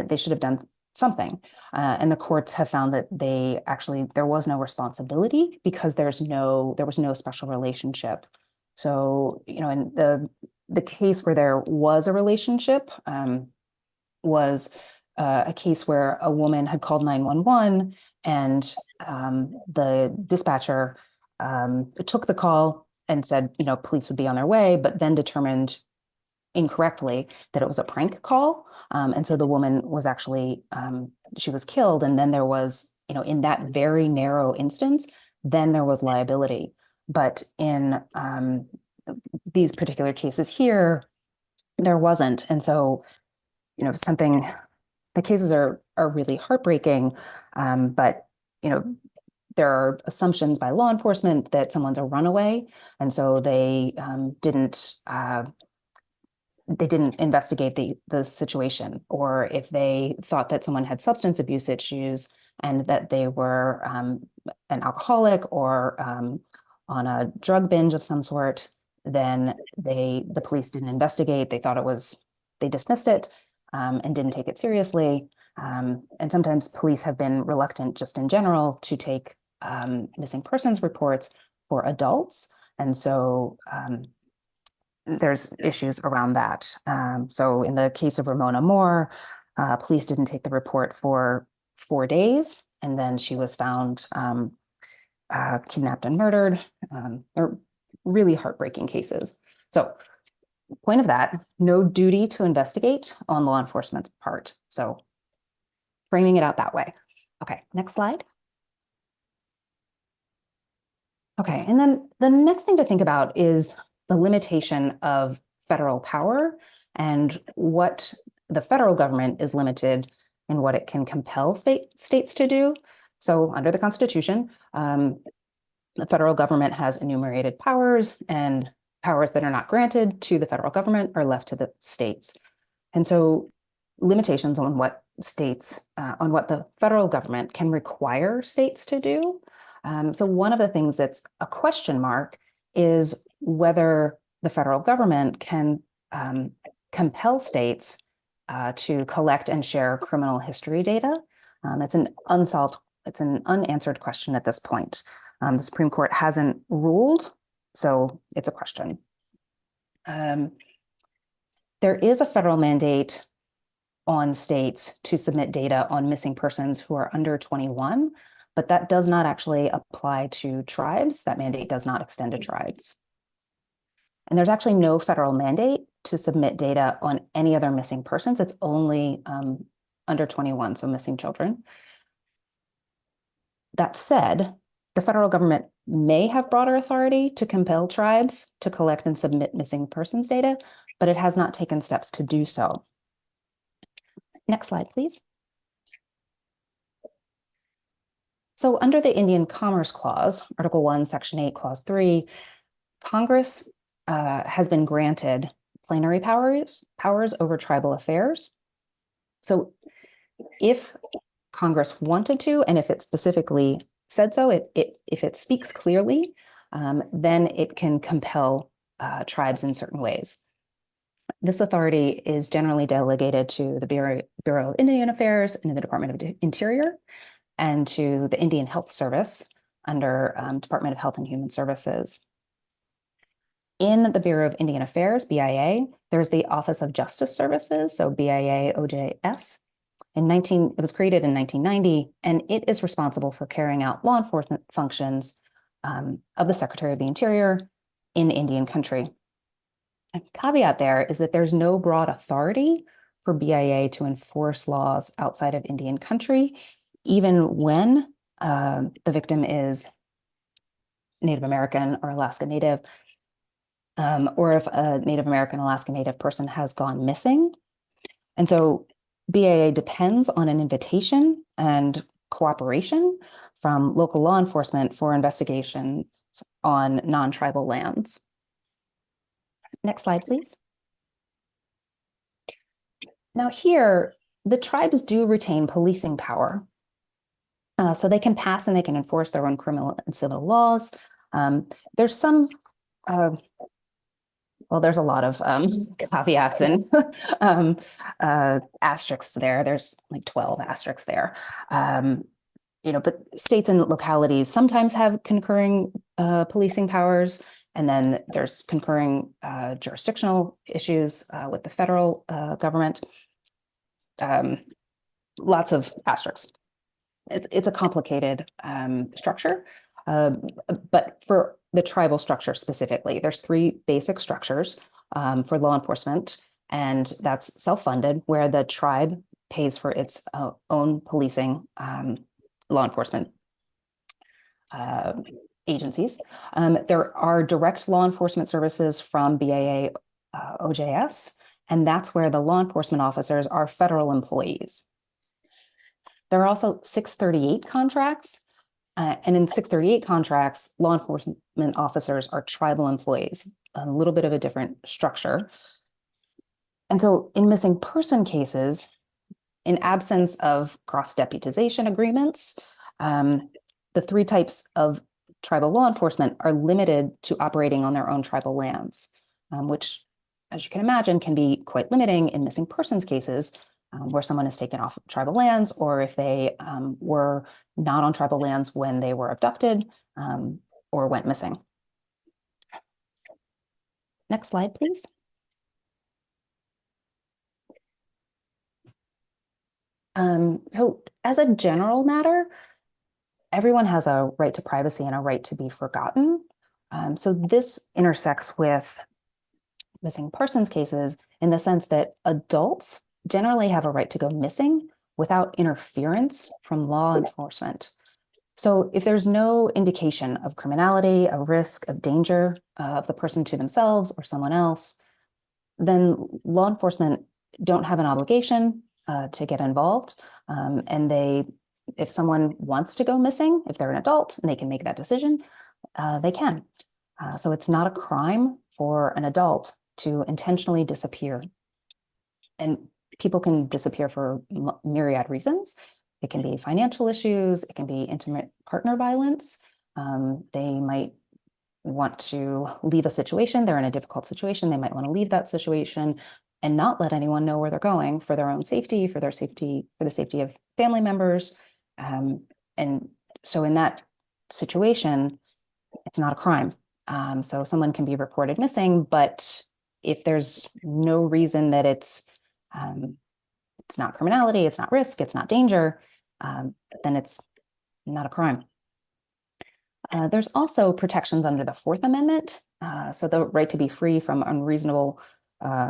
They should have done something. And the courts have found that there was no responsibility because there was no special relationship. So, in the case where there was a relationship was a case where a woman had called 911 and the dispatcher took the call and said, police would be on their way, but then determined incorrectly that it was a prank call. And so the woman was actually, she was killed. And then there was in that very narrow instance, then there was liability. But in these particular cases here, there wasn't. And so, the cases are really heartbreaking, but, there are assumptions by law enforcement that someone's a runaway, and so they didn't investigate the situation, or if they thought that someone had substance abuse issues and that they were an alcoholic or on a drug binge of some sort, then the police didn't investigate. They dismissed it and didn't take it seriously. And sometimes police have been reluctant just in general to take missing persons reports for adults. And so there's issues around that. So in the case of Ramona Moore, police didn't take the report for 4 days, and then she was found kidnapped and murdered. They're really heartbreaking cases. So point of that, no duty to investigate on law enforcement's part. So framing it out that way. Okay, next slide. Okay, and then the next thing to think about is the limitation of federal power and what the federal government is limited in what it can compel states to do. So under the Constitution, the federal government has enumerated powers, and powers that are not granted to the federal government are left to the states. And so limitations on what the federal government can require states to do. So one of the things that's a question mark is whether the federal government can compel states to collect and share criminal history data. It's an unanswered question at this point. The Supreme Court hasn't ruled, so it's a question. There is a federal mandate on states to submit data on missing persons who are under 21, but that does not actually apply to tribes. That mandate does not extend to tribes. And there's actually no federal mandate to submit data on any other missing persons. It's only under 21, so missing children. That said, the federal government may have broader authority to compel tribes to collect and submit missing persons data, but it has not taken steps to do so. Next slide, please. So under the Indian Commerce Clause, Article 1, Section 8, Clause 3, Congress has been granted plenary powers over tribal affairs. So if Congress wanted to, and if it specifically said so, if it speaks clearly, then it can compel tribes in certain ways. This authority is generally delegated to the Bureau of Indian Affairs and the Department of Interior, and to the Indian Health Service under Department of Health and Human Services. In the Bureau of Indian Affairs, BIA, there's the Office of Justice Services, so BIA OJS. It was created in 1990, and it is responsible for carrying out law enforcement functions of the Secretary of the Interior in Indian country. A caveat there is that there's no broad authority for BIA to enforce laws outside of Indian country, even when the victim is Native American or Alaska Native, or if a Native American, Alaska Native person has gone missing. And so BIA depends on an invitation and cooperation from local law enforcement for investigations on non-tribal lands. Next slide, please. Now here, the tribes do retain policing power. So they can pass and they can enforce their own criminal and civil laws. There's some, well, there's a lot of caveats and asterisks there. There's like 12 asterisks there. But states and localities sometimes have concurring policing powers, and then there's concurring jurisdictional issues with the federal government. Lots of asterisks. It's a complicated structure, but for the tribal structure specifically, there's 3 basic structures for law enforcement, and that's self-funded, where the tribe pays for its own policing law enforcement agencies. There are direct law enforcement services from BAA OJS, and that's where the law enforcement officers are federal employees. There are also 638 contracts, and in 638 contracts, law enforcement officers are tribal employees, a little bit of a different structure. And so in missing person cases, in absence of cross-deputization agreements, the three types of tribal law enforcement are limited to operating on their own tribal lands, which, as you can imagine, can be quite limiting in missing persons cases, where someone is taken off tribal lands, or if they were not on tribal lands when they were abducted or went missing. Next slide, please. So as a general matter, everyone has a right to privacy and a right to be forgotten. So this intersects with missing persons cases in the sense that adults generally have a right to go missing without interference from law enforcement. So if there's no indication of criminality, a risk of danger of the person to themselves or someone else, then law enforcement don't have an obligation to get involved. And if someone wants to go missing, if they're an adult and they can make that decision, they can. So it's not a crime for an adult to intentionally disappear. And people can disappear for myriad reasons. It can be financial issues, it can be intimate partner violence. They might want to leave a situation, they're in a difficult situation, they might want to leave that situation and not let anyone know where they're going for their own safety, for the safety of family members. And so in that situation, it's not a crime. So someone can be reported missing, but if there's no reason that it's not criminality, it's not risk, it's not danger, then it's not a crime. There's also protections under the Fourth Amendment. So the right to be free from unreasonable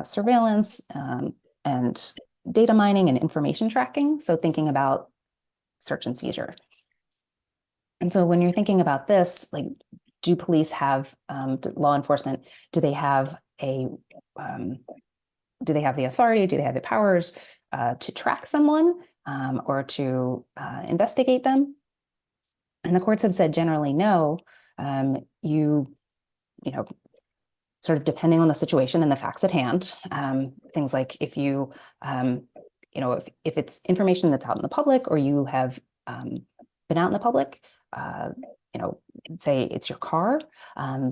surveillance and data mining and information tracking. So thinking about search and seizure. And so when you're thinking about this, like, do police have, law enforcement, do they have the authority, do they have the powers to track someone or to investigate them? And the courts have said generally no. You know, sort of depending on the situation and the facts at hand, things like if you know, if it's information that's out in the public or you have been out in the public, you know, say it's your car,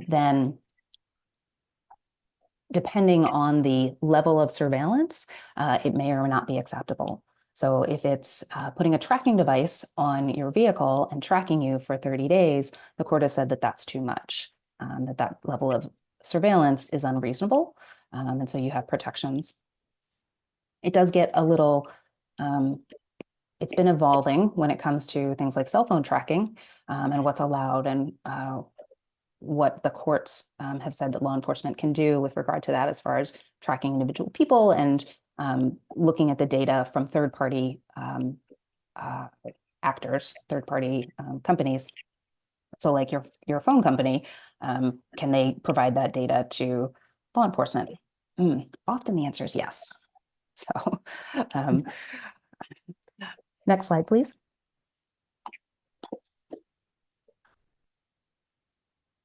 then depending on the level of surveillance, it may or may not be acceptable. So if it's putting a tracking device on your vehicle and tracking you for 30 days, the court has said that that's too much, that level of surveillance is unreasonable. And so you have protections. It does get a little, it's been evolving when it comes to things like cell phone tracking and what's allowed and what the courts have said that law enforcement can do with regard to that as far as tracking individual people and looking at the data from third-party actors, third-party companies. So like your phone company, can they provide that data to law enforcement? Often the answer is yes. So next slide, please.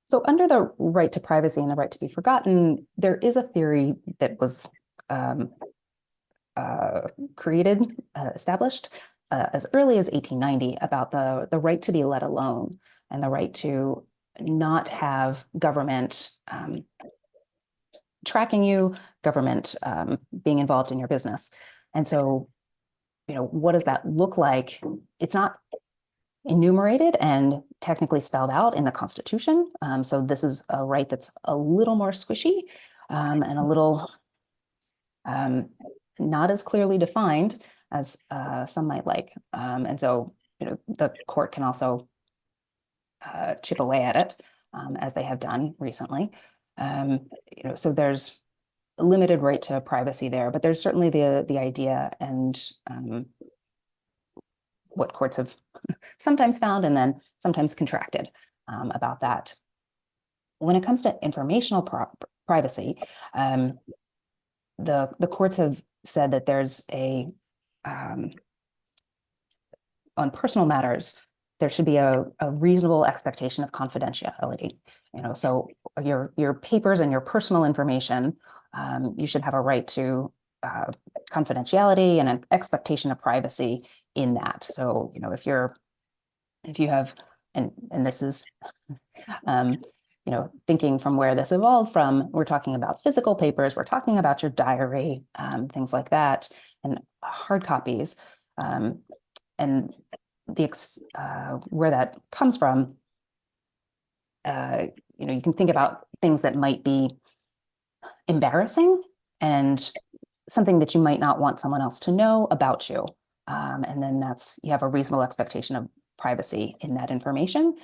So under the right to privacy and the right to be forgotten, there is a theory that was established as early as 1890 about the right to be let alone and the right to not have government tracking you, government being involved in your business. And so, you know, what does that look like? It's not enumerated and technically spelled out in the Constitution. So this is a right that's a little more squishy and a little not as clearly defined as some might like. And so, you know, the court can also chip away at it as they have done recently. You know, so there's a limited right to privacy there, but there's certainly the idea and what courts have sometimes found and then sometimes contracted about that. When it comes to informational privacy, the courts have said that there's on personal matters, there should be a reasonable expectation of confidentiality. So your papers and your personal information, you should have a right to confidentiality and an expectation of privacy in that. So if you have, and this is thinking from where this evolved from, we're talking about physical papers, we're talking about your diary, things like that, and hard copies. And where that comes from, you can think about things that might be embarrassing and something that you might not want someone else to know about you. And then you have a reasonable expectation of privacy in that information.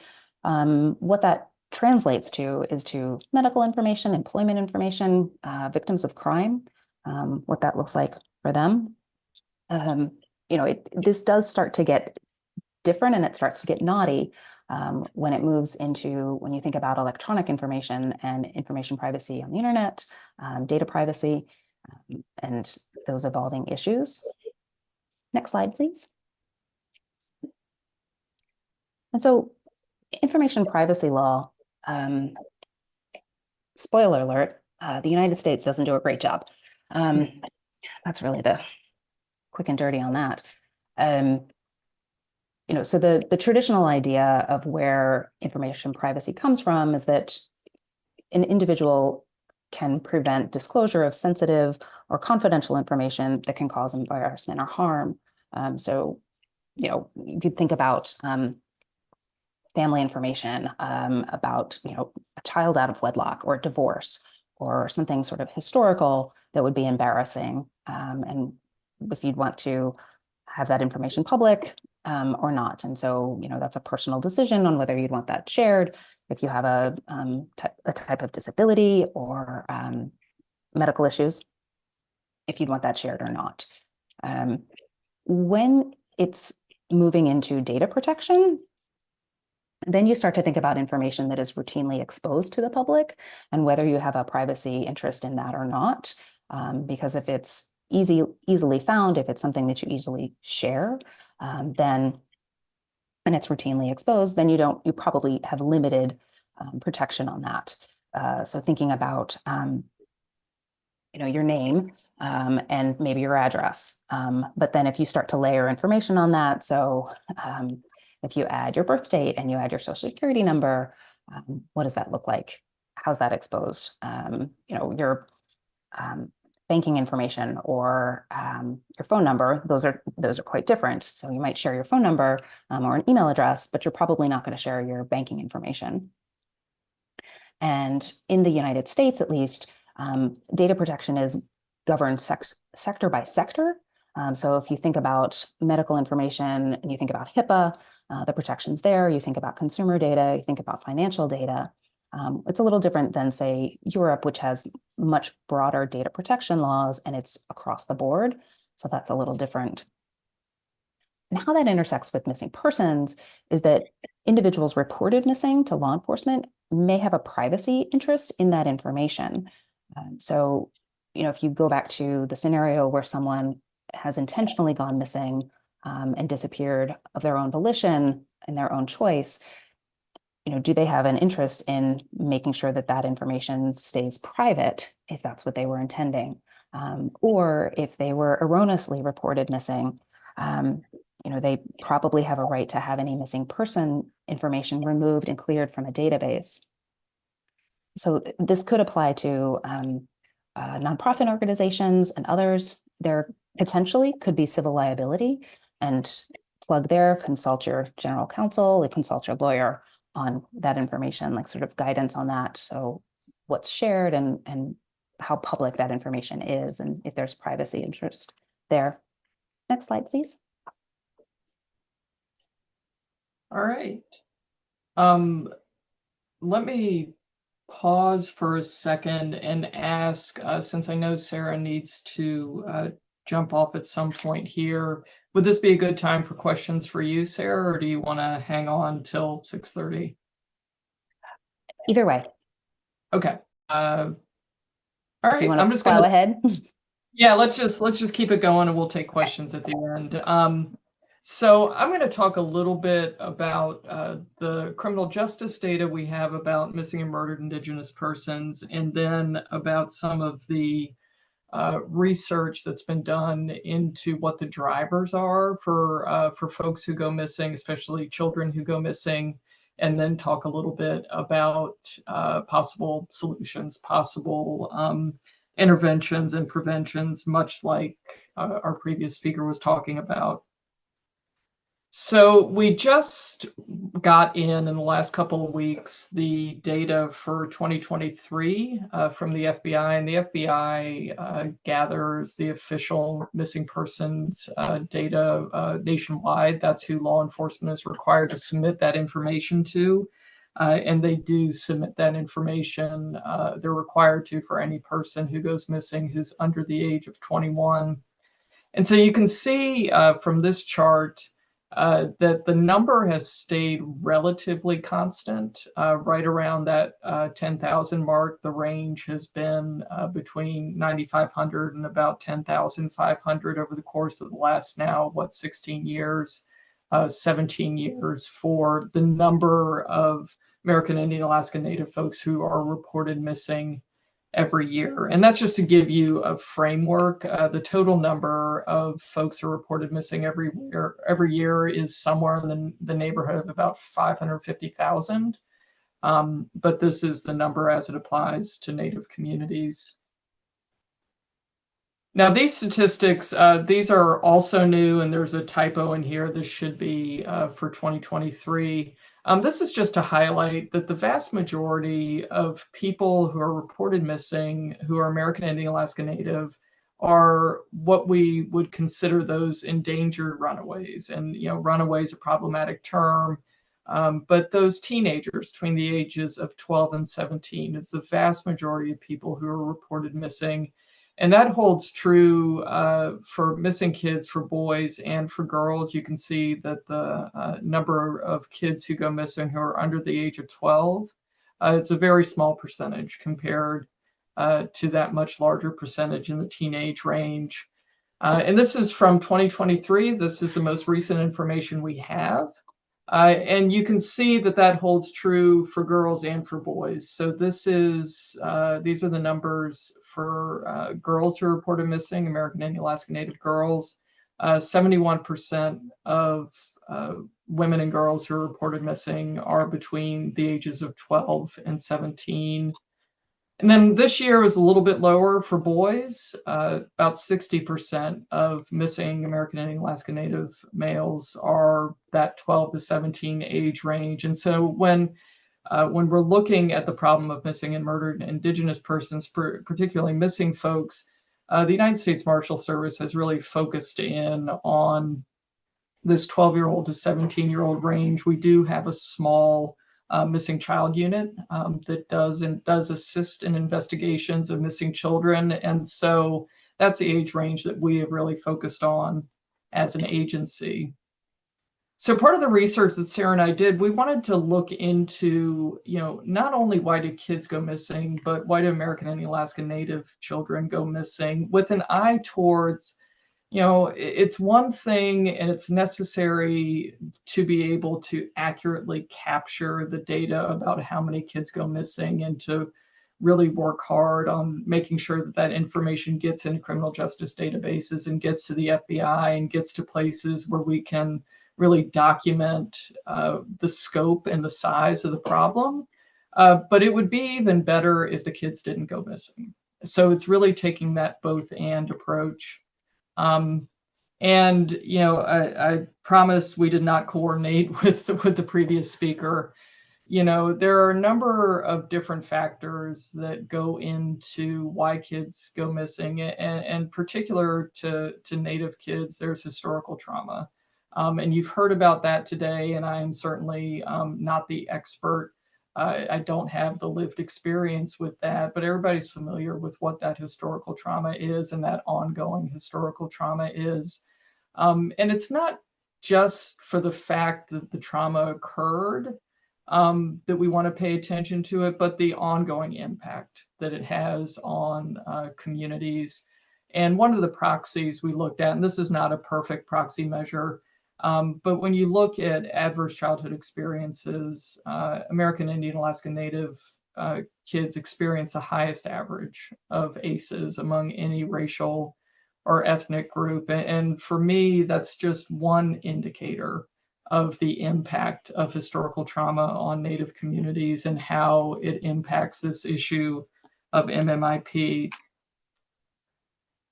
What that translates to is to medical information, employment information, victims of crime, what that looks like for them. This does start to get different and it starts to get naughty when it moves into, when you think about electronic information and information privacy on the internet, data privacy, and those evolving issues. Next slide, please. And so information privacy law, spoiler alert, the United States doesn't do a great job. That's really the quick and dirty on that. So the traditional idea of where information privacy comes from is that an individual can prevent disclosure of sensitive or confidential information that can cause embarrassment or harm. So, you could think about family information, about, a child out of wedlock or divorce or something sort of historical that would be embarrassing. And if you'd want to have that information public or not. And so, that's a personal decision on whether you'd want that shared. If you have a type of disability or medical issues, if you'd want that shared or not. When it's moving into data protection, then you start to think about information that is routinely exposed to the public and whether you have a privacy interest in that or not. Because if it's easily found, if it's something that you easily share, then, and it's routinely exposed, then you probably have limited protection on that. So thinking about, your name and maybe your address. But then if you start to layer information on that, so if you add your birth date and you add your social security number, what does that look like? How's that exposed? Your banking information or your phone number, those are quite different. So you might share your phone number or an email address, but you're probably not going to share your banking information. And in the United States, at least, data protection is governed sector by sector. So if you think about medical information and you think about HIPAA, the protections there, you think about consumer data, you think about financial data, it's a little different than, say, Europe, which has much broader data protection laws and it's across the board. So that's a little different. And how that intersects with missing persons is that individuals reported missing to law enforcement may have a privacy interest in that information. So, if you go back to the scenario where someone has intentionally gone missing and disappeared of their own volition and their own choice, do they have an interest in making sure that that information stays private if that's what they were intending? Or if they were erroneously reported missing, they probably have a right to have any missing person information removed and cleared from a database. So this could apply to nonprofit organizations and others. There potentially could be civil liability, and plug there, consult your general counsel, consult your lawyer on that information, like sort of guidance on that. So what's shared and how public that information is, and if there's privacy interest there. Next slide, please. All right. Let me pause for a second and ask, since I know Sarah needs to jump off at some point here. Would this be a good time for questions for you, Sarah, or do you want to hang on till 6:30? Either way. Okay. All right. You want I'm to just plow gonna. ahead? Yeah, let's just keep it going, and we'll take questions at the end. So I'm going to talk a little bit about the criminal justice data we have about missing and murdered Indigenous persons, and then about some of the research that's been done into what the drivers are for folks who go missing, especially children who go missing, and then talk a little bit about possible solutions, possible interventions and preventions, much like our previous speaker was talking about. So we just got in the last couple of weeks the data for 2023 from the FBI, and the FBI gathers the official missing persons data nationwide. That's who law enforcement is required to submit that information to. And they do submit that information. They're required to for any person who goes missing who's under the age of 21. And so you can see from this chart that the number has stayed relatively constant, right around that 10,000 mark. The range has been between 9,500 and about 10,500 over the course of the last 16 years, 17 years for the number of American Indian Alaska Native folks who are reported missing every year. And that's just to give you a framework. The total number of folks who are reported missing every year is somewhere in the neighborhood of about 550,000. But this is the number as it applies to Native communities. Now, these statistics, these are also new, and there's a typo in here. This should be for 2023. This is just to highlight that the vast majority of people who are reported missing, who are American Indian Alaska Native, are what we would consider those endangered runaways. And, runaway is a problematic term, but those teenagers between the ages of 12 and 17 is the vast majority of people who are reported missing. And that holds true for missing kids, for boys and for girls. You can see that the number of kids who go missing who are under the age of 12, it's a very small percentage compared to that much larger percentage in the teenage range. And this is from 2023. This is the most recent information we have. And you can see that that holds true for girls and for boys. So this is these are the numbers for girls who are reported missing, American Indian Alaska Native girls. 71% of women and girls who are reported missing are between the ages of 12 and 17. And then this year was a little bit lower for boys. About 60% of missing American Indian Alaska Native males are that 12 to 17 age range. And so when we're looking at the problem of missing and murdered Indigenous persons, particularly missing folks, the United States Marshal Service has really focused in on this 12-year-old to 17-year-old range. We do have a small missing child unit that does assist in investigations of missing children. And so that's the age range that we have really focused on as an agency. So part of the research that Sarah and I did, we wanted to look into, not only why do kids go missing, but why do American Indian Alaska Native children go missing, with an eye towards, it's one thing and it's necessary to be able to accurately capture the data about how many kids go missing and to really work hard on making sure that that information gets into criminal justice databases and gets to the FBI and gets to places where we can really document the scope and the size of the problem. But it would be even better if the kids didn't go missing. So it's really taking that both and approach. I promise we did not coordinate with the previous speaker. There are a number of different factors that go into why kids go missing, and particular to Native kids, there's historical trauma. And you've heard about that today, and I'm certainly not the expert I don't have the lived experience with that, but everybody's familiar with what that historical trauma is and that ongoing historical trauma is. And it's not just for the fact that the trauma occurred that we want to pay attention to it, but the ongoing impact that it has on communities. And one of the proxies we looked at, and this is not a perfect proxy measure, but when you look at adverse childhood experiences, American Indian, Alaska Native kids experience the highest average of ACEs among any racial or ethnic group. And for me, that's just one indicator of the impact of historical trauma on Native communities and how it impacts this issue of MMIP.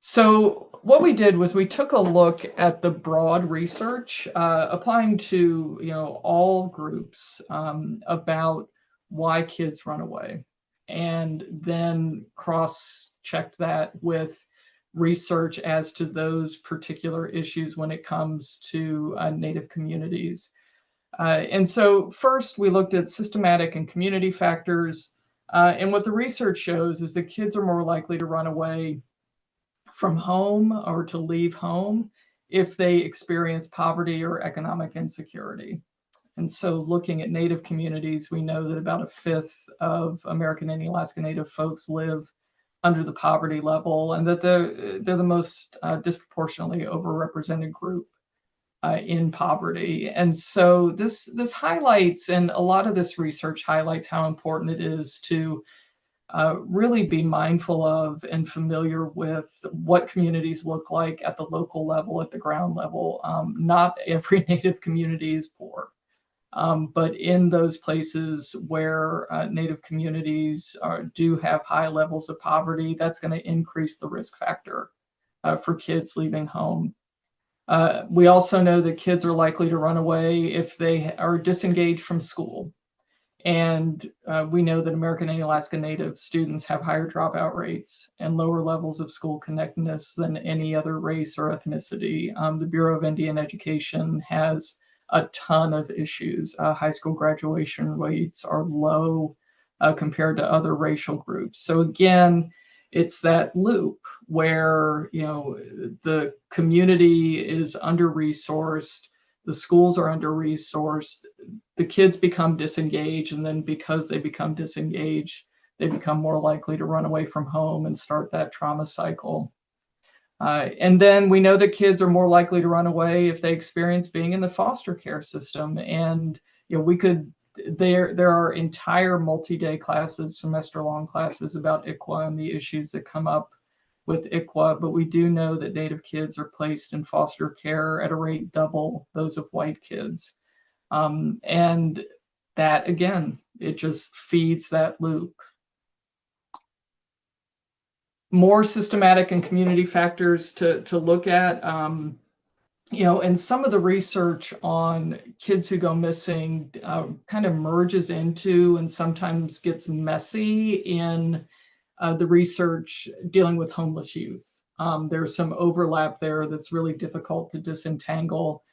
So what we did was we took a look at the broad research applying to all groups about why kids run away, and then cross-checked that with research as to those particular issues when it comes to Native communities. And so first we looked at systematic and community factors. And what the research shows is that kids are more likely to run away from home or to leave home if they experience poverty or economic insecurity. And so looking at Native communities, we know that about a fifth of American Indian Alaska Native folks live under the poverty level, and that they're the most disproportionately overrepresented group in poverty. And so this highlights, and a lot of this research highlights how important it is to really be mindful of and familiar with what communities look like at the local level, at the ground level. Not every Native community is poor, but in those places where Native communities do have high levels of poverty, that's going to increase the risk factor for kids leaving home. We also know that kids are likely to run away if they are disengaged from school. And we know that American Indian Alaska Native students have higher dropout rates and lower levels of school connectedness than any other race or ethnicity. The Bureau of Indian Education has a ton of issues. High school graduation rates are low compared to other racial groups. So again, it's that loop where the community is under-resourced, the schools are under-resourced, the kids become disengaged, and then because they become disengaged, they become more likely to run away from home and start that trauma cycle. And then we know that kids are more likely to run away if they experience being in the foster care system. And there are entire multi-day classes, semester-long classes about ICWA and the issues that come up with ICWA, but we do know that Native kids are placed in foster care at a rate double those of white kids. And that, again, it just feeds that loop. More systematic and community factors to look at. And some of the research on kids who go missing kind of merges into and sometimes gets messy in the research dealing with homeless youth. There's some overlap there that's really difficult to disentangle.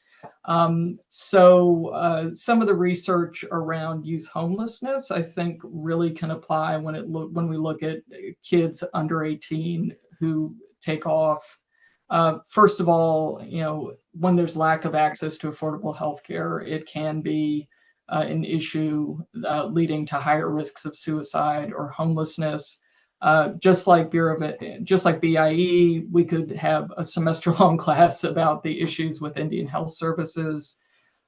So some of the research around youth homelessness, I think, really can apply when we look at kids under 18 who take off. First of all, when there's lack of access to affordable health care, it can be an issue leading to higher risks of suicide or homelessness. Just like BIE, we could have a semester-long class about the issues with Indian health services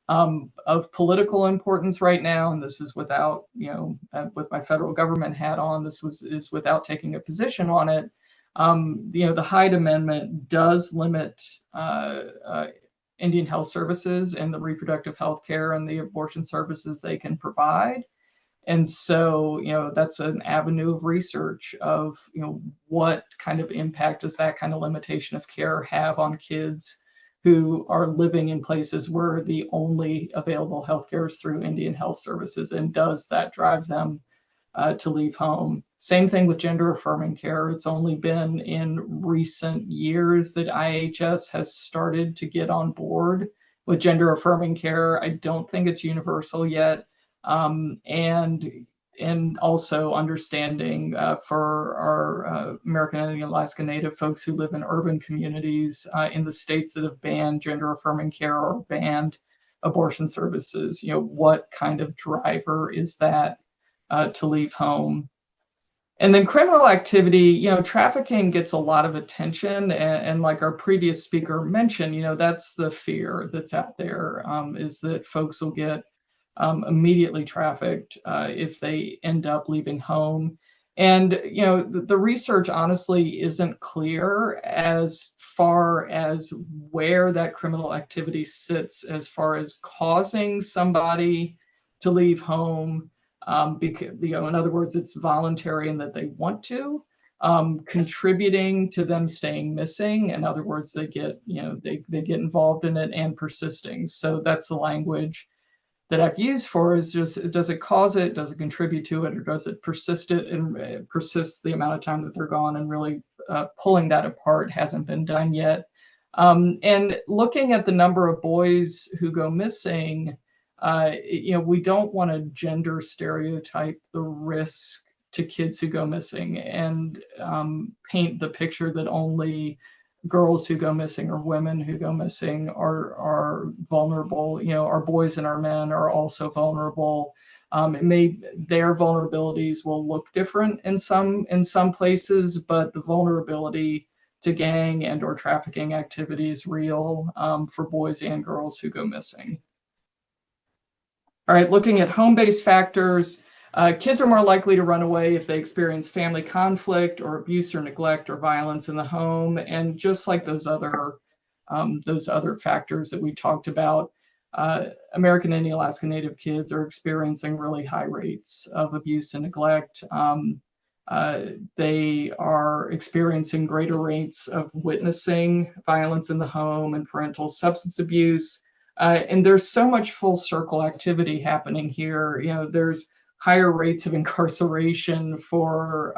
of political importance right now. And this is without, with my federal government hat on, is without taking a position on it. The Hyde Amendment does limit Indian health services and the reproductive health care and the abortion services they can provide. And so, that's an avenue of research of, what kind of impact does that kind of limitation of care have on kids who are living in places where the only available healthcare is through Indian health services, and does that drive them to leave home? Same thing with gender affirming care. It's only been in recent years that IHS has started to get on board with gender affirming care. I don't think it's universal yet. and also understanding for our American Indian Alaska Native folks who live in urban communities in the states that have banned gender affirming care or banned abortion services. What kind of driver is that to leave home? And then criminal activity, trafficking gets a lot of attention. And like our previous speaker mentioned, that's the fear that's out there, is that folks will get immediately trafficked if they end up leaving home. And, the research honestly isn't clear as far as where that criminal activity sits as far as causing somebody to leave home. Because, in other words, it's voluntary and that they want to, contributing to them staying missing. In other words, they get, they get involved in it and persisting. So that's the language that I've used for is just, does it cause it? Does it contribute to it? Or does it persist it and persist the amount of time that they're gone? And really pulling that apart hasn't been done yet. And looking at the number of boys who go missing, we don't want to gender stereotype the risk to kids who go missing and paint the picture that only girls who go missing or women who go missing are vulnerable. Our boys and our men are also vulnerable. Their vulnerabilities will look different in some places, but the vulnerability to gang and or trafficking activity is real for boys and girls who go missing. All right, looking at home-based factors, kids are more likely to run away if they experience family conflict or abuse or neglect or violence in the home. And just like those other factors that we talked about, American Indian Alaska Native kids are experiencing really high rates of abuse and neglect. They are experiencing greater rates of witnessing violence in the home and parental substance abuse. And there's so much full circle activity happening here. There's higher rates of incarceration for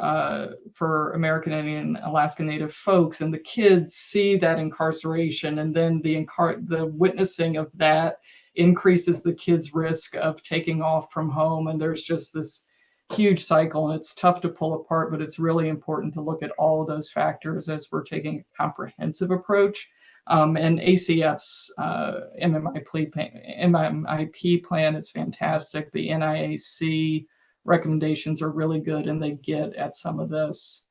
American Indian Alaska Native folks, and the kids see that incarceration, and then the witnessing of that increases the kids' risk of taking off from home. And there's just this huge cycle, and it's tough to pull apart, but it's really important to look at all of those factors as we're taking a comprehensive approach. And ACF's MMIP plan is fantastic. The NIAC recommendations are really good, and they get at some of this.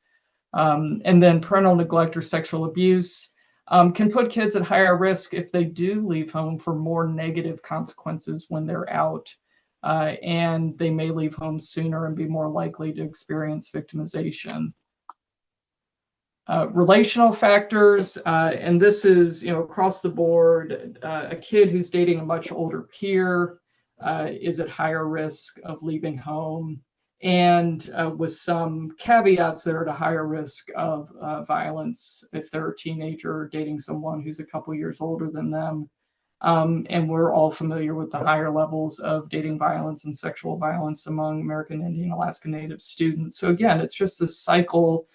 And then parental neglect or sexual abuse can put kids at higher risk if they do leave home for more negative consequences when they're out. And they may leave home sooner and be more likely to experience victimization. Relational factors, and this is across the board. A kid who's dating a much older peer is at higher risk of leaving home, and with some caveats, they're at a higher risk of violence if they're a teenager dating someone who's a couple years older than them. And we're all familiar with the higher levels of dating violence and sexual violence among American Indian Alaska Native students. So again, it's just this cycle,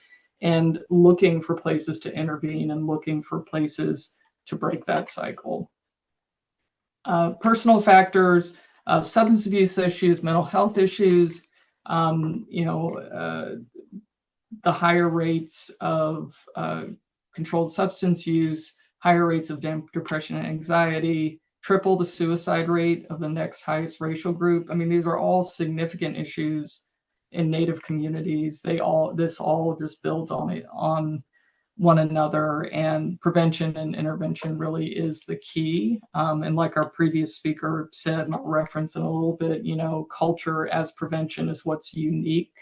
and looking for places to intervene and looking for places to break that cycle. Personal factors, substance abuse issues, mental health issues, the higher rates of controlled substance use, higher rates of depression and anxiety, triple the suicide rate of the next highest racial group. I mean, these are all significant issues in Native communities. This all just builds on one another, and prevention and intervention really is the key. And like our previous speaker said, and I'll reference in a little bit, culture as prevention is what's unique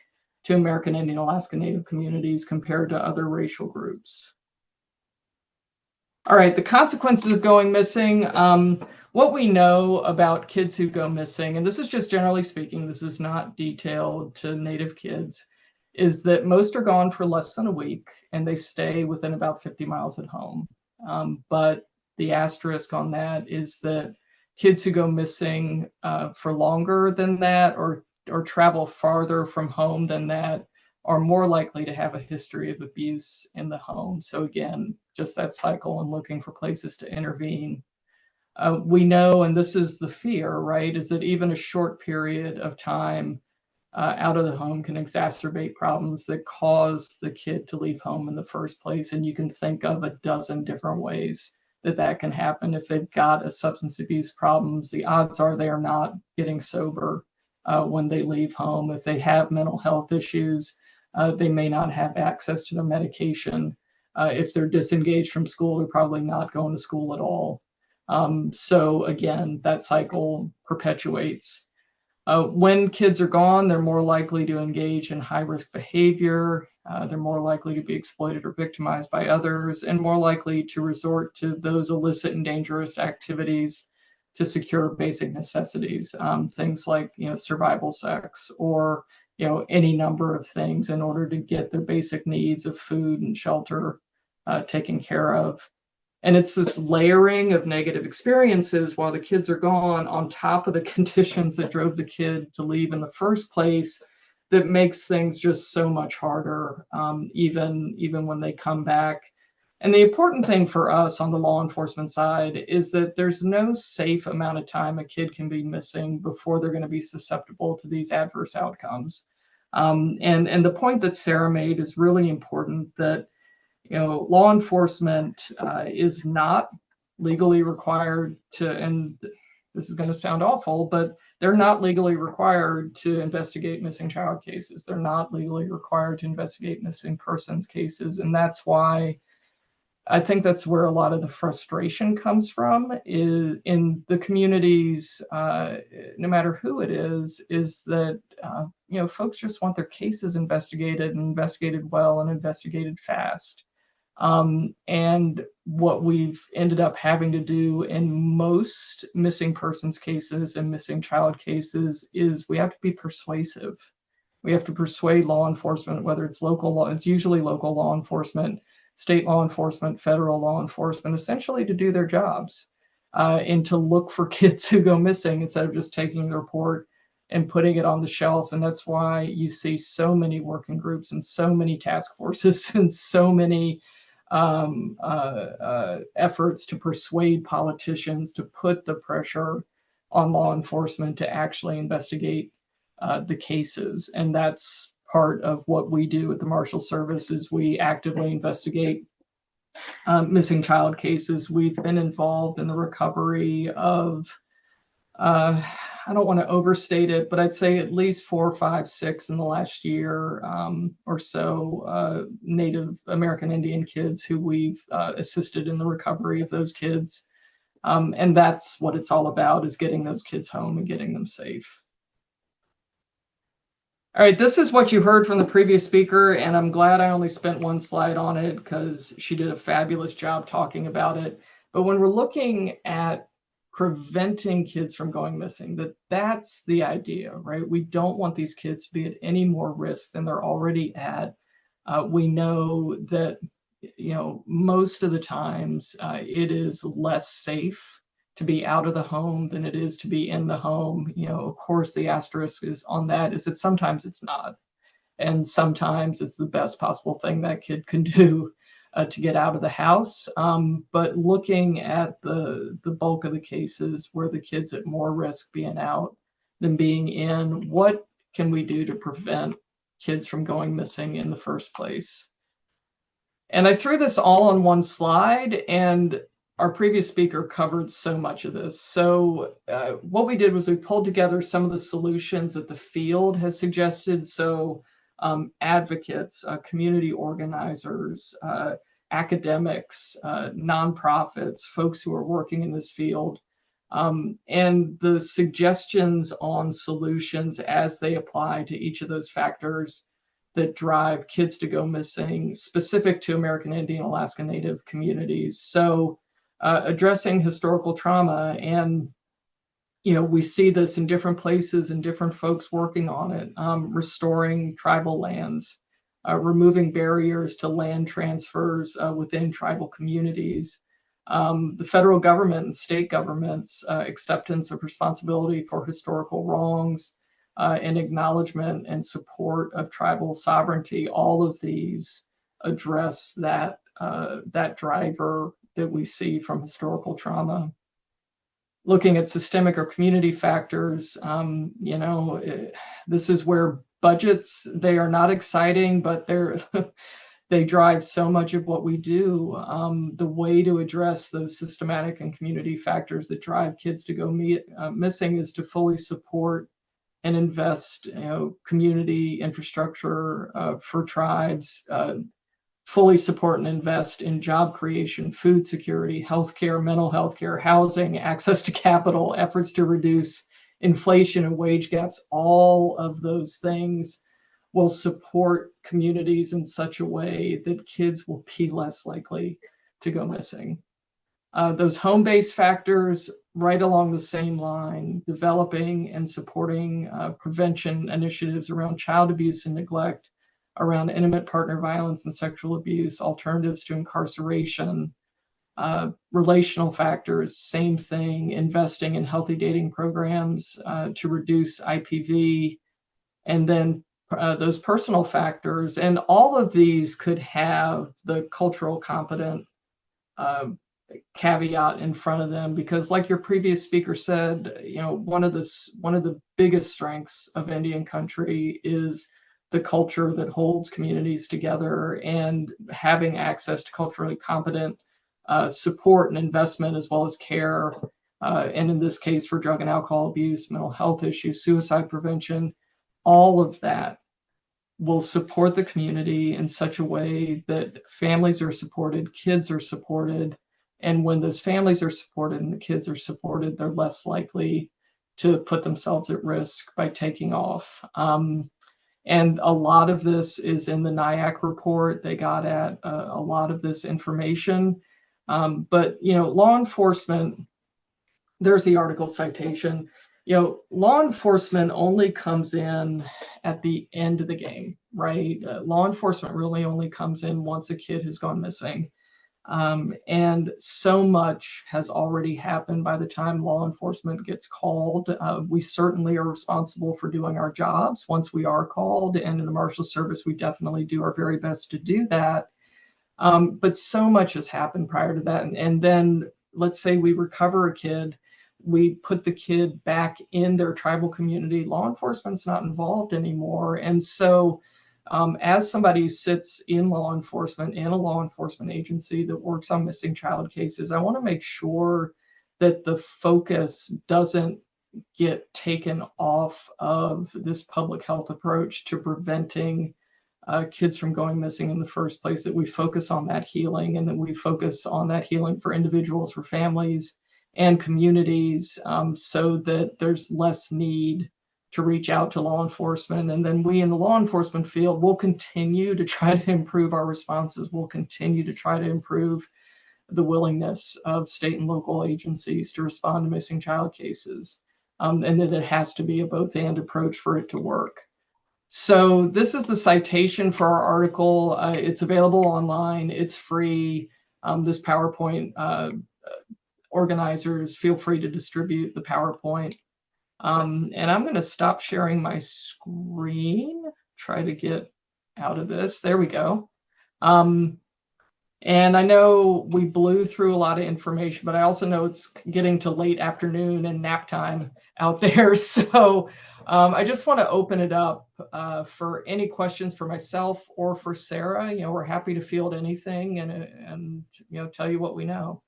to American Indian Alaska Native communities compared to other racial groups. All right, the consequences of going missing. What we know about kids who go missing, and this is just generally speaking, this is not detailed to Native kids, is that most are gone for less than a week and they stay within about 50 miles at home. But the asterisk on that is that kids who go missing for longer than that or travel farther from home than that are more likely to have a history of abuse in the home. So again, just that cycle and looking for places to intervene. We know, and this is the fear, right, is that even a short period of time out of the home can exacerbate problems that cause the kid to leave home in the first place. And you can think of a dozen different ways that that can happen. If they've got a substance abuse problems, the odds are they are not getting sober when they leave home. If they have mental health issues, they may not have access to their medication. If they're disengaged from school, they're probably not going to school at all. So again, that cycle perpetuates. When kids are gone, they're more likely to engage in high-risk behavior. They're more likely to be exploited or victimized by others, and more likely to resort to those illicit and dangerous activities to secure basic necessities, things like survival sex, or any number of things in order to get their basic needs of food and shelter taken care of. And it's this layering of negative experiences while the kids are gone on top of the conditions that drove the kid to leave in the first place that makes things just so much harder, even when they come back. And the important thing for us on the law enforcement side is that there's no safe amount of time a kid can be missing before they're going to be susceptible to these adverse outcomes. And the point that Sarah made is really important, that law enforcement is not legally required to, and this is going to sound awful, but they're not legally required to investigate missing child cases. They're not legally required to investigate missing persons cases. And that's why I think that's where a lot of the frustration comes from, is in the communities, no matter who it is that, folks just want their cases investigated, and investigated well, and investigated fast. And what we've ended up having to do in most missing persons cases and missing child cases is we have to be persuasive. We have to persuade law enforcement, whether it's local law, it's usually local law enforcement, state law enforcement, federal law enforcement, essentially to do their jobs and to look for kids who go missing instead of just taking the report and putting it on the shelf. And that's why you see so many working groups and so many task forces and so many efforts to persuade politicians to put the pressure on law enforcement to actually investigate the cases. And that's part of what we do at the Marshal Service, is we actively investigate missing child cases. We've been involved in the recovery of, I don't want to overstate it, but I'd say at least 4, 5, 6 in the last year or so, Native American Indian kids who we've assisted in the recovery of those kids. And that's what it's all about, is getting those kids home and getting them safe. All right, this is what you heard from the previous speaker, and I'm glad I only spent one slide on it because she did a fabulous job talking about it. But when we're looking at preventing kids from going missing, that's the idea, right? We don't want these kids to be at any more risk than they're already at. We know that, most of the times it is less safe to be out of the home than it is to be in the home. Of course, the asterisk is on that is that sometimes it's not. And sometimes it's the best possible thing that kid can do to get out of the house. But looking at the bulk of the cases where the kid's at more risk being out than being in, what can we do to prevent kids from going missing in the first place? And I threw this all on one slide, and our previous speaker covered so much of this. So what we did was we pulled together some of the solutions that the field has suggested. So advocates, community organizers, academics, nonprofits, folks who are working in this field, and the suggestions on solutions as they apply to each of those factors that drive kids to go missing, specific to American Indian, Alaska Native communities. So addressing historical trauma, and we see this in different places and different folks working on it, restoring tribal lands, removing barriers to land transfers within tribal communities, the federal government and state governments' acceptance of responsibility for historical wrongs, and acknowledgement and support of tribal sovereignty. All of these address that driver that we see from historical trauma. looking at systemic or community factors, this is where budgets, they are not exciting, but they drive so much of what we do. The way to address those systematic and community factors that drive kids to go missing is to fully support and invest, community infrastructure for tribes, fully support and invest in job creation, food security, healthcare, mental health care, housing, access to capital, efforts to reduce inflation and wage gaps. All of those things will support communities in such a way that kids will be less likely to go missing. Those home-based factors, right along the same line, developing and supporting prevention initiatives around child abuse and neglect, around intimate partner violence and sexual abuse, alternatives to incarceration, relational factors, same thing, investing in healthy dating programs to reduce IPV, and then those personal factors. And all of these could have the cultural competent caveat in front of them, because like your previous speaker said, one of the biggest strengths of Indian country is the culture that holds communities together, and having access to culturally competent support and investment, as well as care, and in this case for drug and alcohol abuse, mental health issues, suicide prevention, all of that will support the community in such a way that families are supported, kids are supported. And when those families are supported and the kids are supported, they're less likely to put themselves at risk by taking off. And a lot of this is in the NIAC report. They got at a lot of this information. But, law enforcement, there's the article citation. Law enforcement only comes in at the end of the game, right? Law enforcement really only comes in once a kid has gone missing. And so much has already happened by the time law enforcement gets called. We certainly are responsible for doing our jobs once we are called, and in the Marshal Service, we definitely do our very best to do that. But so much has happened prior to that. And then let's say we recover a kid, we put the kid back in their tribal community, law enforcement's not involved anymore. And so as somebody who sits in law enforcement, in a law enforcement agency that works on missing child cases, I want to make sure that the focus doesn't get taken off of this public health approach to preventing kids from going missing in the first place, that we focus on that healing, and that we focus on that healing for individuals, for families and communities, so that there's less need to reach out to law enforcement. And then we in the law enforcement field will continue to try to improve our responses. We'll continue to try to improve the willingness of state and local agencies to respond to missing child cases, and that it has to be a both-and approach for it to work. So this is the citation for our article. It's available online. It's free. This PowerPoint, organizers, feel free to distribute the PowerPoint. And I'm going to stop sharing my screen, try to get out of this. There we go. And I know we blew through a lot of information, but I also know it's getting to late afternoon and nap time out there. So I just want to open it up for any questions for myself or for Sarah. We're happy to field anything and tell you what we know.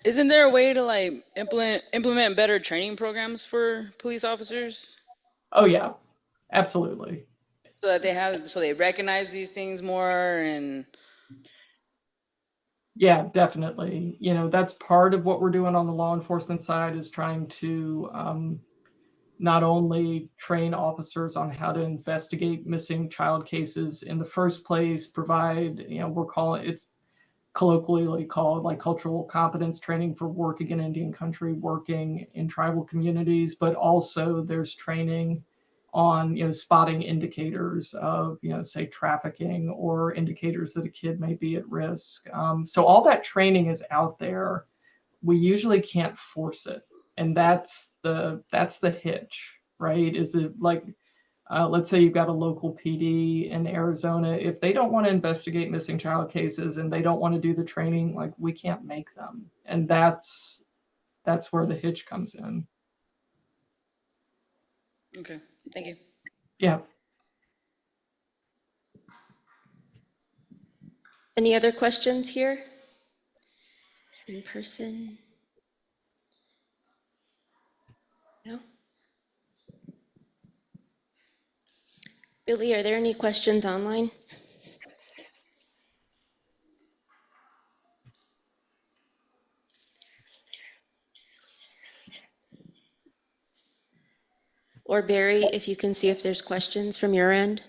Isn't there a way to like implement better training programs for police officers? Oh yeah, absolutely. So that they recognize these things more and. Yeah, definitely. That's part of what we're doing on the law enforcement side, is trying to not only train officers on how to investigate missing child cases in the first place, provide, it's colloquially called like cultural competence training for working in Indian country, working in tribal communities, but also there's training on, spotting indicators of, say trafficking, or indicators that a kid may be at risk. So all that training is out there. we usually can't force it. And that's the hitch, right? Is it like, let's say you've got a local PD in Arizona. If they don't want to investigate missing child cases and they don't want to do the training, like, we can't make them. And that's where the hitch comes in. Okay, thank you. Yeah. Any other questions here? In person? No? Billy, are there any questions online? Or Barry, if you can see if there's questions from your end.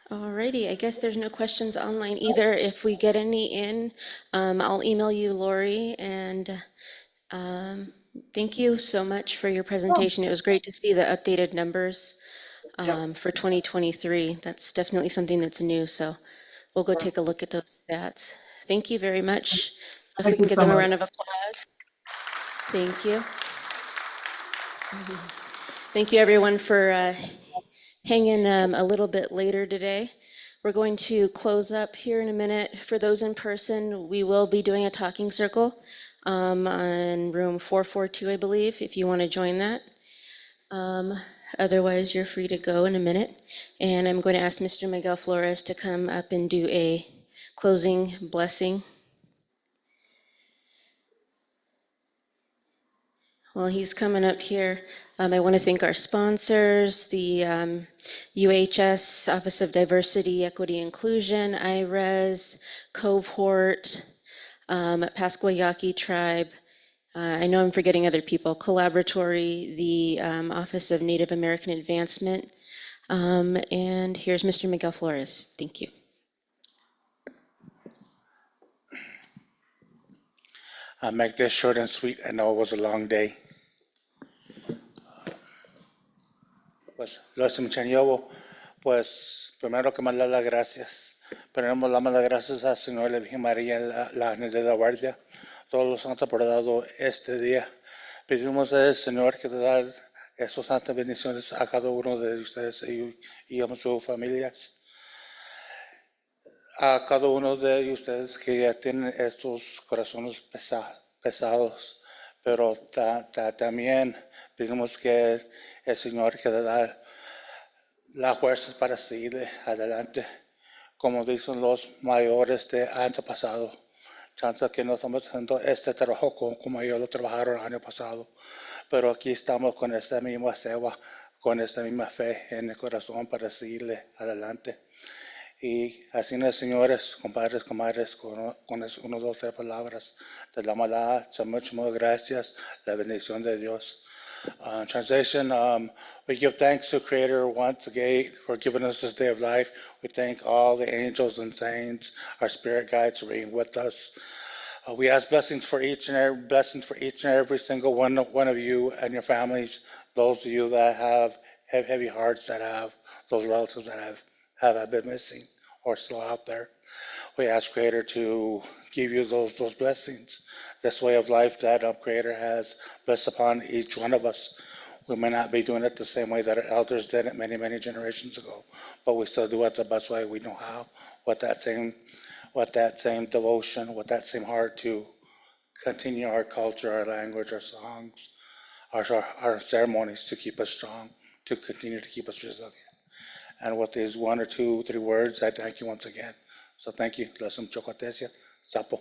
Alrighty, I guess there's no questions online either. If we get any in, I'll email you, Lori, and thank you so much for your presentation. It was great to see the updated numbers for 2023. That's definitely something that's new, so we'll go take a look at those stats. Thank you very much. If we Thank can you give so them a much. round of applause. Thank you. Thank you, everyone, for hanging a little bit later today. We're going to close up here in a minute. For those in person, we will be doing a talking circle on room 442, I believe, if you want to join that. Otherwise, you're free to go in a minute. And I'm going to ask Mr. Miguel Flores to come up and do a closing blessing. While he's coming up here, I want to thank our sponsors, the UHS Office of Diversity, Equity, Inclusion, IRES, Cohort, Pascua Yaqui Tribe. I know I'm forgetting other people, Collaboratory, the Office of Native American Advancement. And here's Mr. Miguel Flores. Thank you. I'll make this short and sweet. I know it was a long day. Pues lo escucharía, pues primero que más dar las gracias. Primero damos las gracias al Señor, la Virgen María, la Ángel de la Guardia, todos los santos por dado este día. Pedimos al Señor que te da esas santas bendiciones a cada uno de ustedes y a sus familias. A cada uno de ustedes que ya tienen estos corazones pesados, pero también pedimos que el Señor que le da las fuerzas para seguir adelante, como dicen los mayores de antepasado. Chance que no estamos haciendo este trabajo como ellos lo trabajaron el año pasado, pero aquí estamos con esta misma ceba, con esta misma fe en el corazón para seguirle adelante. Y así, señores, compadres, comadres, con unas 2 o 3 palabras, te damos muchas gracias, la bendición de Dios. Translation, we give thanks to Creator once again for giving us this day of life. We thank all the angels and saints, our spirit guides for being with us. We ask blessings for each and every single one of you and your families, those of you that have heavy hearts, that have those relatives that have been missing or still out there. We ask Creator to give you those blessings, this way of life that Creator has blessed upon each one of us. We may not be doing it the same way that our elders did it many, many generations ago, but we still do it the best way we know how, with that same devotion, with that same heart to continue our culture, our language, our songs, our ceremonies to keep us strong, to continue to keep us resilient. And with these 1 or 2, 3 words, I thank you once again. So thank you. Lasum chocotesia, sapo.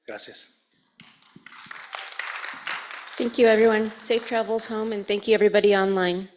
Gracias. Thank you, everyone. Safe travels home, and thank you, everybody online.